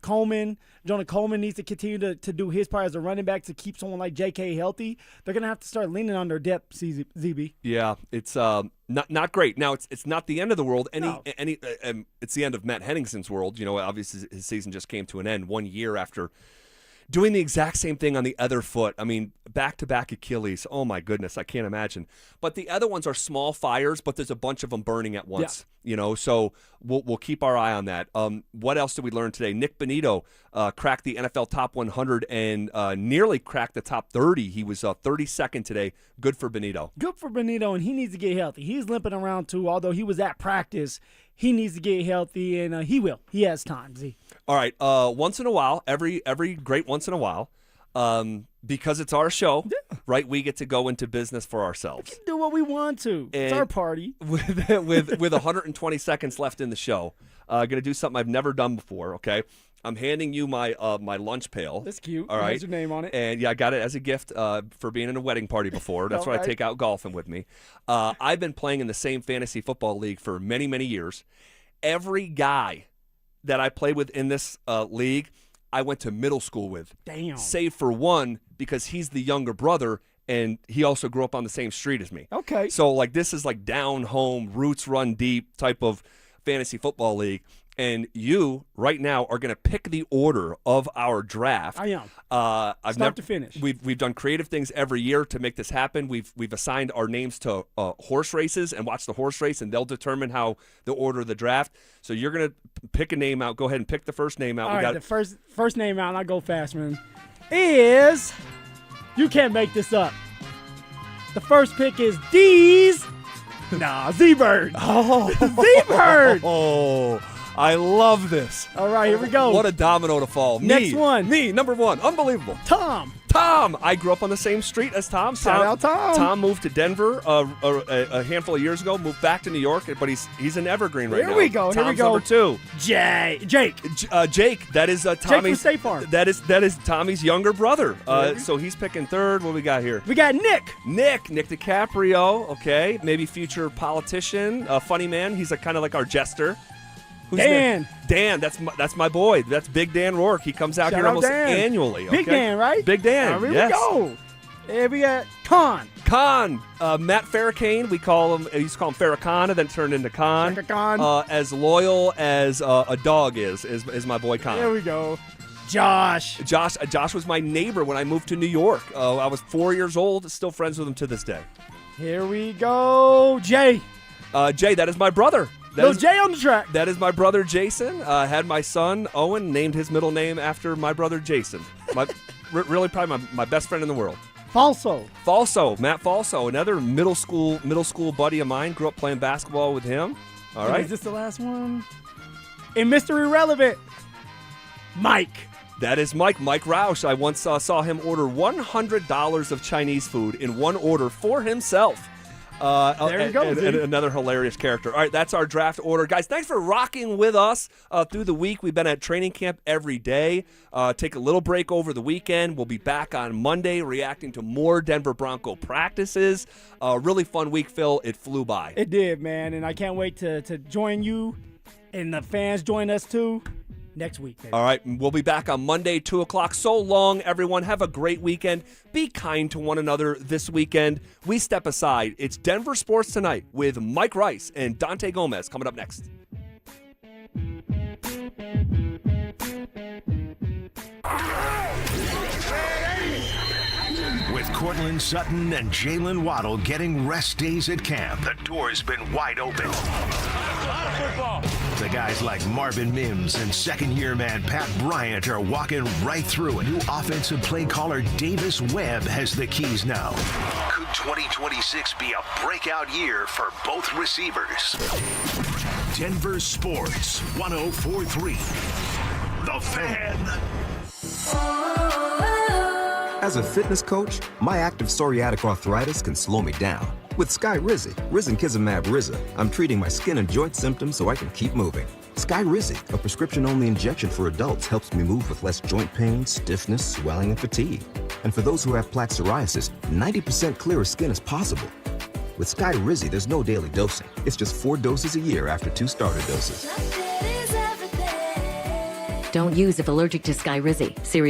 Jonah Coleman needs to continue to do his part as a running back to keep someone like J.K. healthy. They're going to have to start leaning on their depth, ZB.
Yeah, it's not great. Now, it's not the end of the world. It's the end of Matt Henningsen's world. Obviously his season just came to an end 1 year after doing the exact same thing on the other foot. I mean, back-to-back Achilles. Oh, my goodness. I can't imagine. But the other ones are small fires, but there's a bunch of them burning at once. So we'll keep our eye on that. What else did we learn today? Nick Bonito cracked the NFL top 100 and nearly cracked the top 30. He was 32nd today. Good for Bonito.
Good for Bonito, and he needs to get healthy. He's limping around, too. Although he was at practice, he needs to get healthy, and he will. He has time, Z.
All right. Once in a while, every great once in a while, because it's our show, right? We get to go into business for ourselves.
We can do what we want to. It's our party.
With 120 seconds left in the show, going to do something I've never done before. Okay, I'm handing you my lunch pail.
That's cute.
All right,
has your name on it.
And I got it as a gift for being in a wedding party before. That's why I take out golfing with me. I've been playing in the same fantasy football league for many, many years. Every guy that I played with in this league, I went to middle school with.
Damn.
Save for one, because he's the younger brother, and he also grew up on the same street as me.
Okay.
So, this is down home, roots run deep type of fantasy football league. And you, right now, are going to pick the order of our draft.
I am. Start to finish.
We've done creative things every year to make this happen. We've assigned our names to horse races and watch the horse race, and they'll determine how the order of the draft. So you're going to pick a name out. Go ahead and pick the first name out.
All right, the first name out, and I'll go fast, man, is – you can't make this up. The first pick is Z-Bird.
Oh.
Z-Bird.
Oh. I love this.
All right, here we go.
What a domino to fall.
Next one.
Me, number 1. Unbelievable.
Tom.
I grew up on the same street as Tom.
Shout out Tom.
Tom moved to Denver a handful of years ago, moved back to New York, but he's in Evergreen right now.
Here we go.
Tom's number 2.
Jake.
Jake, that is Tommy's.
Jake from State Farm.
That is Tommy's younger brother. So he's picking third. What do we got here?
We got Nick
DiCaprio. Okay, maybe future politician, funny man. He's kind of like our jester. Who's
Dan.
Dan, that's my boy. That's Big Dan Rourke. He comes out
Shout
here
out
almost
Dan.
annually. Okay?
Big Dan, right?
Big Dan.
Here
Yes.
we go. And we got Khan.
Matt Farrakhan. We used to call him Farrakhan, and then turned into Khan.
Khan.
As loyal as a dog is my boy Khan.
There we go. Josh
was my neighbor when I moved to New York. I was 4 years old. Still friends with him to this day.
Here we go. Jay,
that is my brother.
Jay on the track.
That is my brother Jason. Had my son Owen, named his middle name after my brother Jason. Really probably my best friend in the world.
Falso,
Matt Falso, another middle school buddy of mine. Grew up playing basketball with him. All right.
Is this the last one? And Mr. Irrelevant, Mike.
That is Mike Roush. I once saw him order $100 of Chinese food in one order for himself.
There you go,
and another hilarious character. All right, that's our draft order. Guys, thanks for rocking with us through the week. We've been at training camp every day. Take a little break over the weekend. We'll be back on Monday reacting to more Denver Bronco practices. Really fun week, Phil. It flew by.
It did, man, and I can't wait to join you and the fans join us, too. Next week, baby.
All right, we'll be back on Monday, 2 o'clock. So long, everyone. Have a great weekend. Be kind to one another this weekend. We step aside. It's Denver Sports Tonight with Mike Rice and Dante Gomez coming up next.
With Cortland Sutton and Jalen Waddle getting rest days at camp, the door's been wide open. The guys like Marvin Mims and second-year man Pat Bryant are walking right through it. New offensive play caller Davis Webb has the keys now. Could 2026 be a breakout year for both receivers? Denver Sports 104.3. The Fan.
As a fitness coach, my active psoriatic arthritis can slow me down. With Skyrizi, risankizumab Riza, I'm treating my skin and joint symptoms so I can keep moving. Skyrizi, a prescription-only injection for adults, helps me move with less joint pain, stiffness, swelling, and fatigue. And for those who have plaque psoriasis, 90% clearer skin is possible. With Skyrizi, there's no daily dosing. It's just 4 doses a year after 2 starter doses.
Don't use if allergic to Skyrizi. Serious